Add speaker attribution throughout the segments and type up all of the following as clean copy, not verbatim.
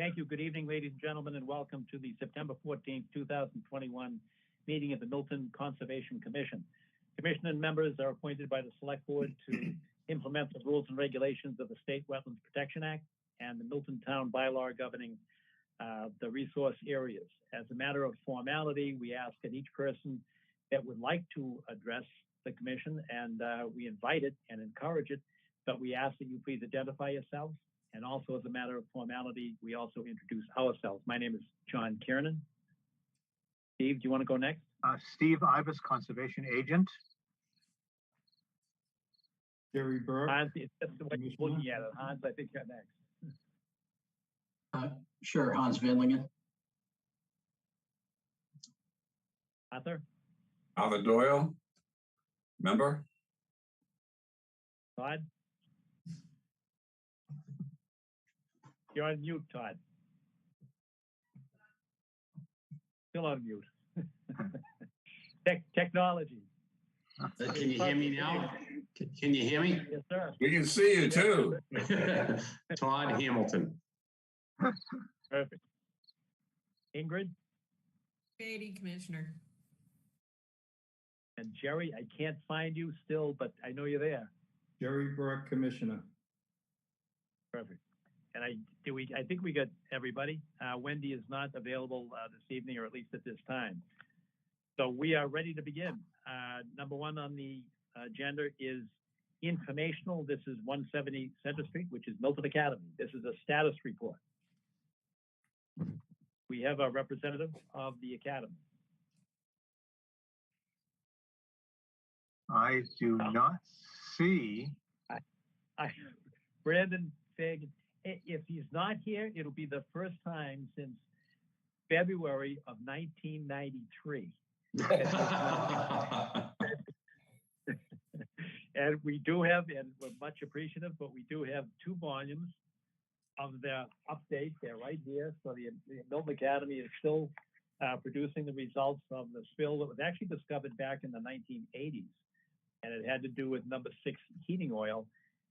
Speaker 1: Thank you. Good evening, ladies and gentlemen, and welcome to the September 14th, 2021 meeting of the Milton Conservation Commission. Commission and members are appointed by the Select Board to implement the rules and regulations of the State Wetlands Protection Act and the Milton Town Bylaw governing the resource areas. As a matter of formality, we ask that each person that would like to address the commission, and we invite it and encourage it, but we ask that you please identify yourselves. And also, as a matter of formality, we also introduce ourselves. My name is John Kiernan. Steve, do you want to go next?
Speaker 2: Steve Ibis, Conservation Agent.
Speaker 3: Jerry Burke.
Speaker 1: Hans, it's just the way you're looking at it. Hans, I think you're next.
Speaker 4: Sure, Hans Vendlingen.
Speaker 1: Arthur?
Speaker 3: Arthur Doyle, member.
Speaker 1: Todd? You're on mute, Todd. Still on mute. Technology.
Speaker 4: Can you hear me now? Can you hear me?
Speaker 1: Yes, sir.
Speaker 3: We can see you too.
Speaker 4: Todd Hamilton.
Speaker 1: Perfect. Ingrid?
Speaker 5: Beatty, Commissioner.
Speaker 1: And Jerry, I can't find you still, but I know you're there.
Speaker 3: Jerry Burke, Commissioner.
Speaker 1: Perfect. And I think we got everybody. Wendy is not available this evening, or at least at this time. So we are ready to begin. Number one on the agenda is informational. This is 170 Center Street, which is Milton Academy. This is a status report. We have a representative of the Academy.
Speaker 2: I do not see.
Speaker 1: Brandon Fagan, if he's not here, it'll be the first time since February of 1993. And we do have, and we're much appreciative, but we do have 2 volumes of the update. They're right here. So the Milton Academy is still producing the results of the spill that was actually discovered back in the 1980s. And it had to do with number 6 heating oil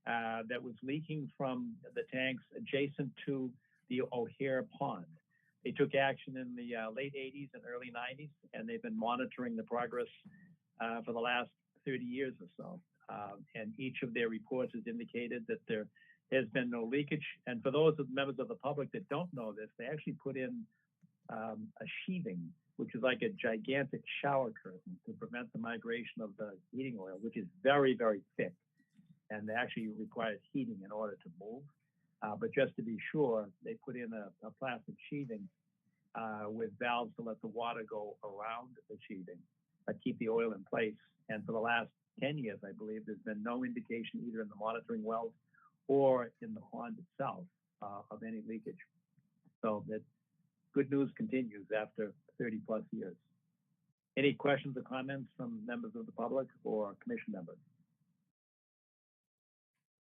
Speaker 1: that was leaking from the tanks adjacent to the O'Hare Pond. They took action in the late 80s and early 90s, and they've been monitoring the progress for the last 30 years or so. And each of their reports has indicated that there has been no leakage. And for those members of the public that don't know this, they actually put in a sheathing, which is like a gigantic shower curtain to prevent the migration of the heating oil, which is very, very thick and actually requires heating in order to move. But just to be sure, they put in a plastic sheathing with valves to let the water go around the sheathing, but keep the oil in place. And for the last 10 years, I believe, there's been no indication either in the monitoring wells or in the pond itself of any leakage. So that good news continues after 30 plus years. Any questions or comments from members of the public or commission members?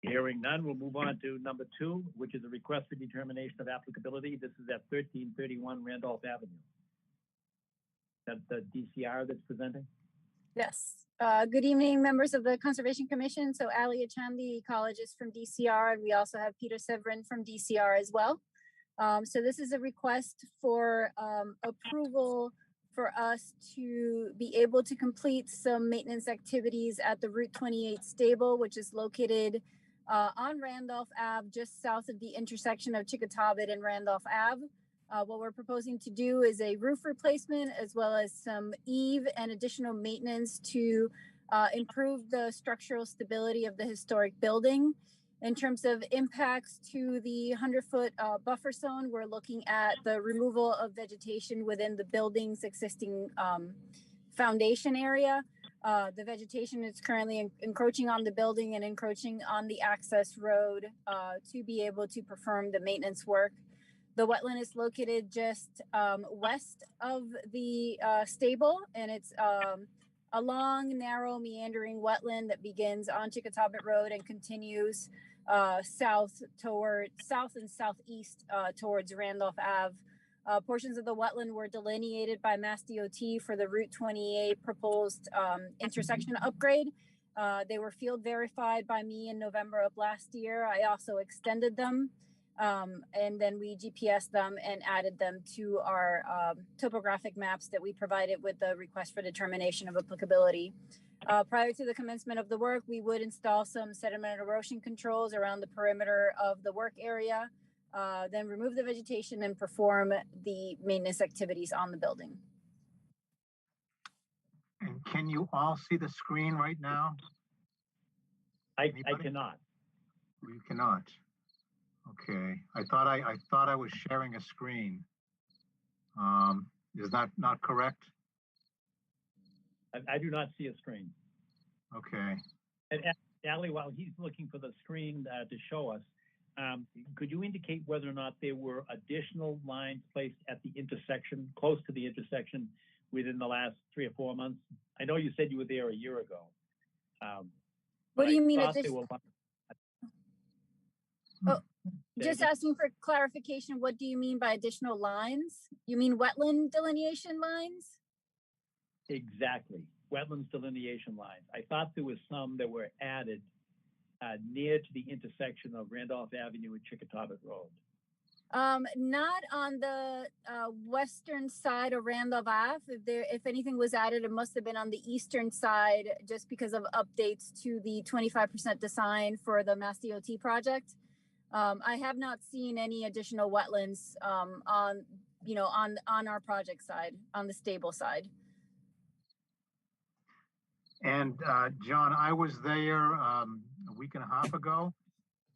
Speaker 1: Hearing none, we'll move on to number 2, which is a request for determination of applicability. This is at 1331 Randolph Avenue. That's the DCR that's presenting?
Speaker 6: Yes. Good evening, members of the Conservation Commission. So Ali Achan, the ecologist from DCR, and we also have Peter Severin from DCR as well. So this is a request for approval for us to be able to complete some maintenance activities at the Route 28 stable, which is located on Randolph Ave, just south of the intersection of Chickatawbit and Randolph Ave. What we're proposing to do is a roof replacement as well as some eave and additional maintenance to improve the structural stability of the historic building. In terms of impacts to the 100-foot buffer zone, we're looking at the removal of vegetation within the building's existing foundation area. The vegetation is currently encroaching on the building and encroaching on the access road to be able to perform the maintenance work. The wetland is located just west of the stable, and it's a long, narrow, meandering wetland that begins on Chickatawbit Road and continues south and southeast towards Randolph Ave. Portions of the wetland were delineated by Mass DOT for the Route 28 proposed intersection upgrade. They were field verified by me in November of last year. I also extended them. And then we GPS them and added them to our topographic maps that we provided with the request for determination of applicability. Prior to the commencement of the work, we would install some sediment erosion controls around the perimeter of the work area, then remove the vegetation and perform the maintenance activities on the building.
Speaker 2: And can you all see the screen right now?
Speaker 1: I
Speaker 2: Anybody?
Speaker 1: cannot.
Speaker 2: You cannot. Okay. I thought I was sharing a screen. Is that not correct?
Speaker 1: I do not see a screen.
Speaker 2: Okay.
Speaker 1: And Ali, while he's looking for the screen to show us, could you indicate whether or not there were additional lines placed at the intersection, close to the intersection, within the last 3 or 4 months? I know you said you were there a year ago.
Speaker 6: What do you mean
Speaker 1: additional?
Speaker 6: Just asking for clarification, what do you mean by additional lines? You mean wetland delineation lines?
Speaker 1: Exactly, wetlands delineation lines. I thought there was some that were added near to the intersection of Randolph Avenue and Chickatobit Road.
Speaker 6: Not on the western side of Randolph Ave. If anything was added, it must have been on the eastern side, just because of updates to the 25% design for the Mass DOT project. I have not seen any additional wetlands on our project side, on the stable side.
Speaker 2: And John, I was there a week and a half ago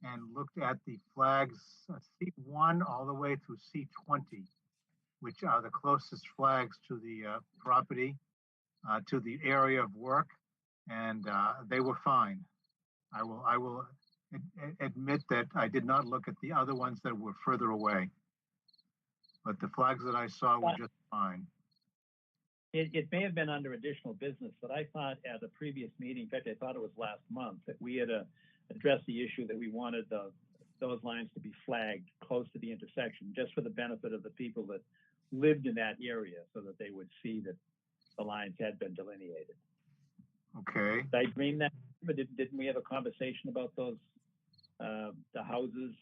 Speaker 2: and looked at the flags, C1 all the way through C20, which are the closest flags to the property, to the area of work, and they were fine. I will admit that I did not look at the other ones that were further away, but the flags that I saw were just fine.
Speaker 1: It may have been under additional business, but I thought at a previous meeting, in fact, I thought it was last month, that we had addressed the issue that we wanted those lines to be flagged close to the intersection, just for the benefit of the people that lived in that area, so that they would see that the lines had been delineated.
Speaker 2: Okay.
Speaker 1: Did I dream that? But didn't we have a conversation about those, the houses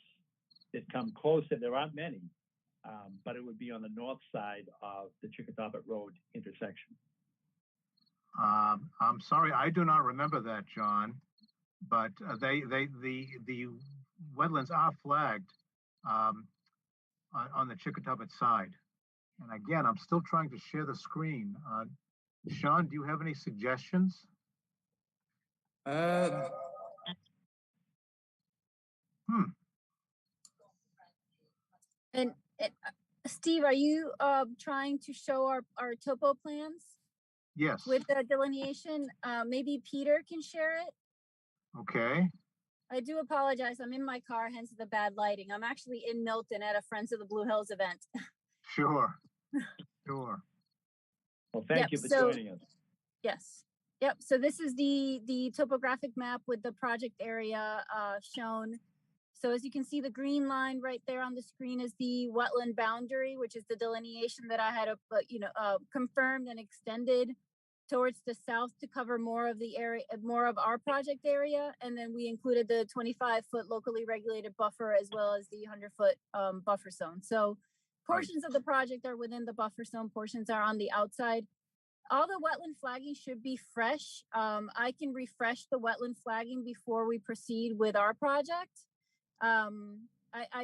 Speaker 1: that come closer? There aren't many. But it would be on the north side of the Chickatobit Road intersection.
Speaker 2: I'm sorry, I do not remember that, John. But the wetlands are flagged on the Chickatobit side. And again, I'm still trying to share the screen. Sean, do you have any suggestions?
Speaker 6: And Steve, are you trying to show our topo plans?
Speaker 2: Yes.
Speaker 6: With the delineation? Maybe Peter can share it?
Speaker 2: Okay.
Speaker 6: I do apologize. I'm in my car, hence the bad lighting. I'm actually in Milton at a Friends of the Blue Hills event.
Speaker 2: Sure. Sure.
Speaker 1: Well, thank you for joining us.
Speaker 6: Yes. Yep. So this is the topographic map with the project area shown. So as you can see, the green line right there on the screen is the wetland boundary, which is the delineation that I had confirmed and extended towards the south to cover more of the area, more of our project area. And then we included the 25-foot locally regulated buffer, as well as the 100-foot buffer zone. So portions of the project are within the buffer zone, portions are on the outside. All the wetland flagging should be fresh. I can refresh the wetland flagging before we proceed with our project. I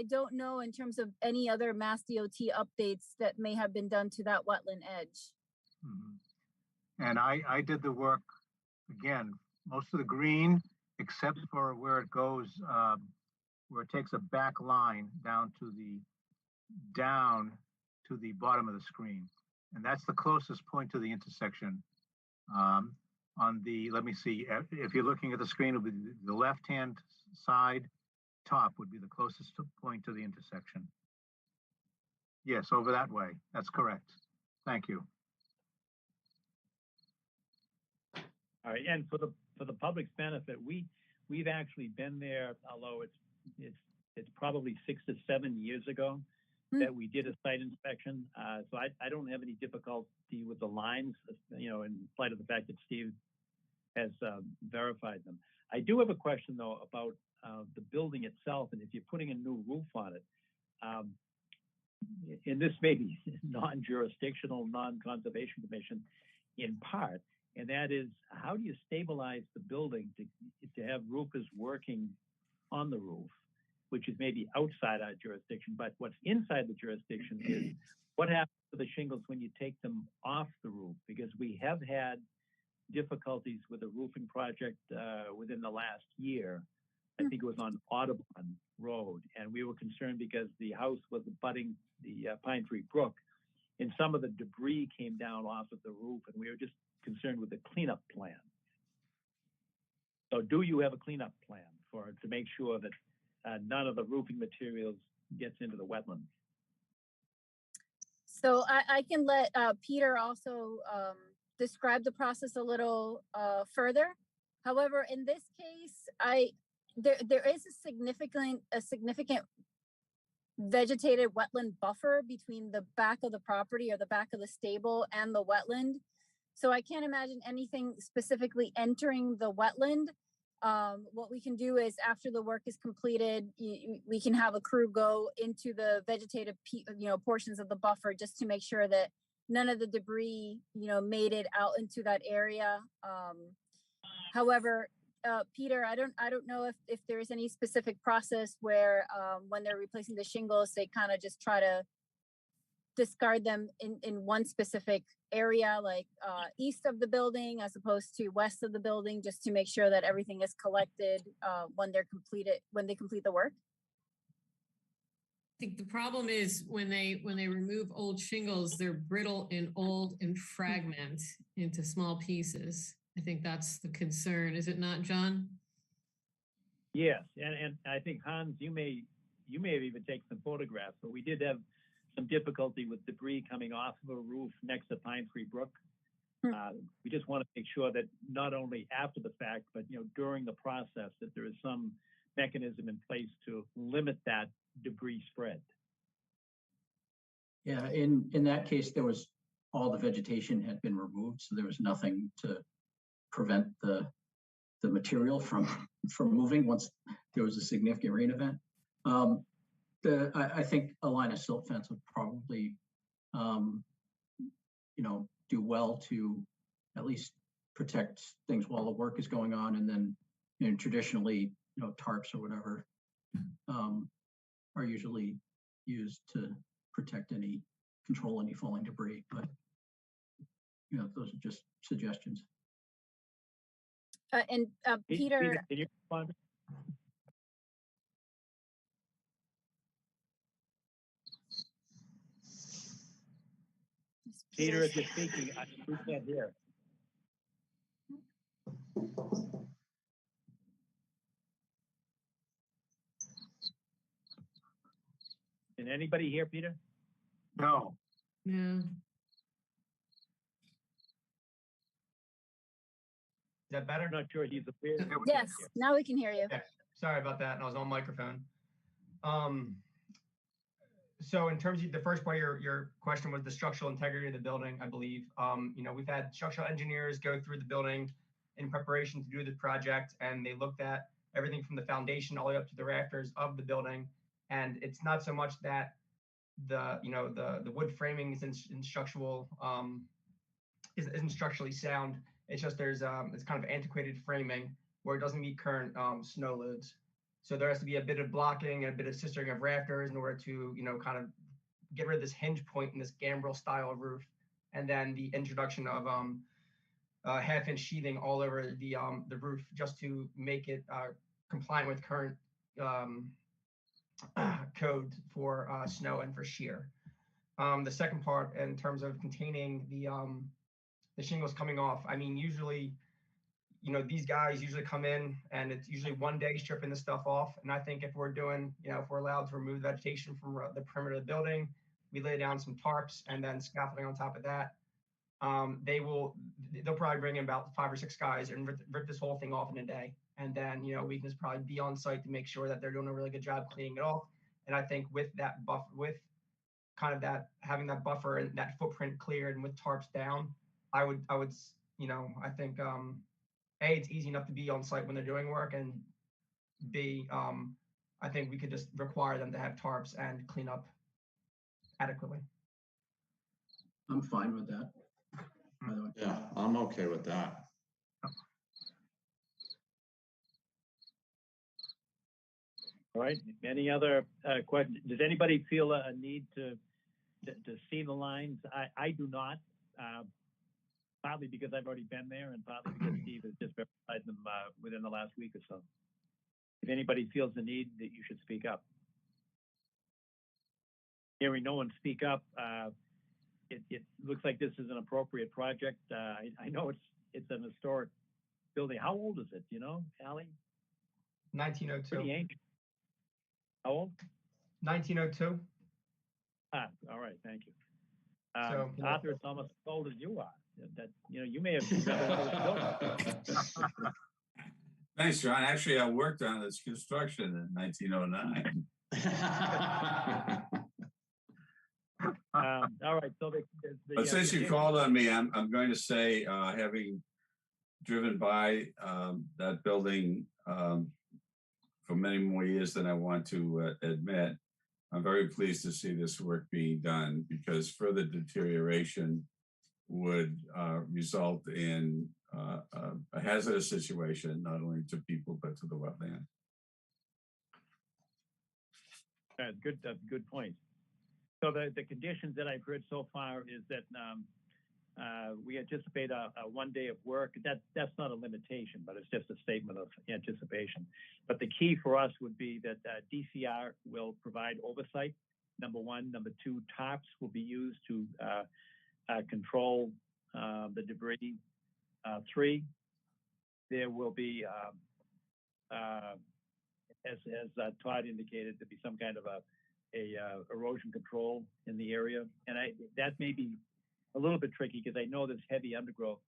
Speaker 6: don't know in terms of any other Mass DOT updates that may have been done to that wetland edge.
Speaker 2: Mm-hmm. And I did the work, again, most of the green, except for where it goes, where it takes a back line down to the bottom of the screen. And that's the closest point to the intersection. On the, let me see, if you're looking at the screen, it'll be the left-hand side top would be the closest point to the intersection. Yes, over that way. That's correct. Thank you.
Speaker 1: All right, and for the public's benefit, we've actually been there, although it's probably 6 to 7 years ago that we did a site inspection. So I don't have any difficulty with the lines, in light of the fact that Steve has verified them. I do have a question though about the building itself, and if you're putting a new roof on it, um, and this may be non-jurisdictional, non-conservation commission in part, and that is, how do you stabilize the building to have roofers working on the roof, which is maybe outside our jurisdiction, but what's inside the jurisdiction is what happens to the shingles when you take them off the roof? Because we have had difficulties with a roofing project within the last year. I think it was on Audubon Road, and we were concerned because the house was abutting the Pine Tree Brook, and some of the debris came down off of the roof, and we were just concerned with the cleanup plan. So do you have a cleanup plan to make sure that none of the roofing materials gets into the wetlands?
Speaker 6: So I can let Peter also describe the process a little further. However, in this case, there is a significant vegetated wetland buffer between the back of the property or the back of the stable and the wetland. So I can't imagine anything specifically entering the wetland. What we can do is, after the work is completed, we can have a crew go into the vegetated, portions of the buffer just to make sure that none of the debris, made it out into that area. However, Peter, I don't know if there is any specific process where when they're replacing the shingles, they kind of just try to discard them in one specific area, like east of the building as opposed to west of the building, just to make sure that everything is collected when they complete the work.
Speaker 5: I think the problem is when they remove old shingles, they're brittle and old and fragment into small pieces. I think that's the concern, is it not, John?
Speaker 1: Yes, and I think, Hans, you may have even taken some photographs, but we did have some difficulty with debris coming off of a roof next to Pine Tree Brook. We just want to make sure that not only after the fact, but during the process, that there is some mechanism in place to limit that debris spread.
Speaker 7: Yeah, in that case, there was all the vegetation had been removed, so there was nothing to prevent the material from moving once there was a significant rain event. I think a line of silt fence would probably, do well to at least protect things while the work is going on, and then traditionally, tarps or whatever are usually used to control any falling debris. But those are just suggestions.
Speaker 6: And Peter,
Speaker 1: can you respond? Peter, if you're speaking, we can't hear. Can anybody hear Peter?
Speaker 2: No.
Speaker 5: Yeah.
Speaker 8: Is that better?
Speaker 1: I'm not sure he's appeared.
Speaker 6: yes, now we can hear you.
Speaker 8: Okay. Sorry about that. I was on microphone. So in terms of the first part of your question was the structural integrity of the building, I believe. We've had structural engineers go through the building in preparation to do the project, and they looked at everything from the foundation all the way up to the rafters of the building. And it's not so much that the wood framing is isn't structurally sound. It's just it's kind of antiquated framing where it doesn't meet current snow loads. So there has to be a bit of blocking and a bit of sistering of rafters in order to, kind of get rid of this hinge point in this gambrel style roof. And then the introduction of half-inch sheathing all over the roof just to make it compliant with current code for snow and for shear. The second part, in terms of containing the shingles coming off, I mean, usually, these guys usually come in and it's usually one day stripping the stuff off. And I think if we're doing, if we're allowed to remove vegetation from the perimeter of the building, we lay down some tarps and then scaffolding on top of that. They'll probably bring in about 5 or 6 guys and rip this whole thing off in a day. And then, we can just probably be on site to make sure that they're doing a really good job cleaning it off. And I think with that with kind of that, having that buffer and that footprint cleared and with tarps down, I would, I think, it's easy enough to be on site when they're doing work, and B, I think we could just require them to have tarps and clean up adequately.
Speaker 7: I'm fine with that. By the way.
Speaker 4: Yeah, I'm okay with that.
Speaker 1: All right, any other questions? Does anybody feel a need to see the lines? I do not, partly because I've already been there and partly because Steve has just verified them within the last week or so. If anybody feels the need, that you should speak up. Hearing no one speak up, it looks like this is an appropriate project. I know it's an historic building. How old is it? You know, Allie?
Speaker 8: 1902.
Speaker 1: Pretty ancient. How old?
Speaker 8: 1902.
Speaker 1: All right, thank you.
Speaker 8: So, you know-
Speaker 1: Arthur, it's almost as old as you are. That you may have remembered
Speaker 3: Thanks, John. Actually, I worked on this construction in 1909.
Speaker 1: all right, so
Speaker 3: But since you called on me, I'm going to say, having driven by that building for many more years than I want to admit, I'm very pleased to see this work being done, because further deterioration would result in a hazardous situation, not only to people, but to the wetland.
Speaker 1: Good point. So the conditions that I've heard so far is that we anticipate a 1 day of work. That's not a limitation, but it's just a statement of anticipation. But the key for us would be that DCR will provide oversight, number one. Number two, tarps will be used to control the debris. Three, there will be, as Todd indicated, there'll be some kind of a erosion control in the area, and that may be a little bit tricky because I know there's heavy undergrowth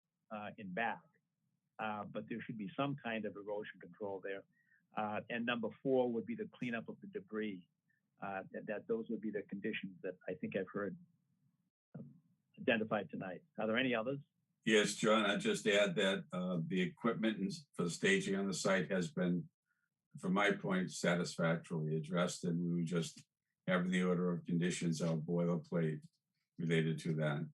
Speaker 1: in back, but there should be some kind of erosion control there. And number four would be the cleanup of the debris. That those would be the conditions that I think I've heard identified tonight. Are there any others?
Speaker 3: Yes, John, I'd just add that the equipment for the staging on the site has been, from my point, satisfactorily addressed, and we would just have the order of conditions, our boilerplate related to that.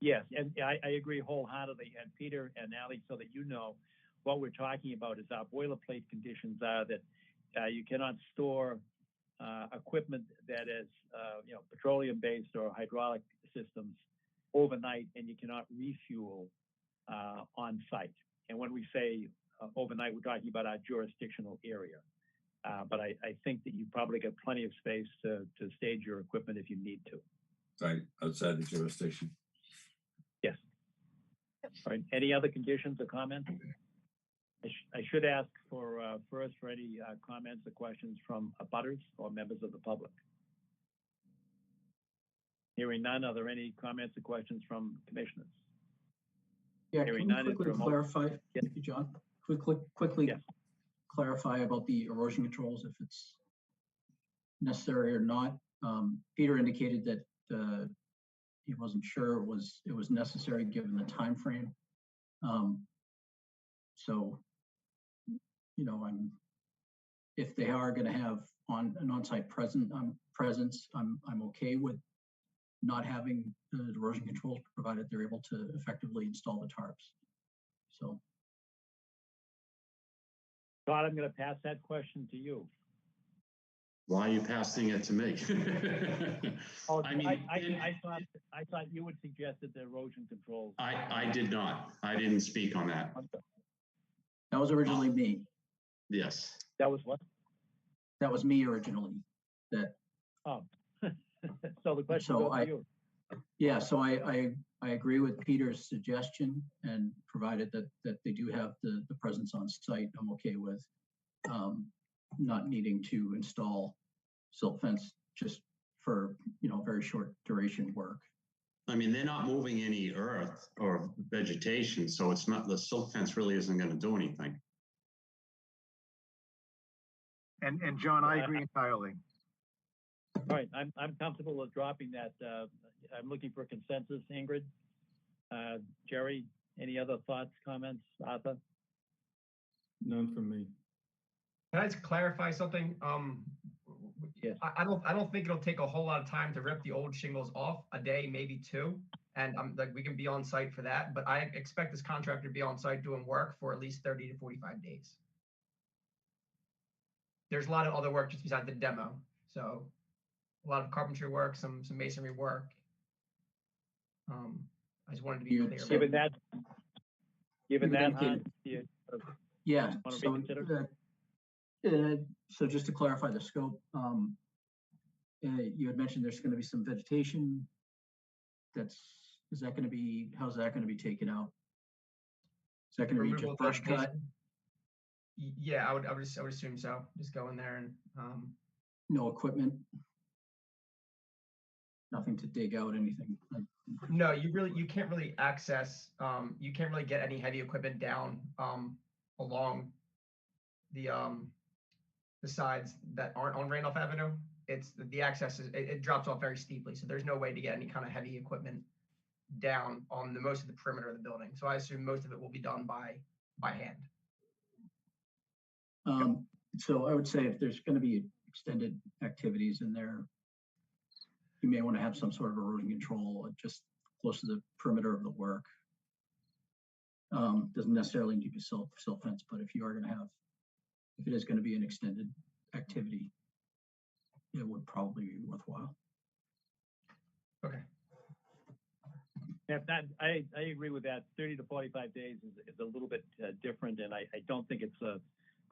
Speaker 1: Yes, and I agree wholeheartedly. And Peter and Allie, so that you know, what we're talking about is our boilerplate conditions are that you cannot store equipment that is petroleum-based or hydraulic systems overnight, and you cannot refuel on site. And when we say overnight, we're talking about our jurisdictional area. But I think that you probably got plenty of space to stage your equipment if you need to.
Speaker 3: Right, outside the jurisdiction.
Speaker 1: Yes. All right. Any other conditions or comments? I should ask for first for any comments or questions from abutters or members of the public. Hearing none, are there any comments or questions from commissioners?
Speaker 7: Yeah,
Speaker 1: Hearing
Speaker 7: can you
Speaker 1: none,
Speaker 7: quickly clarify,
Speaker 1: Yes.
Speaker 7: thank you, John, quickly
Speaker 1: Yes.
Speaker 7: clarify about the erosion controls, if it's necessary or not. Peter indicated that he wasn't sure it was necessary given the time frame. So, if they are going to have an on-site presence, I'm okay with not having the erosion controls, provided they're able to effectively install the tarps. So,
Speaker 1: Todd, I'm going to pass that question to you.
Speaker 4: Why are you passing it to me?
Speaker 1: Oh,
Speaker 4: I mean,
Speaker 1: I thought you would suggest that the erosion controls.
Speaker 4: I did not. I didn't speak on that.
Speaker 7: that was originally me.
Speaker 4: Yes.
Speaker 1: That was what?
Speaker 7: That was me originally.
Speaker 1: Oh, so the question
Speaker 7: So
Speaker 1: goes to you.
Speaker 7: Yeah, so I agree with Peter's suggestion, and provided that they do have the presence on site, I'm okay with not needing to install silt fence just for very short duration work.
Speaker 4: I mean, they're not moving any earth or vegetation, so it's not, the silt fence really isn't going to do anything.
Speaker 2: And John, I agree entirely.
Speaker 1: All right, I'm comfortable with dropping that. I'm looking for consensus, Ingrid. Jerry, any other thoughts, comments, Arthur?
Speaker 9: None from me.
Speaker 8: Can I just clarify something?
Speaker 1: Yeah.
Speaker 8: I don't think it'll take a whole lot of time to rip the old shingles off, a day, maybe two. And like we can be on site for that, but I expect this contractor to be on site doing work for at least 30 to 45 days. There's a lot of other work just besides the demo. So a lot of carpentry work, some masonry work. I just wanted to be
Speaker 7: You
Speaker 8: clear.
Speaker 7: said-
Speaker 1: Given that,
Speaker 7: Given
Speaker 1: Hans,
Speaker 7: that-
Speaker 1: you
Speaker 7: Yeah,
Speaker 1: wanna
Speaker 7: so,
Speaker 1: reconsider?
Speaker 7: so just to clarify the scope, you had mentioned there's gonna be some vegetation. How's that gonna be taken out? Is that gonna be
Speaker 8: Removal
Speaker 7: just
Speaker 8: of
Speaker 7: brush cut?
Speaker 8: vegetation. Yeah, I would assume so. Just go in there and
Speaker 7: No equipment? Nothing to dig out, anything?
Speaker 8: no, you can't really access, you can't really get any heavy equipment down along the sides that aren't on Randolph Avenue. It's the access it drops off very steeply, so there's no way to get any kind of heavy equipment down on most of the perimeter of the building. So I assume most of it will be done by hand.
Speaker 7: So I would say if there's gonna be extended activities in there, you may want to have some sort of erosion control just close to the perimeter of the work. Doesn't necessarily need to be silt fence, but if it is going to be an extended activity, it would probably be worthwhile.
Speaker 8: Okay.
Speaker 1: Yeah, I agree with that. 30 to 45 days is a little bit different, and I don't think it's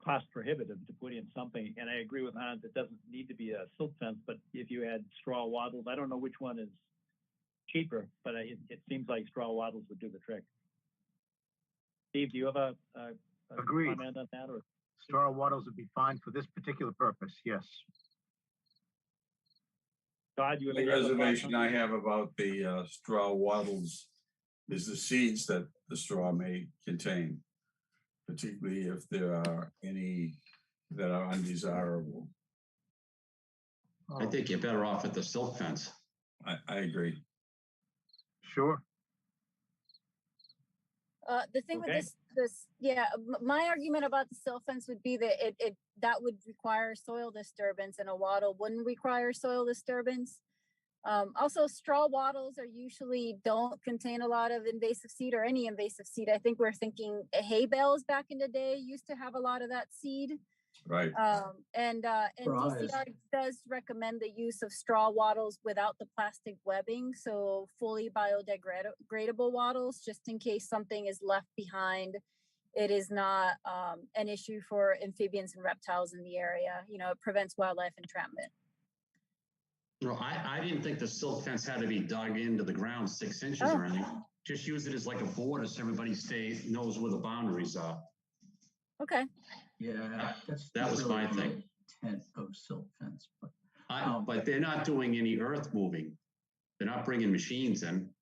Speaker 1: cost prohibitive to put in something. And I agree with Hans, it doesn't need to be a silt fence, but if you had straw wattles, I don't know which one is cheaper, but it seems like straw wattles would do the trick. Steve, do you have a
Speaker 2: Agreed.
Speaker 1: comment on that? Or
Speaker 2: Straw wattles would be fine for this particular purpose, yes.
Speaker 1: Todd, you have
Speaker 3: The
Speaker 1: any other thoughts
Speaker 3: reservation
Speaker 1: on
Speaker 3: I
Speaker 1: that?
Speaker 3: have about the straw wattles is the seeds that the straw may contain, particularly if there are any that are undesirable.
Speaker 4: I think you're better off at the silt fence.
Speaker 3: I agree.
Speaker 2: Sure.
Speaker 6: The thing
Speaker 1: Okay.
Speaker 6: with my argument about the silt fence would be that that would require soil disturbance, and a wattle wouldn't require soil disturbance. Also, straw wattles usually don't contain a lot of invasive seed or any invasive seed. I think we're thinking hay bales back in the day used to have a lot of that seed.
Speaker 3: Right.
Speaker 6: And
Speaker 7: Straw is-
Speaker 6: DCR does recommend the use of straw wattles without the plastic webbing, so fully biodegradable wattles, just in case something is left behind. It is not an issue for amphibians and reptiles in the area. It prevents wildlife entrapment.
Speaker 4: Well, I didn't think the silt fence had to be dug into the ground 6 inches or anything. Just use it as like a border so everybody knows where the boundaries are.
Speaker 6: Okay.
Speaker 7: Yeah,
Speaker 4: That was
Speaker 7: really
Speaker 4: my
Speaker 7: the
Speaker 4: thing.
Speaker 7: intent of silt fence, but
Speaker 4: But they're not doing any earth moving. They're not bringing machines in.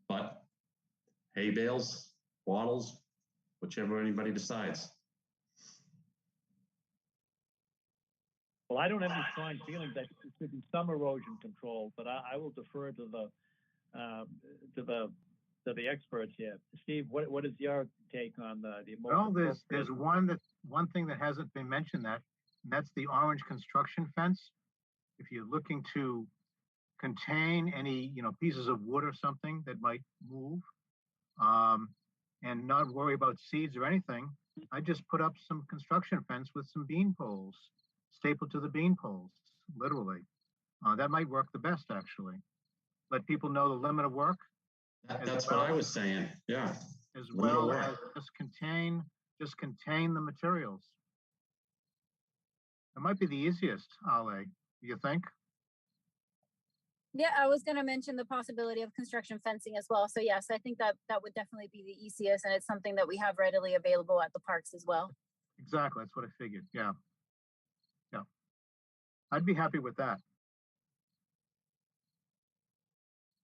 Speaker 4: But hay bales, wattles, whichever anybody decides.
Speaker 1: Well, I don't have any strong feelings that there should be some erosion control, but I will defer to the experts here. Steve, what is your take on the
Speaker 2: Well, there's one thing that hasn't been mentioned, and that's the orange construction fence. If you're looking to contain any, pieces of wood or something that might move, and not worry about seeds or anything, I just put up some construction fence with some bean poles, stapled to the bean poles, literally. That might work the best, actually. Let people know the limit of work.
Speaker 4: That's what I was saying. Yeah.
Speaker 2: As
Speaker 4: Limit of
Speaker 2: well
Speaker 4: work.
Speaker 2: as just contain the materials. It might be the easiest, Ale, you think?
Speaker 6: Yeah, I was going to mention the possibility of construction fencing as well. So yes, I think that would definitely be the easiest, and it's something that we have readily available at the parks as well.
Speaker 2: Exactly, that's what I figured, yeah. Yeah. I'd be happy with that.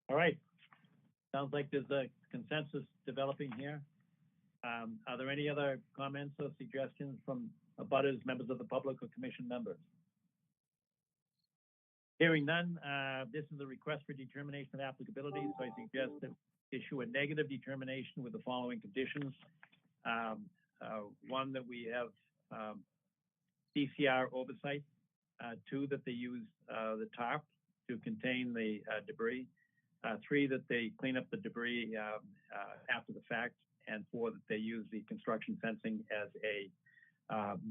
Speaker 1: All right. Sounds like there's a consensus developing here. Are there any other comments or suggestions from abutters, members of the public, or commission members? Hearing none, this is a request for determination of applicability, so I suggest that issue a negative determination with the following conditions. one, that we have DCR oversight. Two, that they use the tarp to contain the debris. Three, that they clean up the debris after the fact. And four, that they use the construction fencing as a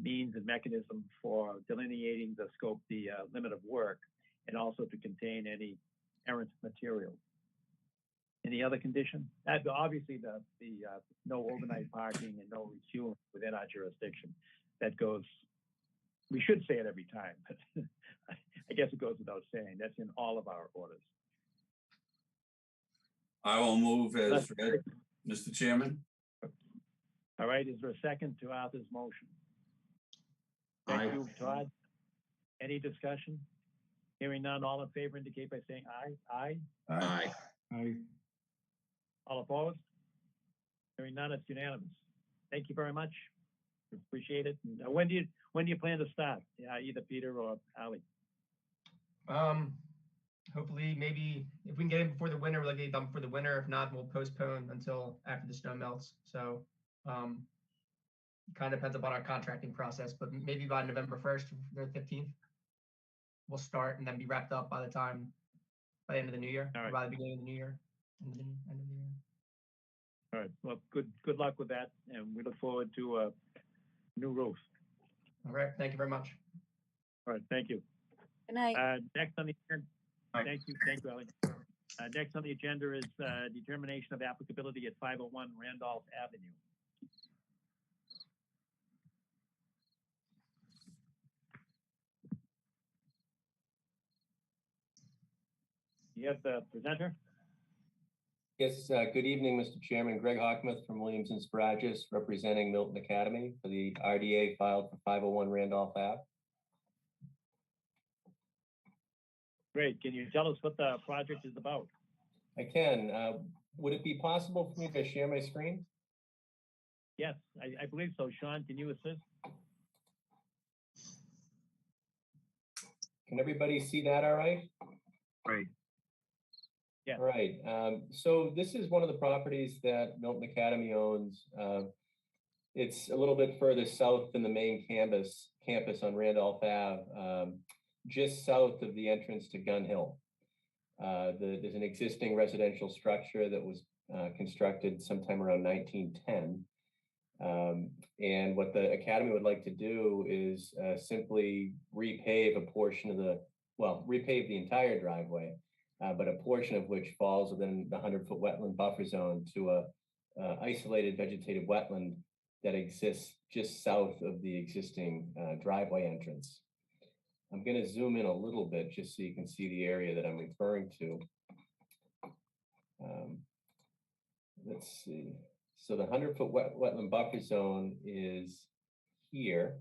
Speaker 1: means and mechanism for delineating the scope, the limit of work, and also to contain any errant materials. Any other condition? Obviously, the no overnight parking and no refueling within our jurisdiction. That goes, we should say it every time, but I guess it goes without saying. That's in all of our orders.
Speaker 3: I will move as read, Mr. Chairman.
Speaker 1: All right, is there a second to Arthur's motion? Thank
Speaker 4: Aye.
Speaker 1: you, Todd. Any discussion? Hearing none, all in favor indicate by saying aye. Aye.
Speaker 4: Aye.
Speaker 1: All opposed? Hearing none, it's unanimous. Thank you very much. Appreciate it. And when do you plan to start? Either Peter or Ali.
Speaker 8: Hopefully, maybe if we can get in before the winter, we'll get it done before the winter. If not, we'll postpone until after the snow melts. So, kind of depends upon our contracting process, but maybe by November 1st or 15th, we'll start and then be wrapped up by the end of the new year,
Speaker 1: All right.
Speaker 8: by the beginning of the new year, end of the year.
Speaker 1: All right. Well, good luck with that, and we look forward to a new roof.
Speaker 8: All right. Thank you very much.
Speaker 1: All right. Thank you.
Speaker 6: Good night.
Speaker 1: Next on the agenda.
Speaker 2: Aye.
Speaker 1: Thank you, Ali. Next on the agenda is determination of applicability at 501 Randolph Avenue. You have the presenter?
Speaker 9: Yes, good evening, Mr. Chairman. Greg Hockmuth from Williams and Spragis, representing Milton Academy for the RDA filed for 501 Randolph Ave.
Speaker 1: Great. Can you tell us what the project is about?
Speaker 9: I can. Would it be possible for me to share my screen?
Speaker 1: Yes, I believe so. Sean, can you assist?
Speaker 9: Can everybody see that all right?
Speaker 2: Great.
Speaker 1: Yeah.
Speaker 9: All right. So this is one of the properties that Milton Academy owns. It's a little bit further south than the main campus on Randolph Ave, just south of the entrance to Gun Hill. There's an existing residential structure that was constructed sometime around 1910. And what the Academy would like to do is simply repave a portion of repave the entire driveway, but a portion of which falls within the 100-foot wetland buffer zone to a isolated vegetative wetland that exists just south of the existing driveway entrance. I'm going to zoom in a little bit just so you can see the area that I'm referring to. Let's see. So the 100-foot wetland buffer zone is here,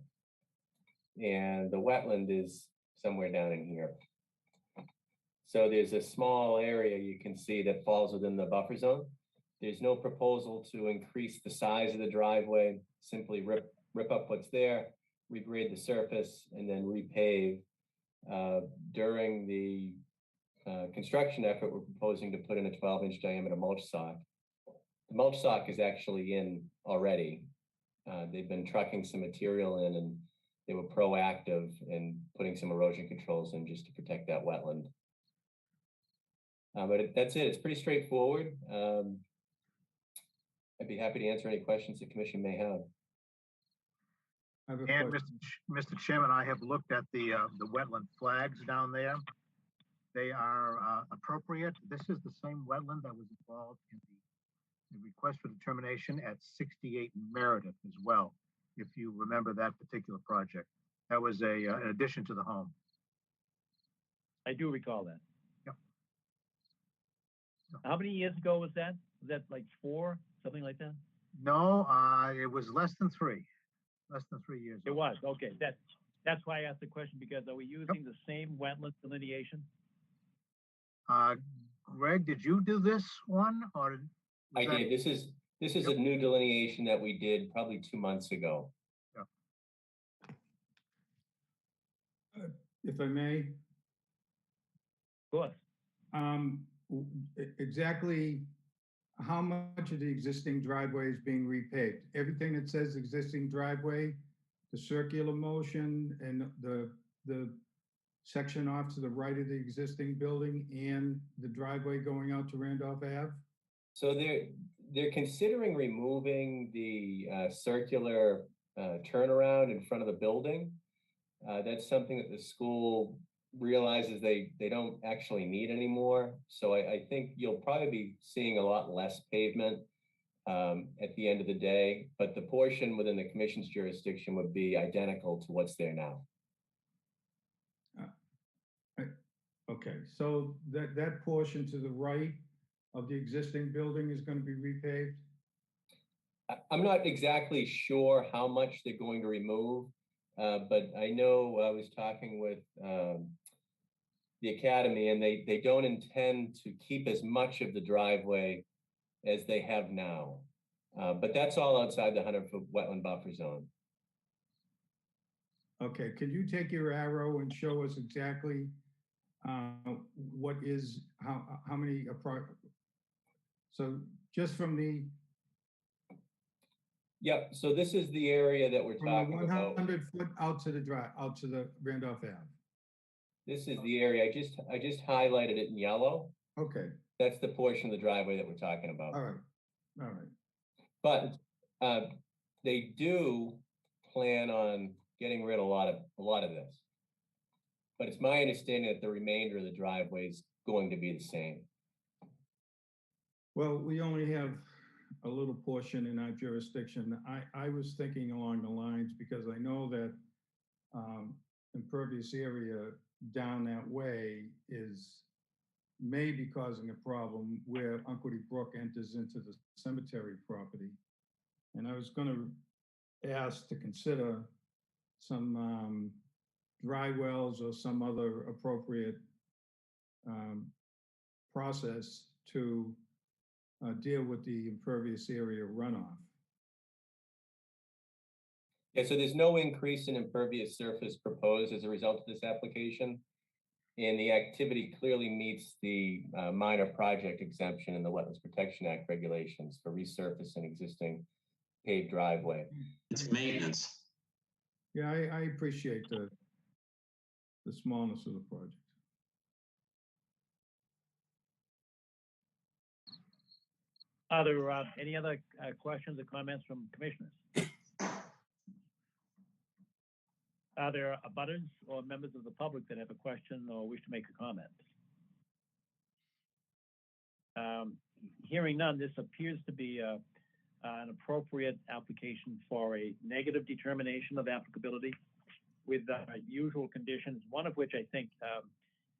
Speaker 9: and the wetland is somewhere down in here. So there's a small area you can see that falls within the buffer zone. There's no proposal to increase the size of the driveway, simply rip up what's there, regrade the surface, and then repave. During the construction effort, we're proposing to put in a 12-inch diameter mulch sock. The mulch sock is actually in already. They've been trucking some material in, and they were proactive in putting some erosion controls in just to protect that wetland. But that's it. It's pretty straightforward. I'd be happy to answer any questions the commission may have.
Speaker 2: And Mr. Chairman, I have looked at the wetland flags down there. They are appropriate. This is the same wetland that was involved in the request for determination at 68 Meredith as well, if you remember that particular project. That was an addition to the home.
Speaker 1: I do recall that.
Speaker 2: Yep.
Speaker 1: How many years ago was that? Was that like 4, something like that?
Speaker 2: No, it was less than 3. Less than 3 years.
Speaker 1: It was, okay. That's why I asked the question, because are we using the same wetland delineation?
Speaker 2: Greg, did you do this one, or?
Speaker 9: I did. This is a new delineation that we did probably 2 months ago.
Speaker 10: If I may,
Speaker 1: Of course.
Speaker 10: exactly how much of the existing driveway is being repaved? Everything that says existing driveway, the circular motion and the section off to the right of the existing building and the driveway going out to Randolph Ave?
Speaker 9: So they're considering removing the circular turnaround in front of the building. That's something that the school realizes they don't actually need anymore. So I think you'll probably be seeing a lot less pavement at the end of the day, but the portion within the commission's jurisdiction would be identical to what's there now.
Speaker 10: Okay, so that portion to the right of the existing building is going to be repaved?
Speaker 9: I'm not exactly sure how much they're going to remove, but I know I was talking with the academy, and they don't intend to keep as much of the driveway as they have now. But that's all outside the 100-foot wetland buffer zone.
Speaker 10: Okay, can you take your arrow and show us exactly what is, how many, so just from the
Speaker 9: Yep, so this is the area that we're
Speaker 10: from the
Speaker 9: talking about.
Speaker 10: 100 foot out to the Randolph Ave.
Speaker 9: This is the area, I just highlighted it in yellow.
Speaker 10: Okay,
Speaker 9: That's the portion of the driveway that we're talking about.
Speaker 10: all right, all right.
Speaker 9: But they do plan on getting rid of a lot of this. But it's my understanding that the remainder of the driveway is going to be the same.
Speaker 10: Well, we only have a little portion in our jurisdiction. I was thinking along the lines because I know that impervious area down that way may be causing a problem where Unquity Brook enters into the cemetery property. And I was going to ask to consider some dry wells or some other appropriate process to deal with the impervious area runoff.
Speaker 9: Yeah, so there's no increase in impervious surface proposed as a result of this application. And the activity clearly meets the minor project exemption in the Wetlands Protection Act regulations for resurfacing existing paved driveway.
Speaker 4: It's maintenance.
Speaker 10: Yeah, I appreciate the smallness of the project.
Speaker 1: Are there any other questions or comments from commissioners? Are there abutters or members of the public that have a question or wish to make a comment? Hearing none, this appears to be an appropriate application for a negative determination of applicability with usual conditions, one of which I think,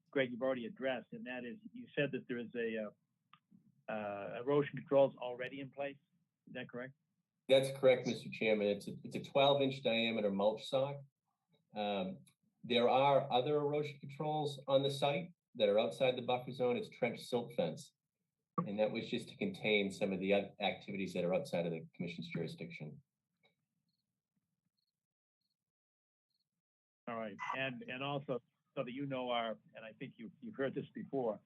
Speaker 1: Greg, you've already addressed, and that is you said that there is erosion controls already in place. Is that correct?
Speaker 9: That's correct, Mr. Chairman. It's a 12-inch diameter mulch sock. There are other erosion controls on the site that are outside the buffer zone. It's trench silt fence. And that was just to contain some of the activities that are outside of the commission's jurisdiction.
Speaker 1: All right, and also so that you know and I think you've heard this before,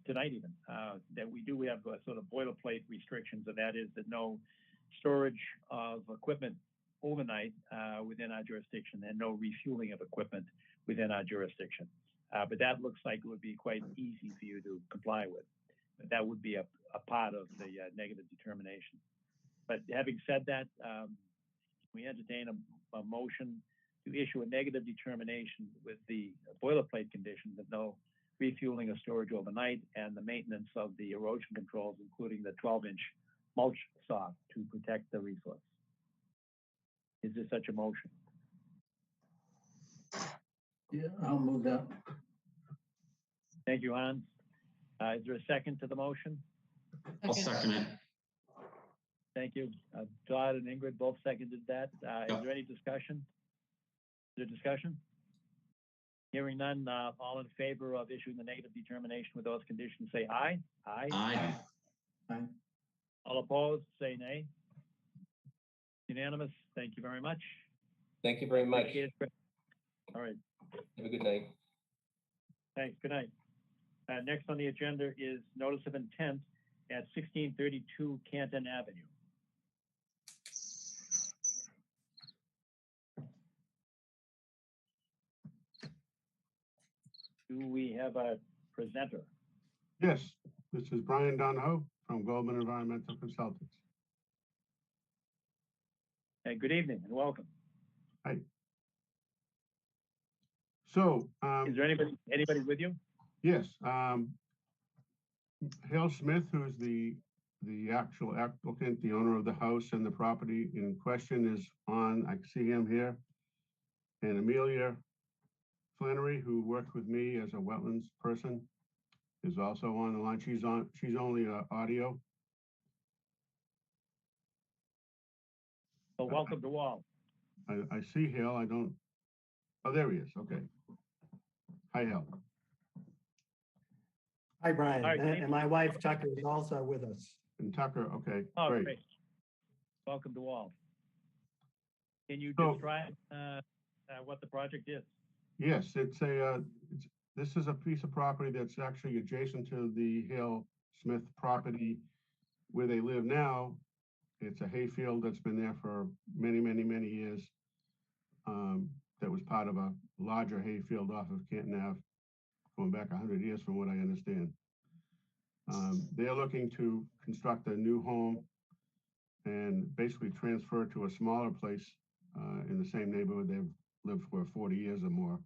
Speaker 1: tonight even, that we do have sort of boilerplate restrictions, and that is that no storage of equipment overnight within our jurisdiction and no refueling of equipment within our jurisdiction. But that looks like it would be quite easy for you to comply with. That would be a part of the negative determination. But having said that, we entertain a motion to issue a negative determination with the boilerplate conditions of no refueling or storage overnight and the maintenance of the erosion controls, including the 12-inch mulch sock to protect the resource. Is there such a motion?
Speaker 7: Yeah, I'll move that.
Speaker 1: Thank you, Hans. Is there a second to the motion?
Speaker 4: I'll second it.
Speaker 1: Thank you. Todd and Ingrid both seconded that. Is there any discussion? Is there discussion? Hearing none, all in favor of issuing the negative determination with those conditions, say aye. Aye.
Speaker 4: Aye.
Speaker 7: Aye.
Speaker 1: All opposed, say nay. Unanimous. Thank you very much.
Speaker 9: Thank you very much.
Speaker 1: Appreciate it. All right.
Speaker 9: Have a good night.
Speaker 1: Thanks. Good night. Next on the agenda is notice of intent at 1632 Canton Avenue. Do we have a presenter?
Speaker 11: Yes, this is Brian Donahoe from Goldman Environmental Consultants.
Speaker 1: Hey, good evening and welcome.
Speaker 11: Hi. So,
Speaker 1: Is there anybody with you?
Speaker 11: yes, Hale Smith, who's the actual applicant, the owner of the house and the property in question is on, I see him here. And Amelia Flannery, who worked with me as a wetlands person, is also on the line. She's only audio.
Speaker 1: So welcome to all.
Speaker 11: I see Hale, I don't, oh, there he is, okay. Hi, Hale.
Speaker 12: Hi, Brian.
Speaker 1: All right,
Speaker 12: And my wife Tucker is also with us.
Speaker 11: And Tucker, okay,
Speaker 1: Oh,
Speaker 11: great.
Speaker 1: great. Welcome to all. Can you
Speaker 11: So-
Speaker 1: describe what the project is?
Speaker 11: Yes, this is a piece of property that's actually adjacent to the Hale Smith property where they live now. It's a hayfield that's been there for many, many, many years. That was part of a larger hayfield off of Canton Ave, going back 100 years from what I understand. They're looking to construct a new home and basically transfer to a smaller place in the same neighborhood they've lived for 40 years or more.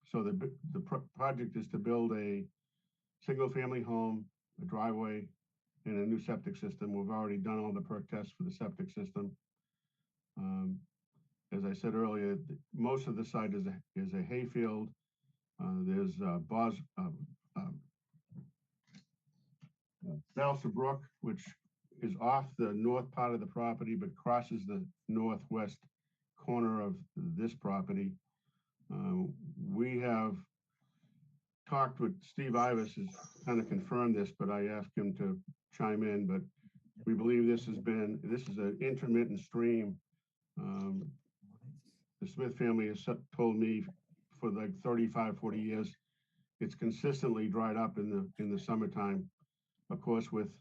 Speaker 11: So the project is to build a single-family home, a driveway, and a new septic system. We've already done all the perk tests for the septic system. As I said earlier, most of the site is a hayfield. There's Balsa Brook, which is off the north part of the property, but crosses the northwest corner of this property. We have talked with Steve Ivas, has kind of confirmed this, but I asked him to chime in, but we believe this is an intermittent stream. The Smith family has told me for like 35, 40 years, it's consistently dried up in the summertime. Of course, with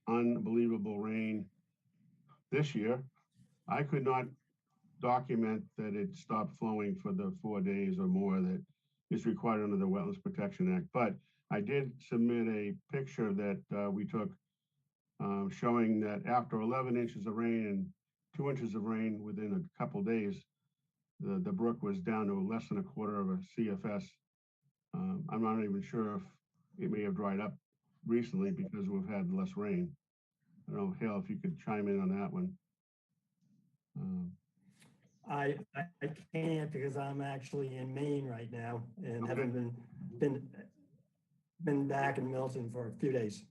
Speaker 11: unbelievable rain this year, I could not document that it stopped flowing for the 4 days or more that is required under the Wetlands Protection Act. But I did submit a picture that we took showing that after 11 inches of rain and 2 inches of rain within a couple days, the brook was down to less than a quarter of a CFS. I'm not even sure if it may have dried up recently because we've had less rain. I don't know, Hale, if you could chime in on that one.
Speaker 12: I can't because I'm actually in Maine right now and
Speaker 11: Okay.
Speaker 12: haven't been back in Milton for a few days.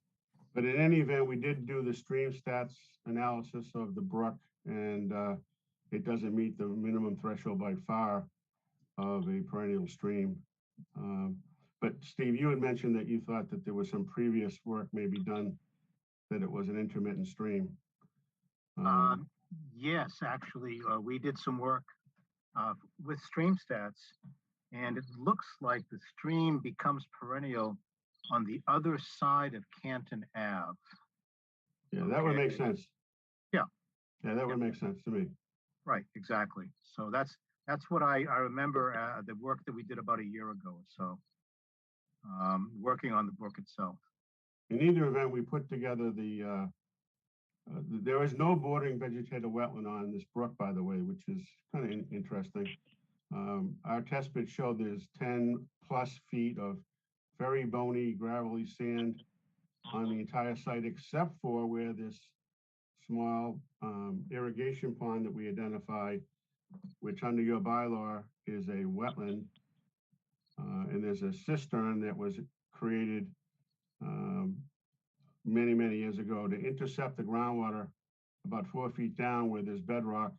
Speaker 11: But in any event, we did do the stream stats analysis of the brook, and it doesn't meet the minimum threshold by far of a perennial stream. But Steve, you had mentioned that you thought that there was some previous work maybe done, that it was an intermittent stream.
Speaker 2: Yes, actually, we did some work with stream stats, and it looks like the stream becomes perennial on the other side of Canton Ave.
Speaker 11: Yeah, that would make sense.
Speaker 2: Yeah.
Speaker 11: Yeah, that would make sense to me.
Speaker 2: Right, exactly. So that's what I remember the work that we did about a year ago or so, working on the brook itself.
Speaker 11: In either event, we put together there is no bordering vegetated wetland on this brook, by the way, which is kind of interesting. Our test bit showed there's 10+ feet of very bony, gravelly sand on the entire site, except for where this small irrigation pond that we identify, which under your bylaw is a wetland. And there's a cistern that was created many, many years ago to intercept the groundwater about 4 feet down where there's bedrock,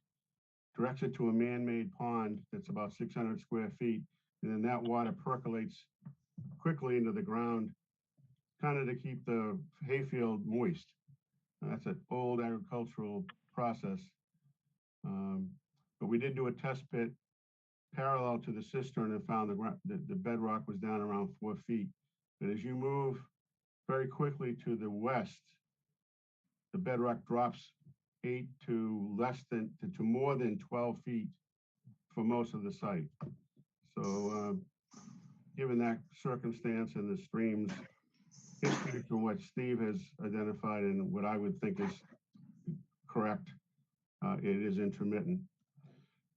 Speaker 11: directs it to a man-made pond that's about 600 square feet. And then that water percolates quickly into the ground, kind of to keep the hayfield moist. That's an old agricultural process. But we did do a test pit parallel to the cistern and found the bedrock was down around 4 feet. But as you move very quickly to the west, the bedrock drops 8 to less than, to more than 12 feet for most of the site. So given that circumstance and the streams history from what Steve has identified and what I would think is correct, it is intermittent.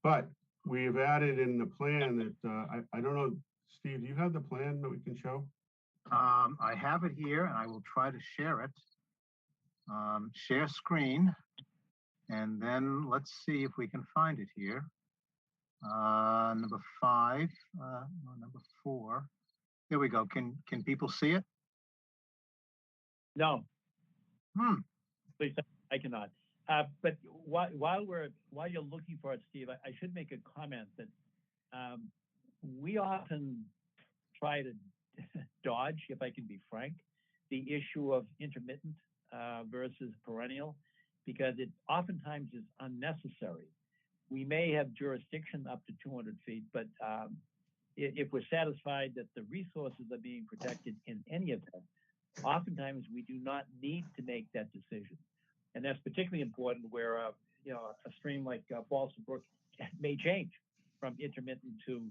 Speaker 11: But we've added in the plan that, I don't know, Steve, do you have the plan that we can show?
Speaker 2: I have it here and I will try to share it. Share screen. And then let's see if we can find it here. Number 5, no, number 4. There we go. Can people see it?
Speaker 1: No. Please, I cannot. But while you're looking for it, Steve, I should make a comment that we often try to dodge, if I can be frank, the issue of intermittent versus perennial, because it oftentimes is unnecessary. We may have jurisdiction up to 200 feet, but if we're satisfied that the resources are being protected in any event, oftentimes we do not need to make that decision. And that's particularly important where a stream like Balsam Brook may change from intermittent to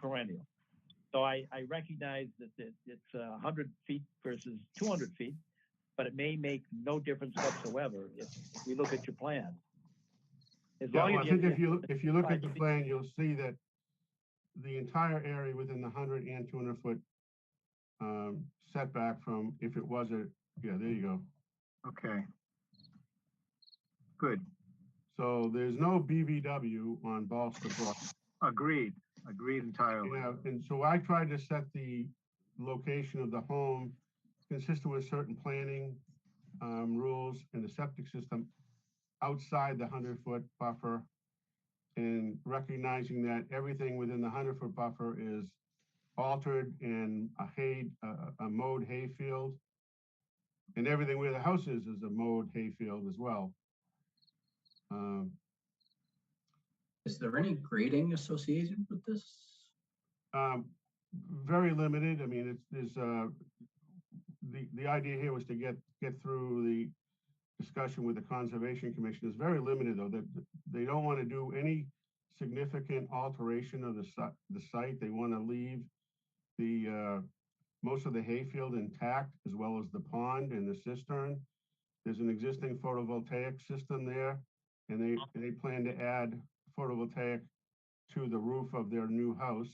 Speaker 1: perennial. So I recognize that it's 100 feet versus 200 feet, but it may make no difference whatsoever if we look at your plan. As long as
Speaker 11: I think if you look at the plan, you'll see that the entire area within the 100 and 200 foot setback from, if it was yeah, there you go.
Speaker 2: Okay. Good.
Speaker 11: So there's no BVW on Balsam Brook.
Speaker 2: Agreed. Agreed entirely.
Speaker 11: Yeah, and so I tried to set the location of the home consistent with certain planning rules and the septic system outside the 100-foot buffer, and recognizing that everything within the 100-foot buffer is altered in a mowed hayfield, and everything where the house is a mowed hayfield as well.
Speaker 7: Is there any grading associated with this?
Speaker 11: Very limited. I mean, there's the idea here was to get through the discussion with the Conservation Commission. Is very limited, though, that they don't want to do any significant alteration of the site. They want to leave the most of the hayfield intact, as well as the pond and the cistern. There's an existing photovoltaic system there, and they plan to add photovoltaic to the roof of their new house.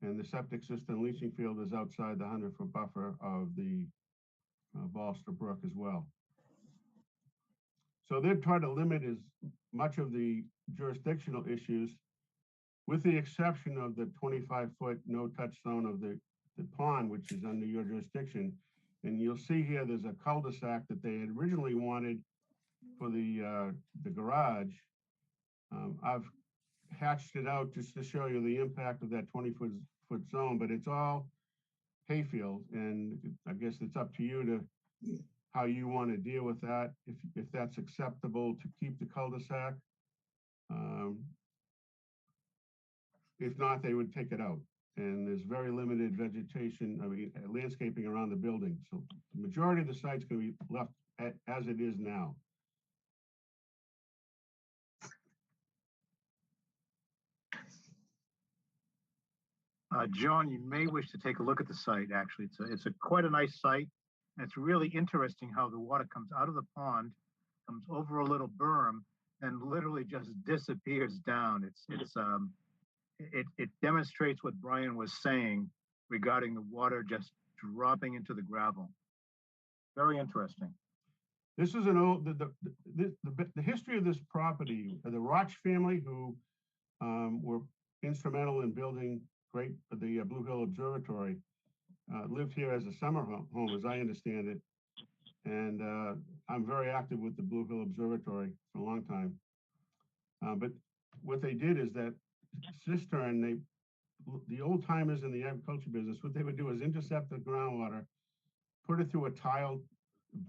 Speaker 11: And the septic system leaching field is outside the 100-foot buffer of the Balsam Brook as well. So they've tried to limit as much of the jurisdictional issues, with the exception of the 25-foot no-touch zone of the pond, which is under your jurisdiction. And you'll see here, there's a cul-de-sac that they had originally wanted for the garage. I've hatched it out just to show you the impact of that 20-foot zone, but it's all hayfield, and I guess it's up to you to how you want to deal with that. If that's acceptable to keep the cul-de-sac. If not, they would take it out. And there's very limited vegetation, I mean, landscaping around the building. So the majority of the site's going to be left as it is now.
Speaker 2: John, you may wish to take a look at the site. Actually, it's quite a nice site. And it's really interesting how the water comes out of the pond, comes over a little berm, and literally just disappears down. It demonstrates what Brian was saying regarding the water just dropping into the gravel. Very interesting.
Speaker 11: This is an old, the history of this property, the Roch family, who were instrumental in building the Blue Hill Observatory, lived here as a summer home, as I understand it. And I'm very active with the Blue Hill Observatory for a long time. But what they did is that cistern, the old timers in the agriculture business, what they would do is intercept the groundwater, put it through a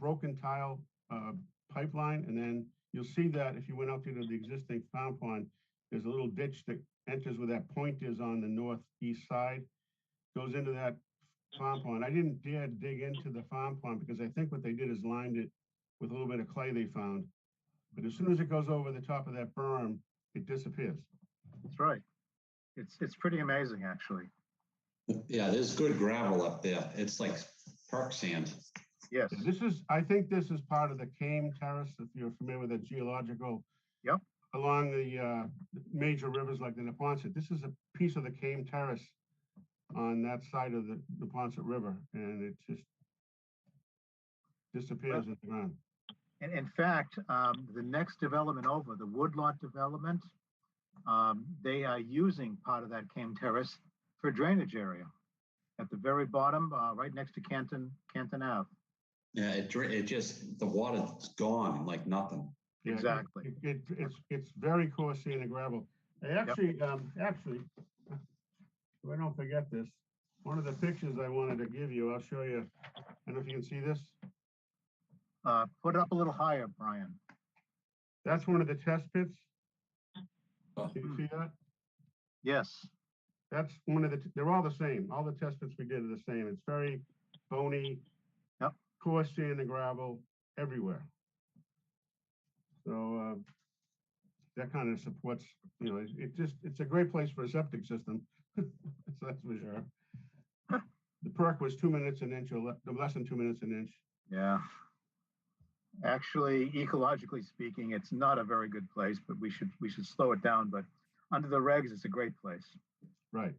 Speaker 11: broken tile pipeline, and then you'll see that if you went out to the existing found pond, there's a little ditch that enters where that point is on the northeast side, goes into that farm pond. I didn't dare dig into the farm pond because I think what they did is lined it with a little bit of clay they found. But as soon as it goes over the top of that berm, it disappears.
Speaker 2: That's right. It's pretty amazing, actually.
Speaker 4: Yeah, there's good gravel up there. It's like park sand.
Speaker 2: Yes.
Speaker 11: I think this is part of the Came Terrace, if you're familiar with the geological.
Speaker 2: Yep.
Speaker 11: Along the major rivers like the Neponset. This is a piece of the Came Terrace on that side of the Neponset River, and it just disappears in the ground.
Speaker 2: And in fact, the next development over, the Woodlot development, they are using part of that Came Terrace for drainage area at the very bottom, right next to Canton Ave.
Speaker 4: Yeah, it just, the water's gone like nothing.
Speaker 11: Yeah,
Speaker 2: exactly.
Speaker 11: It's very coarse sand and gravel. I actually, so I don't forget this, one of the pictures I wanted to give you, I'll show you. I don't know if you can see this.
Speaker 2: Put it up a little higher, Brian.
Speaker 11: That's one of the test pits. Can you see that?
Speaker 2: Yes.
Speaker 11: That's one of they're all the same. All the test pits we did are the same. It's very bony, coarse sand and gravel everywhere. So that kind of supports, it's a great place for a septic system. So that's for sure. The perk was 2 minutes an inch, or less than 2 minutes an inch.
Speaker 2: Yeah. Actually, ecologically speaking, it's not a very good place, but we should slow it down. But under the regs, it's a great place.
Speaker 11: Right.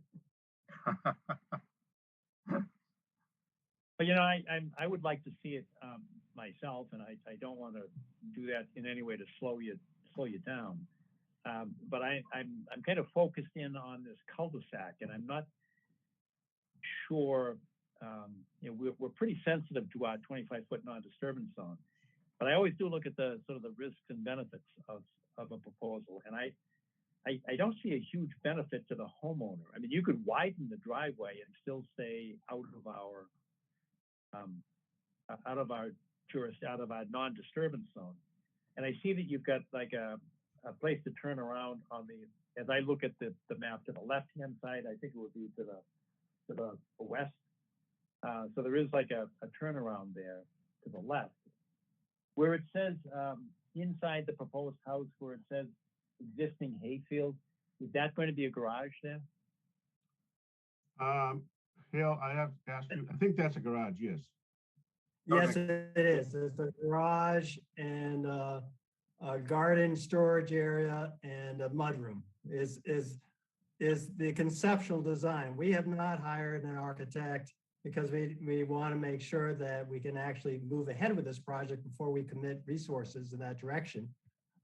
Speaker 1: But I would like to see it myself, and I don't want to do that in any way to slow you down. But I'm kind of focused in on this cul-de-sac, and I'm not sure. We're pretty sensitive to our 25-foot non-disturbance zone, but I always do look at the sort of the risks and benefits of a proposal, and I don't see a huge benefit to the homeowner. I mean, you could widen the driveway and still stay out of our non-disturbance zone. And I see that you've got like a place to turn around as I look at the map to the left-hand side, I think it would be to the west. So there is like a turnaround there to the left. Where it says inside the proposed house, where it says existing hayfield, is that going to be a garage there?
Speaker 11: Hale, I have to ask you, I think that's a garage, yes.
Speaker 12: Yes, it is. It's a garage and a garden storage area and a mudroom is the conceptual design. We have not hired an architect because we want to make sure that we can actually move ahead with this project before we commit resources in that direction.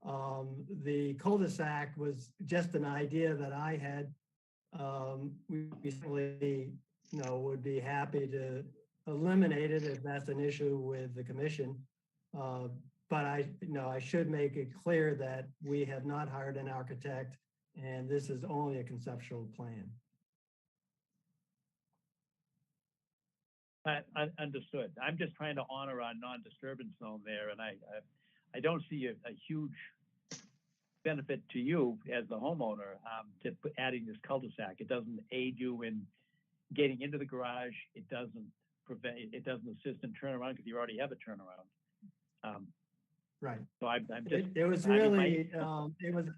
Speaker 12: The cul-de-sac was just an idea that I had. We certainly, would be happy to eliminate it if that's an issue with the commission. But I should make it clear that we have not hired an architect, and this is only a conceptual plan.
Speaker 1: Understood. I'm just trying to honor our non-disturbance zone there, and I don't see a huge benefit to you as the homeowner to adding this cul-de-sac. It doesn't aid you in getting into the garage. It doesn't assist in turnaround because you already have a turnaround.
Speaker 12: Right.
Speaker 1: So I'm just.
Speaker 12: It was really. It was.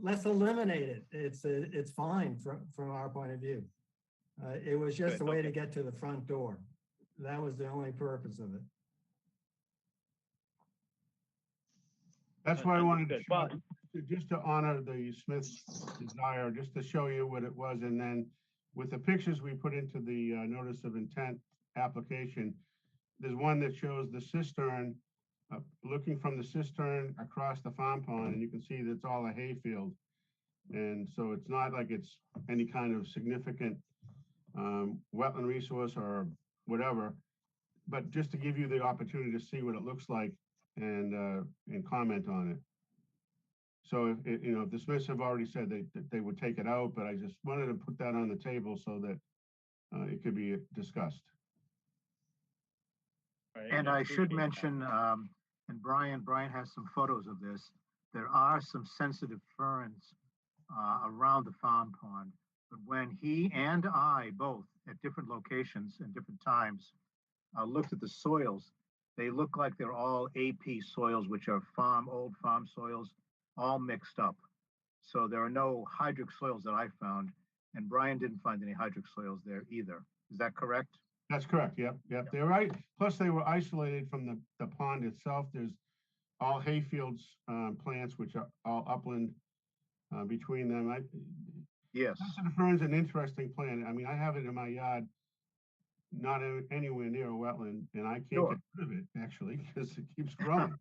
Speaker 12: Let's eliminate it. It's fine from our point of view. It was just a way to get to the front door. That was the only purpose of it.
Speaker 11: That's why I wanted to show, just to honor the Smith's desire, just to show you what it was. And then with the pictures we put into the notice of intent application, there's one that shows the cistern, looking from the cistern across the farm pond, and you can see that's all a hayfield. And so it's not like it's any kind of significant wetland resource or whatever, but just to give you the opportunity to see what it looks like and comment on it. So if the Smiths have already said they would take it out, but I just wanted to put that on the table so that it could be discussed.
Speaker 2: And I should mention, and Brian has some photos of this. There are some sensitive ferns around the farm pond, but when he and I both at different locations and different times looked at the soils, they look like they're all AP soils, which are old farm soils, all mixed up. So there are no hydric soils that I found, and Brian didn't find any hydric soils there either. Is that correct?
Speaker 11: That's correct. Yep, yep. They're right. Plus, they were isolated from the pond itself. There's all hayfields plants, which are all upland between them.
Speaker 2: Yes.
Speaker 11: Sensitive fern's an interesting plant. I mean, I have it in my yard, not anywhere near a wetland, and I can't
Speaker 2: Sure.
Speaker 11: get rid of it actually because it keeps growing.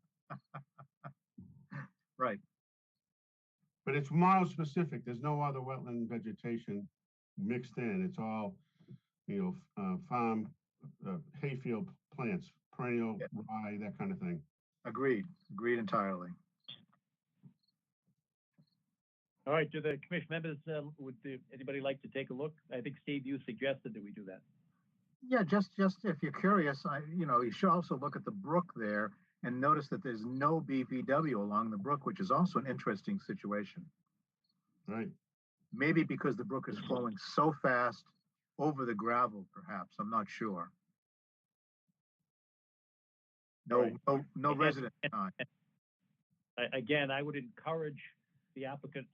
Speaker 2: Right.
Speaker 11: But it's model specific. There's no other wetland vegetation mixed in. It's all, farm hayfield plants, perennial rye, that kind of thing.
Speaker 2: Agreed. Agreed entirely.
Speaker 1: All right, do the commission members, anybody like to take a look? I think, Steve, you suggested that we do that.
Speaker 2: Yeah, just if you're curious, you should also look at the brook there and notice that there's no BVW along the brook, which is also an interesting situation.
Speaker 11: Right.
Speaker 2: Maybe because the brook is flowing so fast over the gravel, perhaps. I'm not sure. No resident time.
Speaker 1: Again, I would encourage the applicant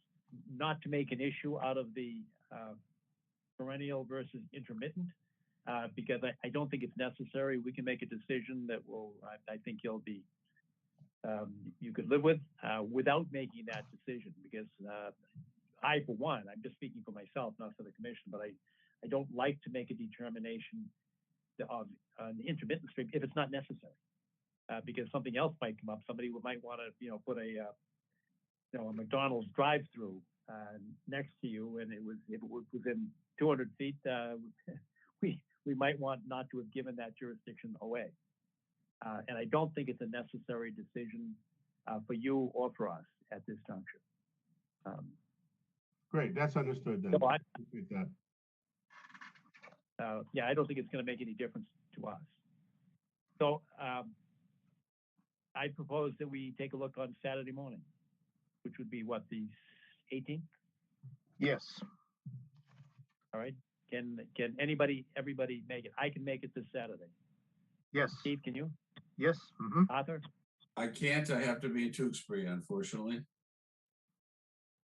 Speaker 1: not to make an issue out of the perennial versus intermittent, because I don't think it's necessary. We can make a decision that will, I think you'll be, you could live with without making that decision, because I, for one, I'm just speaking for myself, not for the commission, but I don't like to make a determination of an intermittent stream if it's not necessary, because something else might come up. Somebody might want to, put a McDonald's drive-through next to you, and if it was within 200 feet, we might want not to have given that jurisdiction away. And I don't think it's a necessary decision for you or for us at this juncture.
Speaker 11: Great, that's understood then.
Speaker 1: So
Speaker 11: Appreciate that.
Speaker 1: Yeah, I don't think it's going to make any difference to us. So I propose that we take a look on Saturday morning, which would be what, the 18th?
Speaker 2: Yes.
Speaker 1: All right. Can everybody make it? I can make it this Saturday.
Speaker 2: Yes.
Speaker 1: Steve, can you?
Speaker 2: Yes.
Speaker 1: Arthur?
Speaker 3: I can't. I have to be in Tewksbury, unfortunately.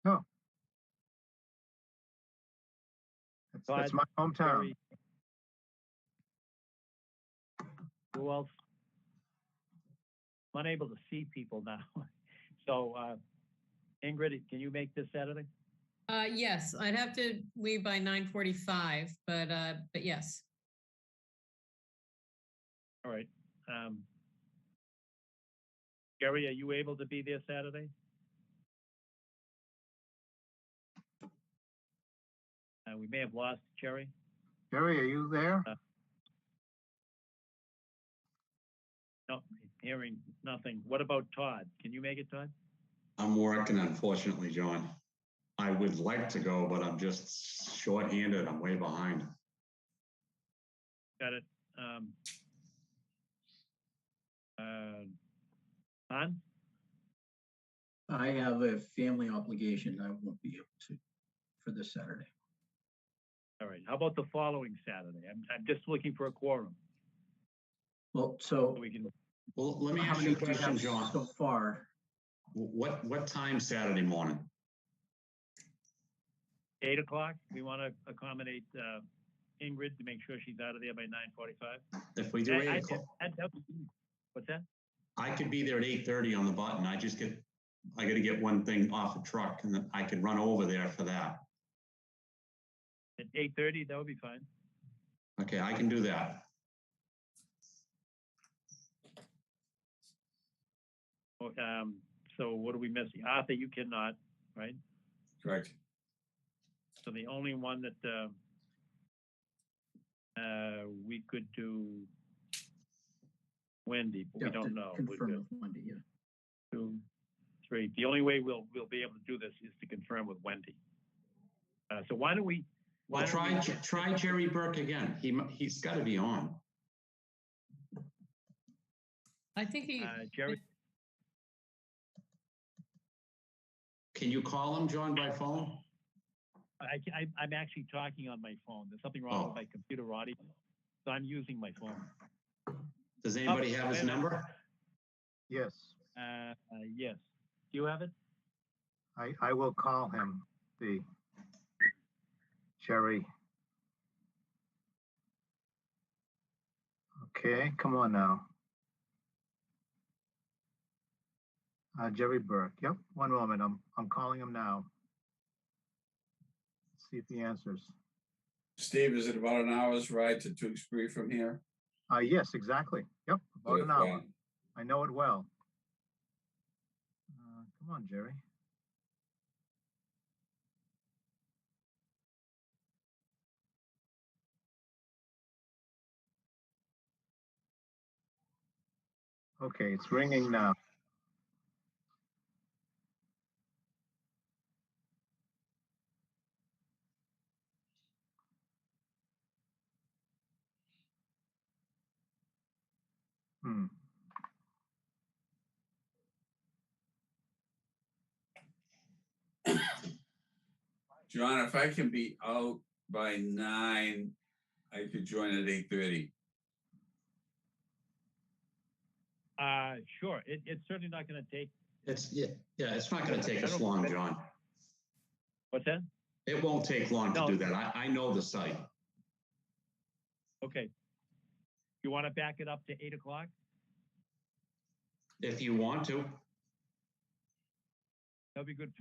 Speaker 2: No. That's my hometown.
Speaker 1: Jerry. Who else? I'm unable to see people now. So Ingrid, can you make this Saturday?
Speaker 5: Yes, I'd have to leave by 9:45, but yes.
Speaker 1: All right. Gary, are you able to be there Saturday? We may have lost Jerry.
Speaker 2: Jerry, are you there?
Speaker 1: No, hearing nothing. What about Todd? Can you make it, Todd?
Speaker 4: I'm working, unfortunately, John. I would like to go, but I'm just short-handed. I'm way behind.
Speaker 1: Got it. Han?
Speaker 7: I have a family obligation. I won't be able to for this Saturday.
Speaker 1: All right. How about the following Saturday? I'm just looking for a quorum.
Speaker 7: Well, so
Speaker 1: we can.
Speaker 4: Well, let me
Speaker 7: how
Speaker 4: ask you
Speaker 7: many
Speaker 4: a
Speaker 7: do you
Speaker 4: question,
Speaker 7: have
Speaker 4: John.
Speaker 7: so far?
Speaker 4: What time Saturday morning?
Speaker 1: 8 o'clock. We want to accommodate Ingrid to make sure she's out of there by 9:45.
Speaker 4: If we do 8 o'clock,
Speaker 1: what's that?
Speaker 4: I could be there at 8:30 on the button. I got to get one thing off a truck, and then I could run over there for that.
Speaker 1: At 8:30, that would be fine.
Speaker 4: Okay, I can do that.
Speaker 1: So what are we missing? Arthur, you cannot, right?
Speaker 3: Correct.
Speaker 1: So the only one that we could do Wendy, but we don't know.
Speaker 7: Confirm with Wendy, yeah.
Speaker 1: 2, 3. The only way we'll be able to do this is to confirm with Wendy. So why don't we?
Speaker 4: Well, try Jerry Burke again. He's got to be on.
Speaker 5: I think he.
Speaker 1: Jerry.
Speaker 4: Can you call him, John, by phone?
Speaker 1: I'm actually talking on my phone. There's something wrong with
Speaker 4: Oh.
Speaker 1: my computer audio, so I'm using my phone.
Speaker 4: Does anybody have his number?
Speaker 2: Yes,
Speaker 1: Yes. Do you have it?
Speaker 2: I will call him, the Jerry. Okay, come on now. Jerry Burke. Yep, one moment. I'm calling him now. Let's see if he answers.
Speaker 3: Steve, is it about an hour's ride to Tewksbury from here?
Speaker 2: Yes, exactly. Yep, about
Speaker 3: Okay,
Speaker 2: an hour.
Speaker 3: fine.
Speaker 2: I know it well. Come on, Jerry. Okay, it's ringing now. Hmm.
Speaker 3: John, if I can be out by 9, I could join at 8:30.
Speaker 1: Sure. It's certainly not going to take.
Speaker 4: It's it's not going to take us long, John.
Speaker 1: What's that?
Speaker 4: It won't take long to
Speaker 1: No.
Speaker 4: do that. I know the site.
Speaker 1: Okay. You want to back it up to 8 o'clock?
Speaker 4: If you want to.
Speaker 1: That'd be good.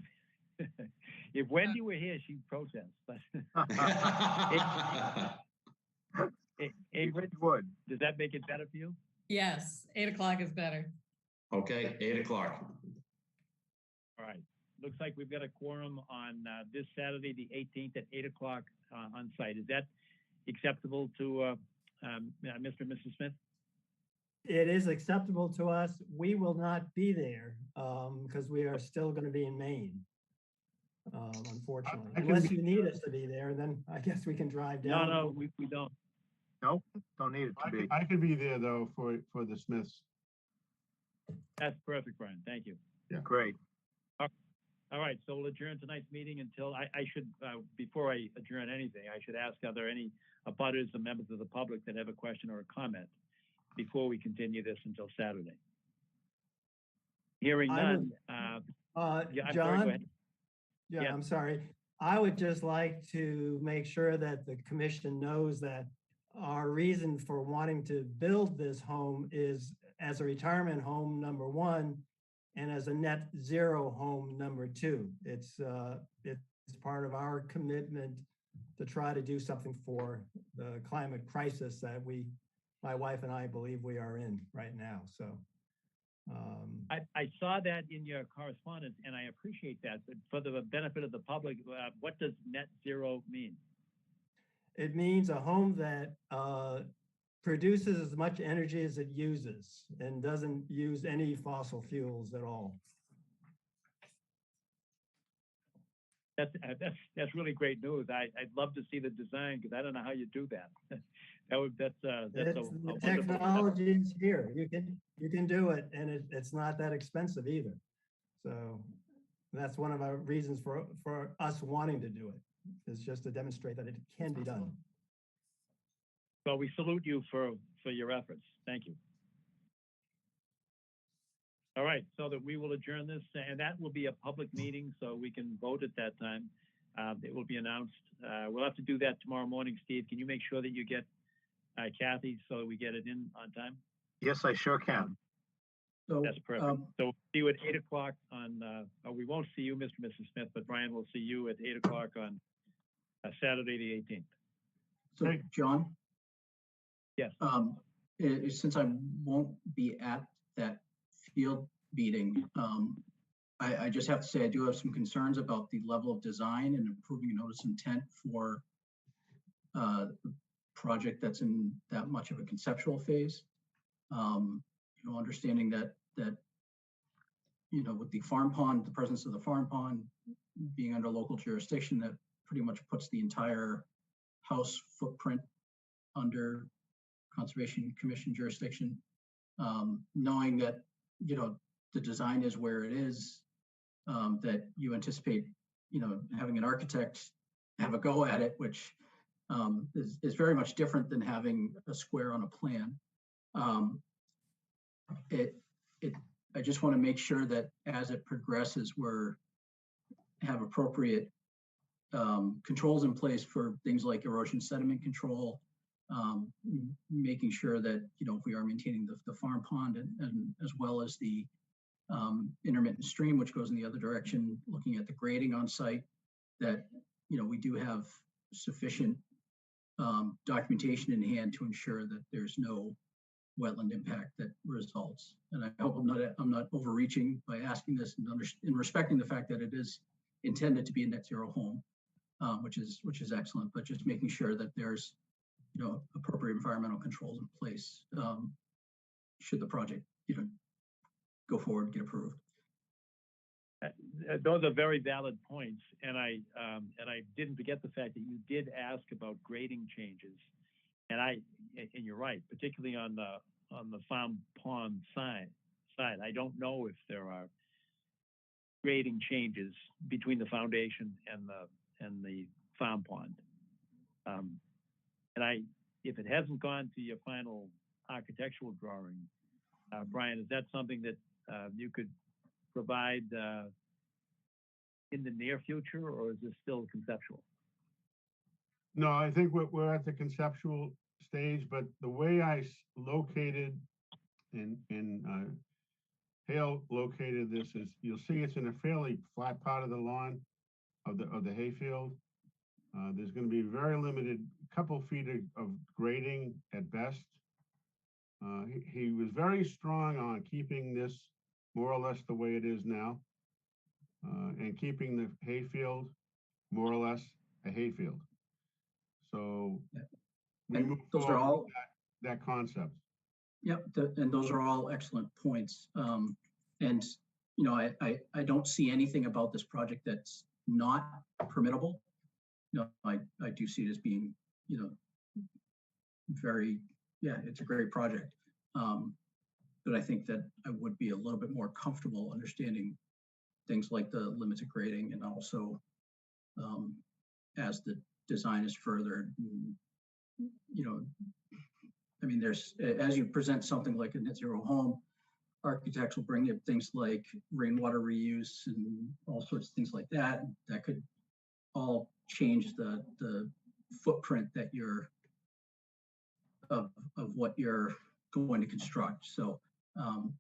Speaker 1: If Wendy were here, she'd protest. But Ingrid,
Speaker 2: would.
Speaker 1: Does that make it better for you?
Speaker 5: Yes, 8 o'clock is better.
Speaker 4: Okay, 8 o'clock.
Speaker 1: All right. Looks like we've got a quorum on this Saturday, the 18th at 8 o'clock on site. Is that acceptable to Mr. and Mrs. Smith?
Speaker 12: It is acceptable to us. We will not be there because we are still going to be in Maine, unfortunately.
Speaker 11: I can
Speaker 12: Unless
Speaker 11: be-
Speaker 12: you need us to be there, then I guess we can drive down.
Speaker 1: No, we don't.
Speaker 2: Nope, don't need it to be.
Speaker 11: I could be there though for the Smiths.
Speaker 1: That's perfect, Brian. Thank you.
Speaker 2: Great.
Speaker 1: All right, so we'll adjourn tonight's meeting until I should, before I adjourn anything, I should ask, are there any abutters or members of the public that have a question or a comment before we continue this until Saturday? Hearing
Speaker 12: I
Speaker 1: none.
Speaker 12: would-
Speaker 1: I'm sorry, go
Speaker 12: John?
Speaker 1: ahead.
Speaker 12: Yeah,
Speaker 1: Yeah.
Speaker 12: I'm sorry. I would just like to make sure that the commission knows that our reason for wanting to build this home is as a retirement home, number one, and as a net zero home, number two. It's part of our commitment to try to do something for the climate crisis that my wife and I believe we are in right now. So.
Speaker 1: I saw that in your correspondence, and I appreciate that. But for the benefit of the public, what does net zero mean?
Speaker 12: It means a home that produces as much energy as it uses and doesn't use any fossil fuels at all.
Speaker 1: That's really great news. I'd love to see the design because I don't know how you do that. That's a
Speaker 12: The
Speaker 1: wonderful
Speaker 12: technology is here. You can do it, and it's not that expensive either. So that's one of our reasons for us wanting to do it, is just to demonstrate that it can be done.
Speaker 1: Well, we salute you for your efforts. Thank you. All right, so that we will adjourn this, and that will be a public meeting, so we can vote at that time. It will be announced. We'll have to do that tomorrow morning. Steve, can you make sure that you get Kathy so that we get it in on time?
Speaker 2: Yes, I sure can.
Speaker 7: So,
Speaker 1: That's perfect. So we'll see you at 8 o'clock on, we won't see you, Mr. and Mrs. Smith, but Brian will see you at 8 o'clock on Saturday, the 18th.
Speaker 7: So, John?
Speaker 1: Yes.
Speaker 7: Since I won't be at that field meeting, I just have to say I do have some concerns about the level of design and improving notice intent for the project that's in that much of a conceptual phase. Understanding that with the farm pond, the presence of the farm pond being under local jurisdiction, that pretty much puts the entire house footprint under Conservation Commission jurisdiction. Knowing that the design is where it is, that you anticipate having an architect have a go at it, which is very much different than having a square on a plan. Um, it, I just want to make sure that as it progresses, have appropriate controls in place for things like erosion sediment control, making sure that, if we are maintaining the farm pond and as well as the intermittent stream, which goes in the other direction, looking at the grading on site, that, we do have sufficient documentation in hand to ensure that there's no wetland impact that results. And I hope I'm not overreaching by asking this and respecting the fact that it is intended to be a net zero home, which is excellent, but just making sure that there's, appropriate environmental controls in place should the project, go forward and get approved.
Speaker 1: Those are very valid points, and I didn't forget the fact that you did ask about grading changes, and you're right, particularly on the farm pond side. I don't know if there are grading changes between the foundation and the farm pond, and if it hasn't gone to your final architectural drawing, Brian, is that something that you could provide in the near future, or is this still conceptual?
Speaker 11: No, I think we're at the conceptual stage, but the way I located and Hale located this is, you'll see it's in a fairly flat part of the lawn of the hayfield. There's going to be very limited, couple feet of grading at best. He was very strong on keeping this more or less the way it is now, and keeping the hayfield more or less a hayfield. So we move
Speaker 7: those are
Speaker 11: forward
Speaker 7: all
Speaker 11: with that concept.
Speaker 7: Yep, and those are all excellent points. And I don't see anything about this project that's not permittable. I do see it as being, very, it's a great project. But I think that I would be a little bit more comfortable understanding things like the limits of grading, and also as the design is furthered, I mean, as you present something like a net zero home, architects will bring in things like rainwater reuse and all sorts of things like that. That could all change the footprint that of what you're going to construct. So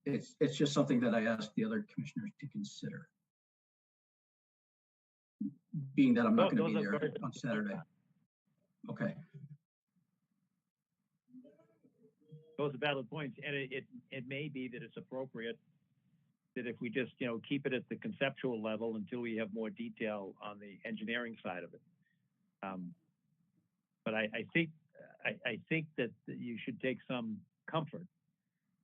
Speaker 7: it's just something that I asked the other commissioners to consider, being that I'm not going to be there on Saturday. Okay.
Speaker 1: Those are valid points, and it may be that it's appropriate that if we just keep it at the conceptual level until we have more detail on the engineering side of it. But I think that you should take some comfort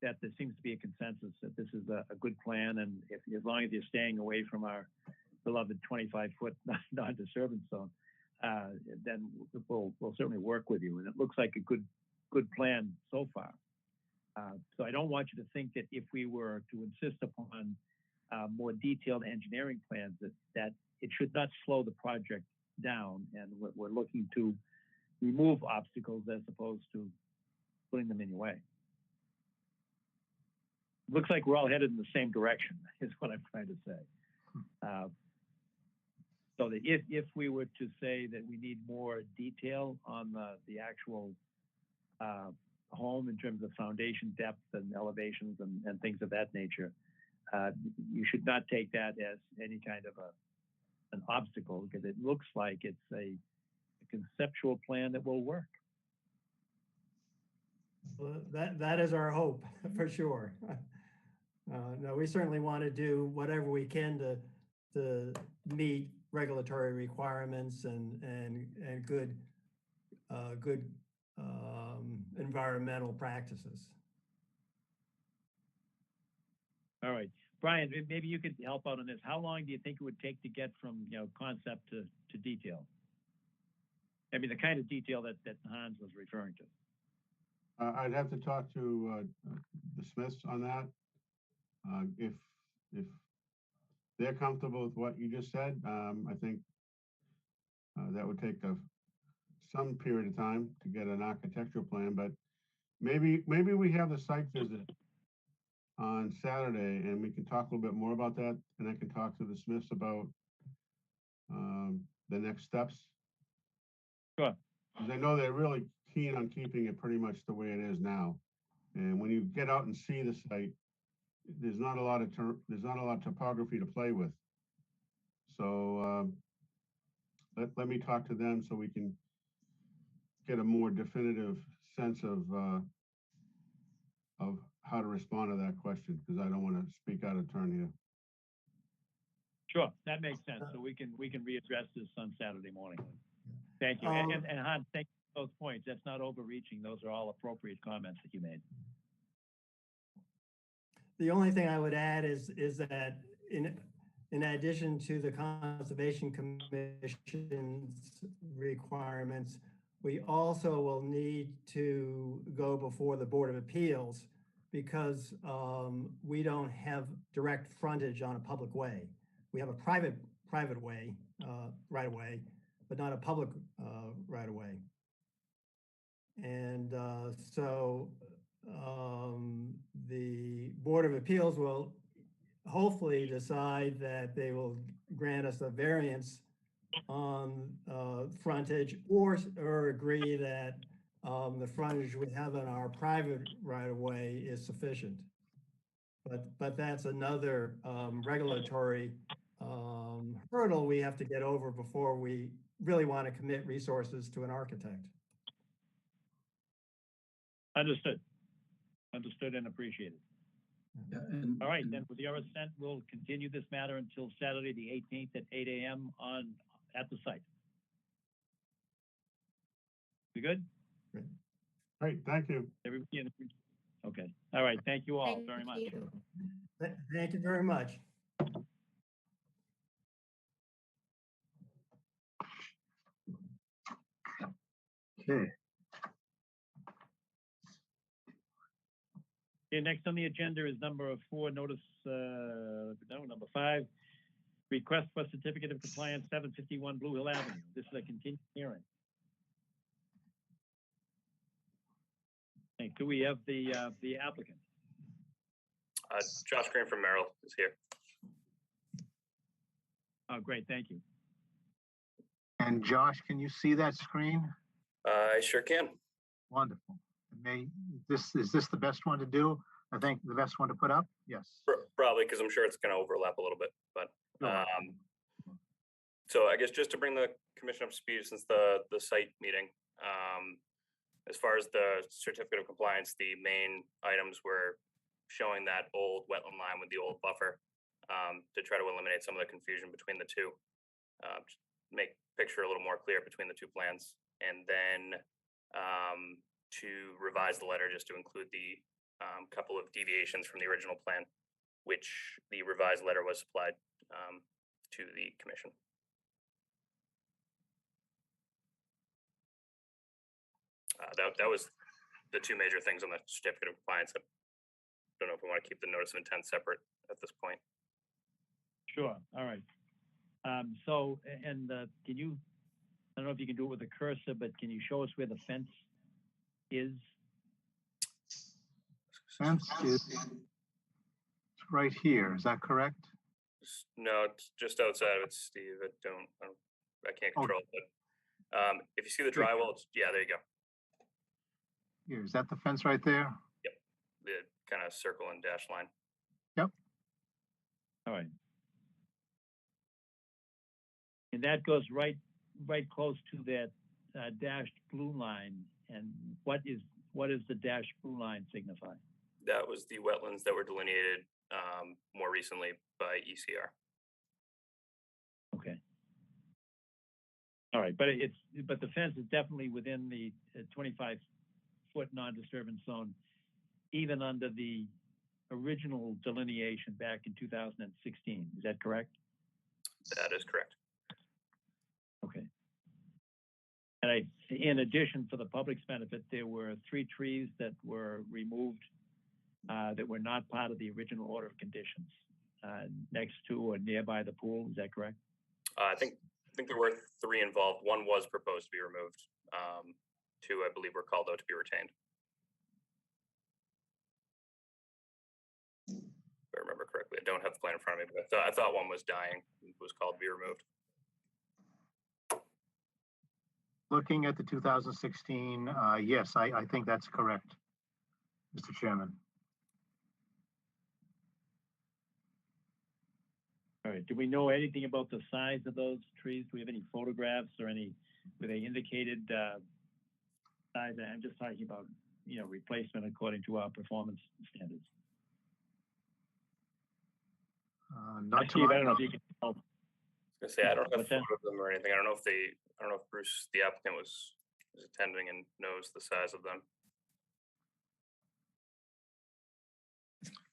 Speaker 1: that there seems to be a consensus that this is a good plan, and as long as you're staying away from our beloved 25-foot non-disturbance zone, then we'll certainly work with you. And it looks like a good plan so far. So I don't want you to think that if we were to insist upon more detailed engineering plans, that it should not slow the project down. And we're looking to remove obstacles as opposed to putting them in your way. Looks like we're all headed in the same direction, is what I'm trying to say. So that if we were to say that we need more detail on the actual home in terms of foundation depth and elevations and things of that nature, you should not take that as any kind of an obstacle, because it looks like it's a conceptual plan that will work.
Speaker 12: Well, that is our hope for sure. No, we certainly want to do whatever we can to meet regulatory requirements and good environmental practices. All
Speaker 1: right, Brian, maybe you could help out on this. How long do you think it would take to get from concept to detail? I mean, the kind of detail that Hans was referring to.
Speaker 11: I'd have to talk to the Smiths on that. If they're comfortable with what you just said, I think That would take some period of time to get an architectural plan, but maybe we have the site visit on Saturday and we can talk a little bit more about that, and I can talk to the Smiths about the next steps.
Speaker 1: Sure.
Speaker 11: Because I know they're really keen on keeping it pretty much the way it is now. And when you get out and see the site, there's not a lot of topography to play with. So let me talk to them so we can get a more definitive sense of how to respond to that question, because I don't want to speak out of turn here.
Speaker 1: Sure, that makes sense. So we can readdress this on Saturday morning. Thank you. And Hans, thank you for those points. That's not overreaching. Those are all appropriate comments that you made.
Speaker 12: The only thing I would add is that in addition to the Conservation Commission's requirements, we also will need to go before the Board of Appeals because we don't have direct frontage on a public way. We have a private way, right of way, but not a public right of way. And so the Board of Appeals will hopefully decide that they will grant us a variance on frontage or agree that the frontage we have on our private right of way is sufficient. But that's another regulatory hurdle we have to get over before we really want to commit resources to an architect.
Speaker 1: Understood. Understood and appreciated.
Speaker 7: Yeah,
Speaker 1: All right, then with your assent, we'll continue this matter until Saturday, the 18th at 8 a.m. at the site. We good?
Speaker 11: Great, thank you.
Speaker 1: Everybody in the Okay. All right. Thank you all very much.
Speaker 12: Thank you very much.
Speaker 2: Okay.
Speaker 1: Okay, next on the agenda is number 4, notice, number 5, request for certificate of compliance, 751 Blue Hill Avenue. This is a continued hearing. Okay, do we have the applicant?
Speaker 13: Josh Green from Merrill is here.
Speaker 1: Oh, great, thank you.
Speaker 2: And Josh, can you see that screen?
Speaker 13: I sure can.
Speaker 2: Wonderful. Is this the best one to do? I think the best one to put up? Yes.
Speaker 13: Probably, because I'm sure it's going to overlap a little bit. But so I guess just to bring the commission up to speed since the site meeting, as far as the certificate of compliance, the main items were showing that old wetland line with the old buffer to try to eliminate some of the confusion between the two, make picture a little more clear between the two plans, and then to revise the letter just to include the couple of deviations from the original plan, which the revised letter was supplied to the commission. That was the two major things on the certificate of compliance. I don't know if we want to keep the notice of intent separate at this point.
Speaker 1: Sure. All right. So, and can you, I don't know if you can do it with a cursor, but can you show us where the fence is?
Speaker 2: Fence is right here. Is that correct?
Speaker 13: No, it's just outside of it, Steve. I can't control it. But if you see the drywall, yeah, there you go.
Speaker 2: Here, is that the fence right there?
Speaker 13: Yep, the kind of circle and dash line.
Speaker 2: Yep.
Speaker 1: All right. And that goes right close to that dashed blue line. And what is the dashed blue line signify?
Speaker 13: That was the wetlands that were delineated more recently by ECR.
Speaker 1: Okay. All right, but the fence is definitely within the 25-foot non-disturbance zone, even under the original delineation back in 2016. Is that correct?
Speaker 13: That is correct.
Speaker 1: Okay. And in addition, for the public's benefit, there were 3 trees that were removed that were not part of the original order of conditions next to or nearby the pool. Is that correct?
Speaker 13: I think think there were 3 involved. One was proposed to be removed. 2, I believe, were called out to be retained. If I remember correctly, I don't have the plan in front of me, but I thought one was dying, was called to be removed.
Speaker 2: Looking at the 2016, yes, I think that's correct, Mr. Chairman.
Speaker 1: All right, do we know anything about the size of those trees? Do we have any photographs or were they indicated size? I'm just talking about, replacement according to our performance standards.
Speaker 2: Not to
Speaker 1: Steve, I
Speaker 2: my
Speaker 1: don't know if you can help.
Speaker 13: I say I don't have
Speaker 1: What's that?
Speaker 13: photos of them or anything. I don't know if Bruce, the applicant, was attending and knows the size of them.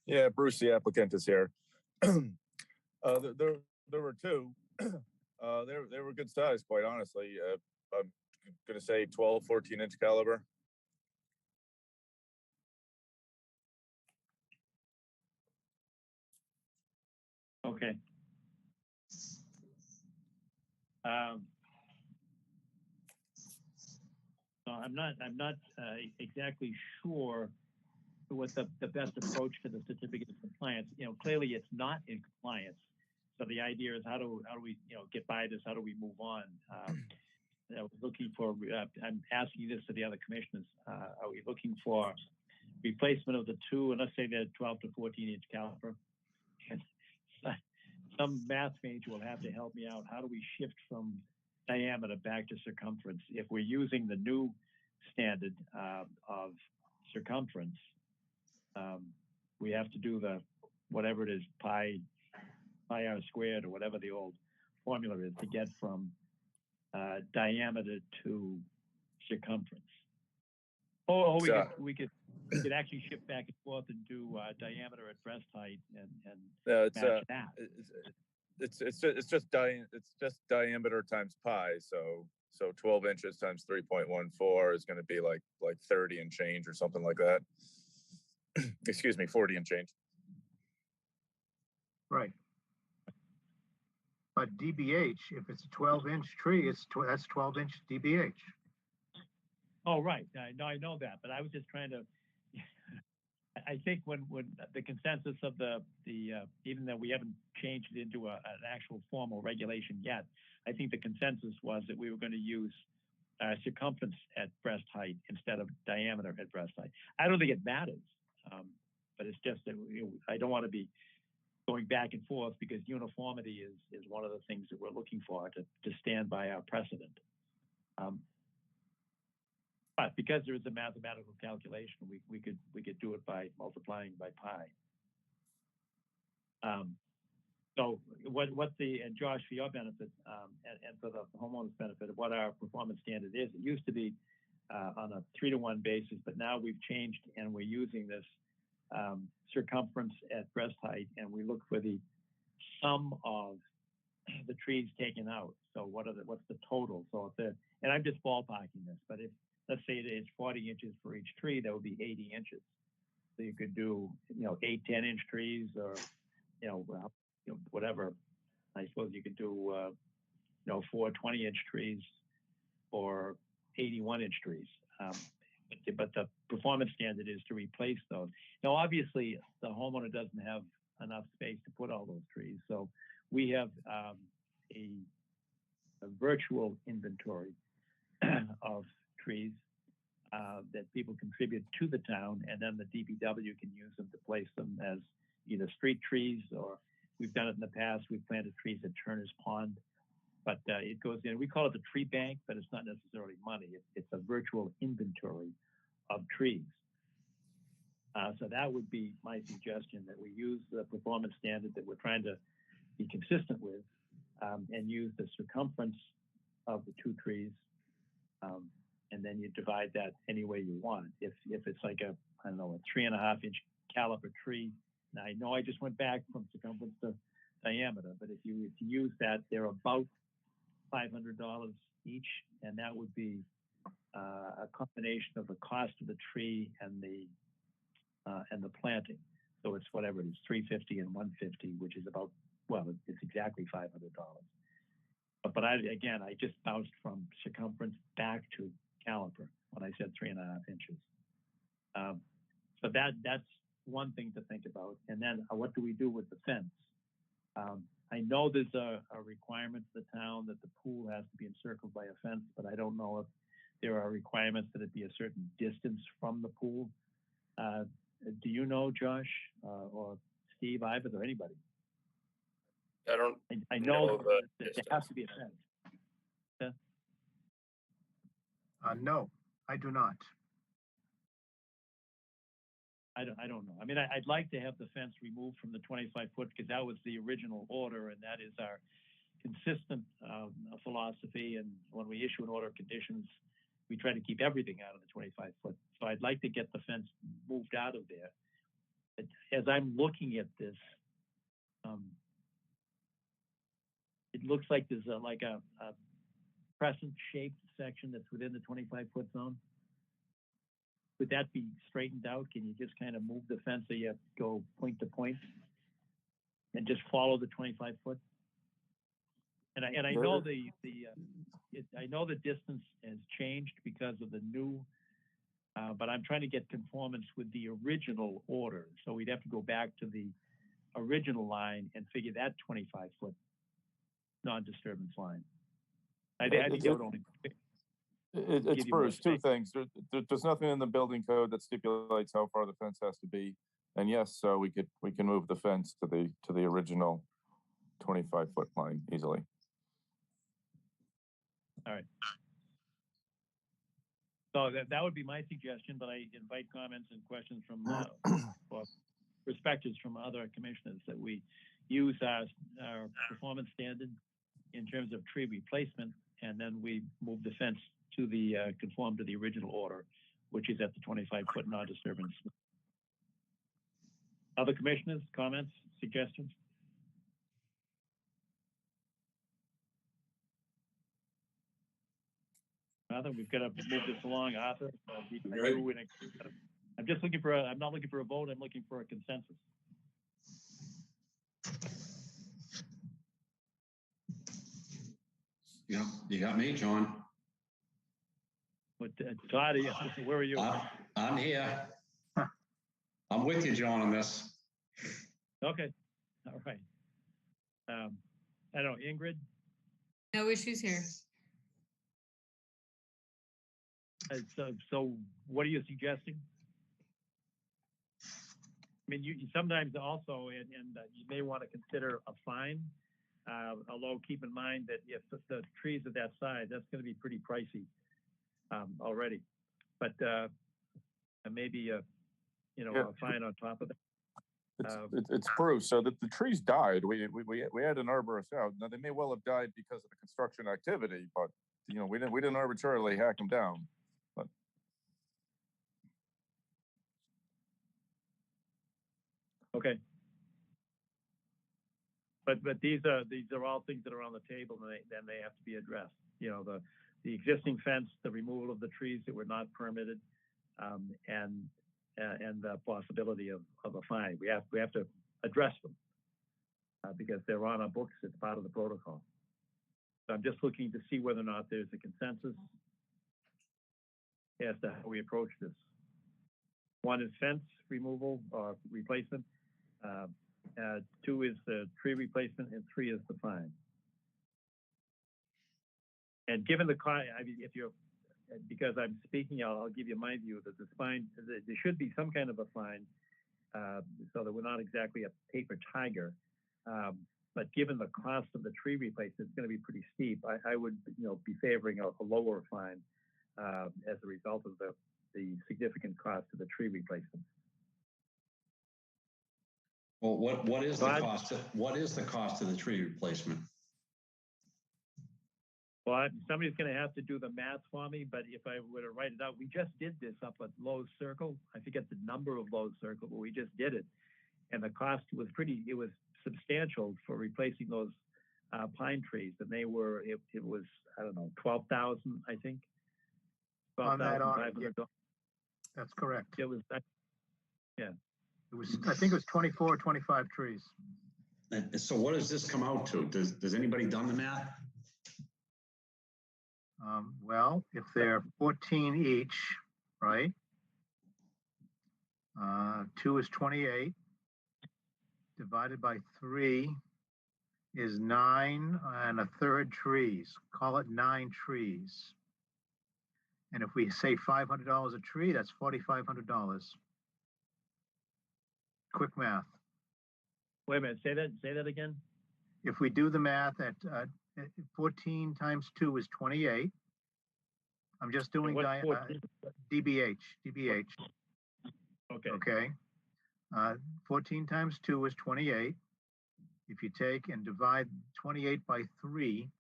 Speaker 14: Yeah, Bruce, the applicant, is here. There were 2. They were good size, quite honestly. I'm going to say 12, 14-inch caliber.
Speaker 1: Okay. So I'm not exactly sure what the best approach to the certificate of compliance. Clearly it's not in compliance. So the idea is how do we get by this? How do we move on? I was looking for. I'm asking this to the other commissioners. Are we looking for replacement of the 2, and let's say they're 12 to 14-inch caliber? And some math major will have to help me out. How do we shift from diameter back to circumference? If we're using the new standard of circumference, we have to do the whatever it is, pi r squared or whatever the old formula is to get from diameter to circumference. We could actually shift back and forth and do diameter at breast height and match that.
Speaker 14: It's just diameter times pi. So 12 inches times 3.14 is going to be like 30 and change or something like that. Excuse me, 40 and change.
Speaker 2: Right. But DBH, if it's a 12-inch tree, that's 12-inch DBH.
Speaker 1: Oh, right. I know that, but I was just trying to. I think when the consensus of the even though we haven't changed it into an actual formal regulation yet, I think the consensus was that we were going to use circumference at breast height instead of diameter at breast height. I don't think it matters, but it's just that I don't want to be going back and forth because uniformity is one of the things that we're looking for to stand by our precedent. But because there is a mathematical calculation, we could do it by multiplying by pi. So and Josh, for your benefit and for the homeowner's benefit, of what our performance standard is, it used to be on a 3-to-1 basis, but now we've changed and we're using this circumference at breast height, and we look for the sum of the trees taken out. So what's the total? So and I'm just ballparking this, but if let's say it's 40 inches for each tree, that would be 80 inches. So you could do 8 10-inch trees, or whatever. I suppose you could do 4 20-inch trees or 81-inch trees. But the performance standard is to replace those. Now, obviously, the homeowner doesn't have enough space to put all those trees. So we have a virtual inventory of trees that people contribute to the town, and then the DPW can use them to place them as either street trees, or we've done it in the past. We've planted trees at Turner's Pond. But it goes in, we call it the tree bank, but it's not necessarily money. It's a virtual inventory of trees. So that would be my suggestion, that we use the performance standard that we're trying to be consistent with, and use the circumference of the 2 trees. And then you divide that any way you want. If it's like a 3.5-inch caliber tree, now I know I just went back from circumference to diameter, but if you use that, they're about $500 each, and that would be a combination of the cost of the tree and the planting. So it's whatever it is, $350 and $150, which is about, well, it's exactly $500. But again, I just bounced from circumference back to caliper when I said 3.5 inches. So that's one thing to think about. And then what do we do with the fence? I know there's a requirement for the town that the pool has to be encircled by a fence, but I don't know if there are requirements that it be a certain distance from the pool. Do you know, Josh, or Steve, Ivan, or anybody?
Speaker 13: I don't.
Speaker 1: I know
Speaker 13: the
Speaker 1: that there has to be a fence.
Speaker 2: No, I do not.
Speaker 1: I don't know. I mean, I'd like to have the fence removed from the 25 foot because that was the original order, and that is our consistent philosophy. And when we issue an order of conditions, we try to keep everything out of the 25 foot. So I'd like to get the fence moved out of there. But as I'm looking at this, it looks like there's a crescent-shaped section that's within the 25-foot zone. Would that be straightened out? Can you just kind of move the fence so you have to go point to point and just follow the 25 foot? And I know I know the distance has changed because of the new, but I'm trying to get conformance with the original order. So we'd have to go back to the original line and figure that 25 foot non-disturbance line. I think that would only.
Speaker 14: It's Bruce, two things. There's nothing in the building code that stipulates how far the fence has to be. And yes, so we can move the fence to the original 25-foot line easily.
Speaker 1: All right. So that would be my suggestion, but I invite comments and questions from or perspectives from other commissioners that we use our performance standard in terms of tree replacement, and then we move the fence to the conform to the original order, which is at the 25-foot non-disturbance. Other commissioners, comments, suggestions? Arthur, we've got to move this along, Arthur. I'm just looking for I'm not looking for a vote, I'm looking for a consensus.
Speaker 4: Yeah, you got me, John.
Speaker 1: But Todd, where are you?
Speaker 4: I'm here. I'm with you, John, on this.
Speaker 1: Okay, all right. I don't know, Ingrid?
Speaker 5: No issues here.
Speaker 1: So what are you suggesting? I mean, you sometimes also, and you may want to consider a fine, although keep in mind that if the trees are that size, that's going to be pretty pricey already. But maybe a fine on top of that.
Speaker 14: It's Bruce. So that the trees died. We had an arborist out. Now they may well have died because of the construction activity, but we didn't arbitrarily hack them down. But
Speaker 1: okay. But these are all things that are on the table, and then they have to be addressed. The existing fence, the removal of the trees that were not permitted, and the possibility of a fine. We have to address them because they're on our books. It's part of the protocol. So I'm just looking to see whether or not there's a consensus as to how we approach this. One is fence removal or replacement. 2 is the tree replacement, and 3 is the fine. And given the cost, I mean, because I'm speaking, I'll give you my view that there should be some kind of a fine, so that we're not exactly a paper tiger. But given the cost of the tree replacement, it's going to be pretty steep. I would, be favoring a lower fine as a result of the significant cost of the tree replacement.
Speaker 4: Well, what is the cost? What is the cost of the tree replacement?
Speaker 1: Well, somebody's going to have to do the math for me, but if I were to write it out, we just did this up at Lowe's Circle. I forget the number of Lowe's Circle, but we just did it. And the cost was it was substantial for replacing those pine trees. And it was, I don't know, 12,000, I think.
Speaker 2: On that audit, yeah. That's correct.
Speaker 1: It was, yeah.
Speaker 2: It was, I think it was 24 or 25 trees.
Speaker 4: So what does this come out to? Does anybody done the math?
Speaker 2: Well, if they're 14 each, right? 2 is 28. Divided by 3 is 9 1/3 trees. Call it 9 trees. And if we say $500 a tree, that's $4,500. Quick math.
Speaker 1: Wait a minute, say that again?
Speaker 2: If we do the math at 14 times 2 is 28. I'm just doing
Speaker 1: What's 14?
Speaker 2: DBH.
Speaker 1: Okay.
Speaker 2: Okay. 14 times 2 is 28. If you take and divide 28 by 3,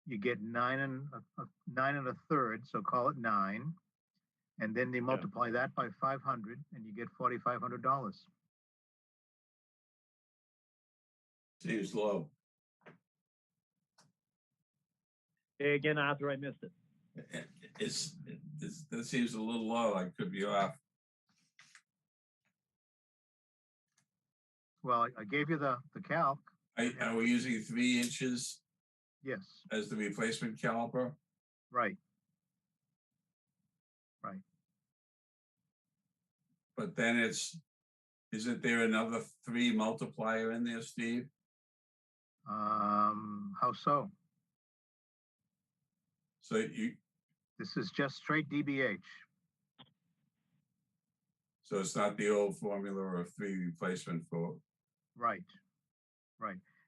Speaker 2: you get 9 1/3, so call it 9. And then they multiply that by 500 and you get $4,500.
Speaker 3: Seems low.
Speaker 1: Hey, again, Arthur, I missed it.
Speaker 3: That seems a little low. I could be off.
Speaker 2: Well, I gave you the calc.
Speaker 3: Are we using 3 inches
Speaker 2: Yes,
Speaker 3: as the replacement caliper?
Speaker 2: right.
Speaker 3: But then isn't there another 3 multiplier in there, Steve?
Speaker 2: How so?
Speaker 3: So
Speaker 2: This is just straight DBH.
Speaker 3: So it's not the old formula of 3 replacement for.
Speaker 2: Right.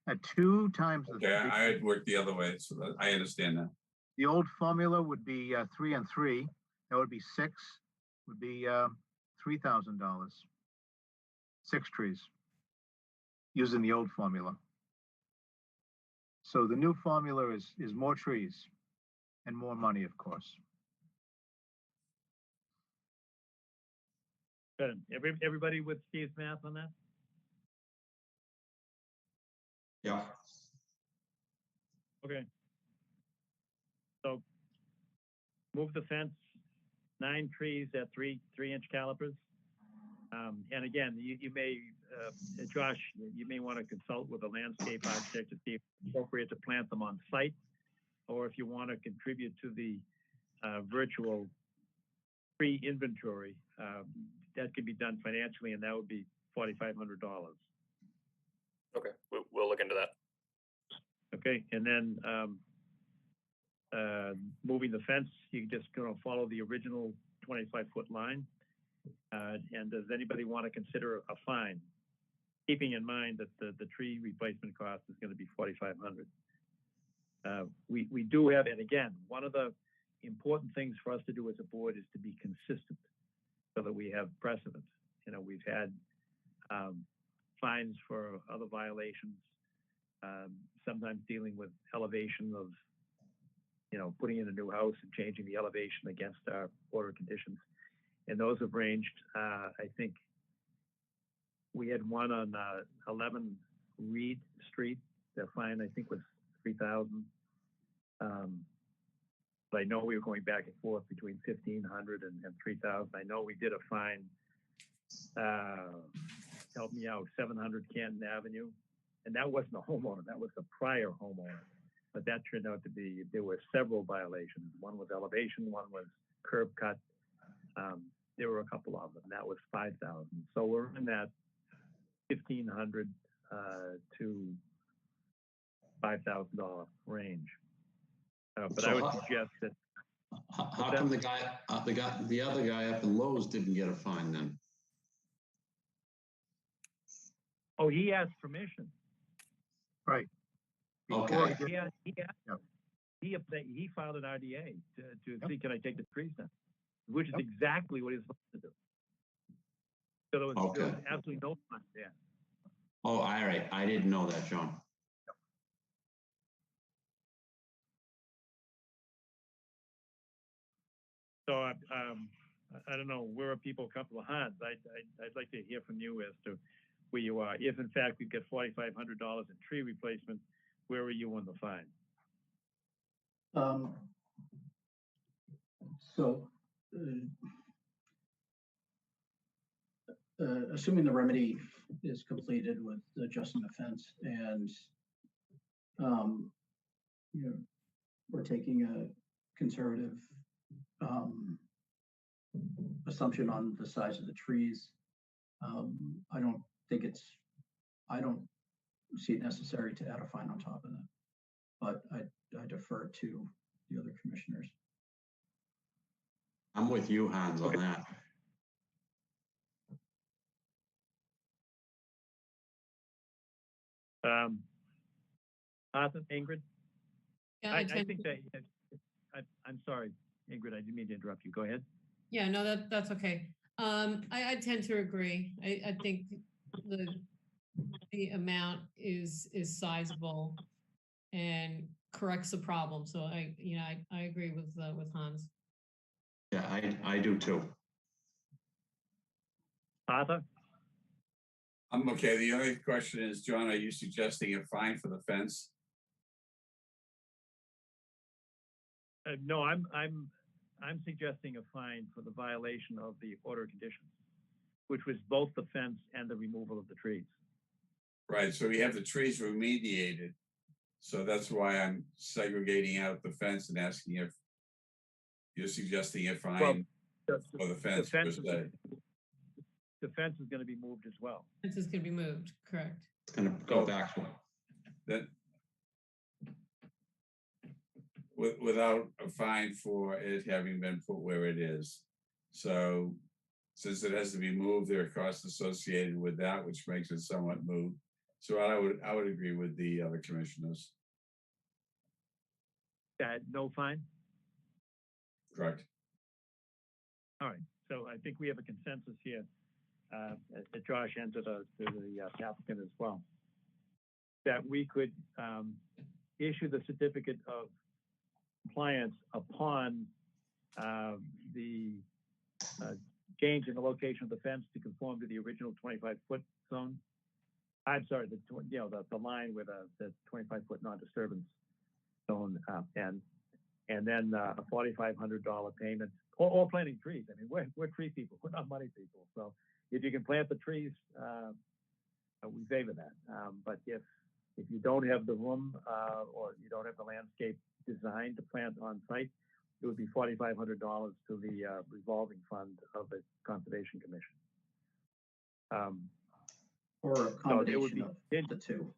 Speaker 2: At 2 times
Speaker 3: Okay, I had worked the other way, so I understand now.
Speaker 2: the old formula would be 3 and 3. That would be 6. Would be $3,000. 6 trees using the old formula. So the new formula is more trees and more money, of course.
Speaker 1: Good. Everybody with Steve's math on that?
Speaker 4: Yeah.
Speaker 1: Okay. So move the fence, 9 trees at 3-inch calipers. And again, you may, Josh, you may want to consult with a landscape architect to see if it's appropriate to plant them on site, or if you want to contribute to the virtual tree inventory, that could be done financially, and that would be $4,500.
Speaker 13: Okay, we'll look into that.
Speaker 1: Okay, and then moving the fence, you just gonna follow the original 25-foot line. And does anybody want to consider a fine? Keeping in mind that the tree replacement cost is going to be $4,500. We do have, and again, one of the important things for us to do as a board is to be consistent so that we have precedent. You know, we've had fines for other violations, sometimes dealing with elevation of, putting in a new house and changing the elevation against our order conditions. And those have ranged, I think, we had one on 11 Reed Street. The fine, I think, was $3,000. But I know we were going back and forth between $1,500 and $3,000. I know we did a fine, help me out, 700 Canton Avenue. And that wasn't a homeowner, that was the prior homeowner. But that turned out to be, there were several violations. One was elevation, one was curb cut. There were a couple of them. That was $5,000. So we're in that $1,500 to $5,000 range. But
Speaker 4: So
Speaker 1: I would suggest that.
Speaker 4: How come the other guy up in Lowe's didn't get a fine then?
Speaker 1: Oh, he asked permission.
Speaker 2: Right.
Speaker 4: Okay.
Speaker 1: He filed an RDA to see, can I take the trees down? Which is exactly what he's supposed to do. So there was absolutely no fine there.
Speaker 4: Oh, all right. I didn't know that, John.
Speaker 1: So I don't know, where are people comfortable? Hans, I'd like to hear from you as to where you are. If in fact we get $4,500 in tree replacement, where are you on the fine?
Speaker 7: Assuming the remedy is completed with adjusting the fence and we're taking a conservative assumption on the size of the trees. I don't think I don't see it necessary to add a fine on top of that, but I defer to the other commissioners.
Speaker 4: I'm with you, Hans, on that.
Speaker 1: Arthur, Ingrid?
Speaker 5: Yeah,
Speaker 1: I think that, I'm sorry, Ingrid, I didn't mean to interrupt you. Go ahead.
Speaker 5: Yeah, no, that's okay. I tend to agree. I think the amount is sizable and corrects the problem. So I agree with Hans.
Speaker 4: Yeah, I do too.
Speaker 1: Arthur?
Speaker 3: I'm okay. The only question is, John, are you suggesting a fine for the fence?
Speaker 1: No, I'm suggesting a fine for the violation of the order of conditions, which was both the fence and the removal of the trees.
Speaker 3: Right, so we have the trees remediated. So that's why I'm segregating out the fence and asking if you're suggesting a fine for the fence per se.
Speaker 1: The fence is going to be moved as well.
Speaker 5: Fence is going to be moved, correct.
Speaker 4: It's going to go back.
Speaker 3: That without a fine for it having been put where it is. So since it has to be moved, there are costs associated with that, which makes it somewhat moot. So I would agree with the other commissioners.
Speaker 1: No fine?
Speaker 3: Correct.
Speaker 1: All right, so I think we have a consensus here, that Josh and to the applicant as well, that we could issue the certificate of compliance upon the change in the location of the fence to conform to the original 25-foot zone. I'm sorry, the line with the 25-foot non-disturbance zone, and then a $4,500 payment, or planting trees. I mean, we're tree people, we're not money people. So if you can plant the trees, we favor that. But if you don't have the room or you don't have the landscape designed to plant on site, it would be $4,500 to the revolving fund of the Conservation Commission.
Speaker 7: Or a combination of the two.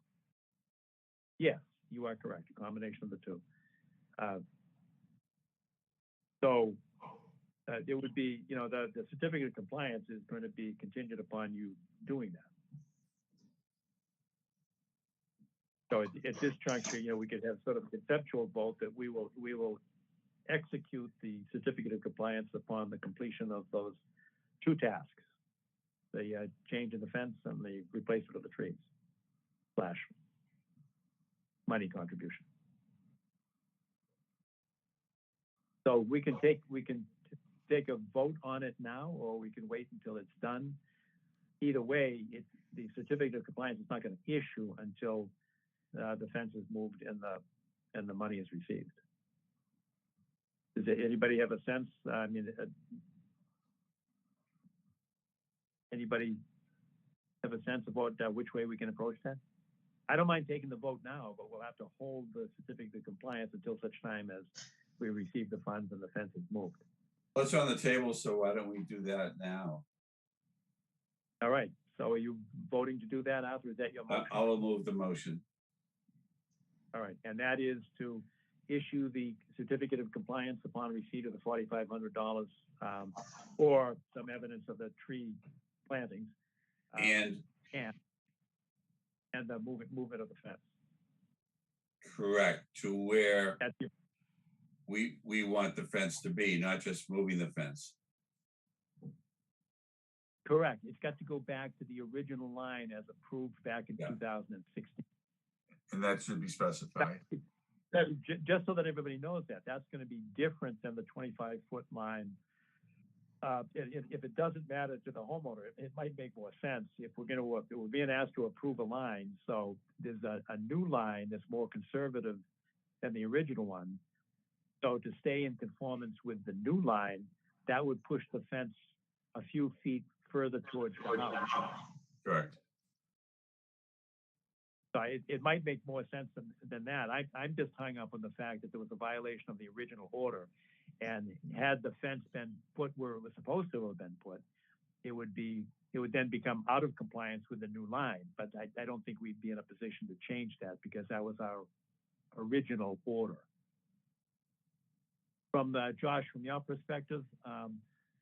Speaker 1: Yes, you are correct. A combination of the two. So it would be, the certificate of compliance is going to be contingent upon you doing that. So at this juncture, we could have sort of a conceptual vote that we will execute the certificate of compliance upon the completion of those two tasks: the change in the fence and the replacement of the trees / money contribution. So we can take a vote on it now, or we can wait until it's done. Either way, the certificate of compliance is not going to issue until the fence is moved and the money is received. Does anybody have a sense? I mean, anybody have a sense about which way we can approach that? I don't mind taking the vote now, but we'll have to hold the certificate of compliance until such time as we receive the funds and the fence is moved.
Speaker 3: Well, it's on the table, so why don't we do that now?
Speaker 1: All right. So are you voting to do that, Arthur? Is that your motion?
Speaker 3: I will move the motion.
Speaker 1: All right. And that is to issue the certificate of compliance upon receipt of the $4,500 or some evidence of the tree plantings. And the movement of the fence.
Speaker 3: Correct. To where we want the fence to be, not just moving the fence.
Speaker 1: Correct. It's got to go back to the original line as approved back in 2016.
Speaker 3: And that should be specified.
Speaker 1: Just so that everybody knows that's going to be different than the 25-foot line. If it doesn't matter to the homeowner, it might make more sense if we're being asked to approve a line. So there's a new line that's more conservative than the original one. So to stay in conformance with the new line, that would push the fence a few feet further towards the house.
Speaker 3: Correct.
Speaker 1: So it might make more sense than that. I'm just hung up on the fact that there was a violation of the original order. And had the fence been put where it was supposed to have been put, it would then become out of compliance with the new line. But I don't think we'd be in a position to change that because that was our original order. From Josh, from your perspective,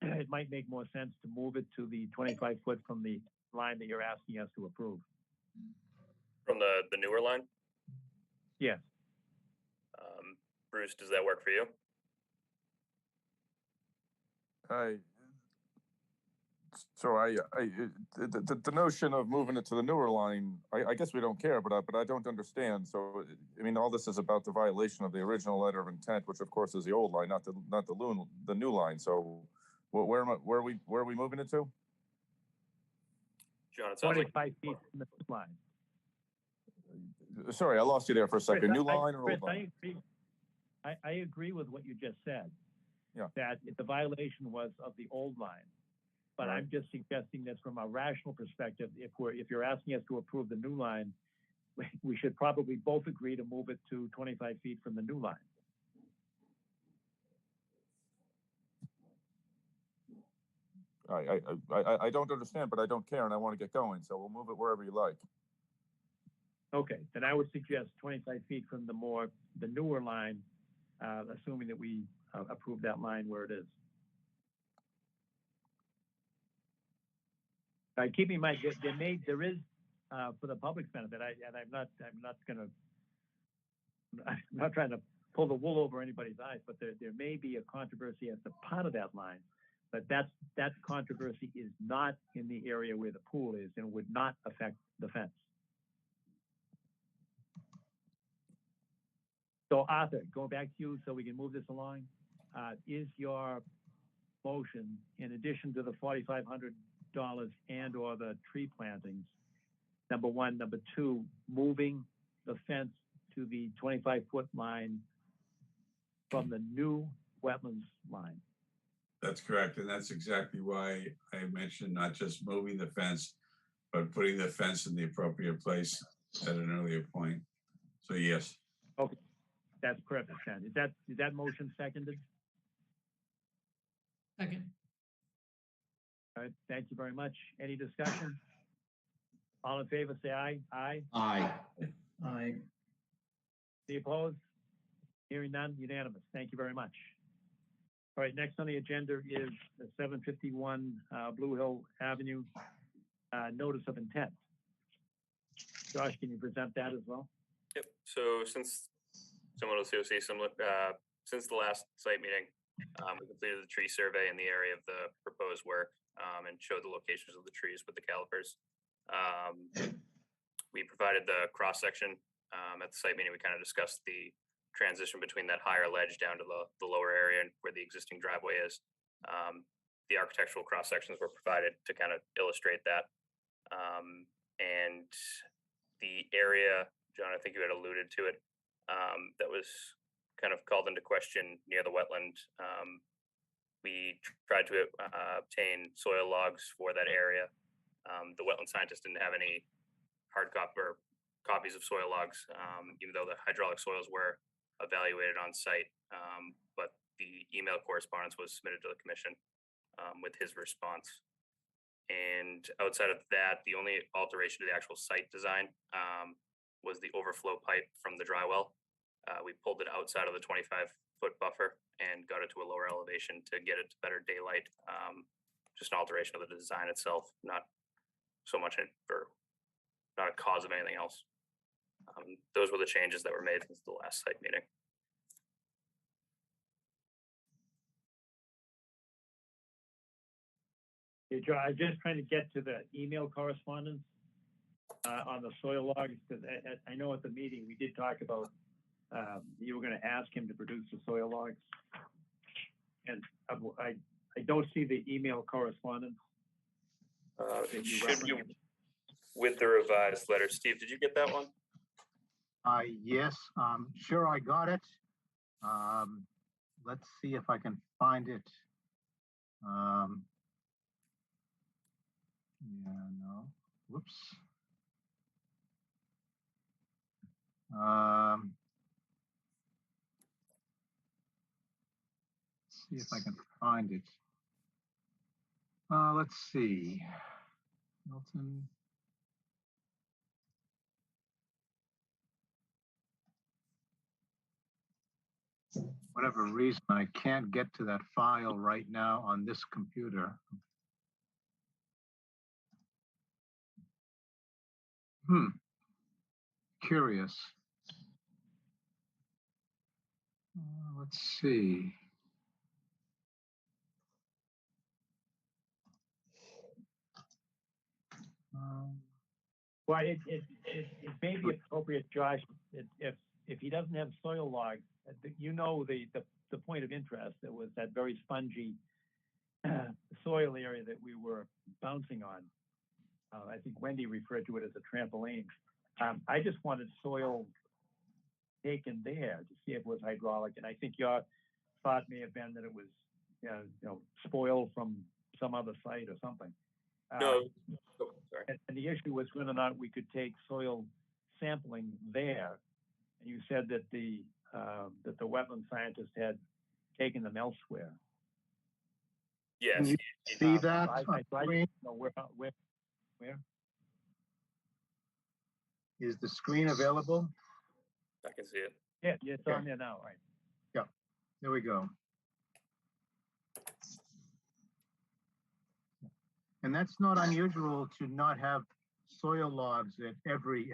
Speaker 1: it might make more sense to move it to the 25 foot from the line that you're asking us to approve.
Speaker 13: From the newer line?
Speaker 1: Yes.
Speaker 13: Bruce, does that work for you?
Speaker 14: The notion of moving it to the newer line, I guess we don't care, but I don't understand. So, I mean, all this is about the violation of the original letter of intent, which of course is the old line, not the new line. So, where are we moving it to?
Speaker 13: John, it sounds like
Speaker 1: 25 feet from the line.
Speaker 14: Sorry, I lost you there for a second.
Speaker 1: Chris,
Speaker 14: New line or
Speaker 1: Chris,
Speaker 14: old line?
Speaker 1: I agree with what you just said.
Speaker 14: Yeah.
Speaker 1: That the violation was of the old line. But
Speaker 14: Right.
Speaker 1: I'm just suggesting that from a rational perspective, if you're asking us to approve the new line, we should probably both agree to move it to 25 feet from the new line.
Speaker 14: I don't understand, but I don't care, and I want to get going. So we'll move it wherever you like.
Speaker 1: Okay, then I would suggest 25 feet from the newer line, assuming that we approve that line where it is. Keep in mind, there is, for the public's benefit, I'm not trying to pull the wool over anybody's eyes, but there may be a controversy as to part of that line, but that controversy is not in the area where the pool is and would not affect the fence. So Arthur, going back to you so we can move this along, is your motion, in addition to the $4,500 and or the tree plantings, number one, number two, moving the fence to the 25-foot line from the new wetlands line?
Speaker 3: That's correct. And that's exactly why I mentioned not just moving the fence, but putting the fence in the appropriate place at an earlier point. So yes.
Speaker 1: Okay, that's perfect then. Is that motion seconded?
Speaker 5: Second.
Speaker 1: All right, thank you very much. Any discussion? All in favor, say aye. Aye.
Speaker 4: Aye.
Speaker 7: Aye.
Speaker 1: The opposed? Hearing none, unanimous. Thank you very much. All right, next on the agenda is the 751 Blue Hill Avenue notice of intent. Josh, can you present that as well?
Speaker 13: Yep. So since someone will see similar, since the last site meeting, we completed the tree survey in the area of the proposed work and showed the locations of the trees with the calipers. We provided the cross section at the site meeting. We kind of discussed the transition between that higher ledge down to the lower area and where the existing driveway is. The architectural cross sections were provided to kind of illustrate that. And the area, John, I think you had alluded to it, that was kind of called into question near the wetland. We tried to obtain soil logs for that area. The wetland scientist didn't have any hard copy or copies of soil logs, even though the hydraulic soils were evaluated on site. But the email correspondence was submitted to the commission with his response. And outside of that, the only alteration to the actual site design was the overflow pipe from the dry well. We pulled it outside of the 25-foot buffer and got it to a lower elevation to get it to better daylight. Just an alteration of the design itself, not so much not a cause of anything else. Those were the changes that were made since the last site meeting.
Speaker 1: I'm just trying to get to the email correspondence on the soil logs, because I know at the meeting we did talk about you were going to ask him to produce the soil logs, and I don't see the email correspondence.
Speaker 13: It should be with the revised letter. Steve, did you get that one?
Speaker 2: Yes, sure, I got it. Let's see if I can find it. Yeah, no, whoops. See if I can find it. Let's see. Milton. Whatever reason, I can't get to that file right now on this computer. Curious. Let's see.
Speaker 1: Well, it may be appropriate, Josh, if he doesn't have soil logs, you know the point of interest, that was that very spongy soil area that we were bouncing on. I think Wendy referred to it as a trampoline. I just wanted soil taken there to see if it was hydraulic, and I think your thought may have been that it was, spoiled from some other site or something.
Speaker 13: No, oh, sorry.
Speaker 1: And the issue was whether or not we could take soil sampling there. And you said that the wetland scientist had taken them elsewhere.
Speaker 13: Yes.
Speaker 2: Can you see that?
Speaker 1: Where?
Speaker 2: Is the screen available?
Speaker 13: I can see it.
Speaker 1: Yeah, it's on there now, right?
Speaker 2: Yeah, there we go. And that's not unusual to not have soil logs at every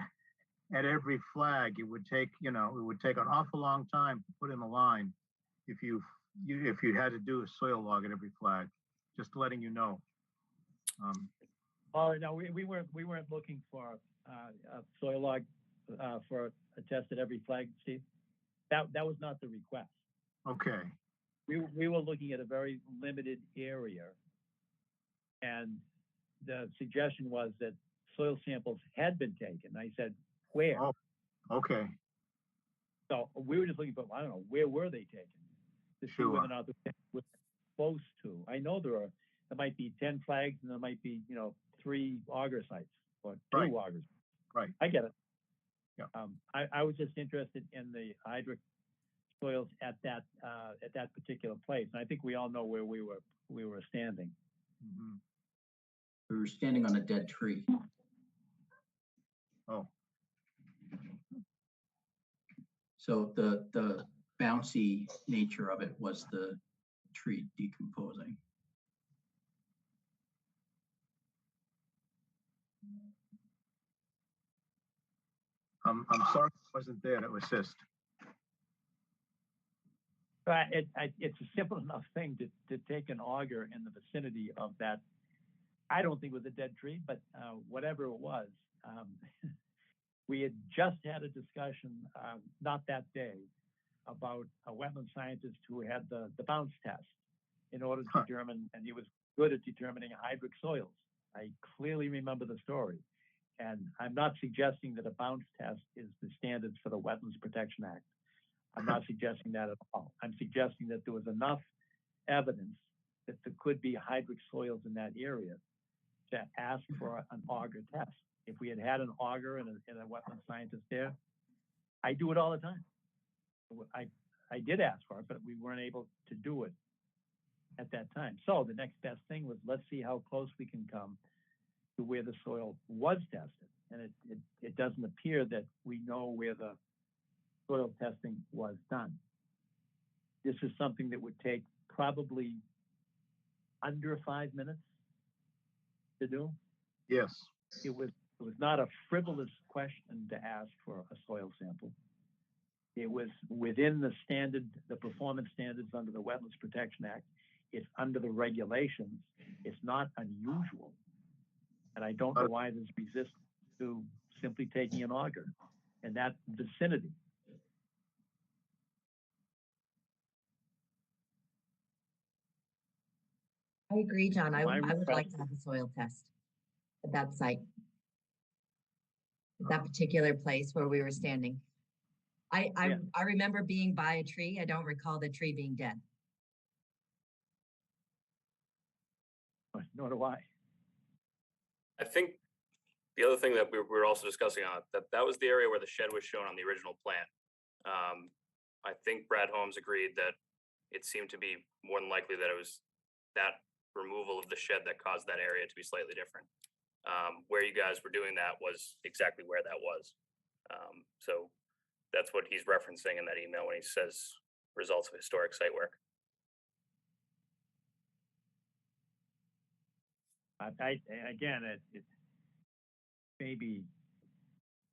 Speaker 2: flag. It would take, it would take an awful long time to put in a line if you had to do a soil log at every flag. Just letting you know.
Speaker 1: Oh no, we weren't looking for a soil log for a test at every flag, Steve. That was not the request.
Speaker 2: Okay.
Speaker 1: We were looking at a very limited area. And the suggestion was that soil samples had been taken. I said, where?
Speaker 2: Oh, okay.
Speaker 1: So we were just looking for, I don't know, where were they taken? To see whether or not they were close to. I know there might be 10 flags and there might be, 3 auger sites or 2 augers.
Speaker 2: Right.
Speaker 1: I get it.
Speaker 2: Yeah.
Speaker 1: I was just interested in the hydric soils at that particular place. And I think we all know where we were standing.
Speaker 2: Mm-hmm.
Speaker 7: We were standing on a dead tree.
Speaker 2: Oh.
Speaker 7: So the bouncy nature of it was the tree decomposing.
Speaker 2: I'm sorry I wasn't there to assist.
Speaker 1: But it's a simple enough thing to take an auger in the vicinity of that. I don't think it was a dead tree, but whatever it was, we had just had a discussion, not that day, about a wetland scientist who had the bounce test in order to determine, and he was good at determining hydric soils. I clearly remember the story. And I'm not suggesting that a bounce test is the standards for the Wetlands Protection Act. I'm not suggesting that at all. I'm suggesting that there was enough evidence that there could be hydric soils in that area to ask for an auger test. If we had had an auger and a wetland scientist there, I do it all the time. I did ask for it, but we weren't able to do it at that time. So the next best thing was, let's see how close we can come to where the soil was tested. And it doesn't appear that we know where the soil testing was done. This is something that would take probably under 5 minutes to do.
Speaker 2: Yes.
Speaker 1: It was not a frivolous question to ask for a soil sample. It was within the performance standards under the Wetlands Protection Act. It's under the regulations. It's not unusual. And I don't know why there's resistance to simply taking an auger in that vicinity.
Speaker 15: I agree, John. I would like to have a soil test at that site, at that particular place where we were standing. I remember being by a tree. I don't recall the tree being dead.
Speaker 1: Nor do I.
Speaker 13: I think The other thing that we were also discussing on that was the area where the shed was shown on the original plan. I think Brad Holmes agreed that it seemed to be more than likely that it was that removal of the shed that caused that area to be slightly different. Where you guys were doing that was exactly where that was. So that's what he's referencing in that email when he says results of historic site work.
Speaker 1: Again, it may be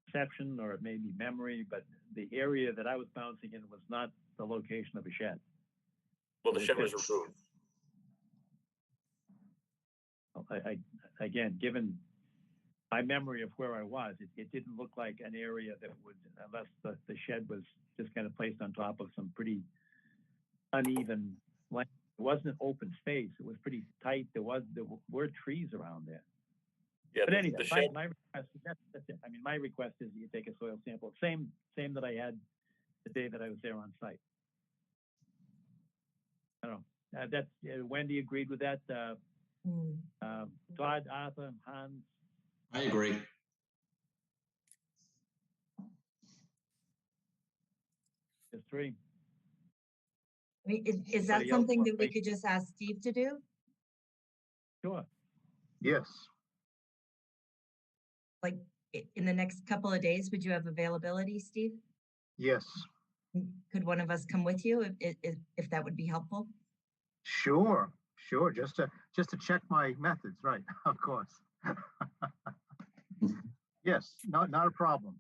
Speaker 1: perception or it may be memory, but the area that I was bouncing in was not the location of a shed.
Speaker 13: Well, the shed was removed.
Speaker 1: Again, given my memory of where I was, it didn't look like an area that would, unless the shed was just kind of placed on top of some pretty uneven land. It wasn't an open space. It was pretty tight. There were trees around there.
Speaker 13: Yeah,
Speaker 1: but anyway,
Speaker 13: the shed.
Speaker 1: my request is that's it. I mean, my request is you take a soil sample, same that I had the day that I was there on site. I don't know. That's Wendy agreed with that. Todd, Arthur, Hans.
Speaker 4: I agree.
Speaker 1: There's three.
Speaker 15: I mean, is that
Speaker 1: Anybody else
Speaker 15: something
Speaker 1: want
Speaker 15: that
Speaker 1: to
Speaker 15: we could just ask Steve to do?
Speaker 1: Sure.
Speaker 2: Yes.
Speaker 15: Like in the next couple of days, would you have availability, Steve?
Speaker 2: Yes.
Speaker 15: Could one of us come with you if that would be helpful?
Speaker 2: Sure. Just to check my methods, right? Of course. Yes. Not a problem.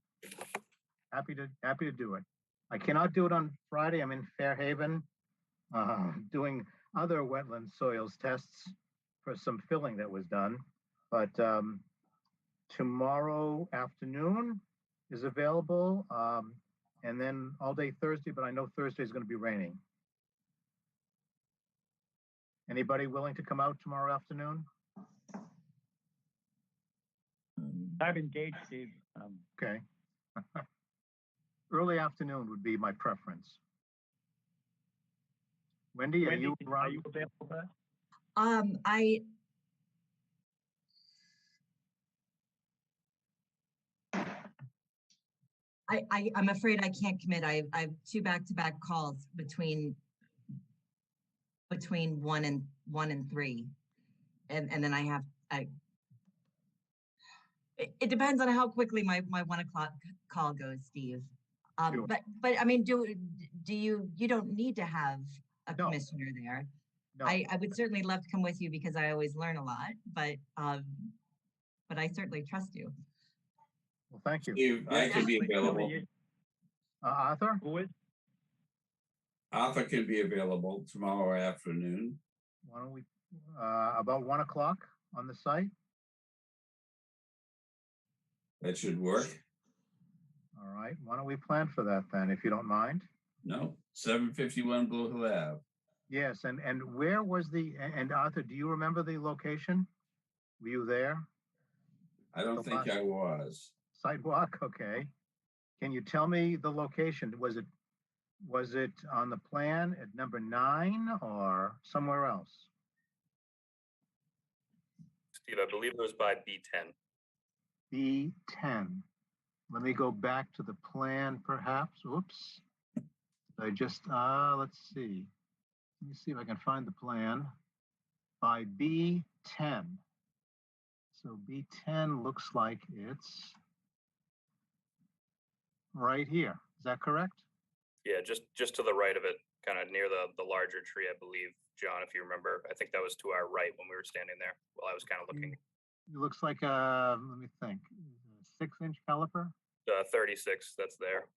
Speaker 2: Happy to do it. I cannot do it on Friday. I'm in Fairhaven, doing other wetland soils tests for some filling that was done. But tomorrow afternoon is available, and then all day Thursday. But I know Thursday is going to be raining. Anybody willing to come out tomorrow afternoon?
Speaker 1: I'm engaged, Steve.
Speaker 2: Okay. Early afternoon would be my preference. Wendy, are you around?
Speaker 1: Are you available for that?
Speaker 15: I'm afraid I can't commit. I have two back-to-back calls between 1 and 3, and then it depends on how quickly my 1 o'clock call goes, Steve.
Speaker 2: Sure.
Speaker 15: But I mean, do you don't need to have a commissioner there.
Speaker 2: No.
Speaker 15: I would certainly love to come with you because I always learn a lot, but I certainly trust you.
Speaker 2: Well, thank you.
Speaker 3: Steve, I can be available.
Speaker 2: Arthur?
Speaker 1: Who is?
Speaker 3: Arthur can be available tomorrow afternoon.
Speaker 2: Why don't we, about 1 o'clock on the site?
Speaker 3: That should work.
Speaker 2: All right. Why don't we plan for that then, if you don't mind?
Speaker 3: No, 751 Blue Hill Ave.
Speaker 2: Yes, and where was and Arthur, do you remember the location? Were you there?
Speaker 3: I don't think I was.
Speaker 2: Sidewalk, okay. Can you tell me the location? Was it on the plan at number 9 or somewhere else?
Speaker 13: Steve, I believe it was by B10.
Speaker 2: B10. Let me go back to the plan perhaps. Oops. I just, let's see. Let me see if I can find the plan. By B10. So B10 looks like it's right here. Is that correct?
Speaker 13: Yeah, just to the right of it, kind of near the larger tree, I believe, John, if you remember. I think that was to our right when we were standing there while I was kind of looking.
Speaker 2: It looks like let me think, 6-inch caliper?
Speaker 13: 36, that's there.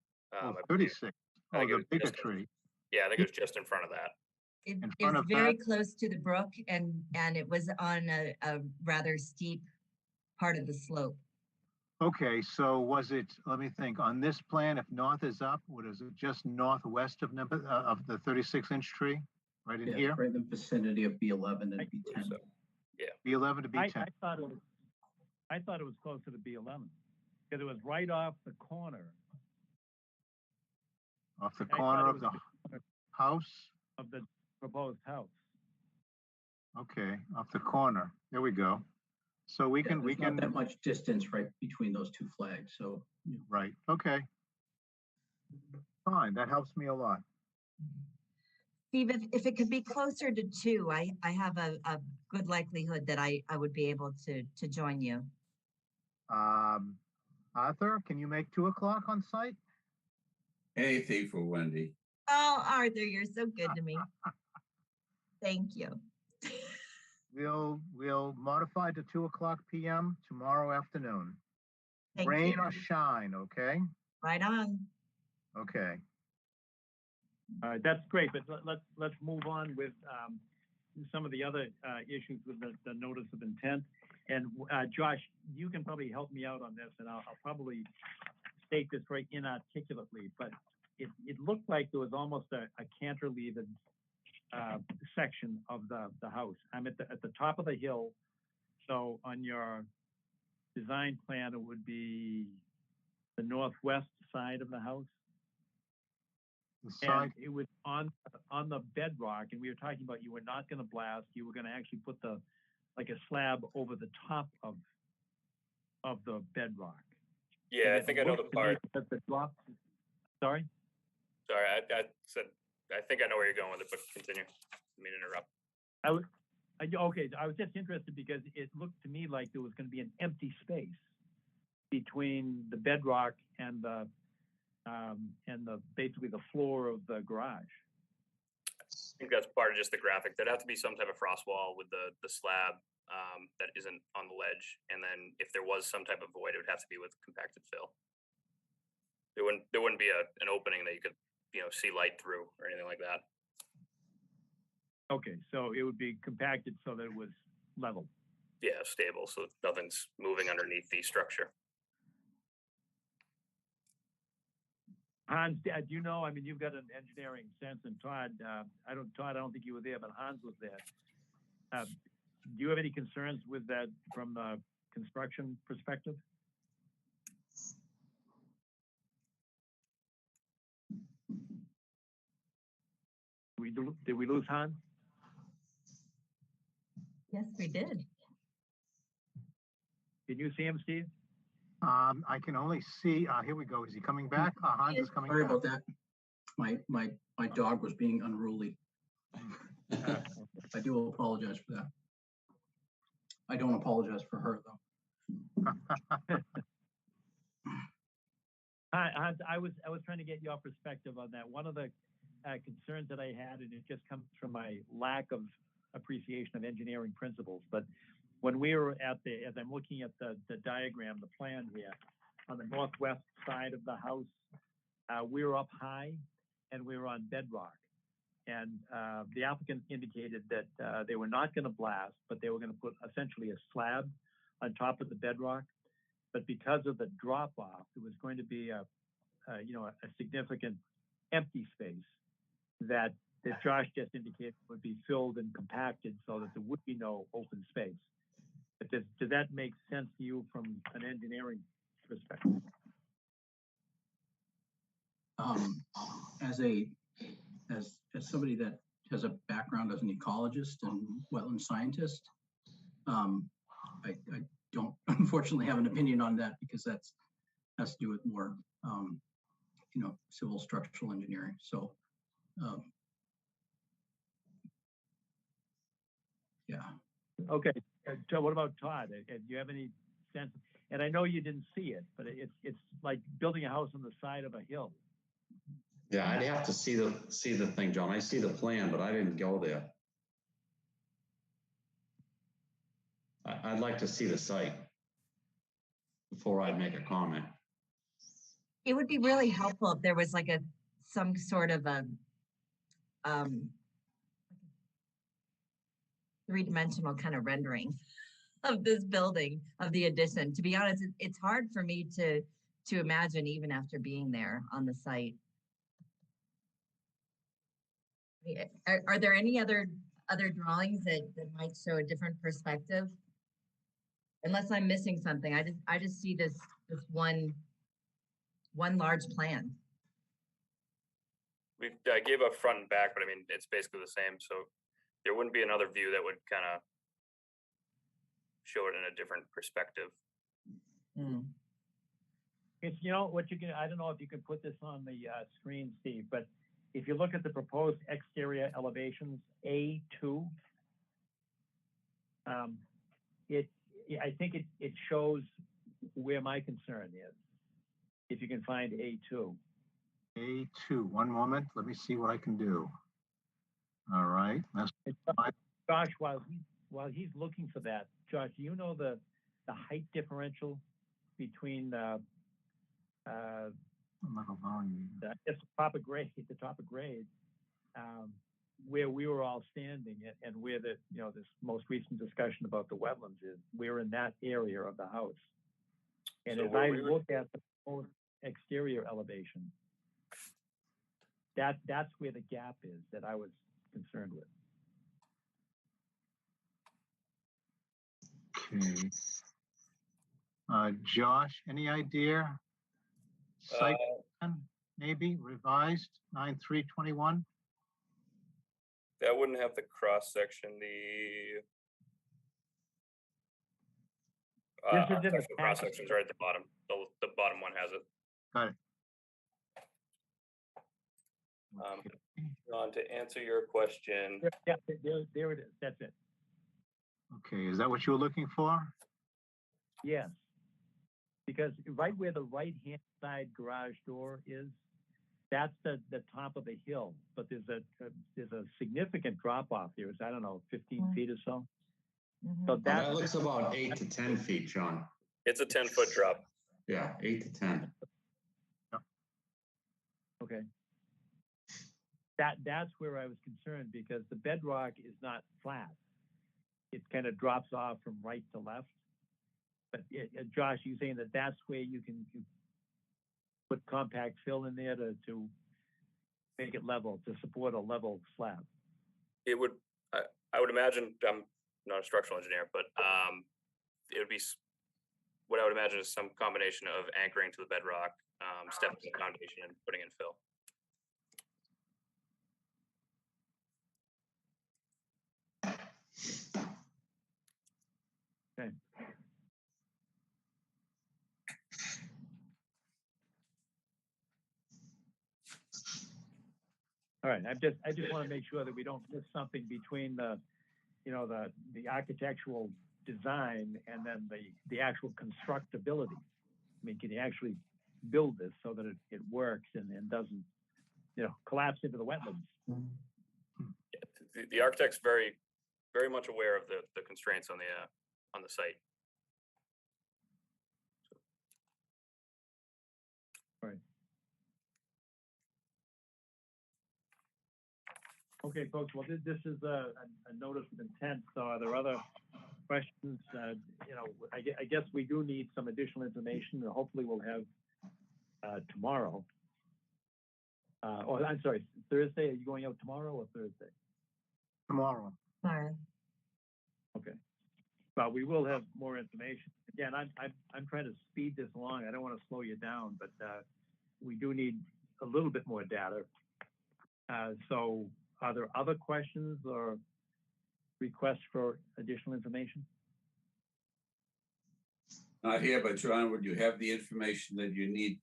Speaker 2: 36. Oh, the bigger tree.
Speaker 13: Yeah, I think it was just in front of that.
Speaker 15: It was very close to the brook, and it was on a rather steep part of the slope.
Speaker 2: Okay, so was it, let me think, on this plan, if north is up, what is it, just northwest of the 36-inch tree? Right in here?
Speaker 7: Right in the vicinity of B11 and B10.
Speaker 13: So, yeah.
Speaker 2: B11 to B10.
Speaker 1: I thought it was closer to B11 because it was right off the corner.
Speaker 2: Off the corner of the house?
Speaker 1: Of the proposed house.
Speaker 2: Okay, off the corner. There we go. So we
Speaker 7: Yeah,
Speaker 2: can,
Speaker 7: there's not that much distance right between those two flags, so.
Speaker 2: right, okay. Fine, that helps me a lot.
Speaker 15: Steve, if it could be closer to 2, I have a good likelihood that I would be able to join you.
Speaker 2: Arthur, can you make 2 o'clock on site?
Speaker 3: Anything for Wendy.
Speaker 15: Oh, Arthur, you're so good to me. Thank you.
Speaker 2: We'll modify to 2 o'clock PM tomorrow afternoon.
Speaker 15: Thank
Speaker 2: Rain
Speaker 15: you.
Speaker 2: or shine, okay?
Speaker 15: Right on.
Speaker 2: Okay.
Speaker 1: All right, that's great, but let's move on with some of the other issues with the notice of intent. And Josh, you can probably help me out on this, and I'll probably state this very inarticulately, but it looked like there was almost a cantilevered section of the house. I'm at the top of the hill, so on your design plan, it would be the northwest side of the house. And it was on the bedrock, and we were talking about you were not going to blast. You were going to actually put like a slab over the top of the bedrock.
Speaker 13: Yeah, I think I know the part.
Speaker 1: That the drop. Sorry.
Speaker 13: Sorry, I said I think I know where you're going with it, but continue. I mean, interrupt.
Speaker 1: Okay. I was just interested because it looked to me like there was going to be an empty space between the bedrock and the basically the floor of the garage.
Speaker 13: I think that's part of just the graphic. There'd have to be some type of frost wall with the slab that isn't on the ledge, and then if there was some type of void, it would have to be with compacted fill. There wouldn't be an opening that you could see light through or anything like that.
Speaker 1: Okay, so it would be compacted so that it was level.
Speaker 13: Yeah, stable, so nothing's moving underneath the structure.
Speaker 1: Hans, do you know? I mean, you've got an engineering sense, and Todd, I don't think you were there, but Hans was there. Do you have any concerns with that from the construction perspective? Did we lose Hans?
Speaker 15: Yes, we did.
Speaker 1: Can you see him, Steve?
Speaker 2: I can only see, here we go. Is he coming back? Hans is coming
Speaker 7: Sorry
Speaker 2: back.
Speaker 7: about that. My dog was being unruly. I do apologize for that. I don't apologize for her though.
Speaker 1: Hi, Hans, I was trying to get your perspective on that. One of the concerns that I had, and it just comes from my lack of appreciation of engineering principles, but when we were as I'm looking at the diagram, the plan here, on the northwest side of the house, we were up high and we were on bedrock. And the applicant indicated that they were not going to blast, but they were going to put essentially a slab on top of the bedrock. But because of the drop off, there was going to be a significant empty space that Josh just indicated would be filled and compacted so that there would be no open space. But does that make sense to you from an engineering perspective?
Speaker 7: As somebody that has a background as an ecologist and wetland scientist, I don't unfortunately have an opinion on that because that's has to do with more civil structural engineering. So yeah.
Speaker 1: Okay. So what about Todd? Do you have any sense? And I know you didn't see it, but it's like building a house on the side of a hill.
Speaker 4: Yeah, I'd have to see the thing, John. I see the plan, but I didn't go there. I'd like to see the site before I'd make a comment.
Speaker 15: It would be really helpful if there was like some sort of a three-dimensional kind of rendering of this building, of the addition. To be honest, it's hard for me to imagine even after being there on the site. Are there any other drawings that might show a different perspective? Unless I'm missing something, I just see this one large plan.
Speaker 13: I gave up front and back, but I mean it's basically the same. So there wouldn't be another view that would kind of show it in a different perspective.
Speaker 1: It's, you know, what you can, I don't know if you can put this on the screen, Steve, but if you look at the proposed exterior elevations, A2, I think it shows where my concern is. If you can find A2.
Speaker 2: A2, one moment, let me see what I can do. All right, that's
Speaker 1: Josh, while he's looking for that, Josh, do you know the height differential between the top of grade, where we were all standing and where the, you know, this most recent discussion about the wetlands is, we're in that area of the house. And
Speaker 13: So
Speaker 1: as
Speaker 13: where
Speaker 1: I
Speaker 13: we were-
Speaker 1: look at the proposed exterior elevation, that's where the gap is that I was concerned with.
Speaker 2: okay. Josh, any idea? Site plan, maybe revised 9/3/21?
Speaker 13: That wouldn't have the cross section. The
Speaker 1: This is in the
Speaker 13: architectural cross
Speaker 1: package.
Speaker 13: section's right at the bottom. The bottom one has it.
Speaker 2: Got it.
Speaker 13: John, to answer your question,
Speaker 1: Yeah, there it is. That's it.
Speaker 2: Okay, is that what you were looking for?
Speaker 1: Yes. Because right where the right-hand side garage door is, that's the top of the hill. But there's a significant drop off there. It's, I don't know, 15 feet or so. So
Speaker 4: That looks about 8 to 10 feet, John.
Speaker 13: it's a 10-foot drop.
Speaker 4: Yeah, 8 to 10.
Speaker 1: Okay. That's where I was concerned because the bedrock is not flat. It kind of drops off from right to left. But Josh, you saying that's where you can put compact fill in there to make it level, to support a level slab?
Speaker 13: It would, I would imagine, I'm not a structural engineer, but it would be, what I would imagine is some combination of anchoring to the bedrock, stepping the foundation and putting in fill.
Speaker 1: Okay. All right, I just want to make sure that we don't miss something between the, you know, the architectural design and then the actual constructability. I mean, can you actually build this so that it works and doesn't, you know, collapse into the wetlands?
Speaker 13: The architect's very, very much aware of the constraints on the site.
Speaker 1: Right. Okay, folks, well, this is a notice of intent, so are there other questions? You know, I guess we do need some additional information, and hopefully we'll have tomorrow. Or I'm sorry, Thursday, are you going out tomorrow or Thursday?
Speaker 2: Tomorrow.
Speaker 15: Sorry.
Speaker 1: Okay. But we will have more information. Again, I'm trying to speed this along. I don't want to slow you down, but we do need a little bit more data. So are there other questions or requests for additional information?
Speaker 3: Not here, but John, would you have the information that you need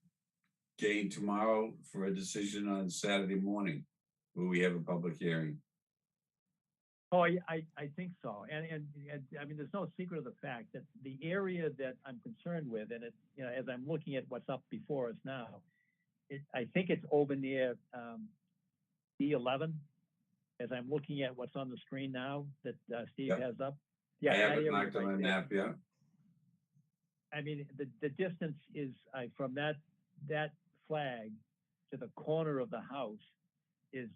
Speaker 3: gained tomorrow for a decision on Saturday morning, where we have a public hearing?
Speaker 1: Oh, I think so. And I mean, there's no secret of the fact that the area that I'm concerned with, and it, you know, as I'm looking at what's up before us now, I think it's over near D11. As I'm looking at what's on the screen now that Steve has up. Yeah,
Speaker 3: I have
Speaker 1: that
Speaker 3: it
Speaker 1: area
Speaker 3: marked on
Speaker 1: right
Speaker 3: the
Speaker 1: there.
Speaker 3: map, yeah.
Speaker 1: I mean, the distance is from that flag to the corner of the house is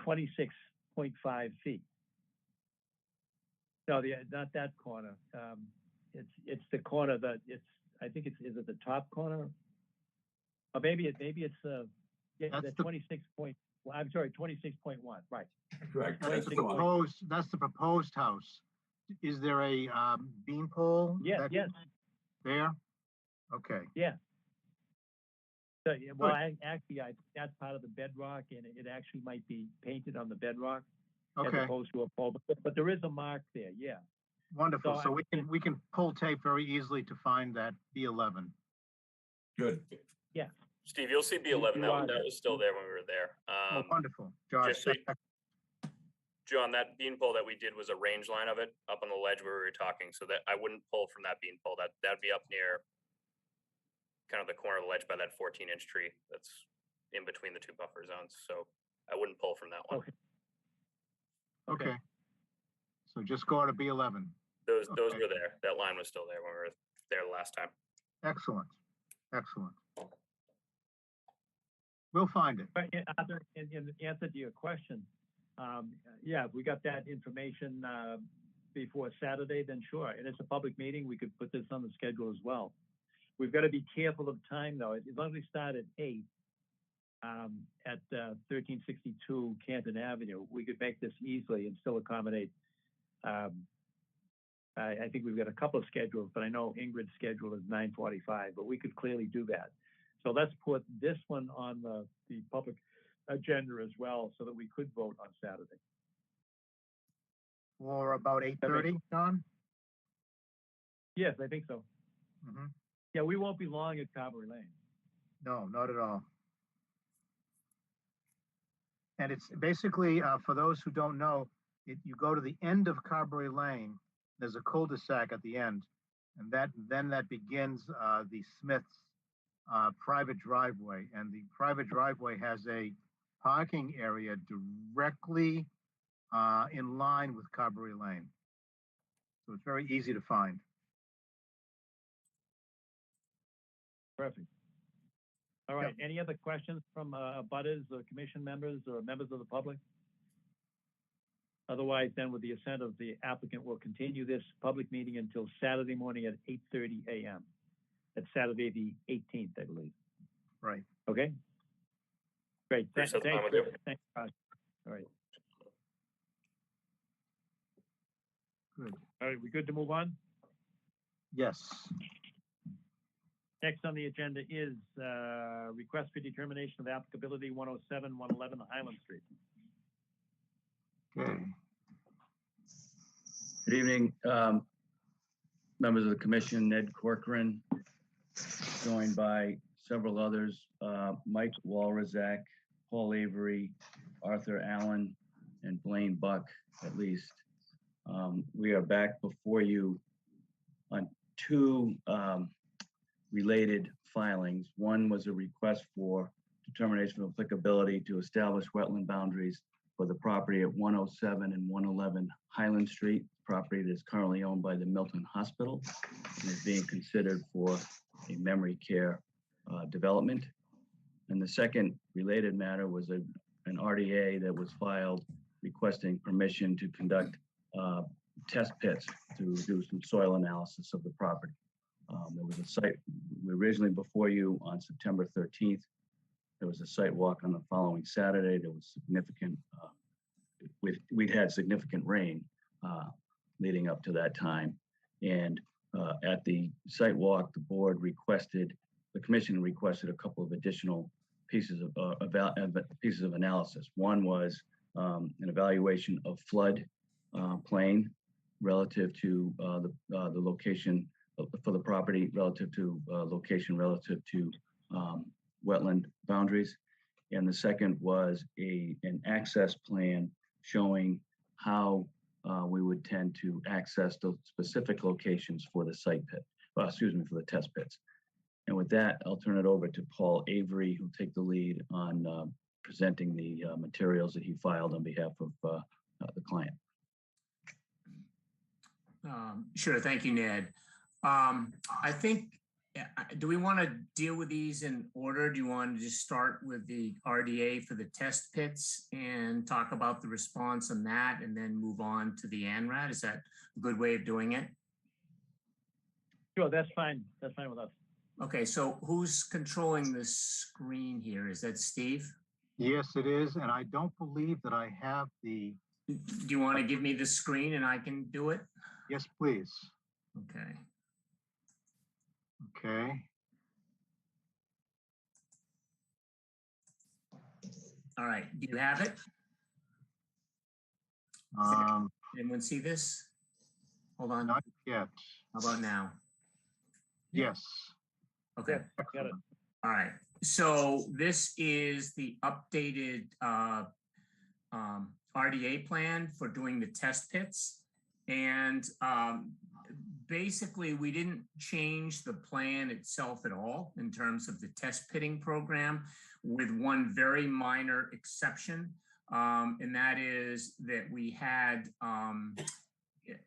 Speaker 1: 26.5 feet. No, not that corner. It's the corner that I think is it the top corner? Or maybe it's yeah, the 26 point. Well, I'm sorry, 26.1. Right.
Speaker 3: Correct.
Speaker 2: That's the proposed house. Is there a beam pole?
Speaker 1: Yeah. Yes.
Speaker 2: There. Okay.
Speaker 1: Yeah. So, well, actually, that's part of the bedrock, and it actually might be painted on the bedrock as
Speaker 2: Okay.
Speaker 1: opposed to a pole. But there is a mark there, yeah.
Speaker 2: Wonderful.
Speaker 1: So
Speaker 2: So we can pull tape very easily to find that B11.
Speaker 3: Good.
Speaker 1: Yeah.
Speaker 13: Steve, you'll see B11. That was still there when we were there.
Speaker 2: Oh, wonderful, Josh.
Speaker 13: Just so John, that bean pole that we did was a range line of it up on the ledge where we were talking. So that I wouldn't pull from that bean pole. That'd be up near kind of the corner of the ledge by that 14-inch tree that's in between the two buffer zones. So I wouldn't pull from that one.
Speaker 2: Okay. So just go to B11.
Speaker 13: Those were there. That line was still there when we were there the last time.
Speaker 2: Excellent. Excellent. We'll find it.
Speaker 1: But in answer to your question, yeah, if we got that information before Saturday, then sure. And it's a public meeting. We could put this on the schedule as well. We've got to be careful of time, though. As long as we start at 8 at 1362 Canton Avenue, we could make this easily and still accommodate. I think we've got a couple of schedules, but I know Ingrid's schedule is 9:45, but we could clearly do that. So let's put this one on the public agenda as well so that we could vote on Saturday.
Speaker 2: Or about 8:30, John?
Speaker 1: Yes, I think so.
Speaker 2: Mm-hmm.
Speaker 1: Yeah, we won't be long at Carberry Lane.
Speaker 2: No, not at all. And it's basically, for those who don't know, you go to the end of Carberry Lane, there's a cul-de-sac at the end, and then that begins the Smith's private driveway. And the private driveway has a parking area directly in line with Carberry Lane. So it's very easy to find.
Speaker 1: Perfect. All right. Yep. Any other questions from butters or commission members or members of the public? Otherwise, then with the assent of the applicant, we'll continue this public meeting until Saturday morning at 8:30 a.m. That's Saturday the 18th, I believe.
Speaker 2: Right.
Speaker 1: Okay. Great. Thanks. Thanks, Josh. All right.
Speaker 2: Good.
Speaker 1: All right. We good to move on?
Speaker 2: Yes.
Speaker 1: Next on the agenda is request for determination of applicability 107, 111 Highland Street.
Speaker 2: Okay.
Speaker 16: Good evening, members of the commission. Ned Corcoran, joined by several others, Mike Walrazak, Paul Avery, Arthur Allen, and Blaine Buck, at least. We are back before you on two related filings. One was a request for determination of applicability to establish wetland boundaries for the property at 107 and 111 Highland Street, property that is currently owned by the Milton Hospital and is being considered for a memory care development. And the second related matter was an RDA that was filed requesting permission to conduct test pits to do some soil analysis of the property. There was a site originally before you on September 13th. There was a site walk on the following Saturday. There was significant, we'd had significant rain leading up to that time. And at the site walk, the commission requested a couple of additional pieces of analysis. One was an evaluation of flood plain relative to the location for the property, relative to location, relative to wetland boundaries. And the second was an access plan showing how we would tend to access the specific locations for the site pit, for the test pits. And with that, I'll turn it over to Paul Avery, who'll take the lead on presenting the materials that he filed on behalf of the client.
Speaker 17: Sure, thank you, Ned. I think, do we want to deal with these in order? Do you want to just start with the RDA for the test pits and talk about the response on that and then move on to the ANRAD? Is that a good way of doing it?
Speaker 1: Sure, that's fine. That's fine with us.
Speaker 17: Okay, so who's controlling the screen here? Is that Steve?
Speaker 2: Yes, it is. And I don't believe that I have the...
Speaker 17: Do you want to give me the screen and I can do it?
Speaker 2: Yes, please.
Speaker 17: Okay.
Speaker 2: Okay.
Speaker 17: All right. Do you have it? Anyone see this? Hold on.
Speaker 2: Not yet.
Speaker 17: How about now?
Speaker 2: Yes.
Speaker 17: Okay.
Speaker 1: Got it.
Speaker 17: All right. So this is the updated RDA plan for doing the test pits. And basically, we didn't change the plan itself at all in terms of the test pitting program, with one very minor exception. And that is that we had,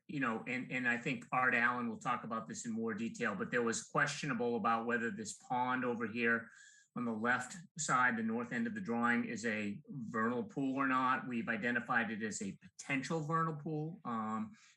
Speaker 17: you know, and I think Art Allen will talk about this in more detail, but there was questionable about whether this pond over here on the left side, the north end of the drawing, is a vernal pool or not. We've identified it as a potential vernal pool.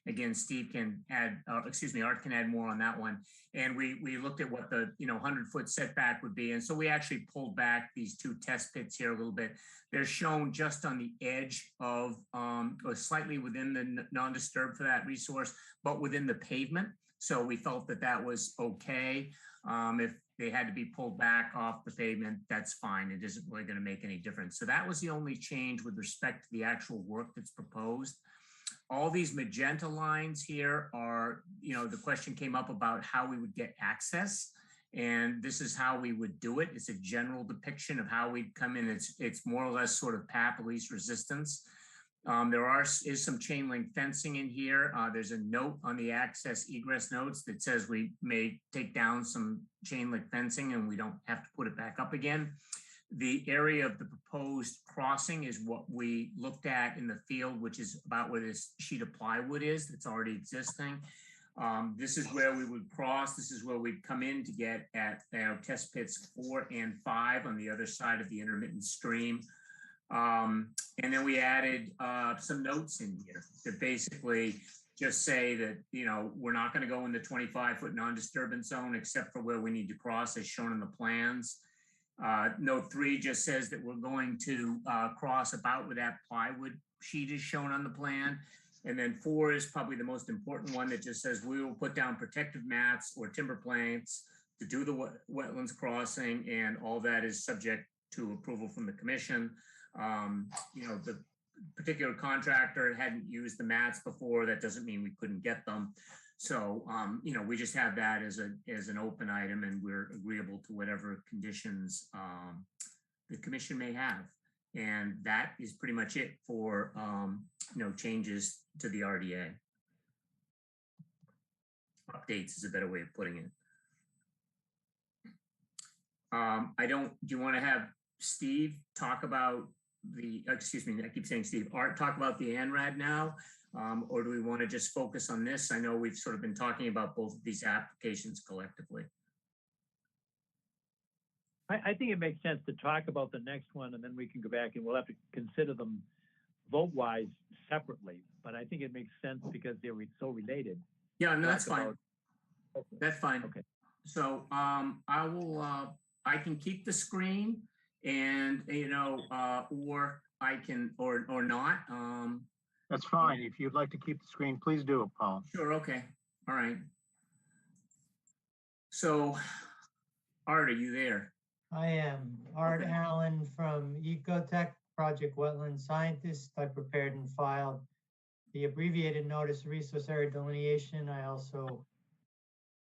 Speaker 17: Again, Steve can add, excuse me, Art can add more on that one. And we looked at what the 100-foot setback would be. And so we actually pulled back these two test pits here a little bit. They're shown just on the edge of, or slightly within the non-disturbed for that resource, but within the pavement. So we felt that that was okay. If they had to be pulled back off the pavement, that's fine. It isn't really going to make any difference. So that was the only change with respect to the actual work that's proposed. All these magenta lines here are, the question came up about how we would get access. And this is how we would do it. It's a general depiction of how we'd come in. It's more or less sort of path of least resistance. There is some chain link fencing in here. There's a note on the access egress notes that says we may take down some chain link fencing and we don't have to put it back up again. The area of the proposed crossing is what we looked at in the field, which is about where this sheet of plywood is that's already existing. This is where we would cross. This is where we'd come in to get at test pits 4 and 5 on the other side of the intermittent stream. And then we added some notes in here that basically just say that, we're not going to go in the 25-foot non-disturbance zone except for where we need to cross as shown in the plans. Note 3 just says that we're going to cross about where that plywood sheet is shown on the plan. And then 4 is probably the most important one that just says we will put down protective mats or timber planks to do the wetlands crossing, and all that is subject to approval from the commission. The particular contractor hadn't used the mats before. That doesn't mean we couldn't get them. So, we just have that as an open item, and we're agreeable to whatever conditions the commission may have. And that is pretty much it for, changes to the RDA. Updates is a better way of putting it. Do you want to have Steve talk about I keep saying Steve, Art talk about the ANRAD now? Or do we want to just focus on this? I know we've sort of been talking about both of these applications collectively.
Speaker 1: I think it makes sense to talk about the next one, and then we can go back and we'll have to consider them vote-wise separately. But I think it makes sense because they're so related.
Speaker 17: Yeah, no, that's fine. That's fine.
Speaker 1: Okay.
Speaker 17: So I can keep the screen, and or I can or not.
Speaker 2: That's fine. If you'd like to keep the screen, please do it, Paul.
Speaker 17: Sure. Okay. All right. So, Art, are you there?
Speaker 18: I am. Art Allen from Ecotech, Project Wetland Scientist. I prepared and filed the abbreviated notice of resource area delineation. I also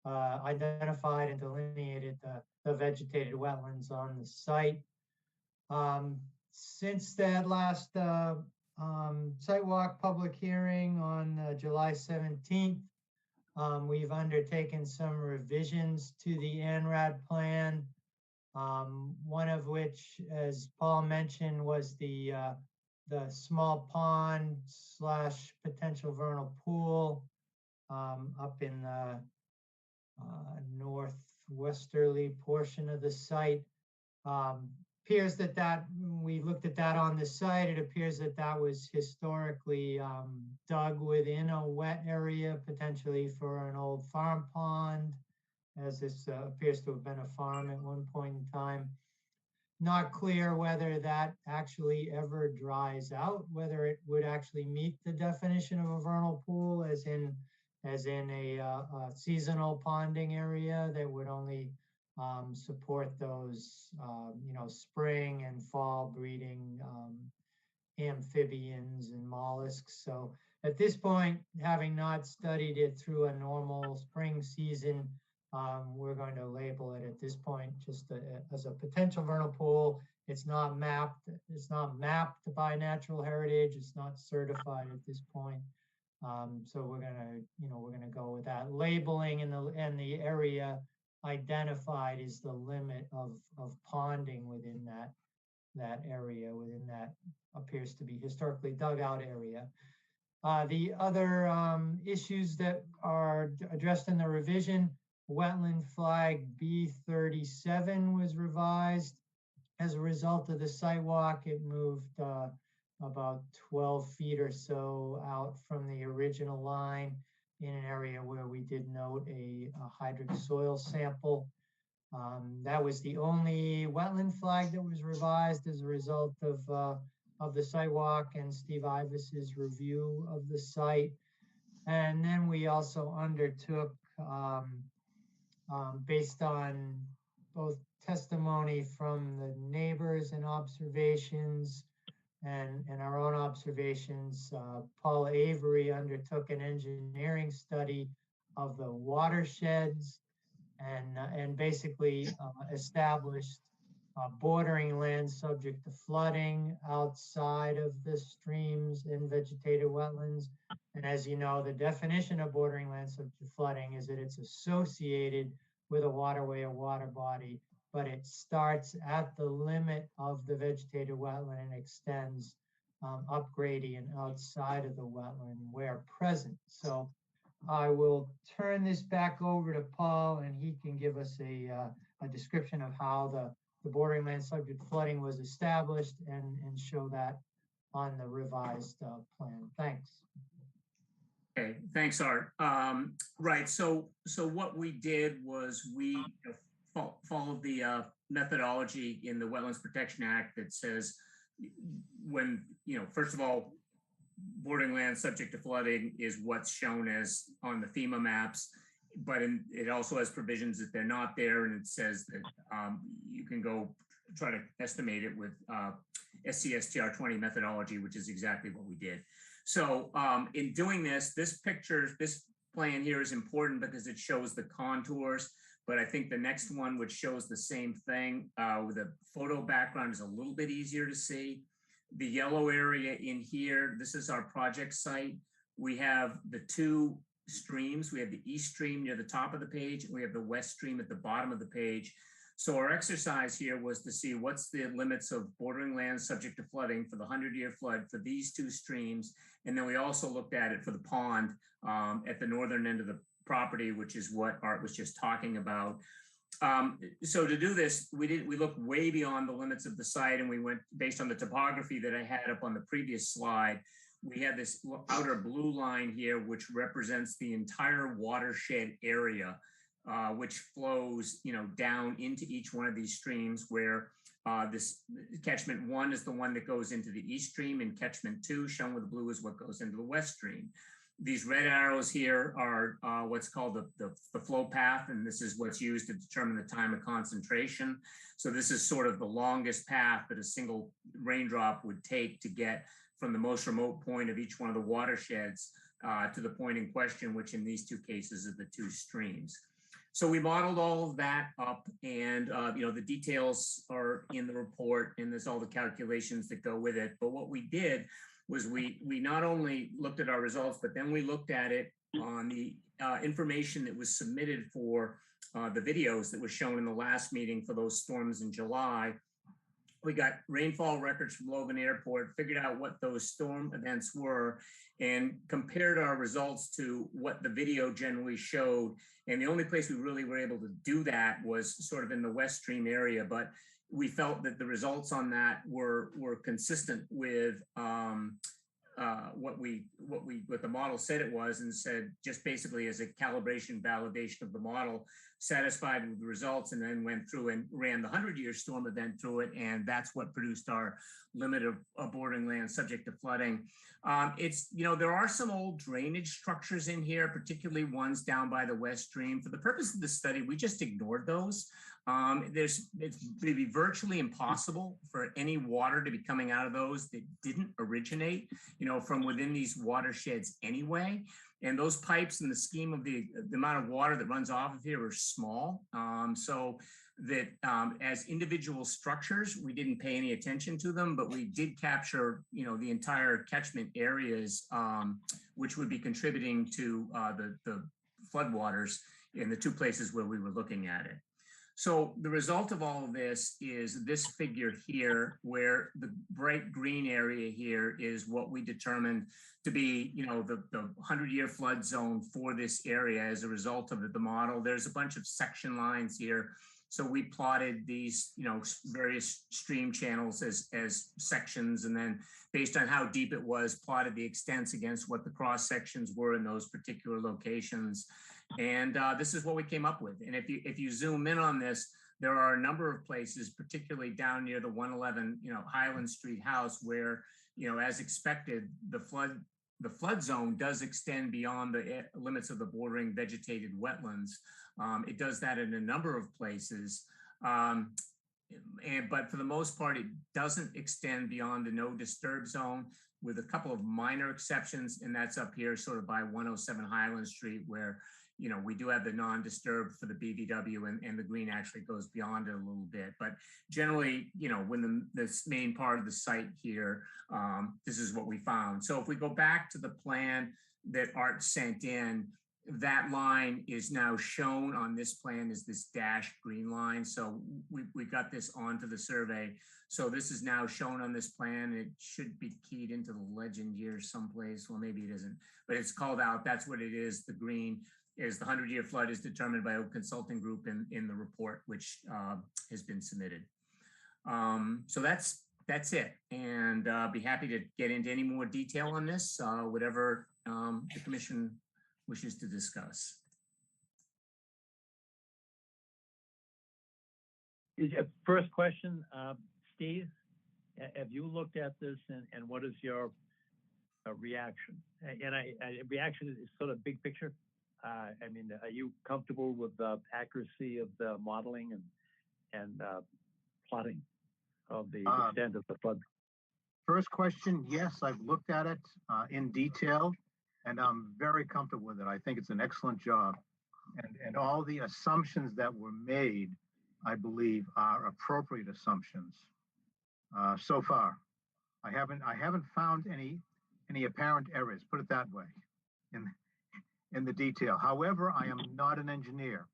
Speaker 18: identified and delineated the vegetated wetlands on the site. Since that last site walk public hearing on July 17th, we've undertaken some revisions to the ANRAD plan. One of which, as Paul mentioned, was the small pond / potential vernal pool up in the northwesterly portion of the site. Appears that we looked at that on the site. It appears that was historically dug within a wet area, potentially for an old farm pond, as this appears to have been a farm at one point in time. Not clear whether that actually ever dries out, whether it would actually meet the definition of a vernal pool, as in a seasonal ponding area that would only support those, spring and fall breeding amphibians and mollusks. So at this point, having not studied it through a normal spring season, we're going to label it at this point just as a potential vernal pool. It's not mapped. It's not mapped by natural heritage. It's not certified at this point. So we're gonna go with that labeling, and the area identified is the limit of ponding within that area, within that appears to be historically dug out area. The other issues that are addressed in the revision, wetland flag B37 was revised. As a result of the site walk, it moved about 12 feet or so out from the original line in an area where we did note a hydric soil sample. That was the only wetland flag that was revised as a result of the site walk and Steve Ivas's review of the site. And then we also undertook, based on both testimony from the neighbors and observations and our own observations, Paul Avery undertook an engineering study of the watersheds and basically established bordering land subject to flooding outside of the streams and vegetated wetlands. And as you know, the definition of bordering land subject to flooding is that it's associated with a waterway or water body, but it starts at the limit of the vegetated wetland and extends up gradient outside of the wetland where present. So I will turn this back over to Paul, and he can give us a description of how the bordering land subject to flooding was established and show that on the revised plan. Thanks.
Speaker 17: Okay, thanks, Art. Right, so what we did was we followed the methodology in the Wetlands Protection Act that says when, first of all, bordering land subject to flooding is what's shown as on the FEMA maps, but it also has provisions that they're not there, and it says that you can go try to estimate it with SCSTR 20 methodology, which is exactly what we did. So in doing this plan here is important because it shows the contours, but I think the next one, which shows the same thing with a photo background, is a little bit easier to see. The yellow area in here, this is our project site. We have the two streams. We have the east stream near the top of the page, and we have the west stream at the bottom of the page. So our exercise here was to see what's the limits of bordering land subject to flooding for the 100-year flood for these two streams. And then we also looked at it for the pond at the northern end of the property, which is what Art was just talking about. So to do this, we looked way beyond the limits of the site, and we went based on the topography that I had up on the previous slide. We had this outer blue line here, which represents the entire watershed area, which flows, down into each one of these streams, where this catchment 1 is the one that goes into the east stream, and catchment 2, shown with blue, is what goes into the west stream. These red arrows here are what's called the flow path, and this is what's used to determine the time of concentration. So this is sort of the longest path that a single raindrop would take to get from the most remote point of each one of the watersheds to the point in question, which in these two cases are the two streams. So we modeled all of that up, and the details are in the report, and there's all the calculations that go with it. But what we did was we not only looked at our results, but then we looked at it on the information that was submitted for the videos that was shown in the last meeting for those storms in July. We got rainfall records from Logan Airport, figured out what those storm events were, and compared our results to what the video generally showed. And the only place we really were able to do that was sort of in the West Stream area, but we felt that the results on that were consistent with what the model said it was, and said just basically as a calibration validation of the model, satisfied with the results, and then went through and ran the 100-year storm event through it, and that's what produced our limit of bordering land subject to flooding. There are some old drainage structures in here, particularly ones down by the West Stream. For the purpose of the study, we just ignored those. It's maybe virtually impossible for any water to be coming out of those that didn't originate, from within these watersheds anyway. And those pipes in the scheme of the amount of water that runs off of here are small. So that as individual structures, we didn't pay any attention to them, but we did capture, the entire catchment areas, which would be contributing to the floodwaters in the two places where we were looking at it. So the result of all of this is this figure here, where the bright green area here is what we determined to be, the 100-year flood zone for this area as a result of the model. There's a bunch of section lines here. So we plotted these, various stream channels as sections, and then based on how deep it was, plotted the extents against what the cross sections were in those particular locations. And this is what we came up with. And if you zoom in on this, there are a number of places, particularly down near the 111, Highland Street house, where, as expected, the flood zone does extend beyond the limits of the bordering vegetated wetlands. It does that in a number of places. But for the most part, it doesn't extend beyond the no disturb zone, with a couple of minor exceptions. And that's up here sort of by 107 Highland Street, where we do have the non-disturb for the BVW, and the green actually goes beyond it a little bit. But generally, when this main part of the site here, this is what we found. So if we go back to the plan that Art sent in, that line is now shown on this plan as this dashed green line. So we got this onto the survey. So this is now shown on this plan. It should be keyed into the legend here someplace. Well, maybe it isn't, but it's called out. That's what it is. The green is the 100-year flood is determined by a consulting group in the report, which has been submitted. So that's it. And be happy to get into any more detail on this, whatever the commission wishes to discuss.
Speaker 1: First question, Steve, have you looked at this, and what is your reaction? And reaction is sort of big picture. I mean, are you comfortable with the accuracy of the modeling and plotting of the extent of the flood?
Speaker 2: First question, yes, I've looked at it in detail, and I'm very comfortable with it. I think it's an excellent job. And all the assumptions that were made, I believe, are appropriate assumptions so far. I haven't found any apparent errors, put it that way, in the detail. However, I am not an engineer,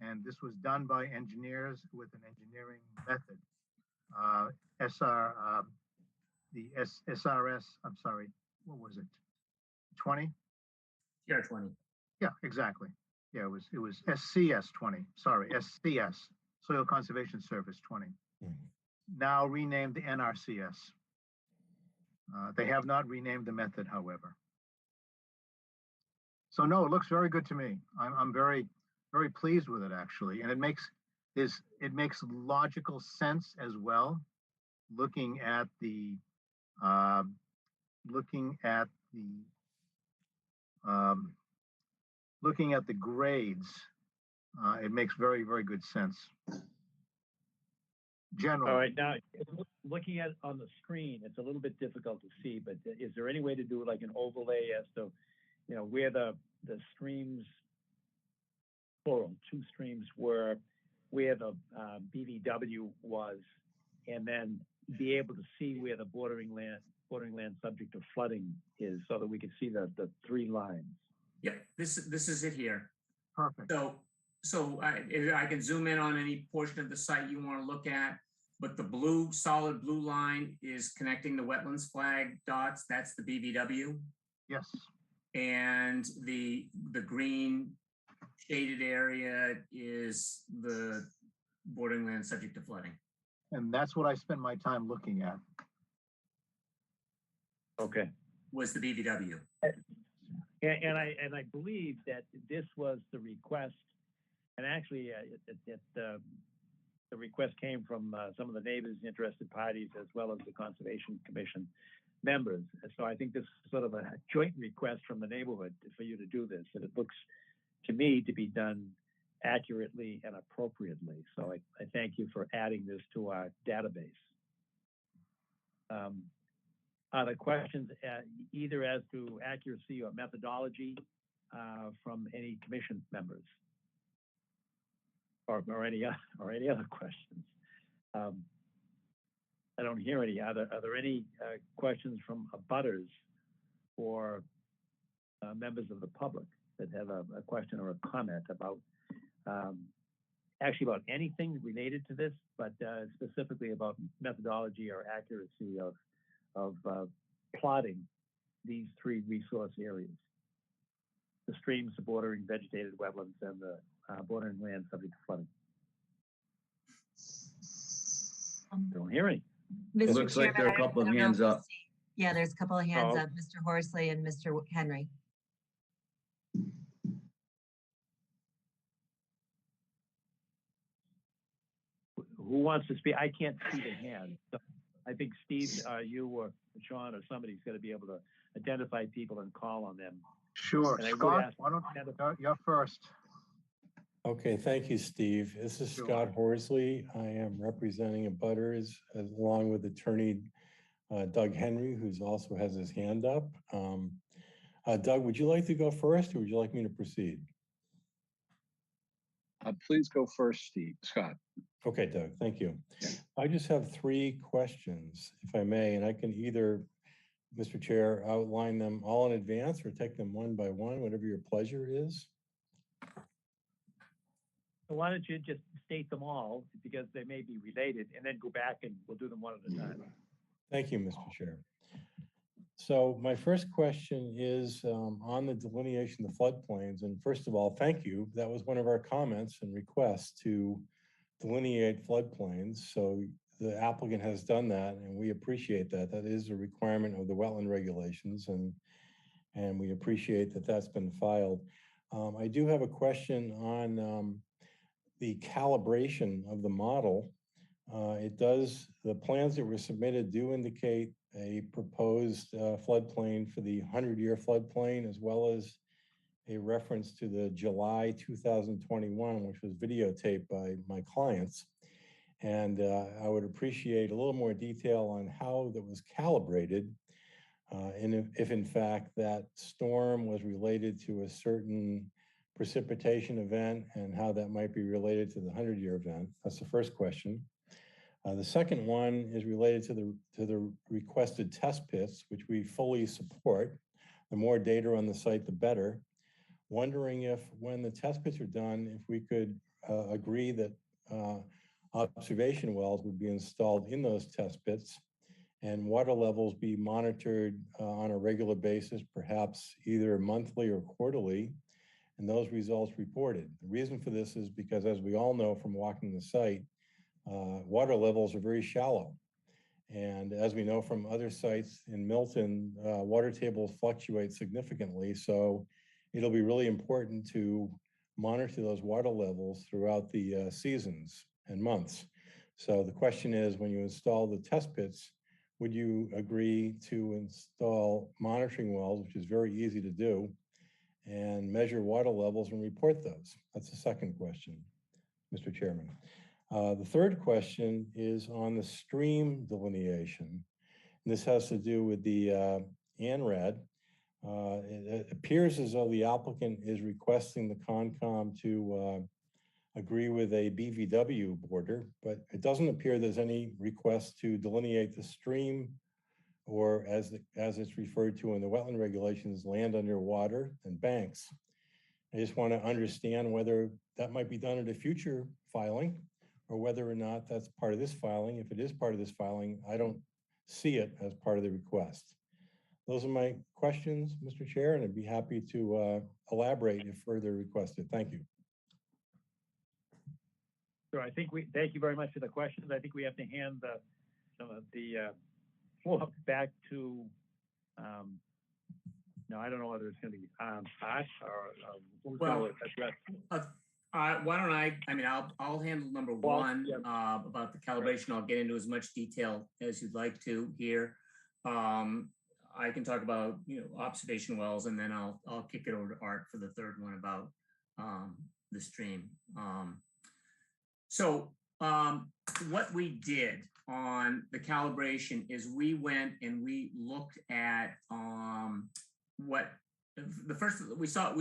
Speaker 2: and this was done by engineers with an engineering method. SRS, I'm sorry, what was it? 20?
Speaker 17: Yeah, 20.
Speaker 2: Yeah, exactly. Yeah, it was SCS 20. Sorry, SCS, Soil Conservation Service 20. Now renamed the NRCS. They have not renamed the method, however. So no, it looks very good to me. I'm very, very pleased with it, actually, and it makes logical sense as well. Looking at the grades, it makes very, very good sense. Generally.
Speaker 1: All right, now looking at it on the screen, it's a little bit difficult to see, but is there any way to do like an overlay as to, where the streams, plural, two streams were, where the BVW was, and then be able to see where the bordering land subject to flooding is, so that we can see the three lines?
Speaker 17: Yeah, this is it here.
Speaker 2: Perfect.
Speaker 17: So I can zoom in on any portion of the site you want to look at, but the solid blue line is connecting the wetlands flag dots. That's the BVW.
Speaker 2: Yes.
Speaker 17: And the green shaded area is the bordering land subject to flooding.
Speaker 2: And that's what I spend my time looking at.
Speaker 1: Okay.
Speaker 17: Was the BVW.
Speaker 1: And I believe that this was the request, and actually the request came from some of the neighbors, interested parties, as well as the Conservation Commission members. And so I think this is sort of a joint request from the neighborhood for you to do this, and it looks to me to be done accurately and appropriately. So I thank you for adding this to our database. the questions either as to accuracy or methodology from any commission members or any other questions. I don't hear any. Are there any questions from abutters or members of the public that have a question or a comment about actually about anything related to this, but specifically about methodology or accuracy of plotting these three resource areas: the streams, the bordering vegetated wetlands, and the bordering land subject to flooding. Don't hear any.
Speaker 16: It looks like there are a couple of hands up.
Speaker 15: Yeah, there's a couple of hands
Speaker 1: Oh.
Speaker 15: up, Mr. Horsley and Mr. Henry.
Speaker 1: Who wants to speak? I can't see the hand. So I think Steve, you or Sean or somebody's got to be able to identify people and call on them.
Speaker 2: Sure.
Speaker 1: And I would
Speaker 2: Scott,
Speaker 1: ask-
Speaker 2: why don't you're first.
Speaker 19: Okay, thank you, Steve. This is
Speaker 2: Sure.
Speaker 19: Scott Horsley. I am representing abutters along with attorney Doug Henry, who's also has his hand up. Doug, would you like to go first or would you like me to proceed?
Speaker 20: Please go first, Scott.
Speaker 19: Okay, Doug, thank you. I just have three questions, if I may, and I can either, Mr. Chair, outline them all in advance or take them one by one, whatever your pleasure is.
Speaker 1: So why don't you just state them all because they may be related and then go back and we'll do them one at a time.
Speaker 19: Thank you, Mr. Chair. So my first question is on the delineation of the floodplains. And first of all, thank you. That was one of our comments and requests to delineate floodplains. So the applicant has done that and we appreciate that. That is a requirement of the wetland regulations and we appreciate that that's been filed. I do have a question on the calibration of the model. The plans that were submitted do indicate a proposed floodplain for the 100-year floodplain, as well as a reference to the July 2021, which was videotaped by my clients. And I would appreciate a little more detail on how that was calibrated, and if in fact that storm was related to a certain precipitation event and how that might be related to the 100-year event. That's the first question. The second one is related to the requested test pits, which we fully support. The more data on the site, the better. Wondering if when the test pits are done, if we could agree that observation wells would be installed in those test pits and water levels be monitored on a regular basis, perhaps either monthly or quarterly, and those results reported. The reason for this is because, as we all know from walking the site, water levels are very shallow. And as we know from other sites in Milton, water tables fluctuate significantly. So it'll be really important to monitor those water levels throughout the seasons and months. So the question is, when you install the test pits, would you agree to install monitoring wells, which is very easy to do, and measure water levels and report those? That's the second question, Mr. Chairman. The third question is on the stream delineation. And this has to do with the ANRAD. It appears as though the applicant is requesting the Concom to agree with a BVW border, but it doesn't appear there's any request to delineate the stream, or as it's referred to in the wetland regulations, land under water and banks. I just want to understand whether that might be done at a future filing, or whether or not that's part of this filing. If it is part of this filing, I don't see it as part of the request. Those are my questions, Mr. Chair, and I'd be happy to elaborate if further requested. Thank you.
Speaker 1: So I think thank you very much for the questions. I think we have to hand the floor back to, no, I don't know whether it's going to be us or who's going to address.
Speaker 17: Why don't I mean, I'll handle number one about the calibration. I'll get into as much detail as you'd like to here. I can talk about, observation wells, and then I'll kick it over to Art for the third one about the stream. So what we did on the calibration is we went and we looked at what the first we saw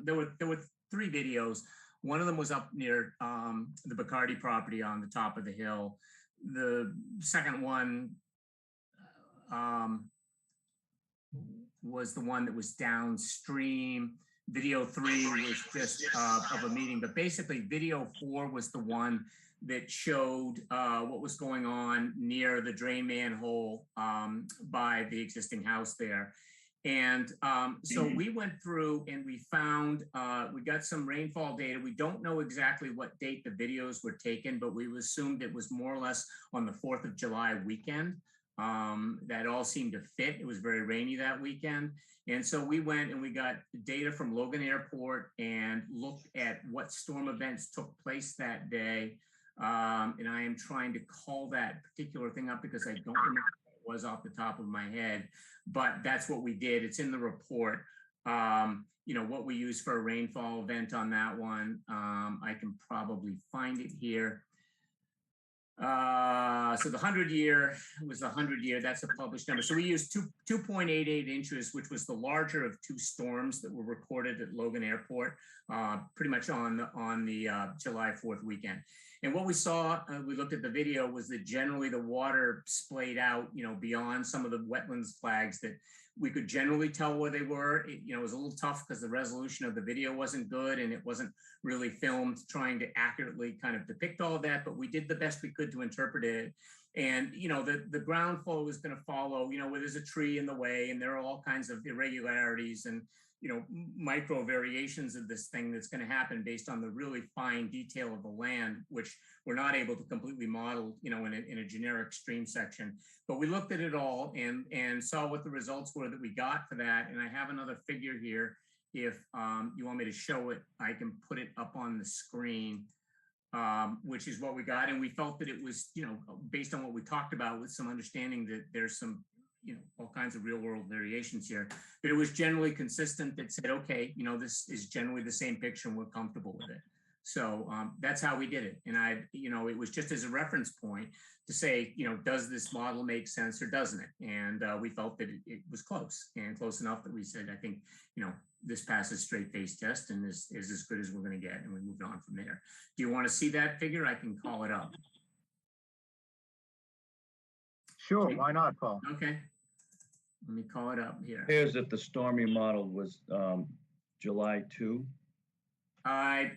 Speaker 17: there were 3 videos. One of them was up near the Bacardi property on the top of the hill. The second one was the one that was downstream. Video 3 was just of a meeting, but basically video 4 was the one that showed what was going on near the drain manhole by the existing house there. And so we went through and we found, we got some rainfall data. We don't know exactly what date the videos were taken, but we assumed it was more or less on the 4th of July weekend. That all seemed to fit. It was very rainy that weekend. And so we went and we got data from Logan Airport and looked at what storm events took place that day. And I am trying to call that particular thing up because I don't remember what it was off the top of my head, but that's what we did. It's in the report. You know, what we used for a rainfall event on that one. I can probably find it here. So the 100-year was the 100-year, that's a published number. So we used 2.88 inches, which was the larger of 2 storms that were recorded at Logan Airport, pretty much on the July 4th weekend. And what we saw, we looked at the video, was that generally the water splayed out, you know, beyond some of the wetlands flags that we could generally tell where they were. It, you know, it was a little tough because the resolution of the video wasn't good and it wasn't really filmed trying to accurately kind of depict all of that, but we did the best we could to interpret it. And, you know, the ground flow is going to follow, you know, where there's a tree in the way and there are all kinds of irregularities and, you know, micro variations of this thing that's going to happen based on the really fine detail of the land, which we're not able to completely model, you know, in a generic stream section. But we looked at it all and saw what the results were that we got for that. And I have another figure here. If you want me to show it, I can put it up on the screen, which is what we got. And we felt that it was, you know, based on what we talked about with some understanding that there's some, you know, all kinds of real world variations here, but it was generally consistent that said, okay, you know, this is generally the same picture and we're comfortable with it. So that's how we did it. And you know, it was just as a reference point to say, you know, does this model make sense or doesn't it? And we felt that it was close and close enough that we said, I think, you know, this passes straight face test and is as good as we're going to get. And we moved on from there. Do you want to see that figure? I can call it up.
Speaker 2: Sure, why not, Paul?
Speaker 17: Okay. Let me call it up here.
Speaker 16: Here's if the stormy model was July 2.
Speaker 17: I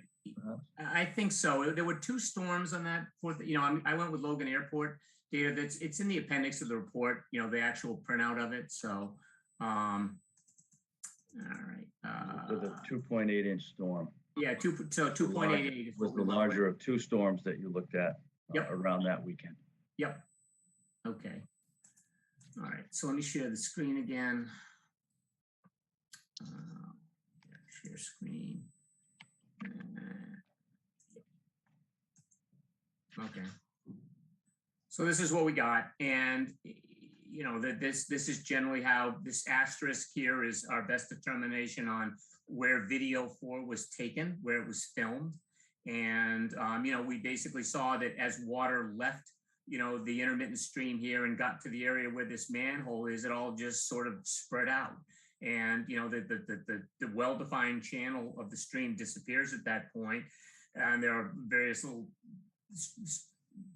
Speaker 17: think so. There were 2 storms on that 4th. You know, I went with Logan Airport data. It's in the appendix of the report. You know, the actual printout of it. So, all right.
Speaker 16: So the 2.8 inch storm.
Speaker 17: Yeah, 2.88
Speaker 16: was the larger of 2 storms that you looked at around that weekend.
Speaker 17: Yep. Okay. All right. So let me share the screen again. Share screen. Okay. So this is what we got, and you know that this is generally how this asterisk here is our best determination on where video 4 was taken, where it was filmed, and you know, we basically saw that as water left, you know, the intermittent stream here and got to the area where this manhole is, it all just sort of spread out. And, you know, the well-defined channel of the stream disappears at that point. And there are various little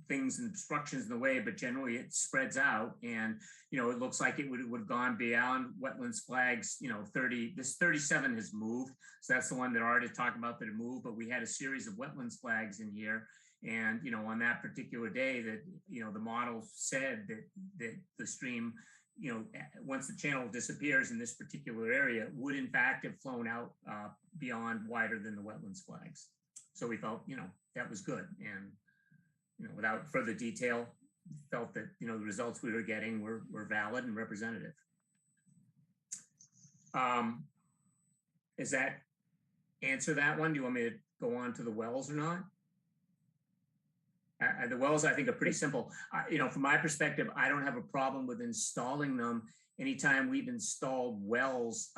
Speaker 17: things and obstructions in the way, but generally it spreads out. And, you know, it looks like it would have gone beyond wetlands flags, you know, 37 has moved. So that's the one that I already talked about that it moved, but we had a series of wetlands flags in here. And, you know, on that particular day that, you know, the model said that the stream, you know, once the channel disappears in this particular area, would in fact have flown out beyond wider than the wetlands flags. So we felt, you know, that was good. And, you know, without further detail, felt that, you know, the results we were getting were valid and representative. Does that answer that one? Do you want me to go on to the wells or not? The wells, I think, are pretty simple. You know, from my perspective, I don't have a problem with installing them. Anytime we've installed wells,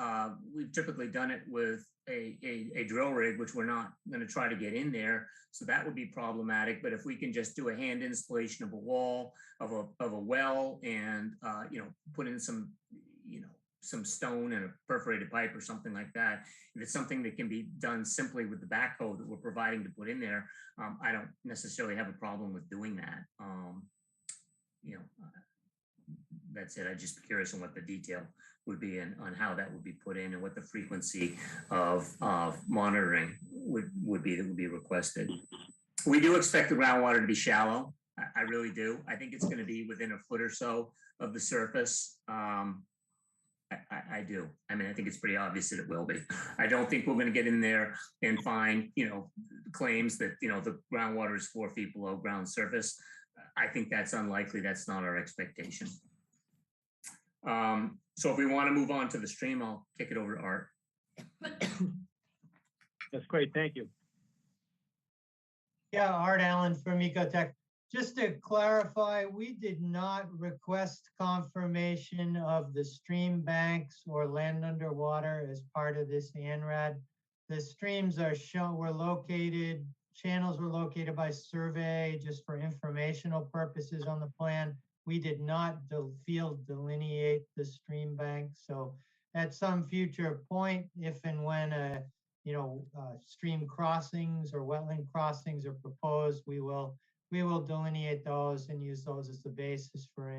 Speaker 17: we've typically done it with a drill rig, which we're not going to try to get in there. So that would be problematic. But if we can just do a hand installation of a wall of a well and, put in some, some stone and a perforated pipe or something like that. If it's something that can be done simply with the backhoe that we're providing to put in there, I don't necessarily have a problem with doing that. That's it. I'd just be curious on what the detail would be and on how that would be put in and what the frequency of monitoring would be that would be requested. We do expect the groundwater to be shallow. I really do. I think it's going to be within a foot or so of the surface. I do. I mean, I think it's pretty obvious that it will be. I don't think we're going to get in there and find, claims that, the groundwater is 4 feet below ground surface. I think that's unlikely. That's not our expectation. So if we want to move on to the stream, I'll kick it over to Art.
Speaker 1: That's great. Thank you.
Speaker 18: Yeah, Art Allen from Ecotech. Just to clarify, we did not request confirmation of the stream banks or land underwater as part of this ANRAD. The streams are channels were located by survey just for informational purposes on the plan. We did not field delineate the stream bank. So at some future point, if and when stream crossings or wetland crossings are proposed, we will delineate those and use those as the basis for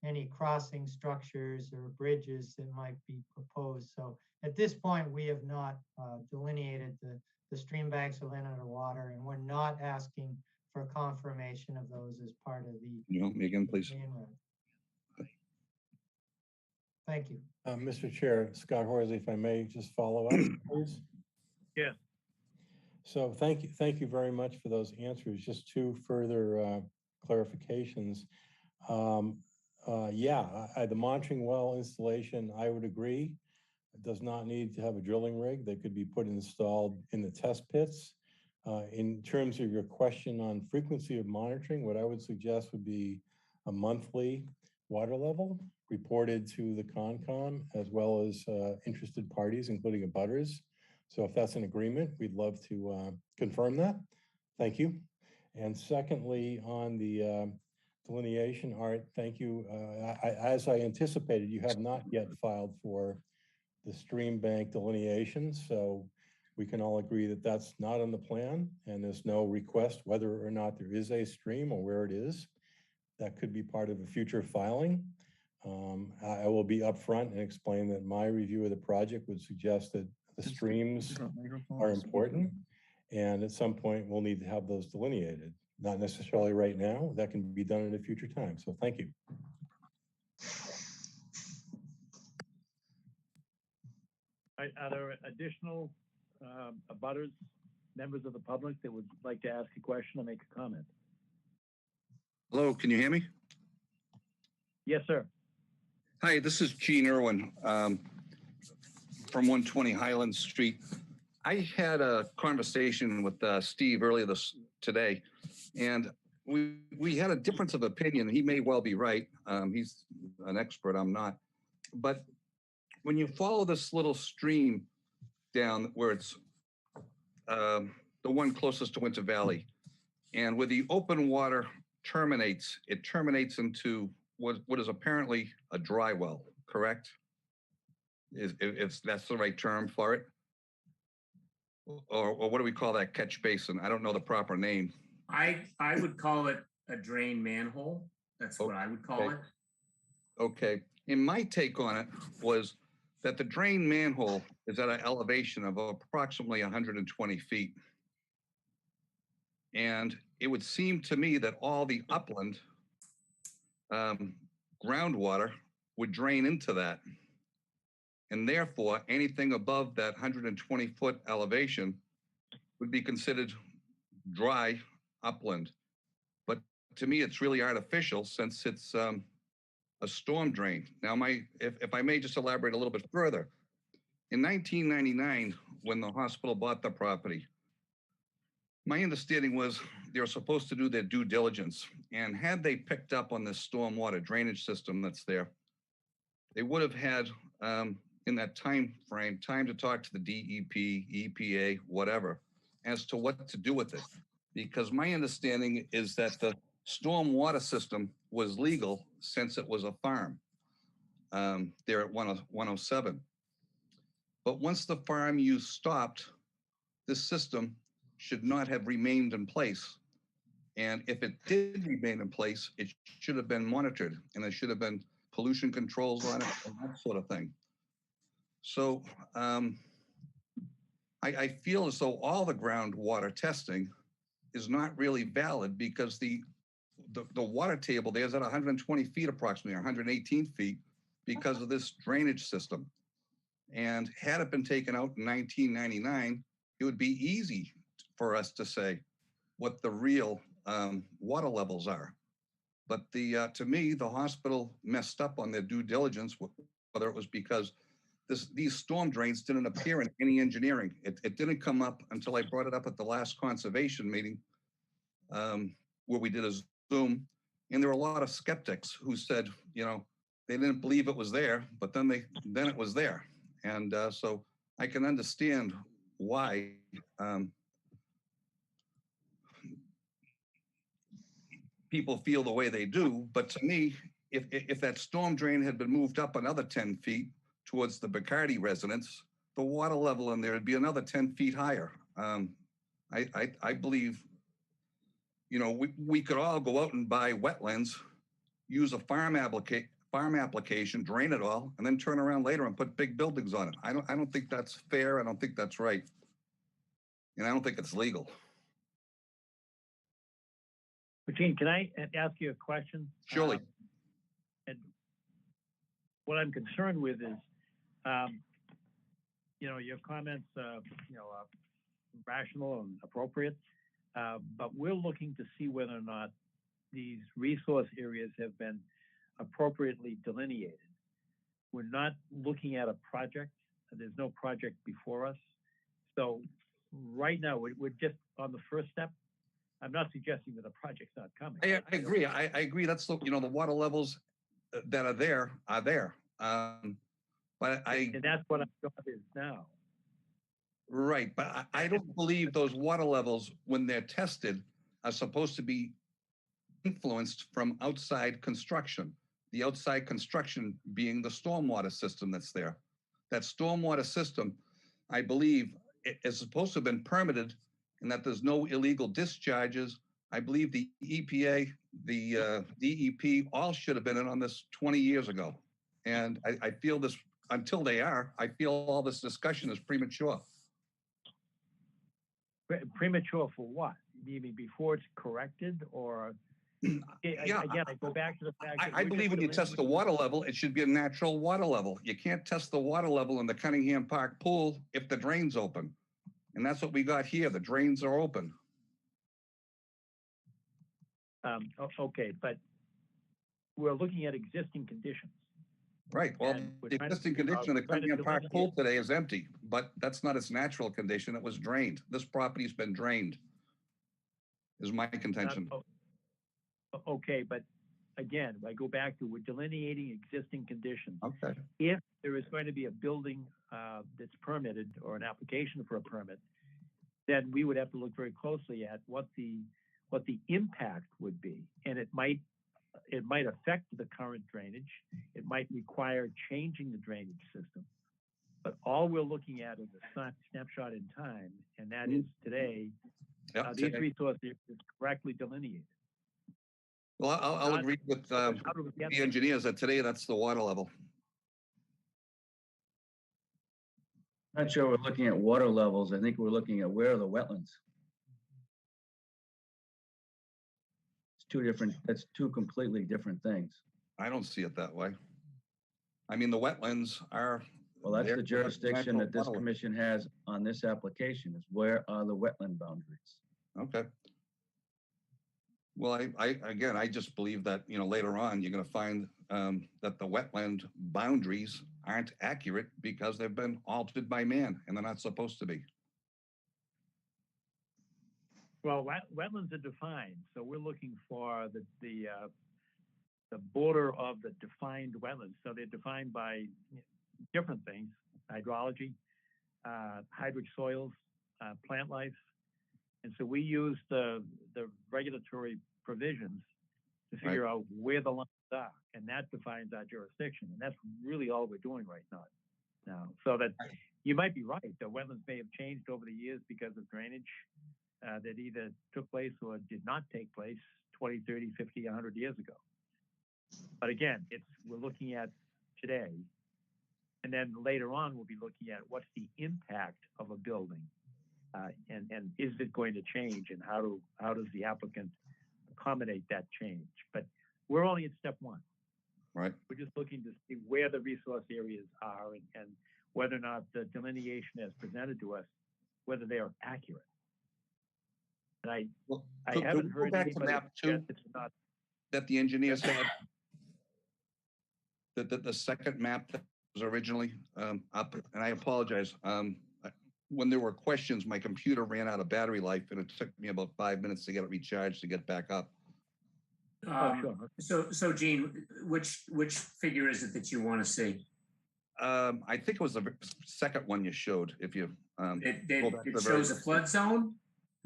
Speaker 18: any crossing structures or bridges that might be proposed. So at this point, we have not delineated the stream banks or land underwater, and we're not asking for confirmation of those as part of the.
Speaker 20: You know, Megan, please.
Speaker 18: Thank you.
Speaker 19: Mr. Chair, Scott Horsley, if I may just follow up, please.
Speaker 1: Yeah.
Speaker 19: So thank you very much for those answers. Just 2 further clarifications. The monitoring well installation, I would agree. It does not need to have a drilling rig. They could be installed in the test pits. In terms of your question on frequency of monitoring, what I would suggest would be a monthly water level reported to the Concom as well as interested parties, including abutters. So if that's an agreement, we'd love to confirm that. Thank you. And secondly, on the delineation, Art, thank you. As I anticipated, you have not yet filed for the stream bank delineation. So we can all agree that that's not on the plan and there's no request whether or not there is a stream or where it is. That could be part of a future filing. I will be upfront and explain that my review of the project would suggest that the streams are important, and at some point we'll need to have those delineated. Not necessarily right now. That can be done at a future time. So thank you.
Speaker 1: Are there additional abutters, members of the public that would like to ask a question or make a comment?
Speaker 20: Hello, can you hear me?
Speaker 1: Yes, sir.
Speaker 20: Hi, this is Gene Irwin from 120 Highland Street. I had a conversation with Steve earlier today, and we had a difference of opinion. He may well be right. He's an expert, I'm not. But when you follow this little stream down where it's the one closest to Winter Valley, and where the open water terminates, it terminates into what is apparently a dry well, correct? If that's the right term for it? Or what do we call that catch basin? I don't know the proper name.
Speaker 17: I would call it a drain manhole. That's what I would call it.
Speaker 20: Okay. And my take on it was that the drain manhole is at an elevation of approximately 120 feet. And it would seem to me that all the upland groundwater would drain into that. And therefore, anything above that 120-foot elevation would be considered dry upland. But to me, it's really artificial since it's a storm drain. Now, if I may just elaborate a little bit further, in 1999, when the hospital bought the property, my understanding was they were supposed to do their due diligence. And had they picked up on this stormwater drainage system that's there, they would have had in that time frame, time to talk to the DEP, EPA, whatever, as to what to do with it. Because my understanding is that the storm water system was legal since it was a farm there at 107. But once the farm use stopped, this system should not have remained in place. And if it did remain in place, it should have been monitored and there should have been pollution controls on it and that sort of thing. So I feel as though all the groundwater testing is not really valid because the water table there is at 120 feet approximately, 118 feet because of this drainage system. And had it been taken out in 1999, it would be easy for us to say what the real water levels are. But to me, the hospital messed up on their due diligence, whether it was because these storm drains didn't appear in any engineering. It didn't come up until I brought it up at the last conservation meeting where we did a Zoom. And there were a lot of skeptics who said, you know, they didn't believe it was there, but then it was there. And so I can understand why people feel the way they do. But to me, if that storm drain had been moved up another 10 feet towards the Bacardi residence, the water level in there would be another 10 feet higher. I believe, you know, we could all go out and buy wetlands, use a farm application, drain it all, and then turn around later and put big buildings on it. I don't think that's fair. I don't think that's right. And I don't think it's legal.
Speaker 1: Gene, can I ask you a question?
Speaker 20: Surely.
Speaker 1: And what I'm concerned with is, you know, your comments, you know, rational and appropriate, but we're looking to see whether or not these resource areas have been appropriately delineated. We're not looking at a project. There's no project before us. So right now, we're just on the first step. I'm not suggesting that a project's not coming.
Speaker 20: I agree. I agree. That's the, you know, the water levels that are there are there. But
Speaker 1: and that's what I'm job is now.
Speaker 20: Right, but I don't believe those water levels, when they're tested, are supposed to be influenced from outside construction. The outside construction being the stormwater system that's there. That stormwater system, I believe, is supposed to have been permitted and that there's no illegal discharges. I believe the EPA, the DEP, all should have been in on this 20 years ago. And I feel this, until they are, I feel all this discussion is premature.
Speaker 1: Premature for what? You mean before it's corrected, or?
Speaker 20: Yeah,
Speaker 1: again, I go back to the fact that
Speaker 20: I believe when you test the water level, it should be a natural water level. You can't test the water level in the Cunningham Park pool if the drain's open. And that's what we got here. The drains are open.
Speaker 1: Okay, but we're looking at existing conditions.
Speaker 20: Right. Well, the existing condition of the Cunningham Park pool today is empty, but that's not its natural condition. It was drained. This property's been drained, is my contention.
Speaker 1: Okay, but again, I go back to, we're delineating existing conditions.
Speaker 20: Okay.
Speaker 1: If there is going to be a building that's permitted or an application for a permit, then we would have to look very closely at what the impact would be, and it might affect the current drainage. It might require changing the drainage system. But all we're looking at is a snapshot in time, and that is today. These resources is correctly delineated.
Speaker 20: Well, I'll agree with the engineers that today that's the water level.
Speaker 16: Not sure we're looking at water levels. I think we're looking at where are the wetlands. It's two different, that's two completely different things.
Speaker 20: I don't see it that way. I mean, the wetlands are.
Speaker 16: Well, that's the jurisdiction that this commission has on this application, is where are the wetland boundaries?
Speaker 20: Okay. Well, again, I just believe that, you know, later on, you're going to find that the wetland boundaries aren't accurate because they've been altered by man and they're not supposed to be.
Speaker 1: Well, wetlands are defined, so we're looking for the border of the defined wetlands. So they're defined by different things: hydrology, hydric soils, plant life, and so we use the regulatory provisions to figure out where the lines are, and that defines our jurisdiction, and that's really all we're doing right now. So that you might be right, the wetlands may have changed over the years because of drainage that either took place or did not take place 20, 30, 50, 100 years ago. But again, we're looking at today, and then later on we'll be looking at what's the impact of a building, and is it going to change, and how does the applicant accommodate that change? But we're only at step one.
Speaker 20: Right.
Speaker 1: We're just looking to see where the resource areas are and whether or not the delineation as presented to us, whether they are accurate. And I haven't
Speaker 20: could we go
Speaker 1: heard
Speaker 20: back to
Speaker 1: anybody
Speaker 20: map
Speaker 1: suggest
Speaker 20: 2
Speaker 1: it's not.
Speaker 20: that the engineers had? The second map that was originally up, and I apologize. When there were questions, my computer ran out of battery life, and it took me about 5 minutes to get it recharged to get back up.
Speaker 17: So Gene, which figure is it that you want to see?
Speaker 20: I think it was the second one you showed. If you
Speaker 17: it shows a flood zone.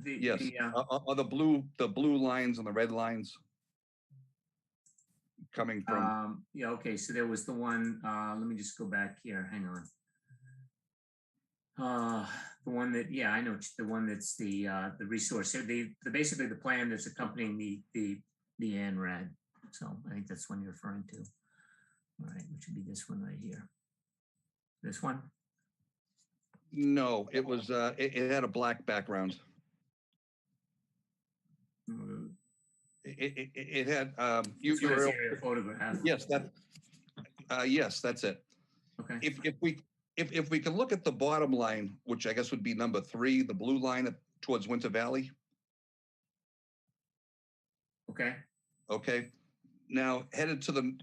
Speaker 20: Yes, or the blue lines and the red lines coming from.
Speaker 17: Yeah. Okay. So there was the one. Let me just go back here. Hang on. The one that, yeah, I know the one that's the resource. Basically the plan that's accompanying the ANRAD. So I think that's one you're referring to. All right, which would be this one right here. This one?
Speaker 20: No, it was it had a black background. It had you were
Speaker 17: photograph.
Speaker 20: Yes, yes, that's it.
Speaker 17: Okay.
Speaker 20: If we can look at the bottom line, which I guess would be number 3, the blue line towards Winter Valley.
Speaker 17: Okay.
Speaker 20: Okay. Now headed to the,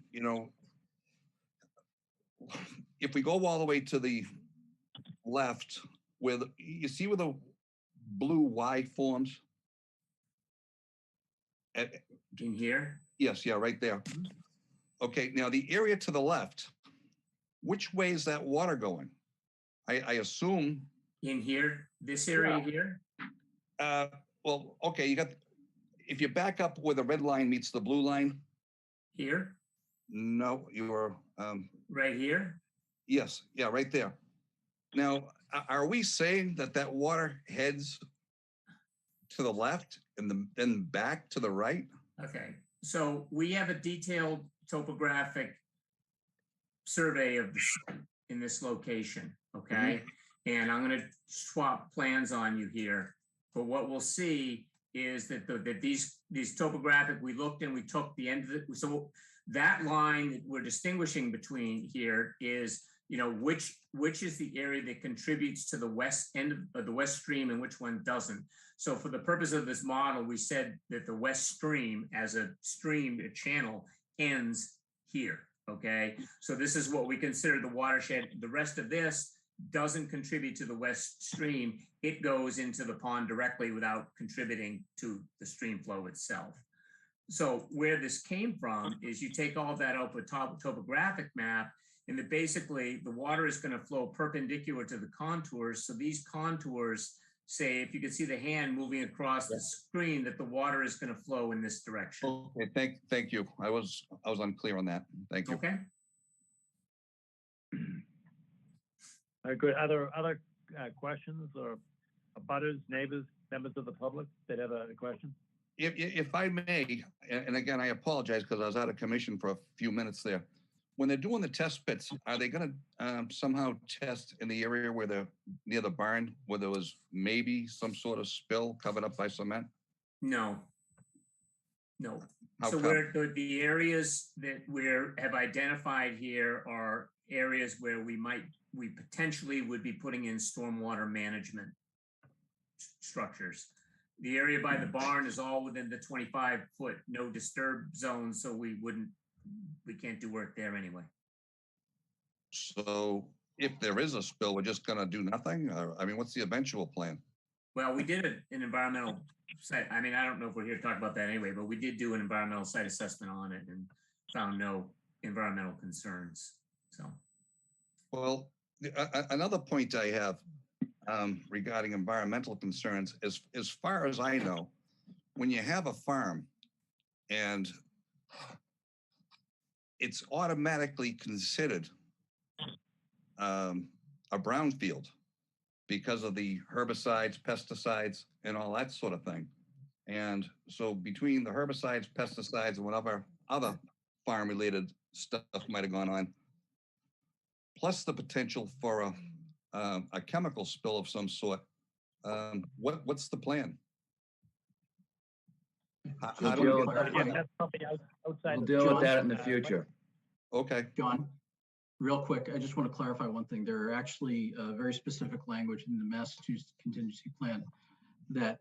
Speaker 20: if we go all the way to the left, where you see where the blue Y forms?
Speaker 17: In here?
Speaker 20: Yes, yeah, right there. Okay, now the area to the left, which way is that water going? I assume.
Speaker 17: In here, this area here?
Speaker 20: Well, okay, if you back up where the red line meets the blue line.
Speaker 17: Here?
Speaker 20: No, you're.
Speaker 17: Right here?
Speaker 20: Yes, yeah, right there. Now, are we saying that water heads to the left and then back to the right?
Speaker 17: Okay, so we have a detailed topographic survey of the site in this location, okay? And I'm going to swap plans on you here. But what we'll see is that these topographic, we looked and we took the end of it. So that line that we're distinguishing between here is, which is the area that contributes to the west end of the west stream and which one doesn't. So for the purpose of this model, we said that the west stream as a stream, a channel, ends here, okay? So this is what we consider the watershed. The rest of this doesn't contribute to the west stream. It goes into the pond directly without contributing to the stream flow itself. So where this came from is you take all that out with topographic map, and that basically the water is going to flow perpendicular to the contours. So these contours say, if you can see the hand moving across the screen, that the water is going to flow in this direction.
Speaker 20: Okay, thank you. I was unclear on that. Thank you.
Speaker 17: Okay.
Speaker 1: Good. Other questions or abutters, neighbors, members of the public that have a question?
Speaker 20: If I may, and again, I apologize because I was out of commission for a few minutes there. When they're doing the test pits, are they going to somehow test in the area where they're near the barn, where there was maybe some sort of spill covered up by cement?
Speaker 17: No. No.
Speaker 20: How
Speaker 17: So
Speaker 20: come?
Speaker 17: the areas that we have identified here are areas where we potentially would be putting in stormwater management structures. The area by the barn is all within the 25-foot no disturb zone, so we can't do work there anyway.
Speaker 20: So if there is a spill, we're just going to do nothing? I mean, what's the eventual plan?
Speaker 17: Well, we did an environmental site. I mean, I don't know if we're here to talk about that anyway, but we did do an environmental site assessment on it and found no environmental concerns. So
Speaker 20: Well, another point I have regarding environmental concerns is, as far as I know, when you have a farm and it's automatically considered a brownfield because of the herbicides, pesticides, and all that sort of thing. And so between the herbicides, pesticides, and whatever other farm-related stuff might have gone on, plus the potential for a chemical spill of some sort, what's the plan? How do we get that
Speaker 6: John,
Speaker 20: plan?
Speaker 1: That's something outside
Speaker 16: We'll
Speaker 1: of
Speaker 16: deal with
Speaker 7: John?
Speaker 16: that in the future.
Speaker 20: Okay.
Speaker 7: John, real quick, I just want to clarify one thing. There are actually very specific language in the Massachusetts contingency plan that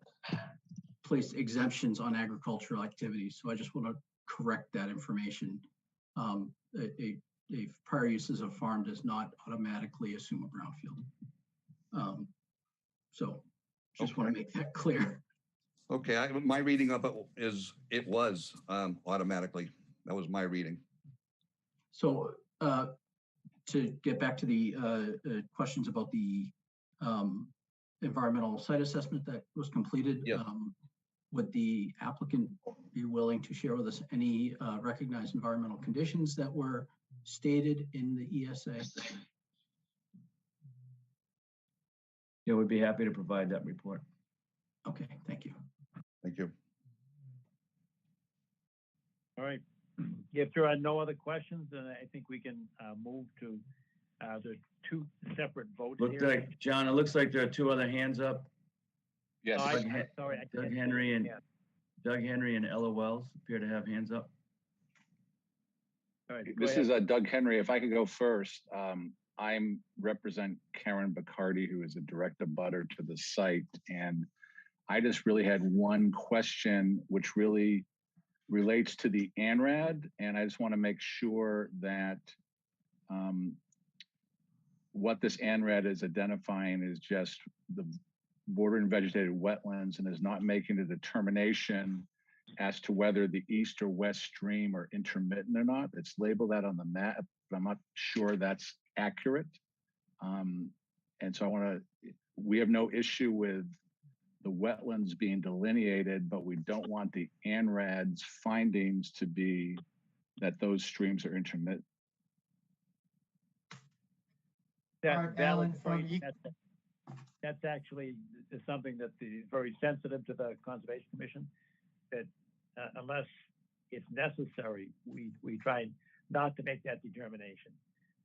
Speaker 7: place exemptions on agricultural activities. So I just want to correct that information. A prior use as a farm does not automatically assume a brownfield. So just want to make that clear.
Speaker 20: Okay, my reading of it is it was automatically. That was my reading.
Speaker 7: So to get back to the questions about the environmental site assessment that was completed, would the applicant be willing to share with us any recognized environmental conditions that were stated in the ESA?
Speaker 16: Yeah, we'd be happy to provide that report.
Speaker 7: Okay, thank you.
Speaker 20: Thank you.
Speaker 1: All right. If there are no other questions, then I think we can move to the two separate votes
Speaker 16: Looked
Speaker 1: here.
Speaker 16: like, John, it looks like there are two other hands up.
Speaker 3: Yes.
Speaker 1: Oh,
Speaker 16: Doug,
Speaker 1: sorry, I
Speaker 16: Doug
Speaker 1: can't see
Speaker 16: Henry
Speaker 1: it.
Speaker 16: and
Speaker 1: Yeah.
Speaker 16: Doug Henry and Ella Wells appear to have hands up.
Speaker 1: All right, go
Speaker 21: This
Speaker 1: ahead.
Speaker 21: is Doug Henry. If I could go first, I'm represent Karen Bacardi, who is a direct abutter to the site. And I just really had one question, which really relates to the ANRAD. And I just want to make sure that what this ANRAD is identifying is just the border and vegetated wetlands and is not making a determination as to whether the east or west stream are intermittent or not. It's labeled that on the map, but I'm not sure that's accurate. And so we have no issue with the wetlands being delineated, but we don't want the ANRAD's findings to be that those streams are intermittent.
Speaker 1: That's valid
Speaker 18: Alan, from
Speaker 1: point. That's actually is something that is very sensitive to the Conservation Commission, that unless it's necessary, we try not to make that determination.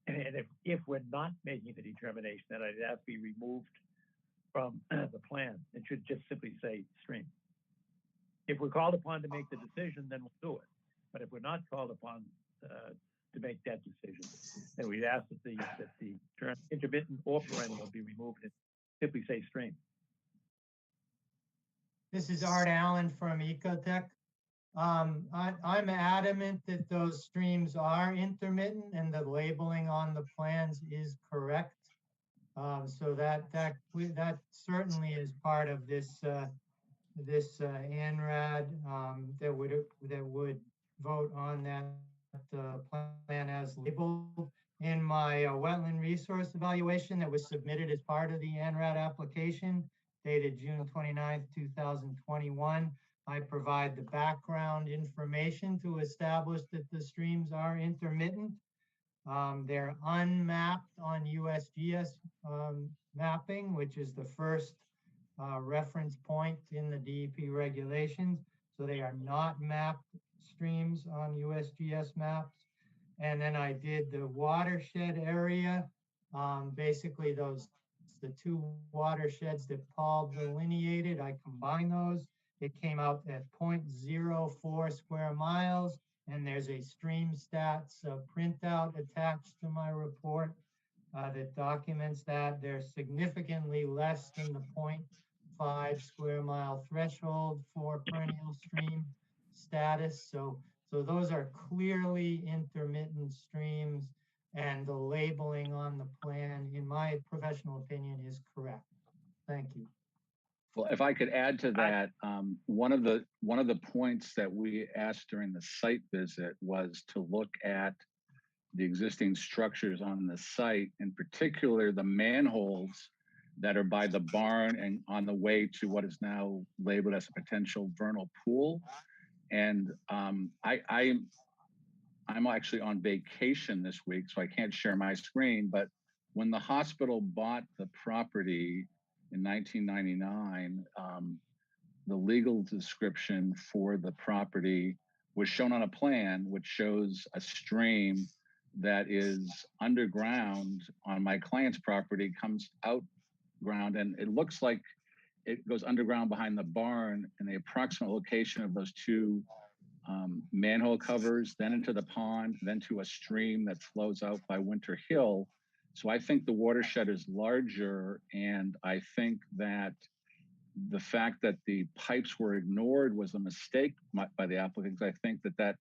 Speaker 1: And if we're not making the determination, then it has to be removed from the plan. It should just simply say stream. If we're called upon to make the decision, then we'll do it. But if we're not called upon to make that decision, then we'd ask that the term intermittent or perennial be removed and simply say stream.
Speaker 18: This is Art Allen from Ecotech. I'm adamant that those streams are intermittent and the labeling on the plans is correct. So that certainly is part of this ANRAD that would vote on that plan as labeled. In my wetland resource evaluation that was submitted as part of the ANRAD application dated June 29th, 2021, I provide the background information to establish that the streams are intermittent. They're unmapped on USGS mapping, which is the first reference point in the DEP regulations. So they are not mapped streams on USGS maps. And then I did the watershed area. Basically the two watersheds that Paul delineated, I combined those. It came out at 0.04 square miles. And there's a stream stats printout attached to my report that documents that. They're significantly less than the 0.5 square mile threshold for perennial stream status. So those are clearly intermittent streams, and the labeling on the plan, in my professional opinion, is correct. Thank you.
Speaker 21: Well, if I could add to that, one of the points that we asked during the site visit was to look at the existing structures on the site, in particular the manholes that are by the barn and on the way to what is now labeled as a potential vernal pool. And I'm actually on vacation this week, so I can't share my screen, but when the hospital bought the property in 1999, the legal description for the property was shown on a plan, which shows a stream that is underground on my client's property, comes out ground, and it looks like it goes underground behind the barn, and the approximate location of those two manhole covers, then into the pond, then to a stream that flows out by Winter Hill. So I think the watershed is larger, and I think that the fact that the pipes were ignored was a mistake by the applicants. I think that that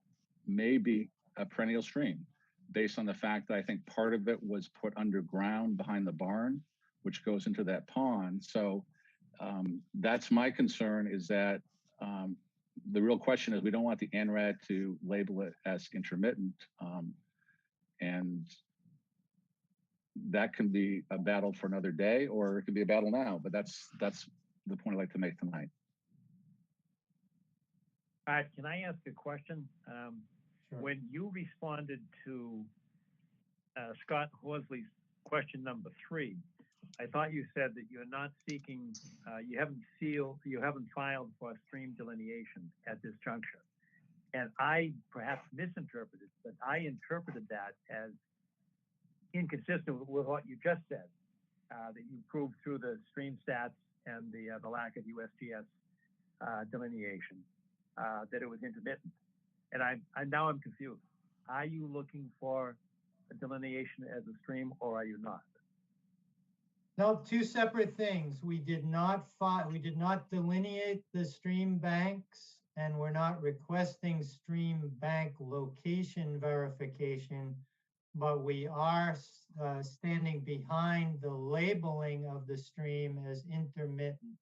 Speaker 21: may be a perennial stream based on the fact that I think part of it was put underground behind the barn, which goes into that pond. So that's my concern, is that the real question is we don't want the ANRAD to label it as intermittent. And that can be a battle for another day, or it could be a battle now, but that's the point I'd like to make tonight.
Speaker 1: Can I ask a question?
Speaker 18: Sure.
Speaker 1: When you responded to Scott Horsley's question number 3, I thought you said that you're not seeking, you haven't filed for a stream delineation at this juncture. And I perhaps misinterpreted, but I interpreted that as inconsistent with what you just said, that you proved through the stream stats and the lack of USGS delineation that it was intermittent. And now I'm confused. Are you looking for a delineation as a stream, or are you not?
Speaker 18: No, two separate things. We did not delineate the stream banks, and we're not requesting stream bank location verification, but we are standing behind the labeling of the stream as intermittent.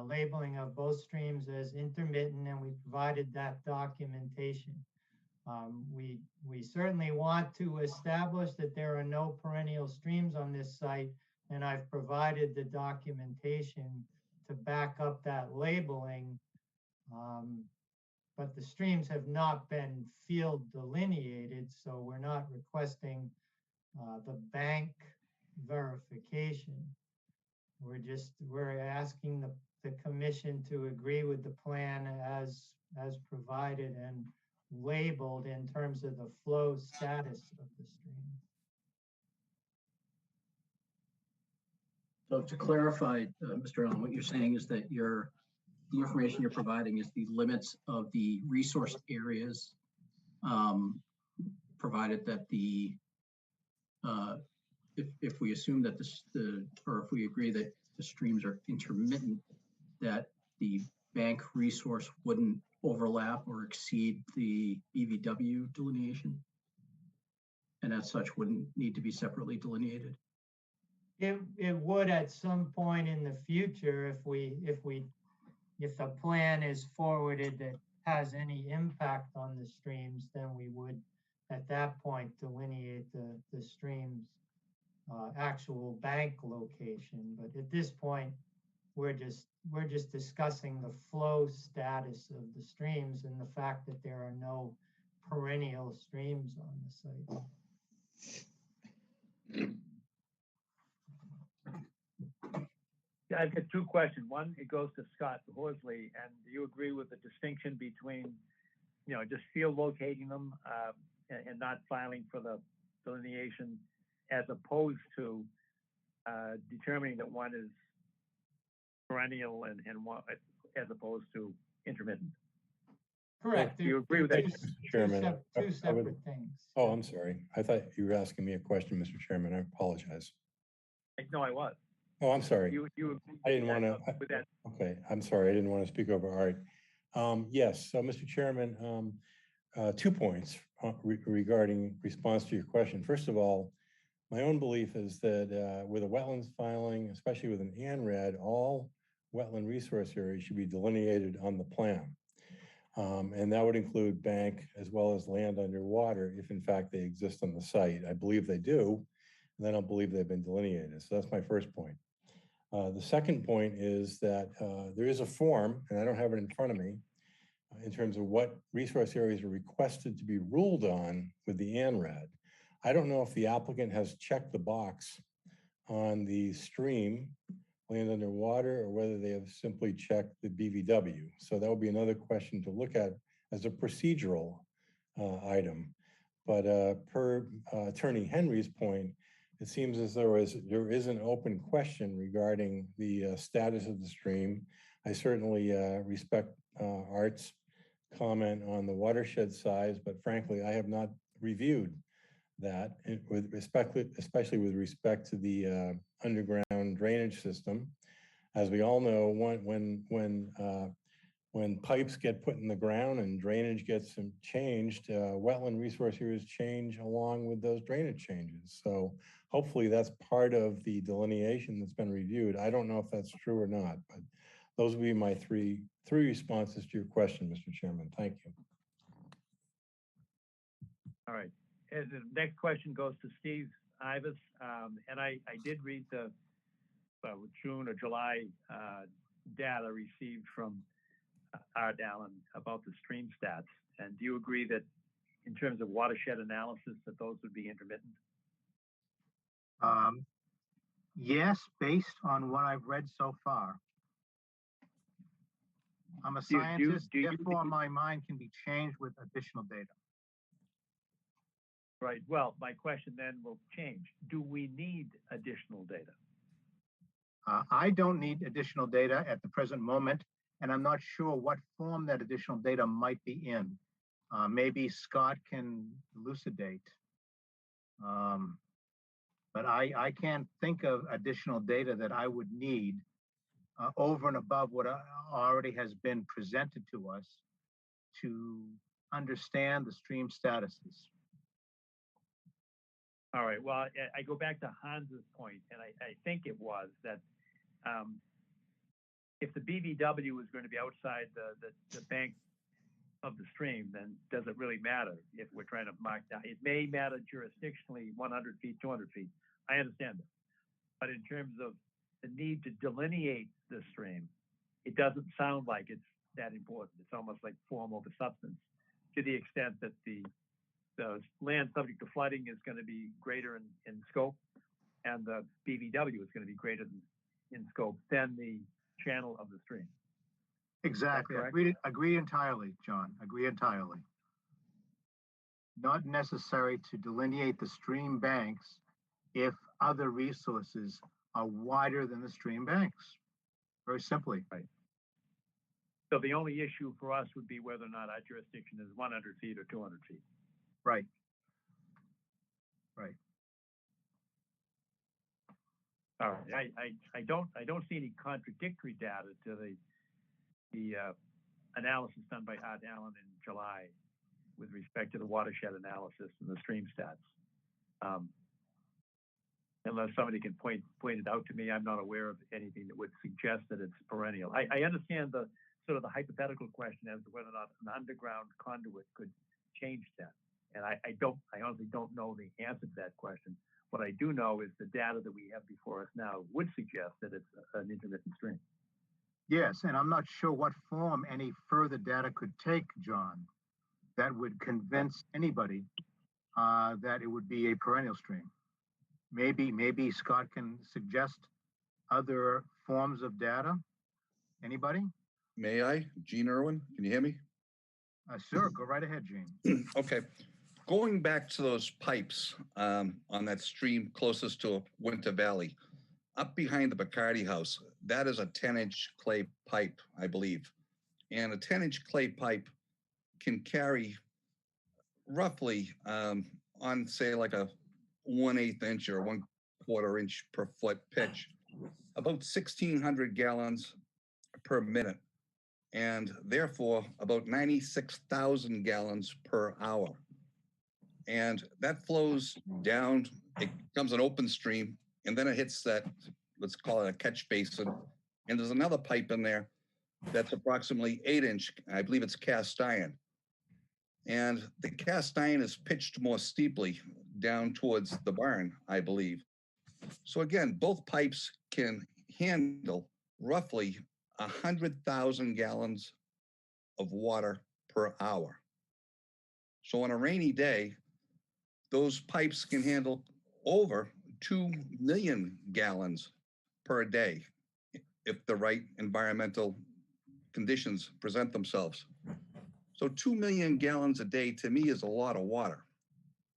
Speaker 18: Labeling of both streams as intermittent, and we provided that documentation. We certainly want to establish that there are no perennial streams on this site, and I've provided the documentation to back up that labeling. But the streams have not been field delineated, so we're not requesting the bank verification. We're asking the commission to agree with the plan as provided and labeled in terms of the flow status of the stream.
Speaker 7: So to clarify, Mr. Allen, what you're saying is that the information you're providing is the limits of the resource areas, provided that if we assume that or if we agree that the streams are intermittent, that the bank resource wouldn't overlap or exceed the BVW delineation, and as such wouldn't need to be separately delineated.
Speaker 18: It would at some point in the future, if the plan is forwarded that has any impact on the streams, then we would at that point delineate the streams actual bank location. But at this point, we're just discussing the flow status of the streams and the fact that there are no perennial streams on the site.
Speaker 1: Yeah, I've got two questions. One, it goes to Scott Horsley, and do you agree with the distinction between, just field locating them and not filing for the delineation, as opposed to determining that one is perennial and one as opposed to intermittent?
Speaker 18: Correct.
Speaker 1: Do you agree with that,
Speaker 19: Mr. Chairman?
Speaker 18: Two separate things.
Speaker 19: Oh, I'm sorry. I thought you were asking me a question, Mr. Chairman. I apologize.
Speaker 1: No, I was.
Speaker 19: Oh, I'm sorry.
Speaker 1: You
Speaker 19: I didn't want to.
Speaker 1: that.
Speaker 19: Okay, I'm sorry. I didn't want to speak over Art. Yes. So, Mr. Chairman, 2 points regarding response to your question. First of all, my own belief is that with a wetlands filing, especially with an ANRAD, all wetland resource areas should be delineated on the plan. And that would include bank as well as land underwater, if in fact they exist on the site. I believe they do, and I don't believe they've been delineated. So that's my first point. The second point is that there is a form, and I don't have it in front of me, in terms of what resource areas are requested to be ruled on with the ANRAD. I don't know if the applicant has checked the box on the stream, land underwater, or whether they have simply checked the BVW. So that would be another question to look at as a procedural item. But per Attorney Henry's point, it seems as though there is an open question regarding the status of the stream. I certainly respect Art's comment on the watershed size, but frankly, I have not reviewed that with respect, especially with respect to the underground drainage system. As we all know, when pipes get put in the ground and drainage gets changed, wetland resource areas change along with those drainage changes. So hopefully that's part of the delineation that's been reviewed. I don't know if that's true or not, but those would be my three responses to your question, Mr. Chairman. Thank you.
Speaker 1: All right. And the next question goes to Steve Ivas. And I did read the June or July data received from Art Allen about the stream stats. And do you agree that in terms of watershed analysis that those would be intermittent?
Speaker 2: Yes, based on what I've read so far. I'm a scientist, therefore my mind can be changed with additional data.
Speaker 1: Right. Well, my question then will change. Do we need additional data?
Speaker 2: I don't need additional data at the present moment, and I'm not sure what form that additional data might be in. Maybe Scott can elucidate. But I can't think of additional data that I would need over and above what already has been presented to us to understand the stream statuses.
Speaker 1: All right. Well, I go back to Hans's point, and I think it was that if the BVW is going to be outside the bank of the stream, then does it really matter if we're trying to mark down? It may matter jurisdictionally 100 feet, 200 feet. I understand that. But in terms of the need to delineate the stream, it doesn't sound like it's that important. It's almost like form over substance, to the extent that the land subject to flooding is going to be greater in scope, and the BVW is going to be greater in scope than the channel of the stream.
Speaker 2: Exactly. Agree entirely, John. Agree entirely. Not necessary to delineate the stream banks if other resources are wider than the stream banks. Very simply.
Speaker 1: Right. So the only issue for us would be whether or not our jurisdiction is 100 feet or 200 feet.
Speaker 2: Right. Right.
Speaker 1: All right. I don't see any contradictory data to the analysis done by Art Allen in July with respect to the watershed analysis and the stream stats. Unless somebody can point it out to me, I'm not aware of anything that would suggest that it's perennial. I understand the sort of the hypothetical question as to whether or not an underground conduit could change that. And I honestly don't know the answer to that question. What I do know is the data that we have before us now would suggest that it's an intermittent stream.
Speaker 2: Yes, and I'm not sure what form any further data could take, John, that would convince anybody that it would be a perennial stream. Maybe Scott can suggest other forms of data. Anybody?
Speaker 20: May I? Gene Irwin, can you hear me?
Speaker 2: Sure, go right ahead, Gene.
Speaker 20: Okay. Going back to those pipes on that stream closest to Winter Valley, up behind the Bacardi house, that is a 10-inch clay pipe, I believe. And a 10-inch clay pipe can carry roughly on, say, like a 1/8 inch or 1/4 inch per foot pitch, about 1,600 gallons per minute, and therefore about 96,000 gallons per hour. And that flows down, it becomes an open stream, and then it hits that, let's call it a catch basin. And there's another pipe in there that's approximately 8-inch. I believe it's cast iron. And the cast iron is pitched more steeply down towards the barn, I believe. So again, both pipes can handle roughly 100,000 gallons of water per hour. So on a rainy day, those pipes can handle over 2 million gallons per day if the right environmental conditions present themselves. So 2 million gallons a day to me is a lot of water.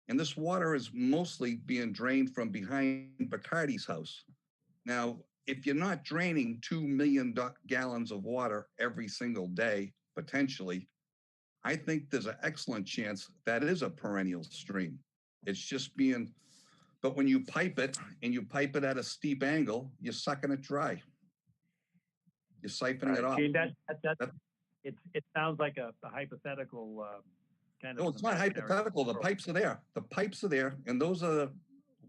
Speaker 20: And this water is mostly being drained from behind Bacardi's house. Now, if you're not draining 2 million gallons of water every single day, potentially, I think there's an excellent chance that is a perennial stream. It's just being, but when you pipe it and you pipe it at a steep angle, you're sucking it dry. You're siphoning it off.
Speaker 1: Gene, it sounds like a hypothetical kind of.
Speaker 20: No, it's not hypothetical. The pipes are there. The pipes are there, and those are the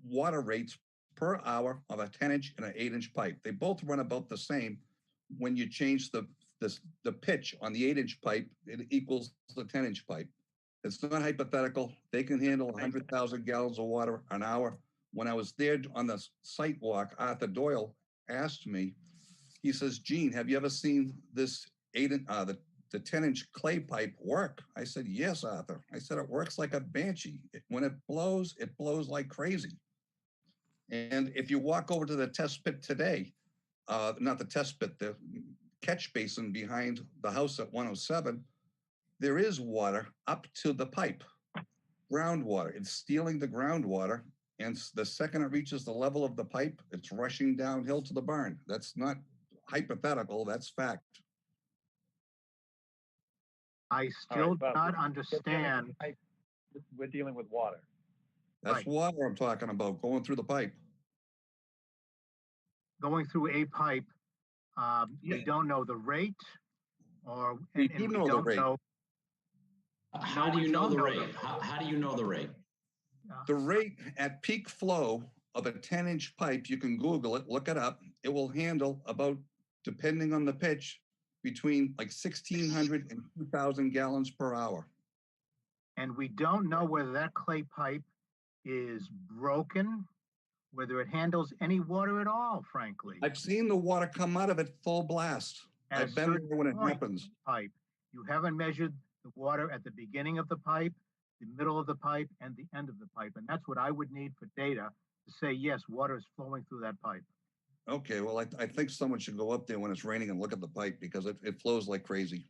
Speaker 20: water rates per hour of a 10-inch and an 8-inch pipe. They both run about the same. When you change the pitch on the 8-inch pipe, it equals the 10-inch pipe. It's not hypothetical. They can handle 100,000 gallons of water an hour. When I was there on the site walk, Arthur Doyle asked me, he says, Gene, have you ever seen this the 10-inch clay pipe work? I said, yes, Arthur. I said, it works like a banshee. When it blows like crazy. And if you walk over to the test pit today, not the test pit, the catch basin behind the house at 107, there is water up to the pipe, groundwater. It's stealing the groundwater. And the second it reaches the level of the pipe, it's rushing downhill to the barn. That's not hypothetical, that's fact.
Speaker 2: I still do not understand.
Speaker 1: We're dealing with water.
Speaker 20: That's water I'm talking about, going through the pipe.
Speaker 2: Going through a pipe, we don't know the rate, or
Speaker 20: we do know the rate.
Speaker 4: How do you know the rate? How do you know the rate?
Speaker 20: The rate at peak flow of a 10-inch pipe, you can Google it, look it up. It will handle about, depending on the pitch, between like 1,600 and 2,000 gallons per hour.
Speaker 2: And we don't know whether that clay pipe is broken, whether it handles any water at all, frankly.
Speaker 20: I've seen the water come out of it full blast. I've been there when it happens.
Speaker 2: Pipe. You haven't measured the water at the beginning of the pipe, the middle of the pipe, and the end of the pipe. And that's what I would need for data to say, yes, water is flowing through that pipe.
Speaker 20: Okay, well, I think someone should go up there when it's raining and look at the pipe because it flows like crazy.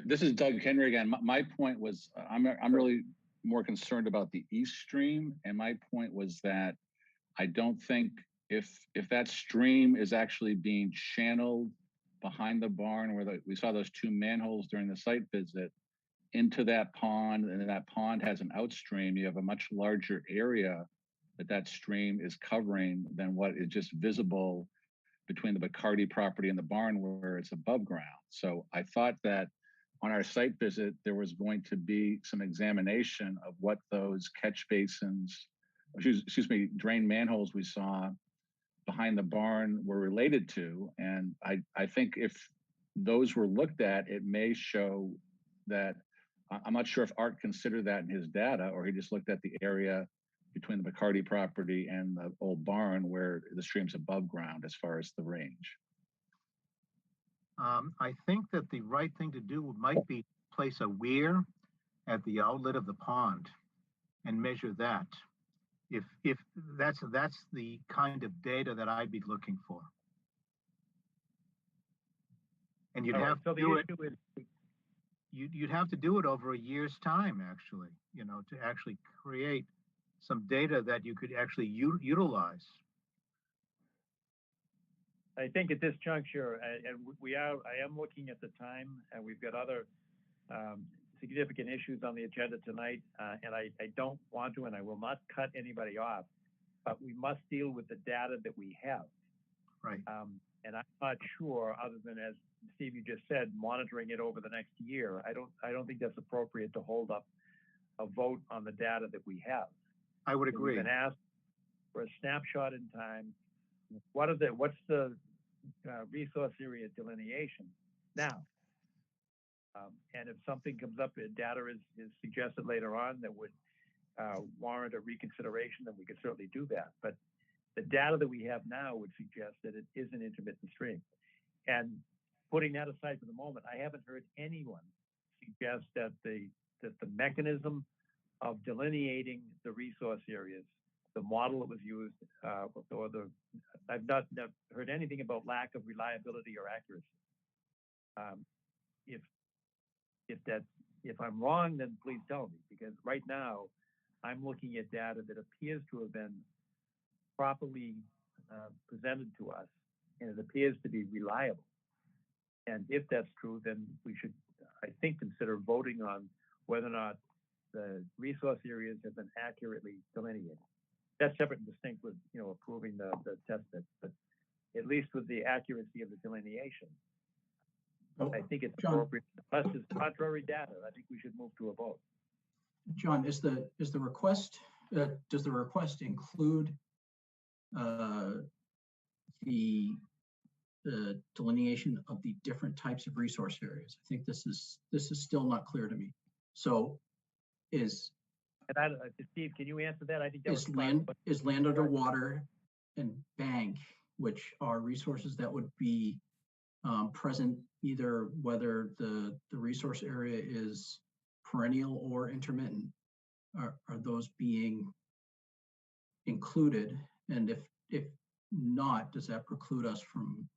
Speaker 21: This is Doug Henry again. My point was, I'm really more concerned about the East Stream. And my point was that I don't think if that stream is actually being channeled behind the barn where we saw those 2 manholes during the site visit into that pond, and that pond has an outstream, you have a much larger area that stream is covering than what is just visible between the Bacardi property and the barn where it's above ground. So I thought that on our site visit, there was going to be some examination of what those catch basins, excuse me, drain manholes we saw behind the barn were related to. And I think if those were looked at, it may show that, I'm not sure if Art considered that in his data, or he just looked at the area between the Bacardi property and the old barn where the stream's above ground as far as the range.
Speaker 2: I think that the right thing to do might be place a weir at the outlet of the pond and measure that. If that's the kind of data that I'd be looking for. And you'd have to do it. You'd have to do it over a year's time, actually, to actually create some data that you could actually utilize.
Speaker 1: I think at this juncture, and I am looking at the time, and we've got other significant issues on the agenda tonight, and I don't want to, and I will not cut anybody off, but we must deal with the data that we have.
Speaker 2: Right.
Speaker 1: And I'm not sure, other than, as Steve, you just said, monitoring it over the next year. I don't think that's appropriate to hold up a vote on the data that we have.
Speaker 2: I would agree.
Speaker 1: We've been asked for a snapshot in time. What's the resource area delineation now. And if something comes up, data is suggested later on that would warrant a reconsideration, then we could certainly do that. But the data that we have now would suggest that it is an intermittent stream. And putting that aside for the moment, I haven't heard anyone suggest that the mechanism of delineating the resource areas, the model that was used, I've not heard anything about lack of reliability or accuracy. If I'm wrong, then please tell me, because right now I'm looking at data that appears to have been properly presented to us, and it appears to be reliable. And if that's true, then we should, I think, consider voting on whether or not the resource areas have been accurately delineated. That's separate and distinct with, approving the test pits, but at least with the accuracy of the delineation, I think it's appropriate. Unless it's contrary data, I think we should move to a vote.
Speaker 7: John, is the request, does the request include the delineation of the different types of resource areas? I think this is still not clear to me. So
Speaker 1: Steve, can you answer that? I think that
Speaker 7: is land under water and bank, which are resources that would be present either whether the resource area is perennial or intermittent, are those being included? And if not, does that preclude us from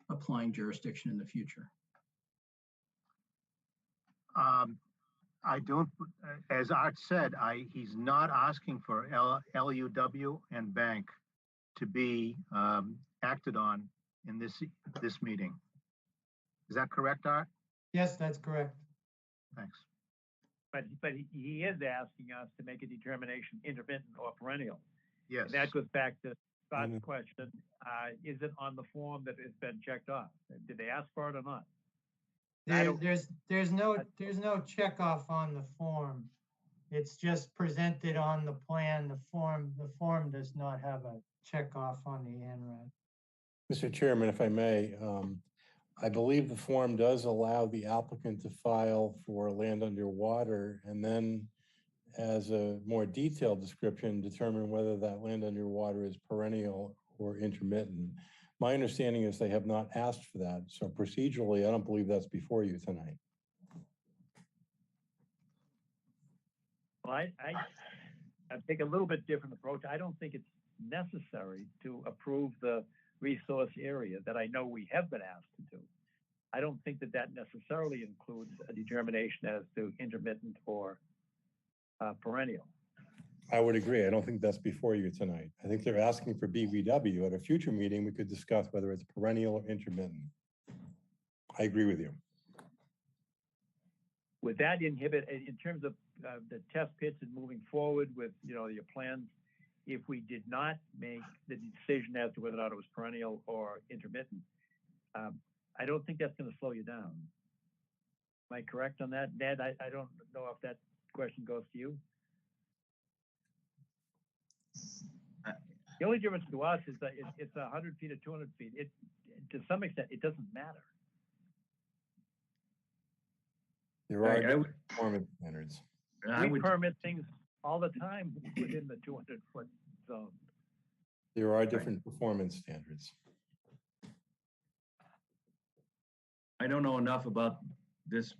Speaker 7: applying jurisdiction in the future?
Speaker 2: I don't, as Art said, he's not asking for LUW and bank to be acted on in this meeting. Is that correct, Art?
Speaker 18: Yes, that's correct.
Speaker 2: Thanks.
Speaker 1: But he is asking us to make a determination, intermittent or perennial.
Speaker 2: Yes.
Speaker 1: And that goes back to Scott's question. Is it on the form that has been checked off? Did they ask for it or not?
Speaker 18: There's no check off on the form. It's just presented on the plan. The form does not have a check off on the ANRAD.
Speaker 19: Mr. Chairman, if I may, I believe the form does allow the applicant to file for land underwater and then, as a more detailed description, determine whether that land underwater is perennial or intermittent. My understanding is they have not asked for that. So procedurally, I don't believe that's before you tonight.
Speaker 1: Well, I take a little bit different approach. I don't think it's necessary to approve the resource area that I know we have been asked to do. I don't think that necessarily includes a determination as to intermittent or perennial.
Speaker 19: I would agree. I don't think that's before you tonight. I think they're asking for BVW. At a future meeting, we could discuss whether it's perennial or intermittent. I agree with you.
Speaker 1: Would that inhibit, in terms of the test pits and moving forward with your plans, if we did not make the decision as to whether or not it was perennial or intermittent, I don't think that's going to slow you down. Am I correct on that? Ned, I don't know if that question goes to you. The only difference to us is that it's 100 feet or 200 feet. To some extent, it doesn't matter.
Speaker 19: There are performance standards.
Speaker 1: We permit things all the time within the 200-foot zone.
Speaker 19: There are different performance standards.
Speaker 16: I don't know enough about this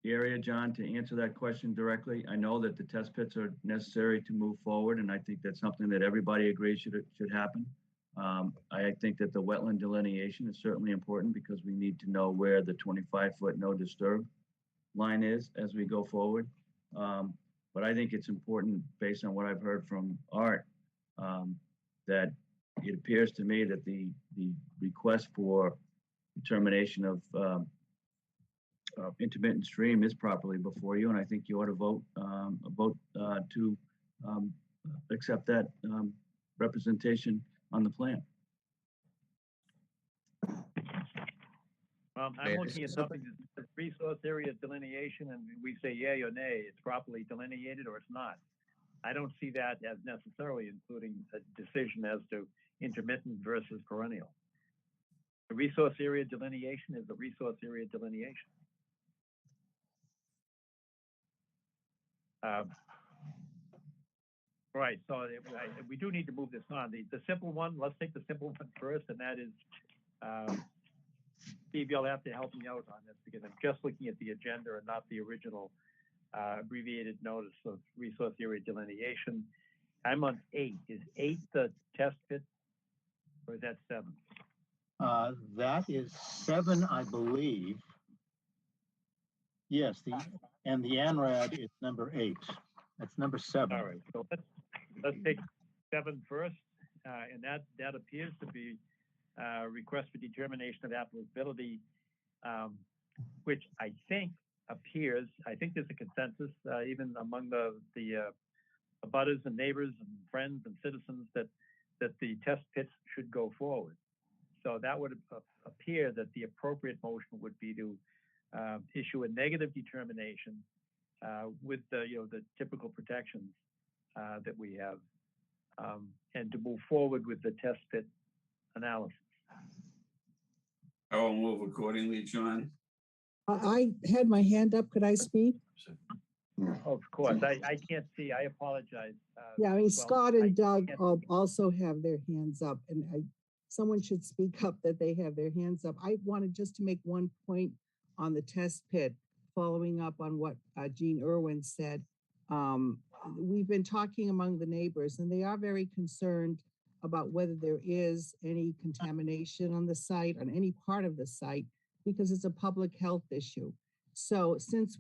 Speaker 16: area, John, to answer that question directly. I know that the test pits are necessary to move forward, and I think that's something that everybody agrees should happen. I think that the wetland delineation is certainly important because we need to know where the 25-foot no disturb line is as we go forward. But I think it's important, based on what I've heard from Art, that it appears to me that the request for determination of intermittent stream is properly before you, and I think you ought to vote to accept that representation on the plan.
Speaker 1: I'm looking at something that's resource area delineation, and we say yay or nay, it's properly delineated or it's not. I don't see that as necessarily including a decision as to intermittent versus perennial. The resource area delineation is a resource area delineation. Right, so we do need to move this on. The simple one, let's take the simple one first, and that is, Steve, you'll have to help me out on this because I'm just looking at the agenda and not the original abbreviated notice of resource area delineation. I'm on 8. Is 8 the test pit, or is that 7?
Speaker 2: That is 7, I believe. Yes, and the ANRAD is number 8. That's number 7.
Speaker 1: All right, so let's take 7 first, and that appears to be request for determination of applicability, which I think appears. I think there's a consensus even among the abutters and neighbors and friends and citizens that the test pits should go forward. So that would appear that the appropriate motion would be to issue a negative determination with the typical protections that we have, and to move forward with the test pit analysis.
Speaker 3: I will move accordingly, John.
Speaker 8: I had my hand up. Could I speak?
Speaker 1: Of course, I can't see. I apologize.
Speaker 8: Yeah, I mean,
Speaker 1: well,
Speaker 8: Scott and Doug
Speaker 1: can't
Speaker 8: also have their hands up, and someone should speak up that they have their hands up. I wanted just to make one point on the test pit, following up on what Gene Irwin said. We've been talking among the neighbors, and they are very concerned about whether there is any contamination on the site, on any part of the site, because it's a public health issue. So since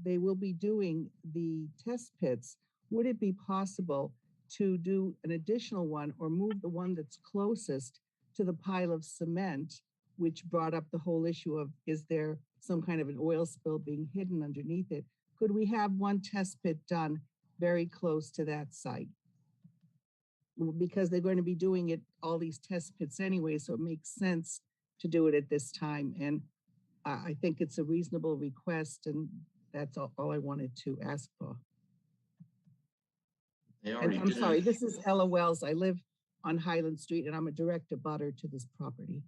Speaker 8: they will be doing the test pits, would it be possible to do an additional one or move the one that's closest to the pile of cement, which brought up the whole issue of, is there some kind of an oil spill being hidden underneath it? Could we have one test pit done very close to that site? Because they're going to be doing all these test pits anyway, so it makes sense to do it at this time. And I think it's a reasonable request, and that's all I wanted to ask for. And I'm sorry, this is Ella Wells. I live on Highland Street, and I'm a direct abutter to this property.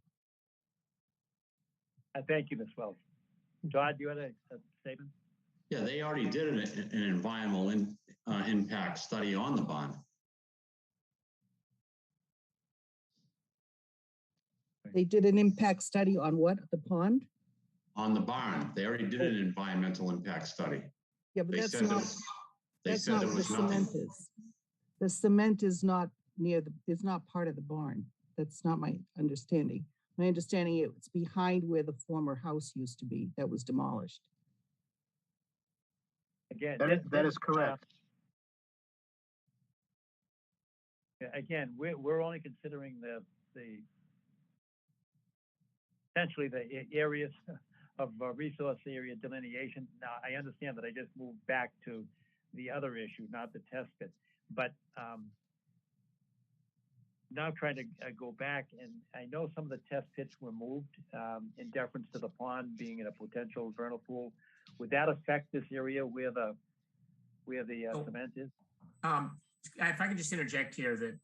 Speaker 1: Thank you, Ms. Wells. Todd, you had a statement?
Speaker 4: Yeah, they already did an environmental impact study on the bond.
Speaker 8: They did an impact study on what? The pond?
Speaker 4: On the barn. They already did an environmental impact study.
Speaker 8: Yeah, but that's not
Speaker 4: there
Speaker 8: what the
Speaker 4: was
Speaker 8: cement
Speaker 4: nothing.
Speaker 8: is. The cement is not is not part of the barn. That's not my understanding. My understanding, it's behind where the former house used to be that was demolished.
Speaker 1: Again,
Speaker 2: that is correct.
Speaker 1: Again, we're only considering the essentially the areas of resource area delineation. Now, I understand that I just moved back to the other issue, not the test pit, but now trying to go back, and I know some of the test pits were moved in deference to the pond being in a potential vernal pool. Would that affect this area where the cement is?
Speaker 17: If I could just interject here that,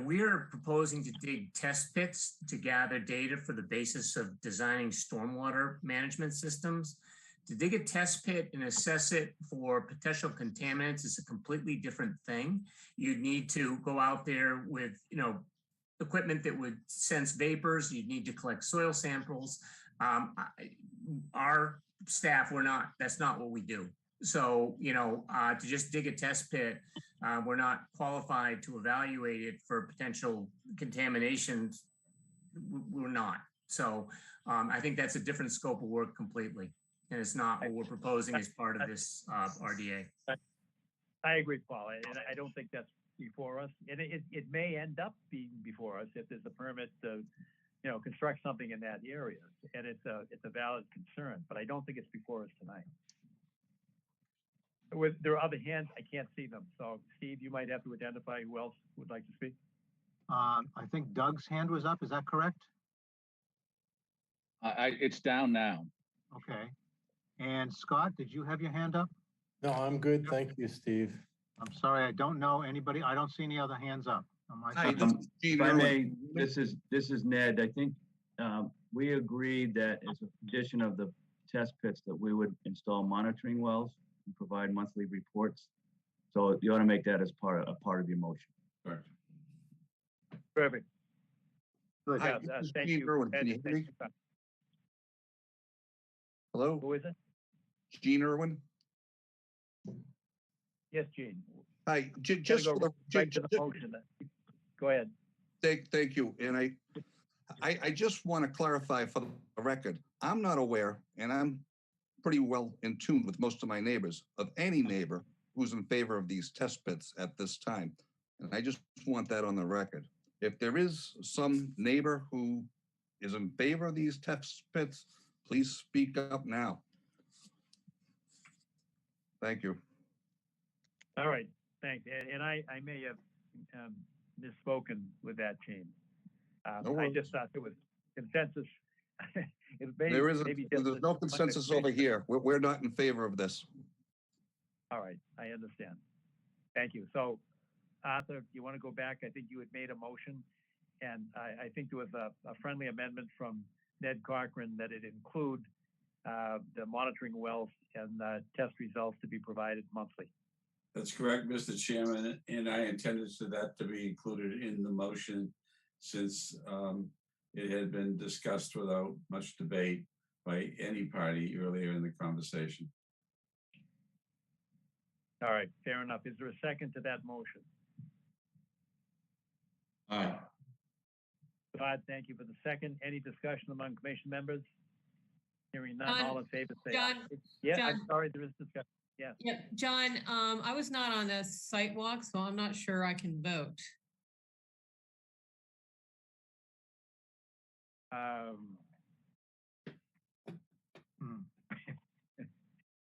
Speaker 17: we're proposing to dig test pits to gather data for the basis of designing stormwater management systems. To dig a test pit and assess it for potential contaminants is a completely different thing. You'd need to go out there with, equipment that would sense vapors. You'd need to collect soil samples. Our staff, that's not what we do. So, to just dig a test pit, we're not qualified to evaluate it for potential contaminations. We're not. So I think that's a different scope of work completely. And it's not what we're proposing as part of this RDA.
Speaker 1: I agree, Paul. And I don't think that's before us. And it may end up being before us if there's a permit to, construct something in that area. And it's a valid concern, but I don't think it's before us tonight. There are other hands, I can't see them. So Steve, you might have to identify who else would like to speak.
Speaker 2: I think Doug's hand was up. Is that correct?
Speaker 21: It's down now.
Speaker 2: Okay. And Scott, did you have your hand up?
Speaker 19: No, I'm good. Thank you, Steve.
Speaker 2: I'm sorry, I don't know anybody. I don't see any other hands up on my
Speaker 16: Hi,
Speaker 2: side.
Speaker 16: if I may, this is Ned. I think we agreed that as a condition of the test pits that we would install monitoring wells and provide monthly reports. So you ought to make that as part of your motion.
Speaker 3: Correct.
Speaker 1: Perfect.
Speaker 20: Hi,
Speaker 1: Yeah,
Speaker 20: this is
Speaker 1: thank
Speaker 20: Gene
Speaker 1: you.
Speaker 20: Irwin. Can you hear me? Hello?
Speaker 1: Who is it?
Speaker 20: Gene Irwin.
Speaker 1: Yes, Gene.
Speaker 20: Hi,
Speaker 1: Gotta
Speaker 20: just
Speaker 1: go
Speaker 20: for the,
Speaker 1: right to the motion. Go ahead.
Speaker 20: thank you. And I just want to clarify for the record, I'm not aware, and I'm pretty well in tune with most of my neighbors, of any neighbor who's in favor of these test pits at this time. And I just want that on the record. If there is some neighbor who is in favor of these test pits, please speak up now. Thank you.
Speaker 1: All right, thanks. And I may have misspoken with that, Gene.
Speaker 20: No
Speaker 1: I
Speaker 20: worries.
Speaker 1: just thought there was consensus. It may,
Speaker 20: There isn't,
Speaker 1: maybe just
Speaker 20: there's
Speaker 1: a-
Speaker 20: no consensus over here. We're not in favor of this.
Speaker 1: All right, I understand. Thank you. So, Arthur, you want to go back? I think you had made a motion, and I think there was a friendly amendment from Ned Cochran that it include the monitoring wells and test results to be provided monthly.
Speaker 3: That's correct, Mr. Chairman, and I intended for that to be included in the motion since it had been discussed without much debate by any party earlier in the conversation.
Speaker 1: All right, fair enough. Is there a second to that motion?
Speaker 4: Aye.
Speaker 1: Todd, thank you for the second. Any discussion among commission members? Hearing none,
Speaker 5: John,
Speaker 1: all in favor, say
Speaker 5: John,
Speaker 1: aye. Yeah, I'm
Speaker 5: John.
Speaker 1: sorry, there is discussion. Yeah.
Speaker 5: Yep, John, I was not on the site walk, so I'm not sure I can vote.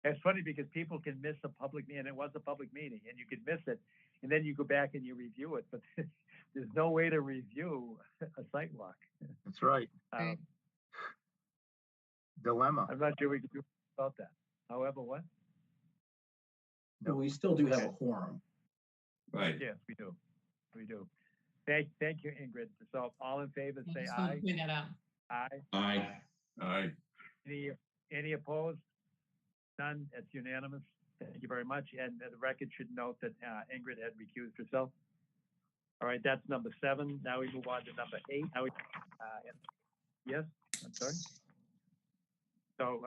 Speaker 1: It's funny because people can miss a public meeting, and it was a public meeting, and you could miss it, and then you go back and you review it, but there's no way to review a site walk.
Speaker 2: That's right. Dilemma.
Speaker 1: I'm not sure we can do about that. However, what?
Speaker 7: But we still do have a quorum.
Speaker 3: Right.
Speaker 1: Yes, we do. We do. Thank you, Ingrid. So all in favor, say
Speaker 5: Just wanna
Speaker 1: aye.
Speaker 5: point that out.
Speaker 1: Aye.
Speaker 4: Aye.
Speaker 3: Aye.
Speaker 1: Any opposed? None. It's unanimous. Thank you very much. And the record should note that Ingrid had recused herself. All right, that's number 7. Now we move on to number 8. Now we, yes, I'm sorry. So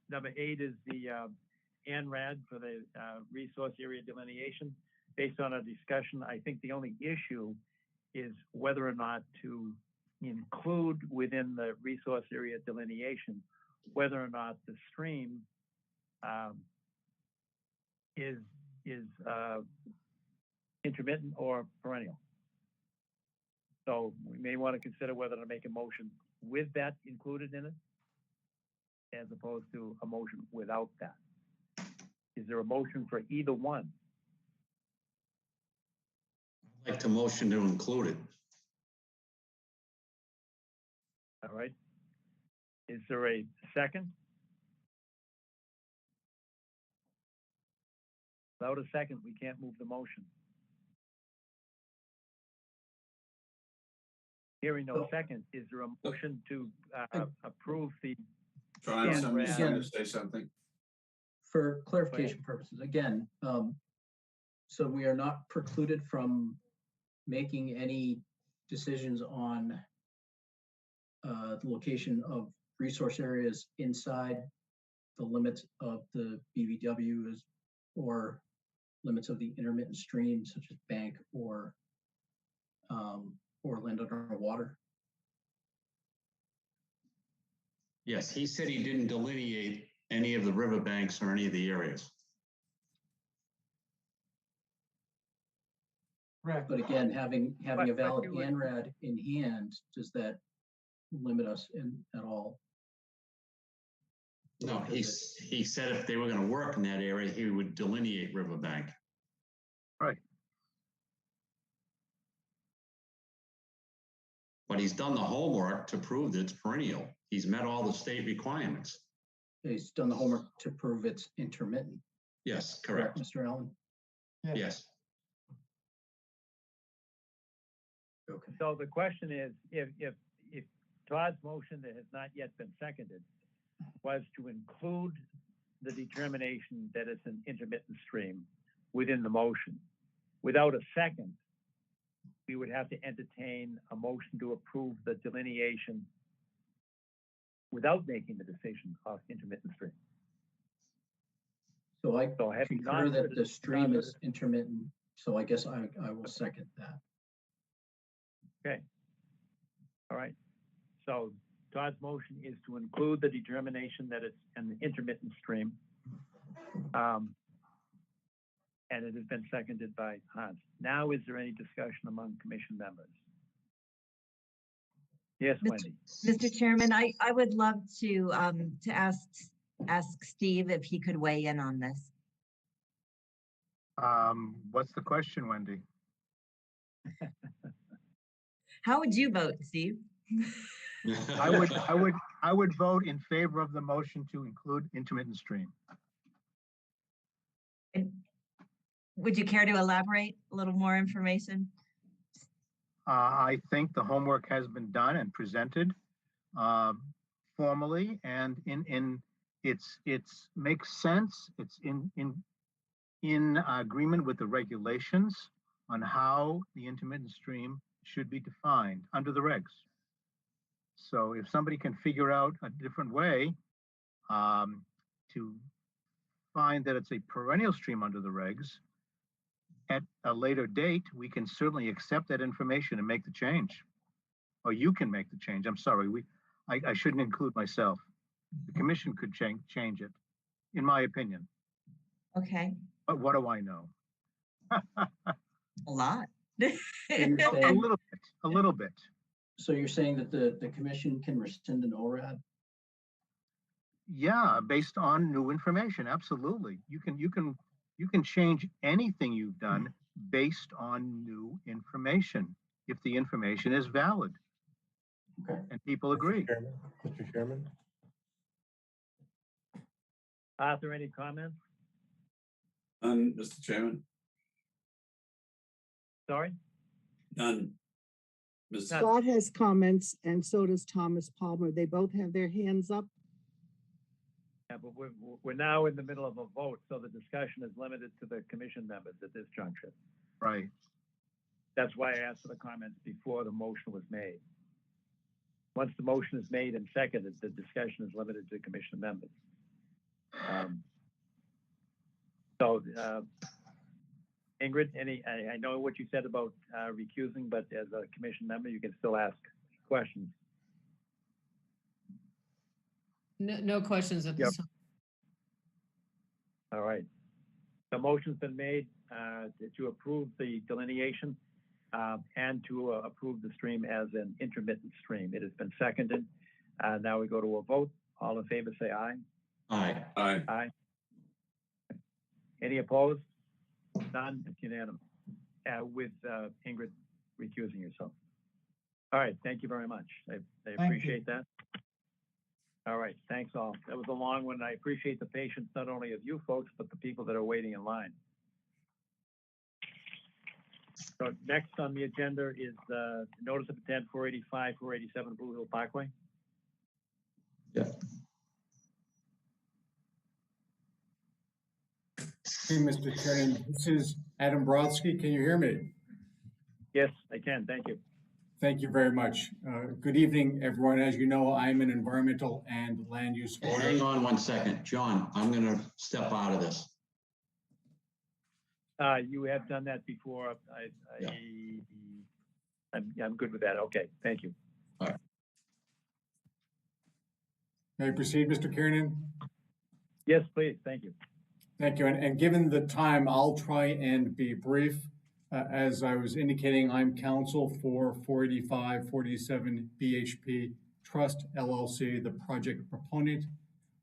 Speaker 1: number 8 is the ANRAD for the resource area delineation. Based on a discussion, I think the only issue is whether or not to include within the resource area delineation, whether or not the stream is intermittent or perennial. So we may want to consider whether to make a motion with that included in it, as opposed to a motion without that. Is there a motion for either one?
Speaker 4: I'd like to motion to include it.
Speaker 1: All right. Is there a second? Without a second, we can't move the motion. Hearing no second, is there a motion to approve the?
Speaker 3: John, somebody's
Speaker 1: ANRAD?
Speaker 3: trying to say something.
Speaker 7: For clarification purposes, again, so we are not precluded from making any decisions on the location of resource areas inside the limits of the BVWs or limits of the intermittent streams such as bank or land underwater.
Speaker 4: Yes, he said he didn't delineate any of the riverbanks or any of the areas.
Speaker 18: Correct.
Speaker 7: But again, having a valid
Speaker 1: you would-
Speaker 7: ANRAD in hand, does that limit us at all?
Speaker 4: No, he said if they were going to work in that area, he would delineate riverbank.
Speaker 2: Right.
Speaker 4: But he's done the homework to prove that it's perennial. He's met all the state requirements.
Speaker 7: He's done the homework to prove it's intermittent.
Speaker 4: Yes, correct.
Speaker 7: Mr. Allen?
Speaker 4: Yes.
Speaker 7: Okay.
Speaker 1: So the question is, if Todd's motion that has not yet been seconded was to include the determination that it's an intermittent stream within the motion. Without a second, we would have to entertain a motion to approve the delineation without making the decision of intermittent stream.
Speaker 7: So I
Speaker 1: So having
Speaker 7: concur
Speaker 1: not
Speaker 7: that
Speaker 1: heard
Speaker 7: the
Speaker 1: it-
Speaker 7: stream is intermittent, so I guess I will second that.
Speaker 1: Okay. All right. So Todd's motion is to include the determination that it's an intermittent stream. And it has been seconded by Hans. Now, is there any discussion among commission members? Yes, Wendy.
Speaker 15: Mr. Chairman, I would love to ask Steve if he could weigh in on this.
Speaker 2: What's the question, Wendy?
Speaker 15: How would you vote, Steve?
Speaker 2: I would vote in favor of the motion to include intermittent stream.
Speaker 15: And would you care to elaborate a little more information?
Speaker 2: I think the homework has been done and presented formally, and it's makes sense. It's in agreement with the regulations on how the intermittent stream should be defined under the regs. So if somebody can figure out a different way to find that it's a perennial stream under the regs, at a later date, we can certainly accept that information and make the change. Or you can make the change. I'm sorry, I shouldn't include myself. The commission could change it, in my opinion.
Speaker 15: Okay.
Speaker 2: But what do I know?
Speaker 15: A lot.
Speaker 2: A little bit.
Speaker 7: So you're saying that the commission can rescind an ORAD?
Speaker 2: Yeah, based on new information, absolutely. You can change anything you've done based on new information, if the information is valid.
Speaker 7: Okay.
Speaker 2: And people agree.
Speaker 19: Mr. Chairman?
Speaker 1: Arthur, any comments?
Speaker 3: None, Mr. Chairman.
Speaker 1: Sorry?
Speaker 3: None. Ms.
Speaker 8: Scott has comments, and so does Thomas Palmer. They both have their hands up.
Speaker 1: Yeah, but we're now in the middle of a vote, so the discussion is limited to the commission members at this juncture.
Speaker 2: Right.
Speaker 1: That's why I asked for the comments before the motion was made. Once the motion is made and seconded, the discussion is limited to commission members. Ingrid, I know what you said about recusing, but as a commission member, you can still ask questions.
Speaker 5: No questions at this time.
Speaker 1: All right. The motion's been made to approve the delineation and to approve the stream as an intermittent stream. It has been seconded. Now we go to a vote. All in favor, say aye.
Speaker 4: Aye.
Speaker 3: Aye.
Speaker 1: Aye. Any opposed? None. It's unanimous. With Ingrid recusing yourself. All right. Thank you very much. I appreciate that. All right. Thanks all. That was a long one. I appreciate the patience not only of you folks, but the people that are waiting in line. So next on the agenda is notice of intent 485, 487 Blue Hill Parkway.
Speaker 4: Yeah.
Speaker 10: Hey, Mr. Chairman, this is Adam Brodsky. Can you hear me?
Speaker 1: Yes, I can. Thank you.
Speaker 10: Thank you very much. Good evening, everyone. As you know, I'm an environmental and land use.
Speaker 4: Hang on 1 second. John, I'm going to step out of this.
Speaker 1: You have done that before. I'm good with that. Okay, thank you.
Speaker 10: May I proceed, Mr. Kiernan?
Speaker 1: Yes, please. Thank you.
Speaker 10: Thank you. And given the time, I'll try and be brief. As I was indicating, I'm counsel for 485 47 BHP Trust LLC, the project proponent.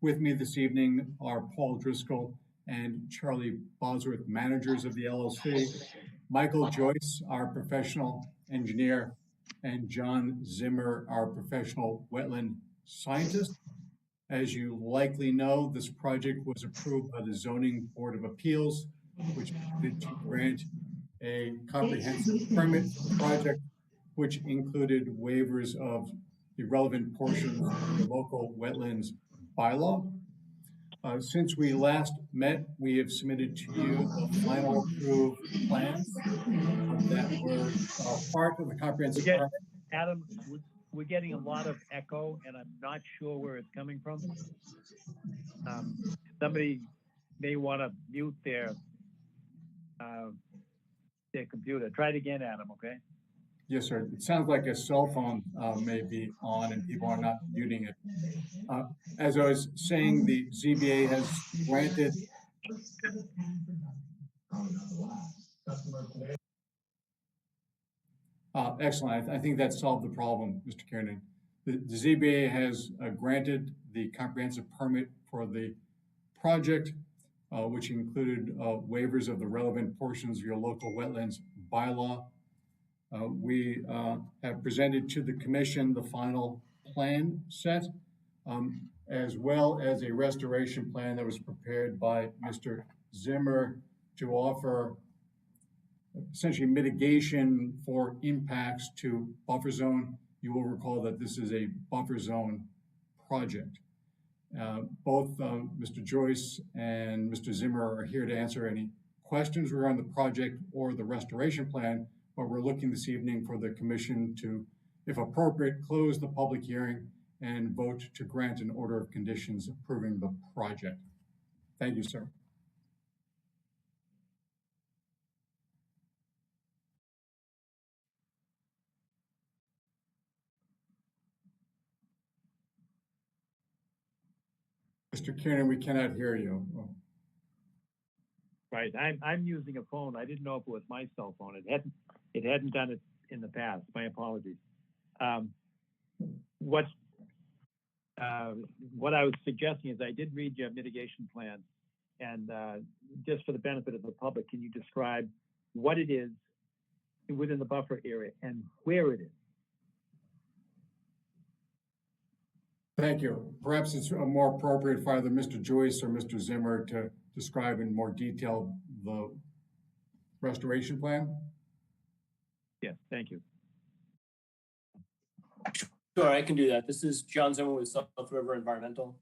Speaker 10: With me this evening are Paul Driscoll and Charlie Bosworth, managers of the LLC, Michael Joyce, our professional engineer, and John Zimmer, our professional wetland scientist. As you likely know, this project was approved by the Zoning Board of Appeals, which did grant a comprehensive permit for the project, which included waivers of the relevant portions of the local wetlands bylaw. Since we last met, we have submitted to you the final approved plans that were part of the comprehensive permit.
Speaker 1: Adam, we're getting a lot of echo, and I'm not sure where it's coming from. Somebody may want to mute their computer. Try it again, Adam, okay?
Speaker 10: Yes, sir. It sounds like a cell phone may be on and people are not muting it. As I was saying, the ZBA has granted. Excellent. I think that solved the problem, Mr. Kiernan. The ZBA has granted the comprehensive permit for the project, which included waivers of the relevant portions of your local wetlands bylaw. We have presented to the commission the final plan set, as well as a restoration plan that was prepared by Mr. Zimmer to offer essentially mitigation for impacts to buffer zone. You will recall that this is a buffer zone project. Both Mr. Joyce and Mr. Zimmer are here to answer any questions regarding the project or the restoration plan, but we're looking this evening for the commission to, if appropriate, close the public hearing and vote to grant an order of conditions approving the project. Thank you, sir. Mr. Kiernan, we cannot hear you.
Speaker 1: Right, I'm using a phone. I didn't know if it was my cell phone. It hadn't done it in the past. My apologies. What I was suggesting is I did read your mitigation plan, and just for the benefit of the public, can you describe what it is within the buffer area and where it is?
Speaker 10: Thank you. Perhaps it's more appropriate for either Mr. Joyce or Mr. Zimmer to describe in more detail the restoration plan.
Speaker 1: Yes, thank you.
Speaker 9: Sure, I can do that. This is John Zimmer with South River Environmental.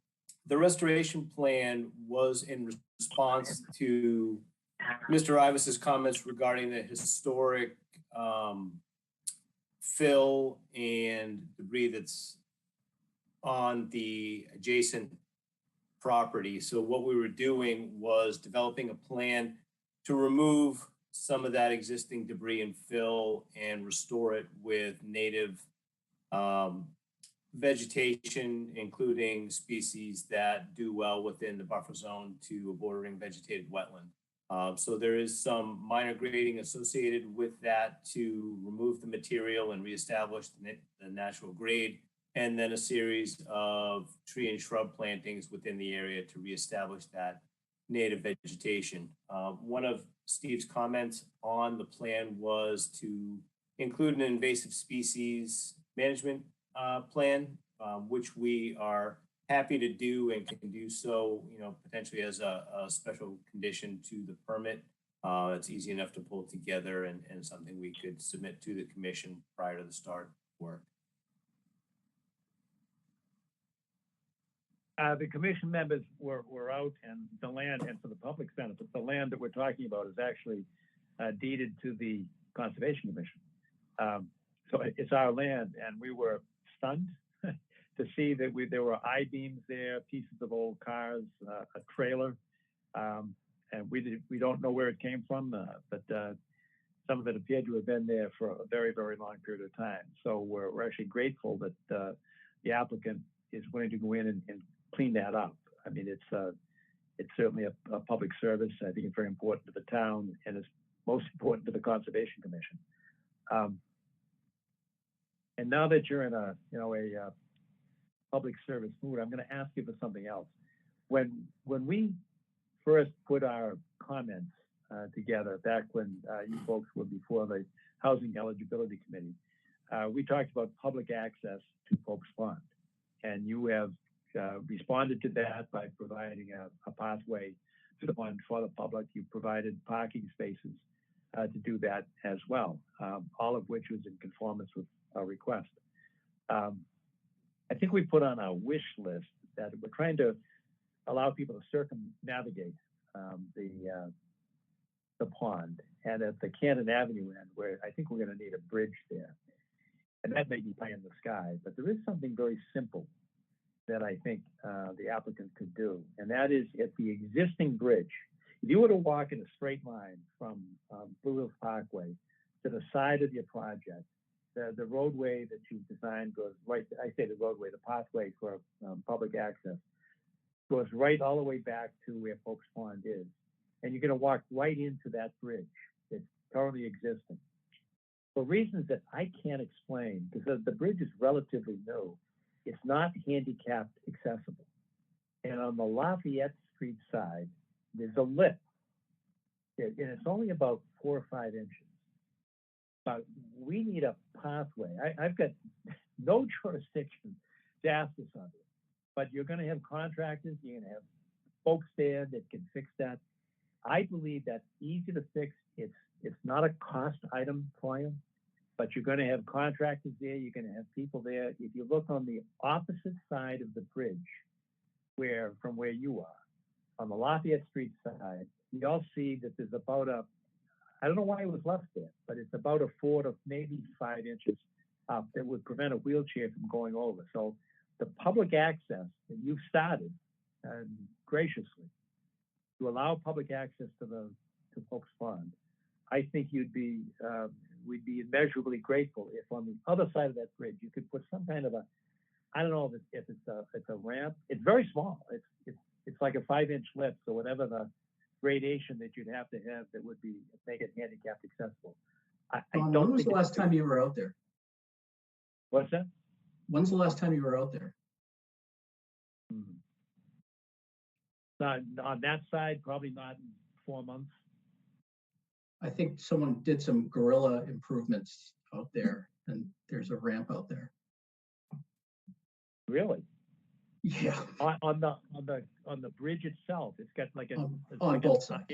Speaker 9: The restoration plan was in response to Mr. Ivis's comments regarding the historic fill and debris that's on the adjacent property. So what we were doing was developing a plan to remove some of that existing debris and fill and restore it with native vegetation, including species that do well within the buffer zone to a bordering vegetated wetland. So there is some minor grading associated with that to remove the material and reestablish the natural grade, and then a series of tree and shrub plantings within the area to reestablish that native vegetation. One of Steve's comments on the plan was to include an invasive species management plan, which we are happy to do and can do so, potentially as a special condition to the permit. It's easy enough to pull together and something we could submit to the commission prior to the start of work.
Speaker 1: The commission members were out, and the land, and for the public's benefit, the land that we're talking about is actually deeded to the Conservation Commission. So it's our land, and we were stunned to see that there were I-beams there, pieces of old cars, a trailer, and we don't know where it came from, but some of it appeared to have been there for a very, very long period of time. So we're actually grateful that the applicant is willing to go in and clean that up. I mean, it's certainly a public service. I think it's very important to the town, and it's most important to the Conservation Commission. And now that you're in a public service mood, I'm going to ask you for something else. When we first put our comments together, back when you folks were before the Housing Eligibility Committee, we talked about public access to Folks Pond, and you have responded to that by providing a pathway to the pond for the public. You provided parking spaces to do that as well, all of which was in conformance with our request. I think we put on our wish list that we're trying to allow people to circumnavigate the pond. And at the Cannon Avenue end, where I think we're going to need a bridge there. And that may be pie in the sky, but there is something very simple that I think the applicant could do. And that is at the existing bridge. If you were to walk in a straight line from Blue Hills Parkway to the side of your project, the roadway that you've designed goes right, I say the roadway, the pathway for public access, goes right all the way back to where Folks Pond is. And you're going to walk right into that bridge that's currently existing. For reasons that I can't explain, because the bridge is relatively new, it's not handicapped accessible. And on the Lafayette Street side, there's a lip, and it's only about 4 or 5 inches. But we need a pathway. I've got no jurisdiction to ask this of you, but you're going to have contractors, you're going to have folks there that can fix that. I believe that's easy to fix. It's not a cost item for you, but you're going to have contractors there. You're going to have people there. If you look on the opposite side of the bridge, from where you are, on the Lafayette Street side, you'll see that there's about I don't know why it was left there, but it's about a 4 to maybe 5 inches up that would prevent a wheelchair from going over. So the public access that you've started graciously to allow public access to Folks Pond, I think we'd be immeasurably grateful if on the other side of that bridge you could put some kind of I don't know if it's a ramp. It's very small. It's like a 5-inch lift, so whatever the gradation that you'd have to have that would make it handicapped accessible. I don't.
Speaker 7: When was the last time you were out there?
Speaker 1: What's that?
Speaker 7: When's the last time you were out there?
Speaker 1: On that side, probably not in 4 months.
Speaker 7: I think someone did some guerrilla improvements out there, and there's a ramp out there.
Speaker 1: Really?
Speaker 7: Yeah.
Speaker 1: On the bridge itself, it's got like
Speaker 7: on both sides.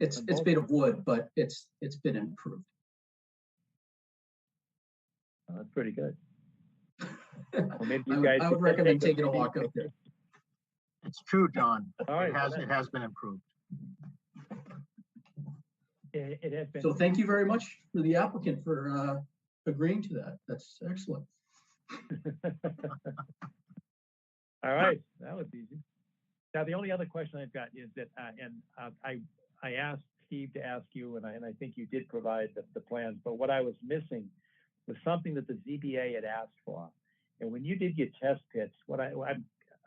Speaker 7: It's made of wood, but it's been improved.
Speaker 1: Oh, that's pretty good. Well, maybe
Speaker 7: I would recommend taking a walk out there.
Speaker 2: It's true, John.
Speaker 1: All right,
Speaker 2: it has been improved.
Speaker 1: It has been.
Speaker 7: So thank you very much for the applicant for agreeing to that. That's excellent.
Speaker 1: All right, that was easy. Now the only other question I've got is that, I asked Steve to ask you, and I think you did provide the plans, but what I was missing was something that the ZBA had asked for. And when you did your test pits,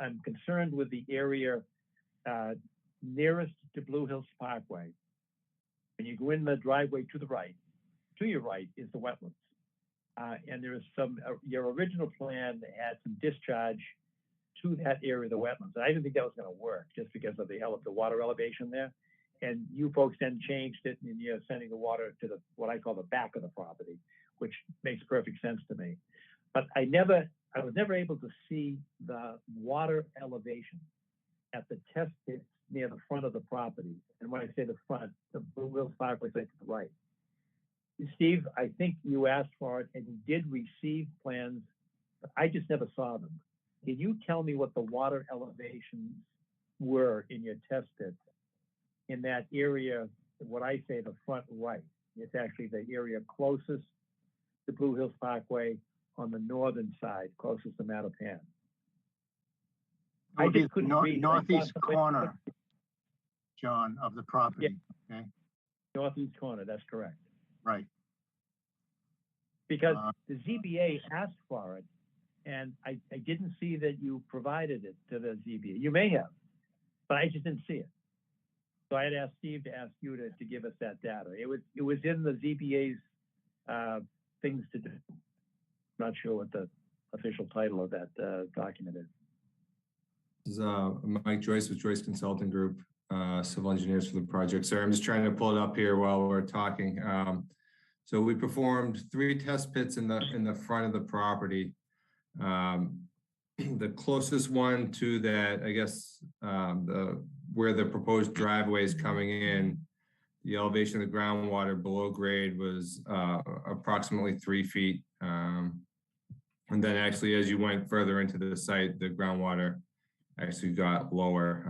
Speaker 1: I'm concerned with the area nearest to Blue Hills Parkway. When you go in the driveway to your right is the wetlands. And there is your original plan had some discharge to that area of the wetlands. I didn't think that was going to work just because of the water elevation there. And you folks then changed it, and you're sending the water to what I call the back of the property, which makes perfect sense to me. But I was never able to see the water elevation at the test pits near the front of the property. And when I say the front, the Blue Hills Parkway is to the right. Steve, I think you asked for it and you did receive plans, but I just never saw them. Can you tell me what the water elevations were in your test pits in that area, what I say the front right? It's actually the area closest to Blue Hills Parkway on the northern side, closest to Mattapan. I just couldn't read.
Speaker 2: Northeast corner, John, of the property. Yeah. Okay.
Speaker 1: Northeast corner, that's correct.
Speaker 2: Right.
Speaker 1: Because the ZBA asked for it, and I didn't see that you provided it to the ZBA. You may have, but I just didn't see it. So I had asked Steve to ask you to give us that data. It was in the ZBA's things to do. I'm not sure what the official title of that document is.
Speaker 11: This is Mike Joyce with Joyce Consulting Group, civil engineers for the project. Sorry, I'm just trying to pull it up here while we're talking. So we performed 3 test pits in the front of the property. The closest one to that, I guess, where the proposed driveway is coming in, the elevation of the groundwater below grade was approximately 3 feet, And then actually, as you went further into the site, the groundwater actually got lower.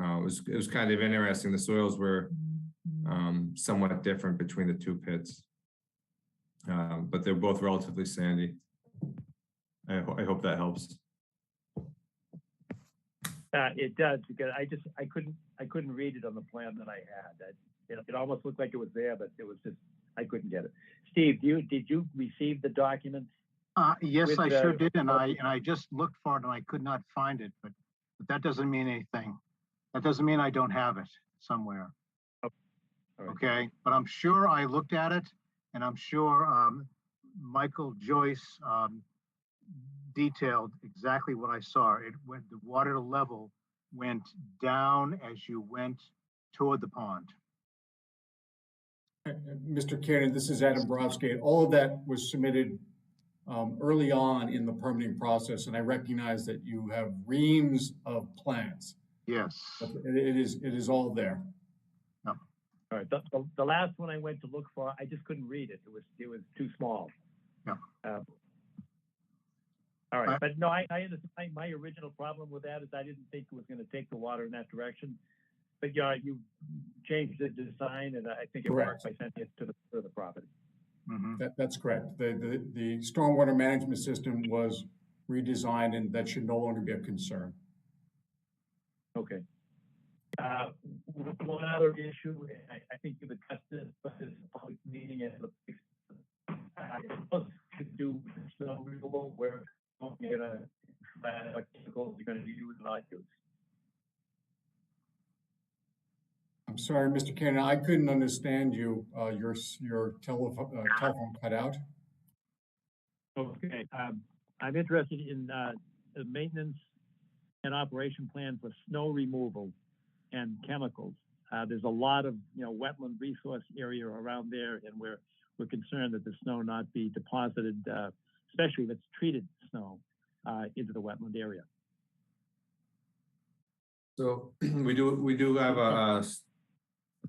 Speaker 11: It was kind of interesting. The soils were somewhat different between the two pits, but they're both relatively sandy. I hope that helps.
Speaker 1: It does, because I couldn't read it on the plan that I had. It almost looked like it was there, but it was just, I couldn't get it. Steve, did you receive the documents?
Speaker 2: Yes, I sure did, and I just looked for it and I could not find it, but that doesn't mean anything. That doesn't mean I don't have it somewhere. Okay, but I'm sure I looked at it, and I'm sure Michael Joyce detailed exactly what I saw. It went, the water level went down as you went toward the pond.
Speaker 10: Mr. Kiernan, this is Adam Brofsky. All of that was submitted early on in the permitting process, and I recognize that you have reams of plans.
Speaker 2: Yes.
Speaker 10: It is all there.
Speaker 1: All right. The last one I went to look for, I just couldn't read it. It was too small.
Speaker 2: Yeah.
Speaker 1: All right, but no, I understand. My original problem with that is I didn't think it was going to take the water in that direction. But yeah, you changed the design, and I think it worked by sending it to the property.
Speaker 2: Mm-hmm.
Speaker 10: That's correct. The stormwater management system was redesigned, and that should no longer be a concern.
Speaker 1: Okay. One other issue, I think you've addressed this, but this public meeting and it's supposed to do snow removal where you're going to what chemicals you're going to use and not use.
Speaker 10: I'm sorry, Mr. Kiernan, I couldn't understand you. Your telephone cut out.
Speaker 1: Okay. I'm interested in the maintenance and operation plan for snow removal and chemicals. There's a lot of wetland resource area around there, and we're concerned that the snow not be deposited, especially if it's treated snow, into the wetland area.
Speaker 11: So we do have a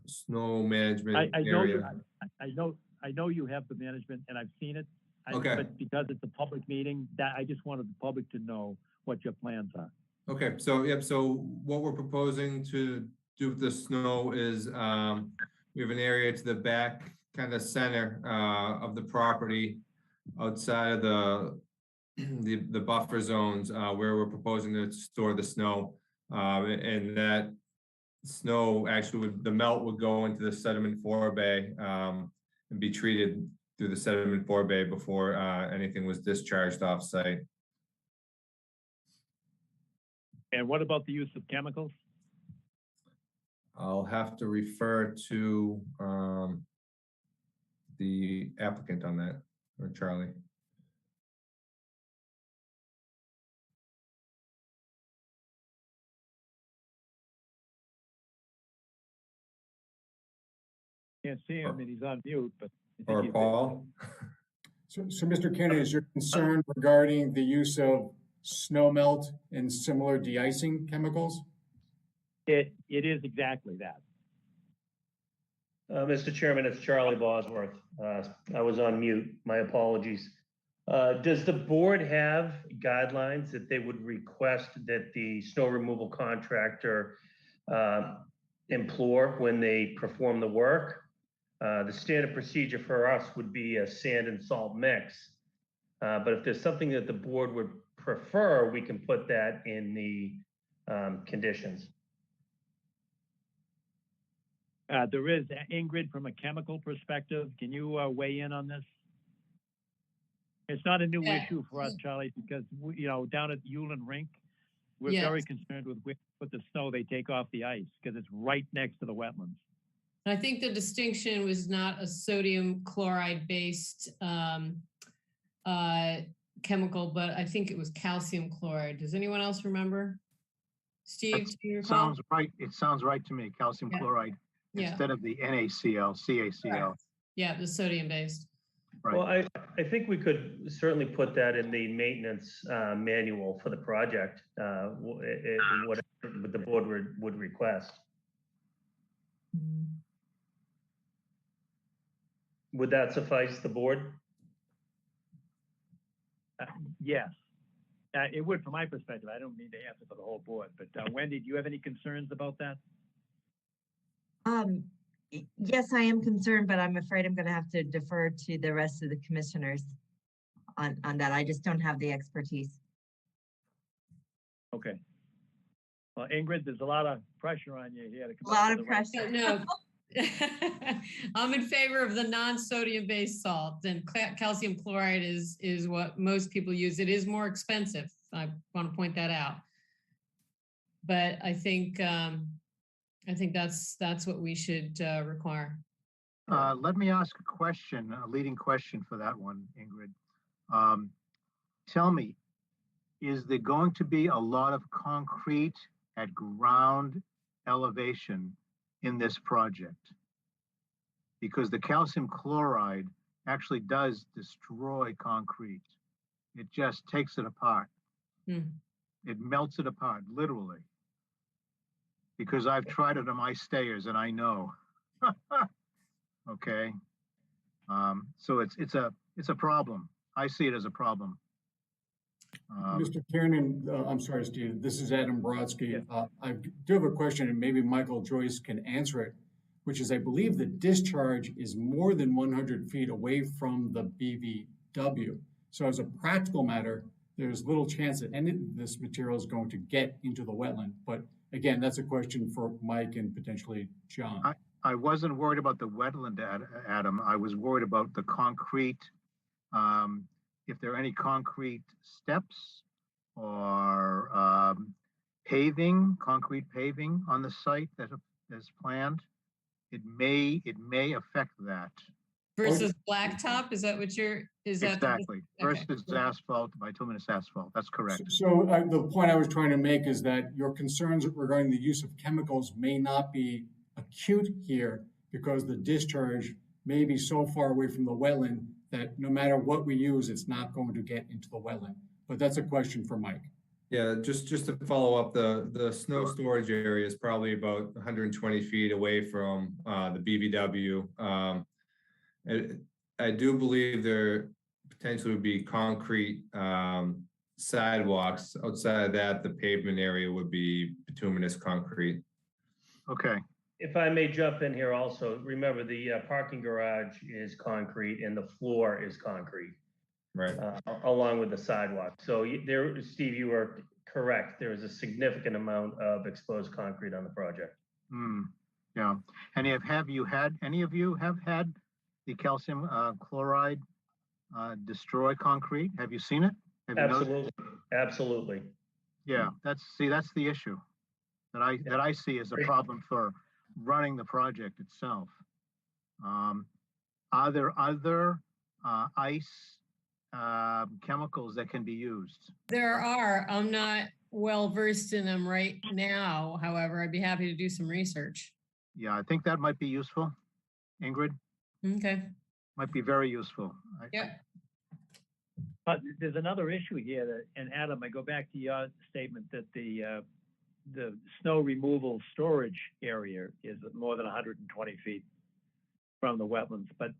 Speaker 11: snow management area.
Speaker 1: I know you have the management, and I've seen it.
Speaker 11: Okay.
Speaker 1: But because it's a public meeting, that I just wanted the public to know what your plans are.
Speaker 11: Okay, so yep. So what we're proposing to do with the snow is we have an area to the back, kind of center of the property, outside of the buffer zones where we're proposing to store the snow, and that snow actually the melt would go into the sediment forebay and be treated through the sediment forebay before anything was discharged off site.
Speaker 1: And what about the use of chemicals?
Speaker 11: I'll have to refer to the applicant on that, or Charlie.
Speaker 1: Can't see him, and he's on mute, but.
Speaker 11: Or Paul?
Speaker 10: So Mr. Kiernan, is your concern regarding the use of snow melt and similar de-icing chemicals?
Speaker 1: It is exactly that.
Speaker 12: Mr. Chairman, it's Charlie Bosworth. I was on mute. My apologies. Does the board have guidelines that they would request that the snow removal contractor implore when they perform the work? The standard procedure for us would be a sand and salt mix. But if there's something that the board would prefer, we can put that in the conditions.
Speaker 1: There is Ingrid from a chemical perspective. Can you weigh in on this? It's not a new issue for us, Charlie, because down at Yulin Rink, we're very concerned with where to put the snow they take off the ice because it's right next to the wetlands.
Speaker 5: I think the distinction was not a sodium chloride based chemical, but I think it was calcium chloride. Does anyone else remember? Steve, do you recall?
Speaker 2: Sounds right. It sounds right to me. Calcium chloride instead of the NaCl, CaCl.
Speaker 5: Correct. Yeah, the sodium based.
Speaker 2: Right.
Speaker 12: Well, I think we could certainly put that in the maintenance manual for the project, what the board would request. Would that suffice the board?
Speaker 1: Yes. It would from my perspective. I don't mean to answer for the whole board, but Wendy, do you have any concerns about that?
Speaker 15: Yes, I am concerned, but I'm afraid I'm going to have to defer to the rest of the commissioners on that. I just don't have the expertise.
Speaker 1: Okay. Well, Ingrid, there's a lot of pressure on you here to come
Speaker 15: A lot
Speaker 1: up
Speaker 15: of
Speaker 1: with the right-
Speaker 15: pressure.
Speaker 5: No. I'm in favor of the non-sodium based salt, and calcium chloride is what most people use. It is more expensive. I want to point that out. But I think that's what we should require.
Speaker 2: Let me ask a question, a leading question for that one, Ingrid. Tell me, is there going to be a lot of concrete at ground elevation in this project? Because the calcium chloride actually does destroy concrete. It just takes it apart. It melts it apart, literally. Because I've tried it on my stairs and I know. Okay. So it's a problem. I see it as a problem.
Speaker 10: Mr. Kiernan, I'm sorry, Steve, this is Adam Brodsky. I do have a question, and maybe Michael Joyce can answer it, which is I believe the discharge is more than 100 feet away from the BVW. So as a practical matter, there's little chance that any of this material is going to get into the wetland. But again, that's a question for Mike and potentially John.
Speaker 2: I wasn't worried about the wetland, Adam. I was worried about the concrete. If there are any concrete steps or concrete paving on the site that is planned, it may affect that.
Speaker 5: Versus blacktop, is that what you're?
Speaker 2: Exactly.
Speaker 5: Okay.
Speaker 2: Versus asphalt, bituminous asphalt. That's correct.
Speaker 10: So the point I was trying to make is that your concerns regarding the use of chemicals may not be acute here because the discharge may be so far away from the wetland that no matter what we use, it's not going to get into the wetland. But that's a question for Mike.
Speaker 11: Yeah, just to follow up, the snow storage area is probably about 120 feet away from the BVW. I do believe there potentially would be concrete sidewalks. Outside of that, the pavement area would be bituminous concrete.
Speaker 2: Okay.
Speaker 12: If I may jump in here also, remember the parking garage is concrete and the floor is concrete.
Speaker 11: Right.
Speaker 12: Along with the sidewalk. So there, Steve, you are correct. There is a significant amount of exposed concrete on the project.
Speaker 2: Yeah. And have you had, any of you have had the calcium chloride destroy concrete? Have you seen it? Have you
Speaker 12: Absolutely.
Speaker 2: noticed?
Speaker 12: Absolutely.
Speaker 2: Yeah, that's the issue that I see as a problem for running the project itself. Are there other ice chemicals that can be used?
Speaker 5: There are. I'm not well versed in them right now. However, I'd be happy to do some research.
Speaker 2: Yeah, I think that might be useful, Ingrid.
Speaker 5: Okay.
Speaker 2: Might be very useful.
Speaker 5: Yeah.
Speaker 1: But there's another issue here that, and Adam, I go back to your statement that the snow removal storage area is more than 120 feet from the wetlands. But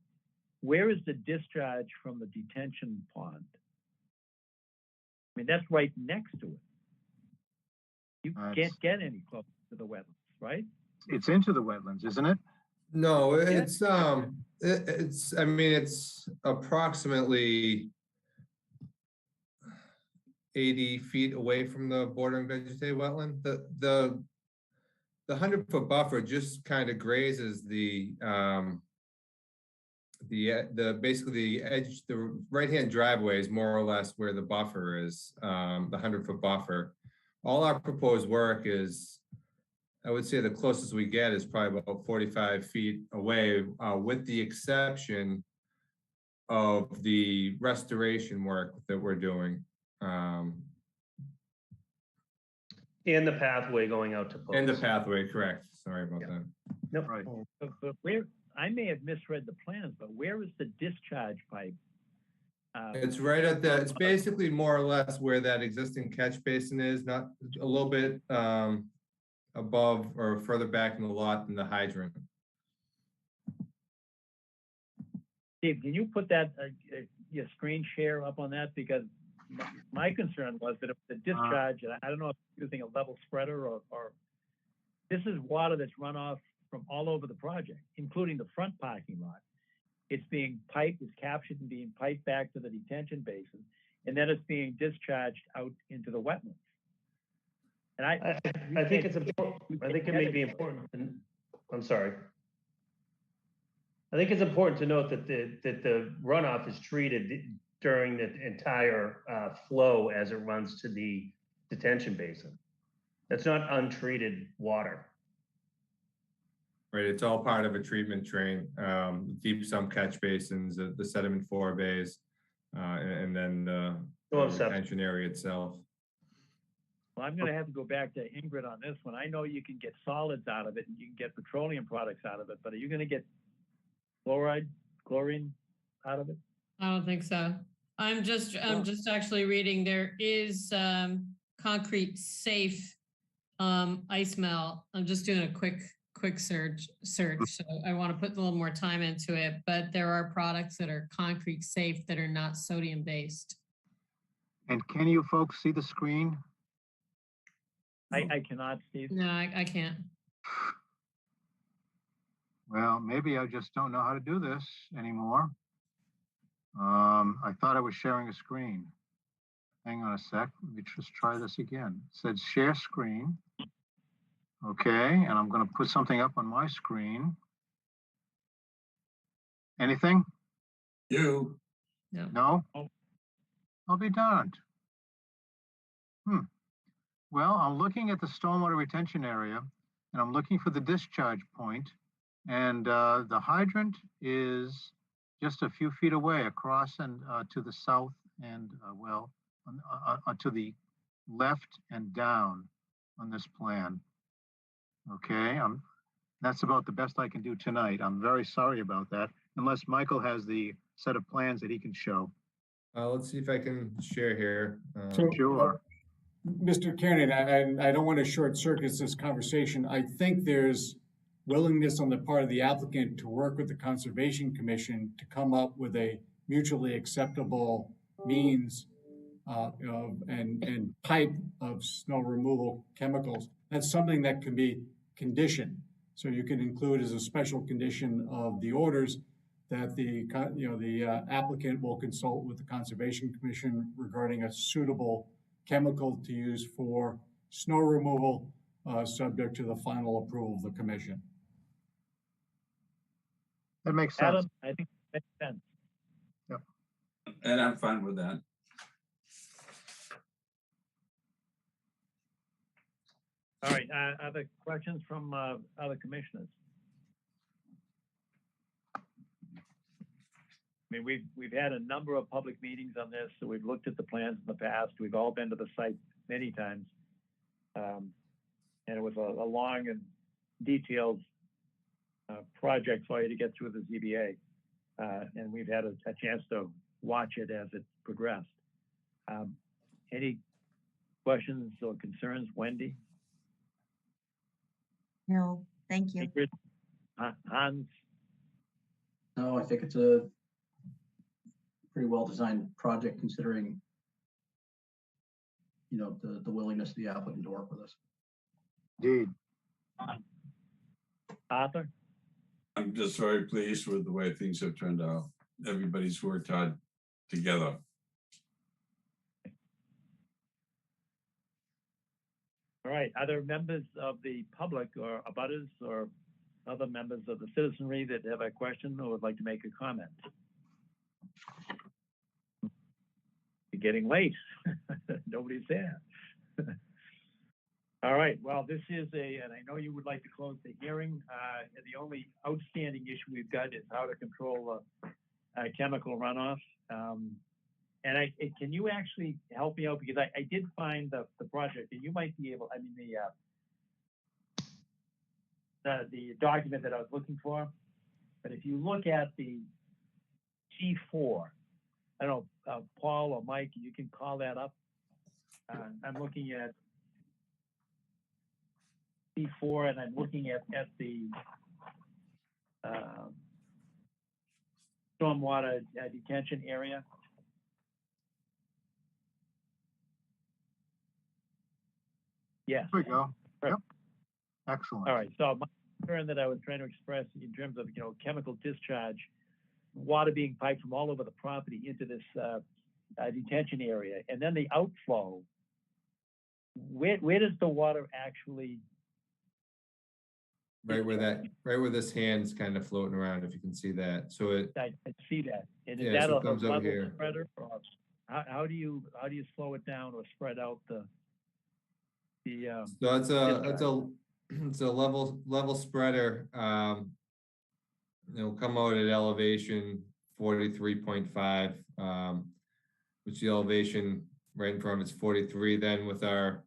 Speaker 1: where is the discharge from the detention pond? I mean, that's right next to it. You can't get any closer to the wetlands, right?
Speaker 2: It's into the wetlands, isn't it?
Speaker 11: No, it's I mean, it's approximately 80 feet away from the bordering vegetated wetland. The 100-foot buffer just kind of grazes the basically the edge, the right-hand driveway is more or less where the buffer is, the 100-foot buffer. All our proposed work is, I would say the closest we get is probably about 45 feet away, with the exception of the restoration work that we're doing.
Speaker 12: And the pathway going out to post.
Speaker 11: And the pathway, correct. Sorry about that.
Speaker 12: Nope.
Speaker 2: Right.
Speaker 1: But where, I may have misread the plans, but where is the discharge pipe?
Speaker 11: It's right at the, it's basically more or less where that existing catch basin is, not a little bit above or further back in the lot than the hydrant.
Speaker 1: Steve, can you put that, your screen share up on that? Because my concern was that if the discharge, and I don't know if you're using a level spreader or this is water that's run off from all over the project, including the front parking lot. It's being piped, it's captured and being piped back to the detention basin, and then it's being discharged out into the wetlands. And
Speaker 12: I think it's important. I think it may be important. I'm sorry. I think it's important to note that the runoff is treated during the entire flow as it runs to the detention basin. That's not untreated water.
Speaker 11: Right, it's all part of a treatment train, deep sump catch basins, the sediment forebays, and then the detention area itself.
Speaker 1: Well, I'm going to have to go back to Ingrid on this one. I know you can get solids out of it and you can get petroleum products out of it, but are you going to get chlorine out of it?
Speaker 5: I don't think so. I'm just actually reading. There is concrete safe ice melt. I'm just doing a quick search. So I want to put a little more time into it, but there are products that are concrete safe that are not sodium based.
Speaker 2: And can you folks see the screen?
Speaker 1: I cannot, Steve.
Speaker 5: No, I can't.
Speaker 2: Well, maybe I just don't know how to do this anymore. I thought I was sharing a screen. Hang on a sec. Let me just try this again. It said share screen. Okay, and I'm going to put something up on my screen. Anything?
Speaker 3: You?
Speaker 5: No.
Speaker 2: No? I'll be darned. Well, I'm looking at the stormwater retention area, and I'm looking for the discharge point, and the hydrant is just a few feet away across and to the south and to the left and down on this plan. Okay, that's about the best I can do tonight. I'm very sorry about that, unless Michael has the set of plans that he can show.
Speaker 11: Let's see if I can share here.
Speaker 2: Sure.
Speaker 10: Mr. Kiernan, I don't want to short circuit this conversation. I think there's willingness on the part of the applicant to work with the Conservation Commission to come up with a mutually acceptable means and type of snow removal chemicals. That's something that can be conditioned. So you can include as a special condition of the orders that the applicant will consult with the Conservation Commission regarding a suitable chemical to use for snow removal, subject to the final approval of the commission.
Speaker 2: That makes sense.
Speaker 1: Adam, I think that makes sense.
Speaker 2: Yep.
Speaker 3: And I'm fine with that.
Speaker 1: All right, other questions from other commissioners? I mean, we've had a number of public meetings on this, so we've looked at the plans in the past. We've all been to the site many times. And it was a long and detailed project for you to get through the ZBA. And we've had a chance to watch it as it progressed. Any questions or concerns, Wendy?
Speaker 15: No, thank you.
Speaker 1: Ingrid? Hans?
Speaker 7: No, I think it's a pretty well-designed project considering, the willingness of the applicant to work with us.
Speaker 2: Indeed.
Speaker 1: Arthur?
Speaker 3: I'm just very pleased with the way things have turned out. Everybody's worked hard together.
Speaker 1: All right, other members of the public or abutters or other members of the citizenry that have a question or would like to make a comment? You're getting late. Nobody's there. All right, well, this is and I know you would like to close the hearing. The only outstanding issue we've got is how to control chemical runoff. And can you actually help me out? Because I did find the project, and you might be able, the document that I was looking for. But if you look at the G4, I don't know, Paul or Mike, you can call that up. I'm looking at G4, and I'm looking at the stormwater detention area. Yes.
Speaker 2: There we go.
Speaker 1: Right.
Speaker 2: Yep. Excellent.
Speaker 1: All right. So my concern that I was trying to express in terms of, chemical discharge, water being piped from all over the property into this detention area, and then the outflow. Where does the water actually?
Speaker 11: Right where this hand's kind of floating around, if you can see that. So
Speaker 1: I see that. And is
Speaker 11: Yeah,
Speaker 1: that
Speaker 11: so
Speaker 1: a
Speaker 11: it comes out
Speaker 1: level
Speaker 11: here.
Speaker 1: spreader? Or how do you slow it down or spread out the?
Speaker 11: So it's a level spreader. It'll come out at elevation 43.5, which the elevation right in front of it's 43. Then with our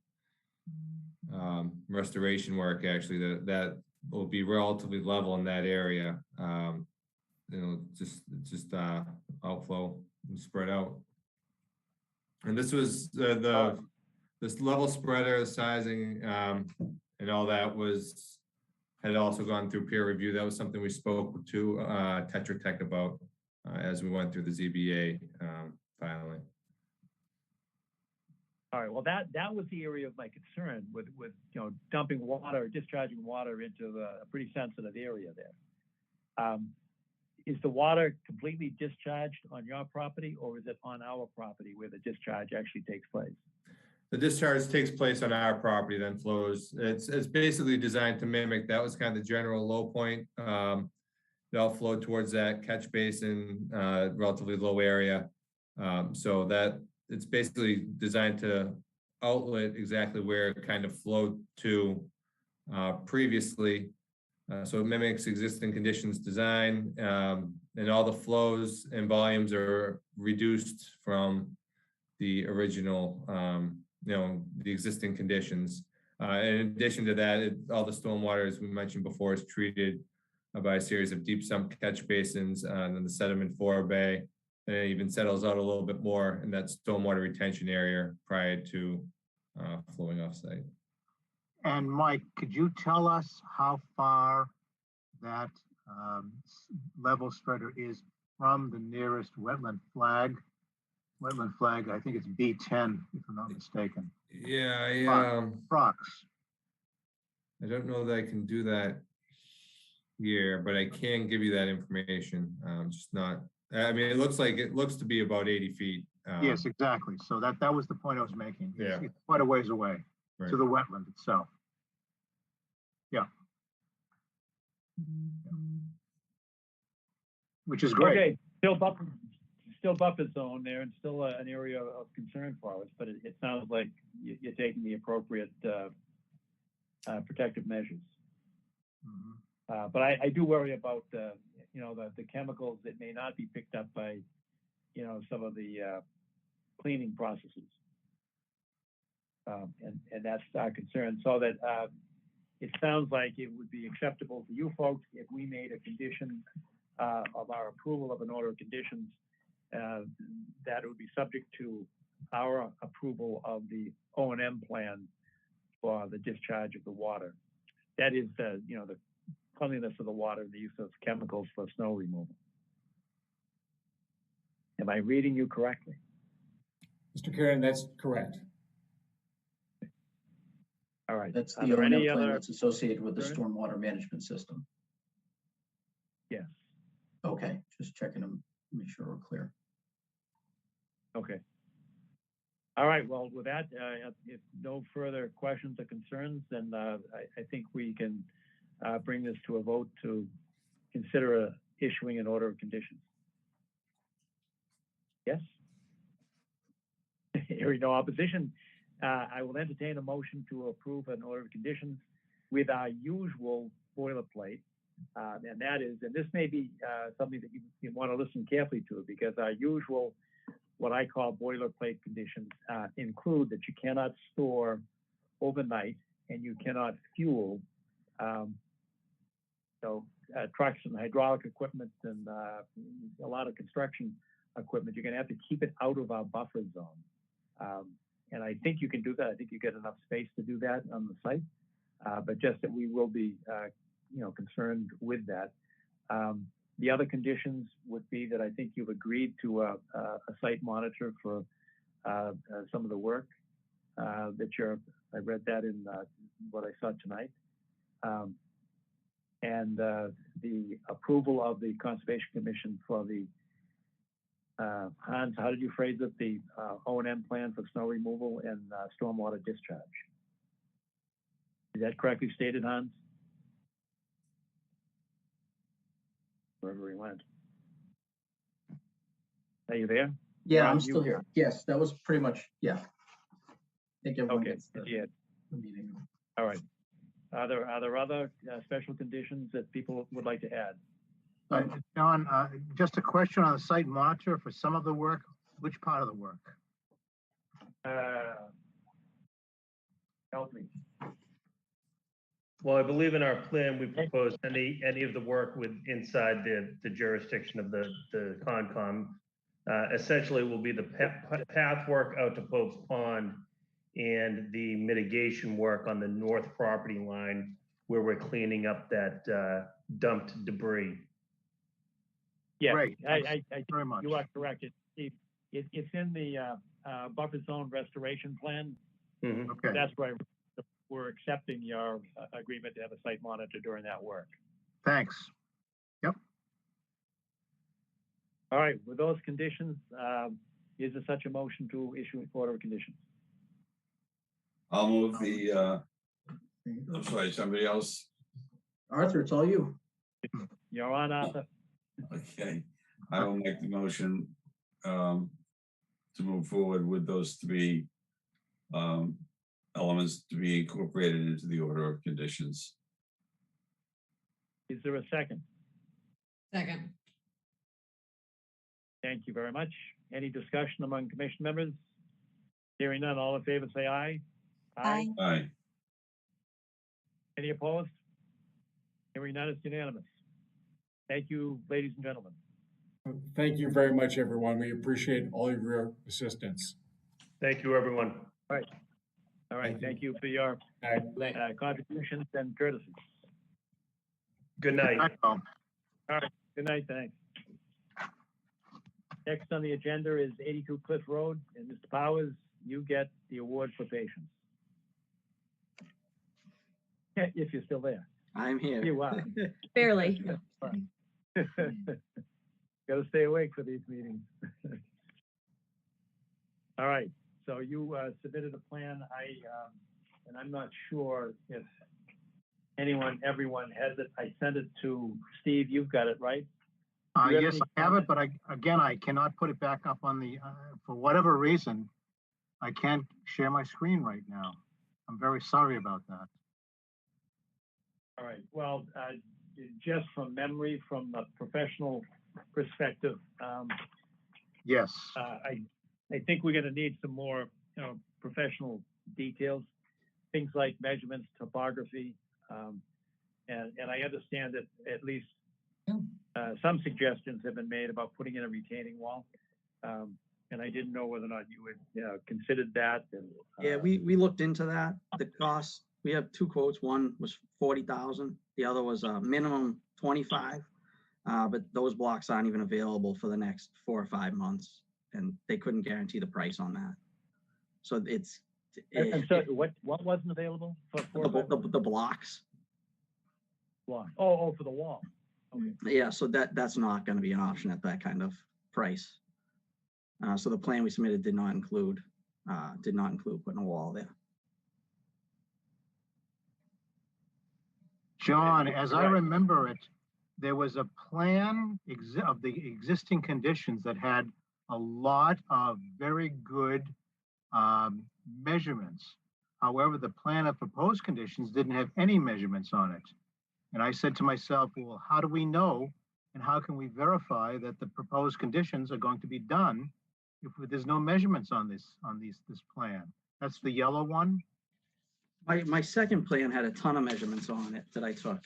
Speaker 11: restoration work, actually, that will be relatively level in that area. Just outflow and spread out. And this was this level spreader sizing and all that had also gone through peer review. That was something we spoke to Tetra Tech about as we went through the ZBA filing.
Speaker 1: All right. Well, that was the area of my concern with dumping water or discharging water into a pretty sensitive area there. Is the water completely discharged on your property, or is it on our property where the discharge actually takes place?
Speaker 11: The discharge takes place on our property, then flows. It's basically designed to mimic, that was kind of the general low point. They'll flow towards that catch basin, relatively low area. So that it's basically designed to outlet exactly where it kind of flowed to previously. So it mimics existing conditions design, and all the flows and volumes are reduced from the original, the existing conditions. In addition to that, all the stormwater, as we mentioned before, is treated by a series of deep sump catch basins, and then the sediment forebay, and it even settles out a little bit more in that stormwater retention area prior to flowing offsite.
Speaker 2: And Mike, could you tell us how far that level spreader is from the nearest wetland flag? Wetland flag, I think it's B10, if I'm not mistaken.
Speaker 11: Yeah,
Speaker 2: Prox.
Speaker 11: I don't know that I can do that here, but I can give you that information. Just not. I mean, it looks to be about 80 feet.
Speaker 2: Yes, exactly. So that was the point I was making.
Speaker 11: Yeah.
Speaker 2: It's quite a ways away
Speaker 11: Right.
Speaker 2: to the wetland itself. Yeah. Which is great.
Speaker 1: Okay, still buffer zone there, and still an area of concern for us. But it sounds like you're taking the appropriate protective measures. But I do worry about the chemicals that may not be picked up by some of the cleaning processes, and that's our concern. So that it sounds like it would be acceptable to you folks if we made a condition of our approval of an order of conditions that it would be subject to our approval of the O&M plan for the discharge of the water. That is the cleanliness of the water and the use of chemicals for snow removal. Am I reading you correctly?
Speaker 7: Mr. Karen, that's correct.
Speaker 1: All right.
Speaker 7: That's
Speaker 1: Are
Speaker 7: the
Speaker 1: there
Speaker 7: O&M
Speaker 1: any
Speaker 7: plan
Speaker 1: other
Speaker 7: that's associated with the
Speaker 1: concerns?
Speaker 7: stormwater management system.
Speaker 1: Yes.
Speaker 7: Okay, just checking them, make sure we're clear.
Speaker 1: Okay. All right. Well, with that, if no further questions or concerns, then I think we can bring this to a vote to consider issuing an order of conditions. Yes? Hearing no opposition, I will entertain a motion to approve an order of conditions with our usual boilerplate. And that is, and this may be something that you want to listen carefully to, because our usual, what I call boilerplate conditions, include that you cannot store overnight and you cannot fuel trucks and hydraulic equipment and a lot of construction equipment. You're going to have to keep it out of our buffer zone. And I think you can do that. I think you get enough space to do that on the site, but just that we will be concerned with that. The other conditions would be that I think you've agreed to a site monitor for some of the work that you're I read that in what I saw tonight. And the approval of the Conservation Commission for the, Hans, how did you phrase it? The O&M plan for snow removal and stormwater discharge. Is that correctly stated, Hans? Wherever he went. Are you there?
Speaker 7: Yeah,
Speaker 1: Ron,
Speaker 7: I'm still here. Yes, that was pretty much, yeah. I think everyone
Speaker 1: Okay,
Speaker 7: gets the
Speaker 1: yeah.
Speaker 7: the meeting.
Speaker 1: All right. Are there other special conditions that people would like to add?
Speaker 2: John, just a question on the site monitor for some of the work. Which part of the work?
Speaker 1: Help me.
Speaker 12: Well, I believe in our plan, we proposed any of the work with inside the jurisdiction of the Concom. Essentially will be the path work out to Pope's Pond and the mitigation work on the north property line where we're cleaning up that dumped debris.
Speaker 1: Yeah,
Speaker 2: Great.
Speaker 1: I
Speaker 2: very much.
Speaker 1: You are correct. It's in the buffer zone restoration plan.
Speaker 2: Okay.
Speaker 1: That's why we're accepting your agreement to have a site monitor during that work.
Speaker 2: Thanks. Yep.
Speaker 1: All right, with those conditions, is there such a motion to issue an order of conditions?
Speaker 3: I'll move the, I'm sorry, somebody else?
Speaker 7: Arthur, it's all you.
Speaker 1: You're on, Arthur.
Speaker 3: Okay, I will make the motion to move forward with those three elements to be incorporated into the order of conditions.
Speaker 1: Is there a second?
Speaker 5: Second.
Speaker 1: Thank you very much. Any discussion among commission members? Hearing none, all in favor say aye.
Speaker 15: Aye.
Speaker 3: Aye.
Speaker 1: Any opposed? Hearing none, it's unanimous. Thank you, ladies and gentlemen.
Speaker 10: Thank you very much, everyone. We appreciate all of your assistance.
Speaker 12: Thank you, everyone.
Speaker 1: All right. All right. Thank you for your contributions and courtesies.
Speaker 12: Good night.
Speaker 1: All right. Good night. Thanks. Next on the agenda is 82 Cliff Road, and Mr. Powers, you get the award for patience. If you're still there.
Speaker 14: I'm here.
Speaker 1: You are.
Speaker 15: Barely.
Speaker 1: Got to stay awake for these meetings. All right. So you submitted a plan. And I'm not sure if everyone has it. I sent it to Steve. You've got it, right?
Speaker 2: Yes, I have it, but I cannot put it back up on the, for whatever reason, I can't share my screen right now. I'm very sorry about that.
Speaker 1: All right. Well, just from memory, from a professional perspective,
Speaker 2: yes,
Speaker 1: I think we're going to need some more, professional details, things like measurements, topography, and I understand that at least some suggestions have been made about putting in a retaining wall, and I didn't know whether or not you had considered that. And,
Speaker 14: Yeah, we looked into that. The cost, we have two quotes. One was 40,000. The other was a minimum 25. But those blocks aren't even available for the next 4 or 5 months, and they couldn't guarantee the price on that. So it's.
Speaker 1: And so what wasn't available for
Speaker 14: the blocks?
Speaker 1: Block. Oh, for the wall. Okay.
Speaker 14: Yeah, so that's not going to be an option at that kind of price. So the plan we submitted did not include putting a wall there.
Speaker 2: John, as I remember it, there was a plan of the existing conditions that had a lot of very good measurements. However, the plan of proposed conditions didn't have any measurements on it. And I said to myself, well, how do we know and how can we verify that the proposed conditions are going to be done if there's no measurements on this plan? That's the yellow one.
Speaker 14: My second plan had a ton of measurements on it that I took.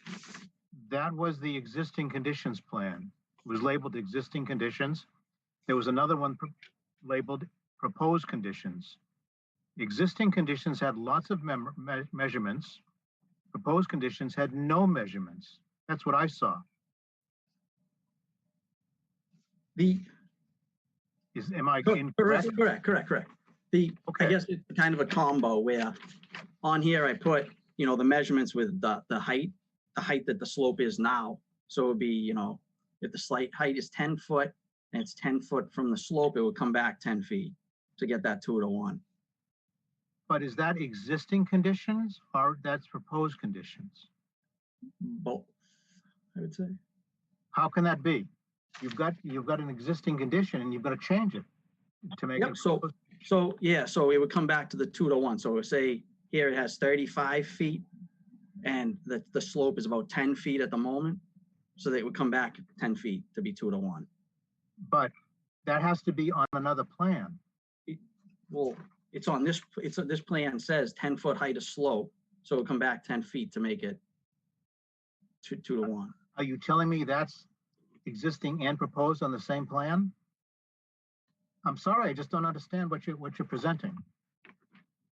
Speaker 2: That was the existing conditions plan. It was labeled existing conditions. There was another one labeled proposed conditions. Existing conditions had lots of measurements. Proposed conditions had no measurements. That's what I saw. Am I incorrect?
Speaker 14: Correct. I guess it's kind of a combo where on here I put, the measurements with the height that the slope is now. So it would be, if the slight height is 10 foot and it's 10 foot from the slope, it would come back 10 feet to get that 2-to-1.
Speaker 2: But is that existing conditions or that's proposed conditions?
Speaker 14: Both, I would say.
Speaker 2: How can that be? You've got an existing condition and you've got to change it to make
Speaker 14: Yep,
Speaker 2: it.
Speaker 14: so it would come back to the 2-to-1. So it would say here it has 35 feet and the slope is about 10 feet at the moment. So they would come back 10 feet to be 2-to-1.
Speaker 2: But that has to be on another plan.
Speaker 14: Well, it's on this plan says 10-foot height of slope. So it'll come back 10 feet to make it 2-to-1.
Speaker 2: Are you telling me that's existing and proposed on the same plan? I'm sorry, I just don't understand what you're presenting.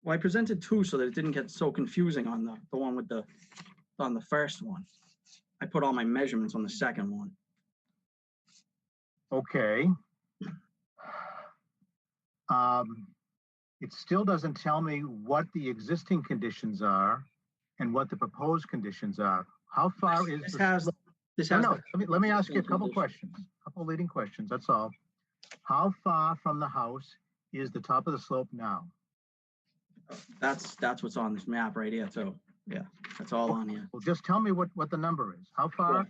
Speaker 14: Well, I presented two so that it didn't get so confusing on the one on the first one. I put all my measurements on the second one.
Speaker 2: Okay. It still doesn't tell me what the existing conditions are and what the proposed conditions are. How far is let me ask you a couple questions, leading questions, that's all. How far from the house is the top of the slope now?
Speaker 14: That's what's on this map right here too. Yeah, that's all on here.
Speaker 2: Well, just tell me what the number is. How far?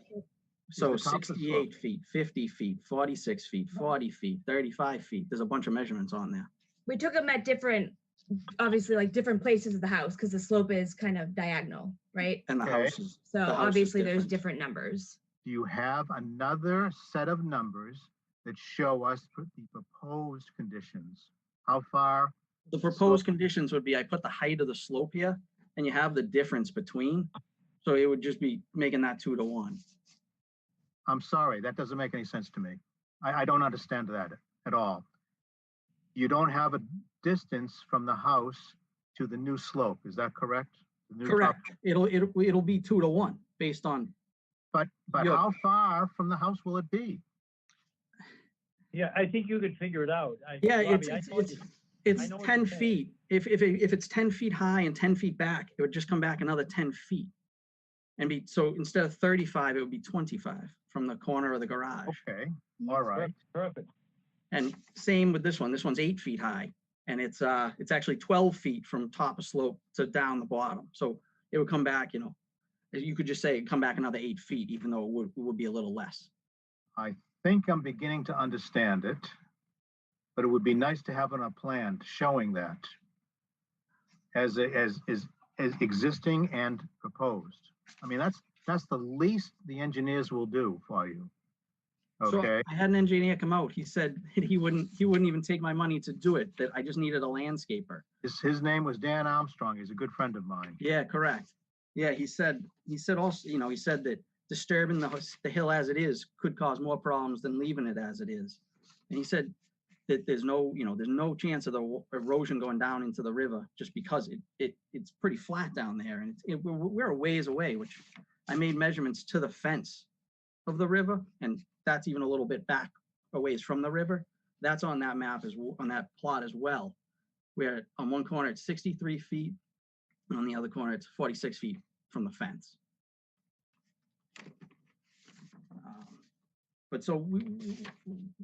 Speaker 14: So 68 feet, 50 feet, 46 feet, 40 feet, 35 feet. There's a bunch of measurements on there.
Speaker 13: We took them at different, obviously like different places of the house because the slope is kind of diagonal, right?
Speaker 14: And the house is.
Speaker 13: So obviously there's different numbers.
Speaker 2: Do you have another set of numbers that show us the proposed conditions? How far?
Speaker 14: The proposed conditions would be, I put the height of the slope here and you have the difference between. So it would just be making that 2-to-1.
Speaker 2: I'm sorry, that doesn't make any sense to me. I don't understand that at all. You don't have a distance from the house to the new slope, is that correct?
Speaker 14: Correct. It'll be 2-to-1 based on.
Speaker 2: But how far from the house will it be?
Speaker 1: Yeah, I think you could figure it out.
Speaker 14: It's 10 feet. If it's 10 feet high and 10 feet back, it would just come back another 10 feet. And so instead of 35, it would be 25 from the corner of the garage.
Speaker 2: Okay, all right.
Speaker 1: Perfect.
Speaker 14: And same with this one. This one's 8 feet high, and it's actually 12 feet from top of slope to down the bottom. So it would come back, you could just say it'd come back another 8 feet, even though it would be a little less.
Speaker 2: I think I'm beginning to understand it, but it would be nice to have on a plan showing that as existing and proposed. I mean, that's the least the engineers will do for you. Okay.
Speaker 14: So I had an engineer come out. He said he wouldn't even take my money to do it, that I just needed a landscaper.
Speaker 2: His name was Dan Armstrong. He's a good friend of mine.
Speaker 14: Yeah, correct. Yeah, he said also, he said that disturbing the hill as it is could cause more problems than leaving it as it is. And he said that there's no chance of the erosion going down into the river just because it's pretty flat down there. And we're a ways away, which I made measurements to the fence of the river, and that's even a little bit back a ways from the river. That's on that map, on that plot as well, where on one corner it's 63 feet, and on the other corner it's 46 feet from the fence. But so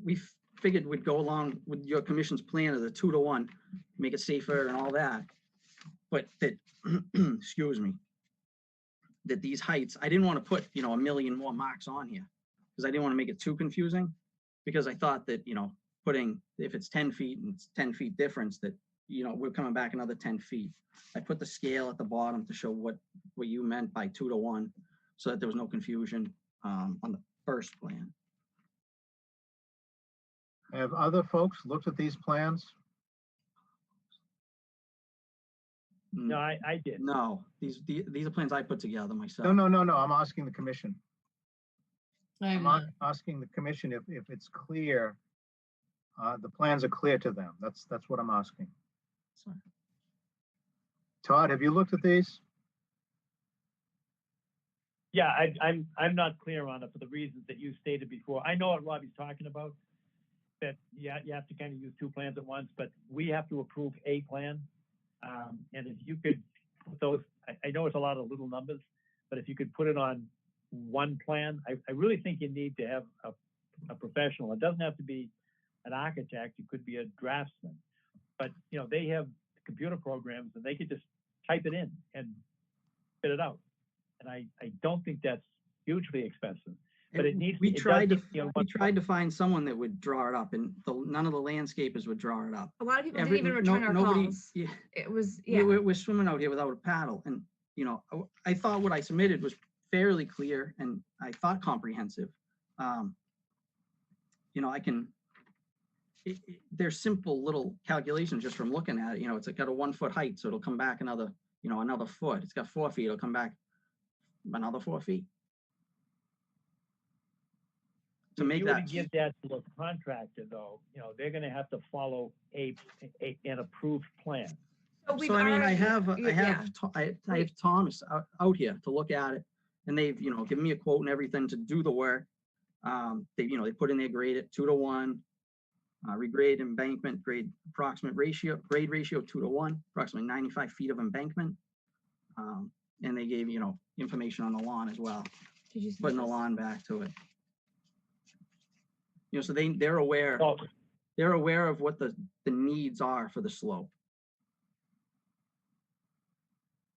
Speaker 14: we figured we'd go along with your commission's plan of the 2-to-1, make it safer and all that. But that, excuse me, that these heights, I didn't want to put, a million more marks on here because I didn't want to make it too confusing, because I thought that, if it's 10 feet and it's 10 feet difference, that, we're coming back another 10 feet. I put the scale at the bottom to show what you meant by 2-to-1 so that there was no confusion on the first plan.
Speaker 2: Have other folks looked at these plans?
Speaker 1: No, I did.
Speaker 14: No, these are plans I put together myself.
Speaker 2: No. I'm asking the commission.
Speaker 5: I'm
Speaker 2: asking the commission if it's clear, the plans are clear to them. That's what I'm asking.
Speaker 14: Sorry.
Speaker 2: Todd, have you looked at these?
Speaker 1: Yeah, I'm not clear on it for the reasons that you stated before. I know what Robbie's talking about. that you have to kind of use two plans at once, but we have to approve a plan. And if you could put those, I know it's a lot of little numbers, but if you could put it on one plan, I really think you need to have a professional. It doesn't have to be an architect, it could be a draftsman. But you know, they have computer programs and they could just type it in and spit it out. And I don't think that's hugely expensive. But it needs.
Speaker 14: We
Speaker 1: it does
Speaker 14: tried to
Speaker 1: need, you know,
Speaker 14: we tried to find someone that would draw it up, and none of the landscapers would draw it up.
Speaker 13: A lot of people didn't even return our
Speaker 14: nobody,
Speaker 13: calls.
Speaker 14: Yeah,
Speaker 13: It was,
Speaker 14: we're swimming out here without a paddle, and you know, I thought what I submitted was fairly clear, and I thought comprehensive. You know, I can. There's simple little calculations just from looking at it. You know, it's got a 1 foot height, so it'll come back another foot. It's got 4 feet, it'll come back another 4 feet. To make that,
Speaker 1: give that to a contractor, though, you know, they're going to have to follow an approved plan.
Speaker 14: So I mean, I have Thomas out here to look at it, and they've given me a quote and everything to do the work. They put in their grade at 2 to 1, regrade embankment grade approximate ratio grade ratio 2 to 1, approximately 95 feet of embankment, and they gave information on the lawn as well, putting the lawn back to it. So they're aware. They're aware of what the needs are for the slope.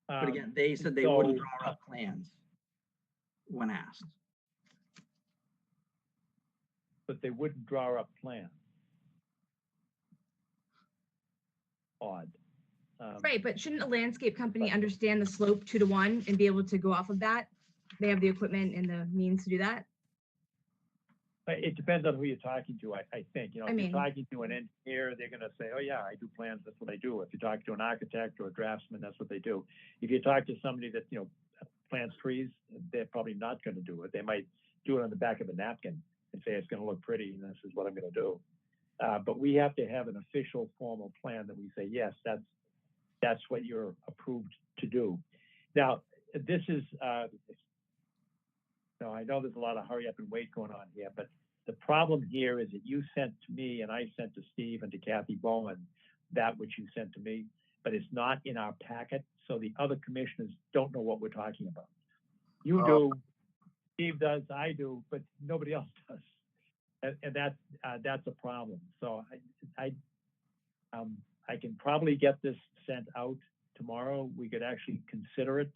Speaker 14: But again, they said they wouldn't draw up plans when asked.
Speaker 1: But they wouldn't draw up plans. Odd.
Speaker 13: Right, but shouldn't a landscape company understand the slope 2 to 1 and be able to go off of that? They have the equipment and the means to do that.
Speaker 1: It depends on who you're talking to, I think. If
Speaker 13: I mean,
Speaker 1: you're talking to an engineer, they're going to say, oh, yeah, I do plans, that's what I do. If you talk to an architect or a draftsman, that's what they do. If you talk to somebody that, plants trees, they're probably not going to do it. They might do it on the back of a napkin and say, it's going to look pretty, and this is what I'm going to do. But we have to have an official formal plan that we say, yes, that's what you're approved to do. Now, this is, I know there's a lot of hurry up and wait going on here, but the problem here is that you sent to me and I sent to Steve and to Kathy Bowman that which you sent to me, but it's not in our packet, so the other commissioners don't know what we're talking about. You do, Steve does, I do, but nobody else does, and that's a problem. So I can probably get this sent out tomorrow. We could actually consider it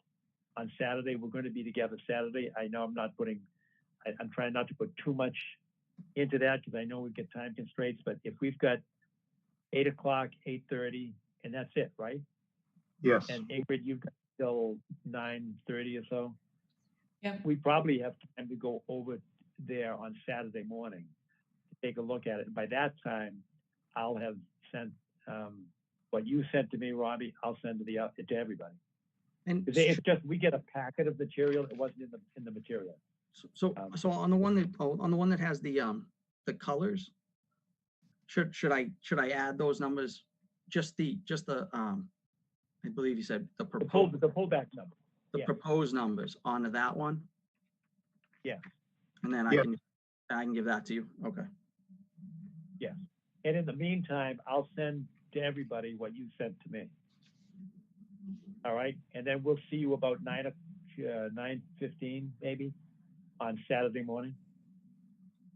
Speaker 1: on Saturday. We're going to be together Saturday. I know I'm trying not to put too much into that because I know we get time constraints, but if we've got 8 o'clock, 8:30, and that's it, right?
Speaker 2: Yes.
Speaker 1: And Ingrid, you've got till 9:30 or so.
Speaker 5: Yeah.
Speaker 1: We probably have time to go over there on Saturday morning to take a look at it. And by that time, I'll have sent what you sent to me, Robbie. I'll send to everybody.
Speaker 14: And
Speaker 1: it's just we get a packet of material. It wasn't in the material.
Speaker 14: So on the one that has the colors, should I add those numbers? Just the I believe you said the proposed
Speaker 1: the pullback number.
Speaker 14: The proposed numbers onto that one.
Speaker 1: Yeah.
Speaker 14: And then I can give that to you. Okay.
Speaker 1: Yes. And in the meantime, I'll send to everybody what you sent to me. All right, and then we'll see you about 9:15 maybe on Saturday morning.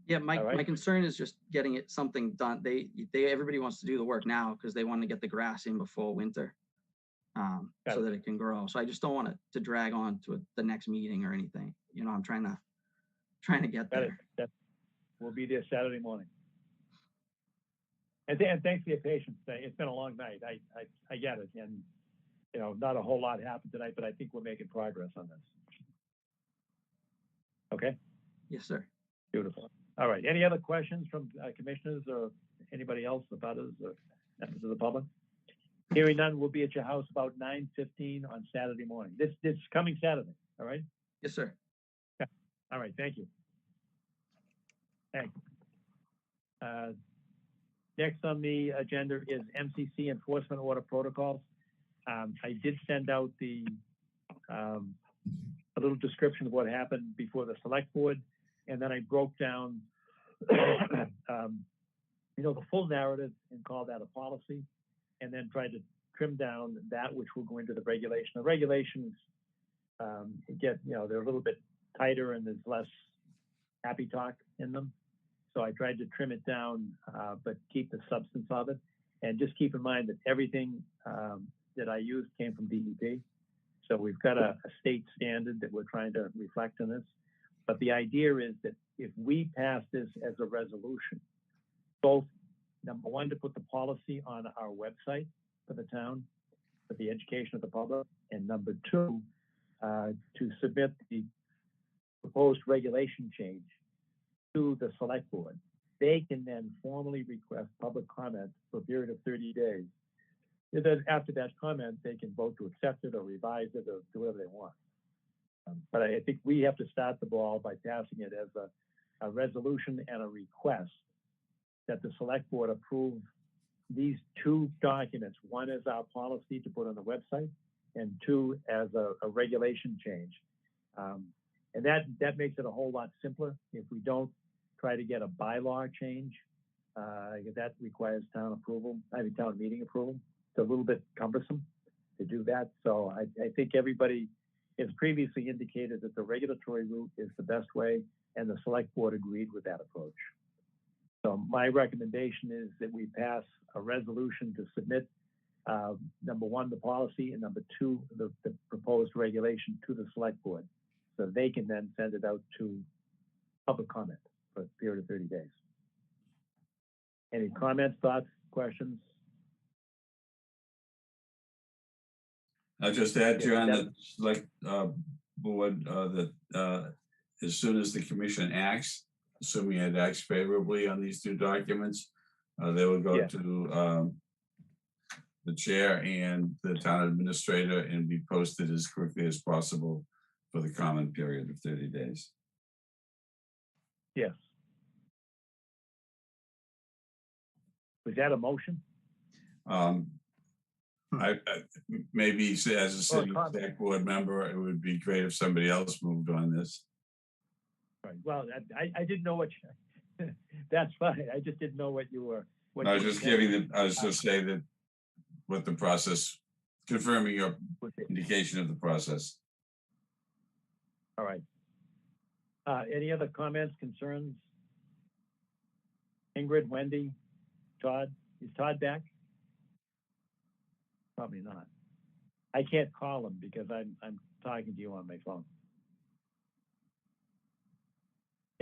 Speaker 14: Yeah, my concern is just getting something done. Everybody wants to do the work now because they want to get the grass in before winter, so that it can grow. So I just don't want it to drag on to the next meeting or anything. I'm trying to get there.
Speaker 1: We'll be there Saturday morning. And thanks for your patience. It's been a long night. I get it, and not a whole lot happened tonight, but I think we're making progress on this. Okay?
Speaker 14: Yes, sir.
Speaker 1: Beautiful. All right. Any other questions from commissioners or anybody else about us or members of the public? Hearing none, we'll be at your house about 9:15 on Saturday morning. This coming Saturday. All right?
Speaker 14: Yes, sir.
Speaker 1: Okay. All right. Thank you. Thanks. Next on the agenda is MCC enforcement order protocols. I did send out a little description of what happened before the select board, and then I broke down the full narrative and call that a policy, and then try to trim down that which will go into the regulation. The regulations they're a little bit tighter and there's less happy talk in them. So I tried to trim it down, but keep the substance of it. And just keep in mind that everything that I used came from DEP. So we've got a state standard that we're trying to reflect on this. But the idea is that if we pass this as a resolution, both, number one, to put the policy on our website for the town, for the education of the public, and number two, to submit the proposed regulation change to the select board. They can then formally request public comment for a period of 30 days. And then after that comment, they can vote to accept it or revise it or do whatever they want. But I think we have to start the ball by passing it as a resolution and a request that the select board approve these two documents. One is our policy to put on the website, and two as a regulation change. And that makes it a whole lot simpler. If we don't try to get a bylaw change, that requires town meeting approval. It's a little bit cumbersome to do that. So I think everybody has previously indicated that the regulatory route is the best way, and the select board agreed with that approach. So my recommendation is that we pass a resolution to submit, number one, the policy, and number two, the proposed regulation to the select board. So they can then send it out to public comment for a period of 30 days. Any comments, thoughts, questions?
Speaker 3: I'll just add, John, that select board that as soon as the commission acts, assuming it acts favorably on these two documents, they will go to the chair and the town administrator and be posted as quickly as possible for the comment period of 30 days.
Speaker 1: Yes. Was that a motion?
Speaker 3: I maybe as a city select board member, it would be great if somebody else moved on this.
Speaker 1: Right. Well, I didn't know what that's fine. I just didn't know what you were.
Speaker 3: I was just saying that what the process, confirming your indication of the process.
Speaker 1: All right. Any other comments, concerns? Ingrid, Wendy, Todd? Is Todd back? Probably not. I can't call him because I'm talking to you on my phone.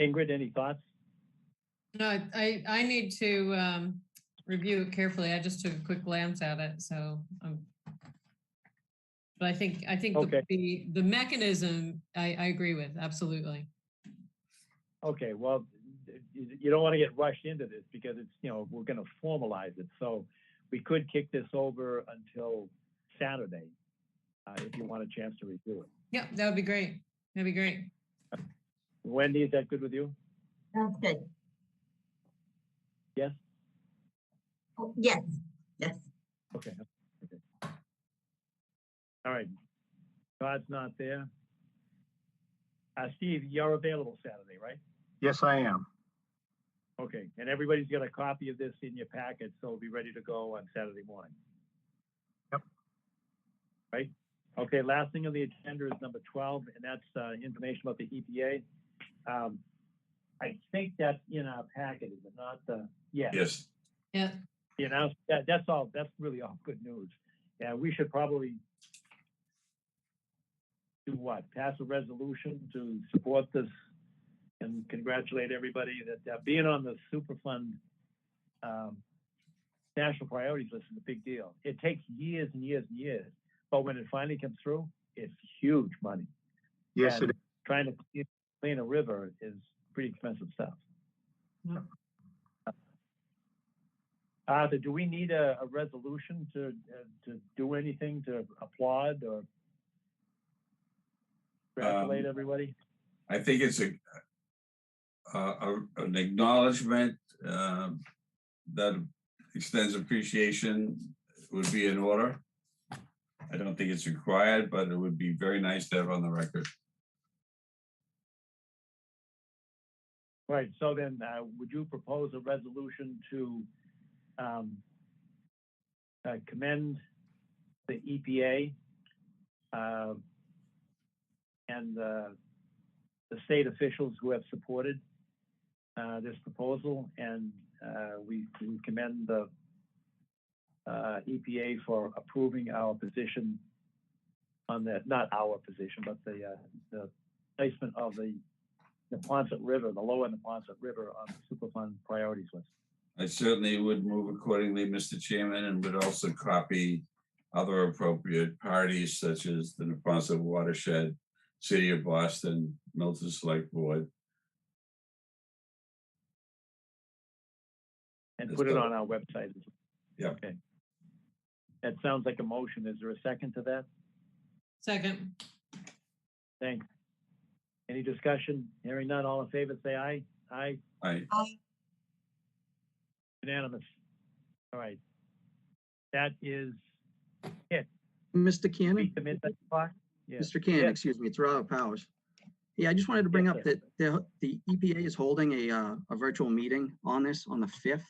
Speaker 1: Ingrid, any thoughts?
Speaker 5: No, I need to review it carefully. I just took a quick glance at it, so but I think
Speaker 1: okay.
Speaker 5: the mechanism I agree with, absolutely.
Speaker 1: Okay, well, you don't want to get rushed into this because it's, we're going to formalize it. So we could kick this over until Saturday if you want a chance to review it.
Speaker 5: Yeah, that would be great. That'd be great.
Speaker 1: Wendy, is that good with you?
Speaker 15: Sounds good.
Speaker 1: Yes?
Speaker 15: Oh, yes. Yes.
Speaker 1: Okay. All right. Todd's not there. Steve, you're available Saturday, right?
Speaker 2: Yes, I am.
Speaker 1: Okay. And everybody's got a copy of this in your packet, so it'll be ready to go on Saturday morning.
Speaker 2: Yep.
Speaker 1: Right? Okay. Last thing on the agenda is number 12, and that's information about the EPA. I think that's in our packet, is it not?
Speaker 3: Yes.
Speaker 5: Yeah.
Speaker 1: That's all. That's really all good news. Yeah, we should probably do what? Pass a resolution to support this and congratulate everybody that being on the Superfund national priorities list is a big deal. It takes years and years and years, but when it finally comes through, it's huge money.
Speaker 2: Yes,
Speaker 1: and
Speaker 2: it is.
Speaker 1: Trying to clean a river is pretty expensive stuff.
Speaker 5: Yeah.
Speaker 1: Arthur, do we need a resolution to do anything to applaud or congratulate everybody?
Speaker 3: I think it's an acknowledgement that extends appreciation would be in order. I don't think it's required, but it would be very nice to have on the record.
Speaker 1: Right, so then, would you propose a resolution to commend the EPA and the state officials who have supported this proposal, and we commend the EPA for approving our position on that, not our position, but the placement of the Neponset River, the lower Neponset River on the Superfund priorities list.
Speaker 3: I certainly would move accordingly, Mr. Chairman, and would also copy other appropriate parties such as the Neponset Watershed, City of Boston, Milton Select Board.
Speaker 1: And put it on our website.
Speaker 3: Yeah.
Speaker 1: Okay. That sounds like a motion. Is there a second to that?
Speaker 5: Second.
Speaker 1: Thanks. Any discussion? Hearing none, all in favor, say aye. Aye.
Speaker 3: Aye.
Speaker 1: Unanimous. All right. That is it.
Speaker 14: Mr. Cannon?
Speaker 1: The midnight clock? Yeah.
Speaker 14: Mr. Cannon,
Speaker 1: Yeah.
Speaker 14: excuse me, it's Robert Powers. Yeah, I just wanted to bring
Speaker 1: Yes,
Speaker 14: up
Speaker 1: sir.
Speaker 14: that the EPA is holding a virtual meeting on this on the 5th,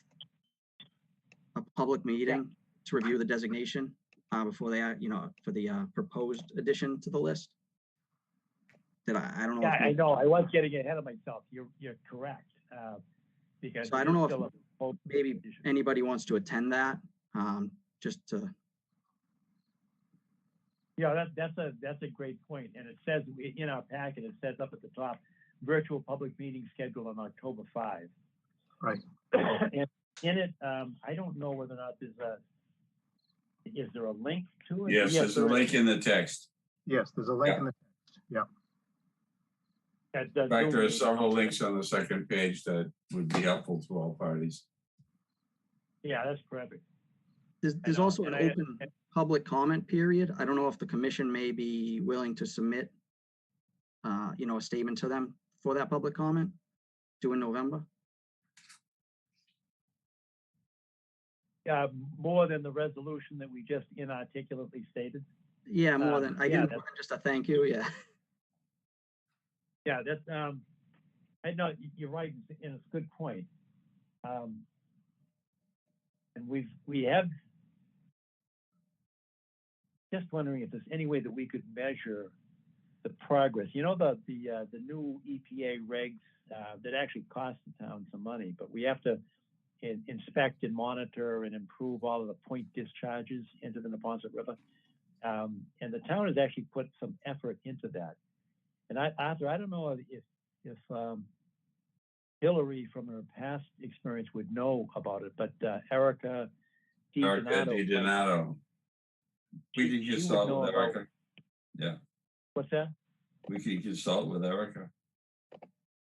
Speaker 14: a public meeting to review the designation before they, for the proposed addition to the list. That I don't know.
Speaker 1: Yeah,
Speaker 14: if
Speaker 1: I know. I was getting ahead of myself. You're correct. Because
Speaker 14: So I
Speaker 1: it
Speaker 14: don't
Speaker 1: is
Speaker 14: know
Speaker 1: still
Speaker 14: if
Speaker 1: a vote
Speaker 14: maybe
Speaker 1: decision.
Speaker 14: anybody wants to attend that, just to.
Speaker 1: Yeah, that's a great point. And it says in our packet, it says up at the top, virtual public meeting scheduled on October 5.
Speaker 2: Right.
Speaker 1: And in it, I don't know whether or not is there a link to it?
Speaker 3: Yes, there's a
Speaker 1: there
Speaker 3: link
Speaker 1: is.
Speaker 3: in the text.
Speaker 2: Yes, there's a link
Speaker 3: Yeah.
Speaker 2: in the text. Yeah.
Speaker 3: In fact, there are several links on the second page that would be helpful to all parties.
Speaker 1: Yeah, that's perfect.
Speaker 14: There's
Speaker 1: know,
Speaker 14: also an
Speaker 1: and
Speaker 14: open public comment period. I don't know if the commission may be willing to submit, a statement to them for that public comment due in November.
Speaker 1: More than the resolution that we just inarticulately stated.
Speaker 14: Yeah, more than, I
Speaker 1: yeah,
Speaker 14: didn't, just a thank you, yeah.
Speaker 1: Yeah, that's, I know you're right, and it's a good point. And we have, just wondering if there's any way that we could measure the progress. You know, the new EPA regs that actually cost the town some money, but we have to inspect and monitor and improve all of the point discharges into the Neponset River. And the town has actually put some effort into that. And Arthur, I don't know if Hillary from her past experience would know about it, but Erica
Speaker 3: DiDonato. We can consult with Erica. Yeah.
Speaker 1: What's that?
Speaker 3: We can consult with Erica.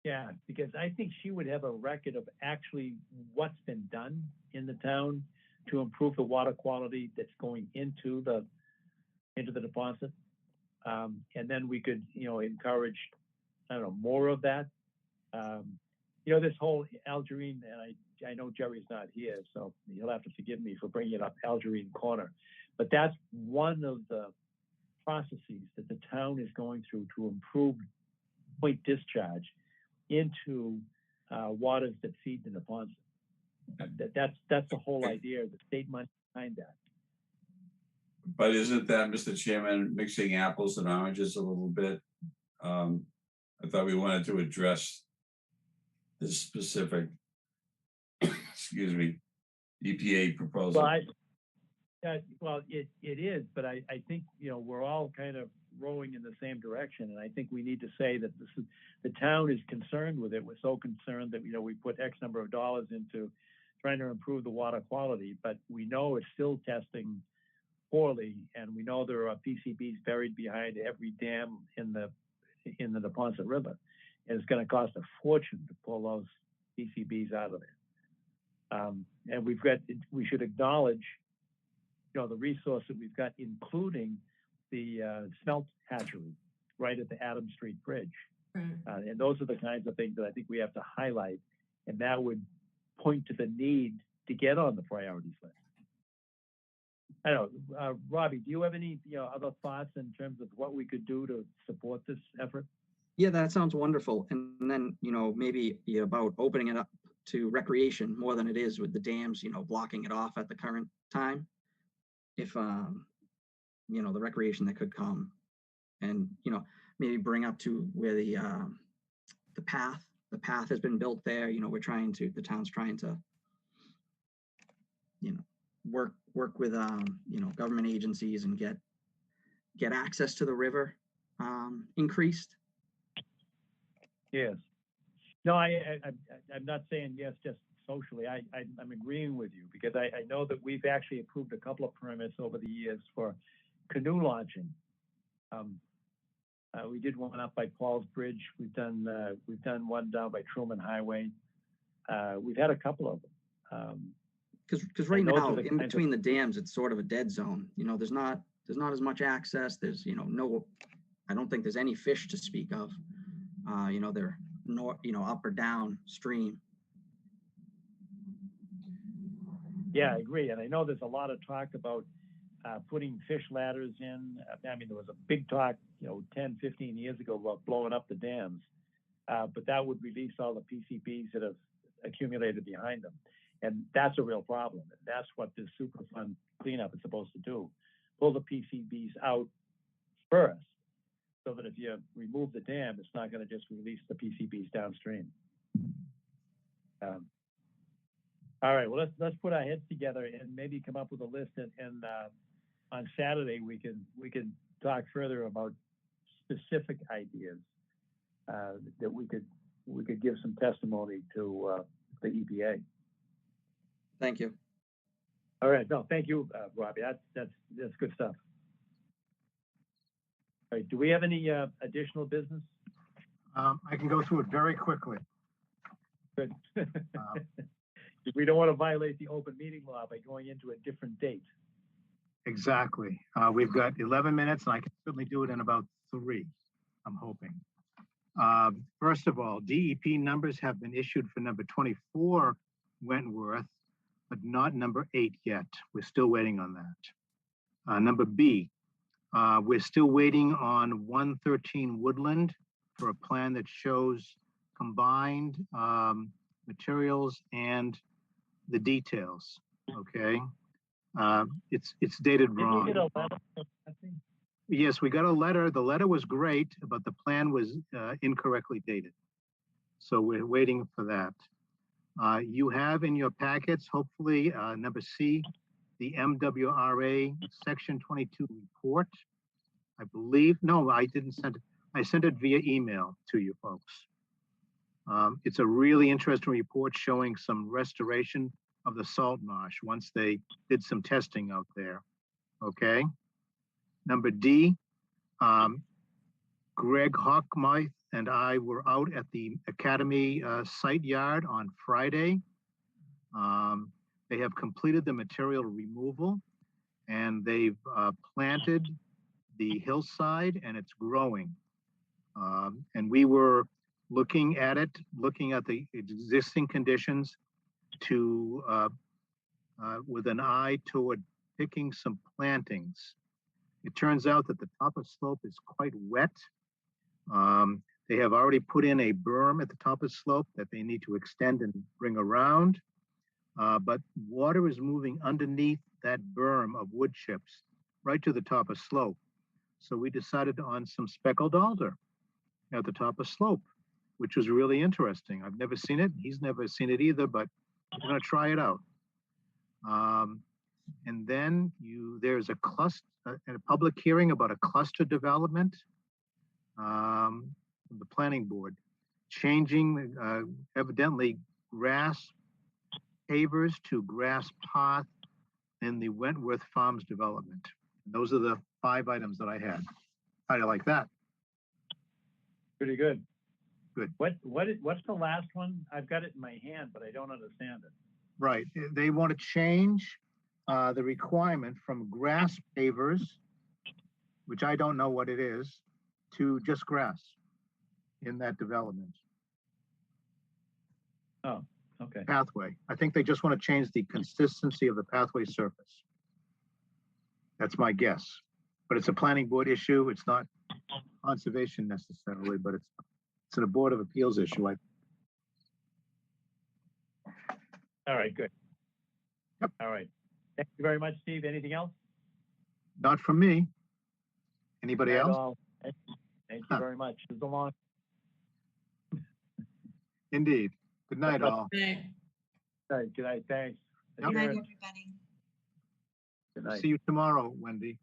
Speaker 1: Yeah, because I think she would have a record of actually what's been done in the town to improve the water quality that's going into the deposit. And then we could, encourage, I don't know, more of that. This whole Algerine, and I know Jerry's not here, so he'll have to forgive me for bringing up Algerine Corner. But that's one of the processes that the town is going through to improve point discharge into waters that feed the Neponset. That's the whole idea of the state money behind that.
Speaker 3: But isn't that, Mr. Chairman, mixing apples and oranges a little bit? I thought we wanted to address this specific, excuse me, EPA proposal.
Speaker 1: Well, it is, but I think, we're all kind of rowing in the same direction. And I think we need to say that the town is concerned with it. We're so concerned that, we put X number of dollars into trying to improve the water quality, but we know it's still testing poorly. And we know there are PCBs buried behind every dam in the Neponset River. And it's going to cost a fortune to pull those PCBs out of there. And we should acknowledge, the resource that we've got, including the smelt hatchery right at the Adams Street Bridge. And those are the kinds of things that I think we have to highlight. And that would point to the need to get on the priorities list. I don't know, Robbie, do you have any other thoughts in terms of what we could do to support this effort?
Speaker 14: Yeah, that sounds wonderful. And And then, maybe about opening it up to recreation more than it is with the dams, blocking it off at the current time. If, the recreation that could come and, maybe bring up to where the path has been built there. The town's trying to, work with, government agencies and get access to the river increased.
Speaker 1: Yes. No, I'm not saying yes, just socially. I'm agreeing with you because I know that we've actually approved a couple of permits over the years for canoe launching. We did one up by Paul's Bridge. We've done one down by Truman Highway. We've had a couple of them.
Speaker 14: Because right now, in between the dams, it's sort of a dead zone. There's not as much access. There's no. I don't think there's any fish to speak of. They're up or down stream.
Speaker 1: Yeah, I agree. And I know there's a lot of talk about putting fish ladders in. I mean, there was a big talk, 10, 15 years ago about blowing up the dams. But that would release all the PCBs that have accumulated behind them. And that's a real problem. That's what this Superfund cleanup is supposed to do. Pull the PCBs out first, so that if you remove the dam, it's not going to just release the PCBs downstream. All right, well, let's put our heads together and maybe come up with a list, and on Saturday we can talk further about specific ideas that we could give some testimony to the EPA.
Speaker 14: Thank you.
Speaker 1: All right, no, thank you, Robbie. That's good stuff. All right, do we have any additional business?
Speaker 2: I can go through it very quickly.
Speaker 1: Good. We don't want to violate the open meeting law by going into a different date.
Speaker 2: Exactly. We've got 11 minutes, and I can certainly do it in about 3, I'm hoping. First of all, DEP numbers have been issued for number 24 Wentworth, but not number 8 yet. We're still waiting on that. Number B, we're still waiting on 113 Woodland for a plan that shows combined materials and the details. Okay, it's dated wrong.
Speaker 1: Did you get a letter?
Speaker 2: Yes, we got a letter. The letter was great, but the plan was incorrectly dated. So we're waiting for that. You have in your packets, hopefully, number C, the MWRA Section 22 report. I believe, no, I didn't send it. I sent it via email to you folks. It's a really interesting report showing some restoration of the salt marsh once they did some testing out there. Okay. Number D, Greg Hockmythe and I were out at the Academy site yard on Friday. They have completed the material removal, and they've planted the hillside, and it's growing. And we were looking at the existing conditions to with an eye toward picking some plantings. It turns out that the top of slope is quite wet. They have already put in a berm at the top of slope that they need to extend and bring around. But water is moving underneath that berm of wood chips right to the top of slope. So we decided on some speckled alder at the top of slope, which was really interesting. I've never seen it. He's never seen it either, but we're going to try it out. And then there's a public hearing about a cluster development from the planning board, changing evidently grass pavers to grass path in the Wentworth Farms development. And those are the 5 items that I had. How do you like that?
Speaker 1: Pretty good.
Speaker 2: Good.
Speaker 1: What's the last one? I've got it in my hand, but I don't understand it.
Speaker 2: Right. They want to change the requirement from grass pavers, which I don't know what it is, to just grass in that development.
Speaker 1: Oh, okay.
Speaker 2: Pathway. I think they just want to change the consistency of the pathway surface. That's my guess. But it's a planning board issue. It's not conservation necessarily, but it's It's a Board of Appeals issue.
Speaker 1: All right, good. All right. Thank you very much, Steve. Anything else?
Speaker 2: Not from me. Anybody
Speaker 1: Not at
Speaker 2: else?
Speaker 1: all. Thank you very much. It's a long.
Speaker 2: Indeed. Good night, all.
Speaker 1: All right, good night. Thanks.
Speaker 2: Yep.
Speaker 15: Good night,
Speaker 1: Adjourned.
Speaker 15: everybody.
Speaker 1: Good night.
Speaker 2: See you tomorrow, Wendy.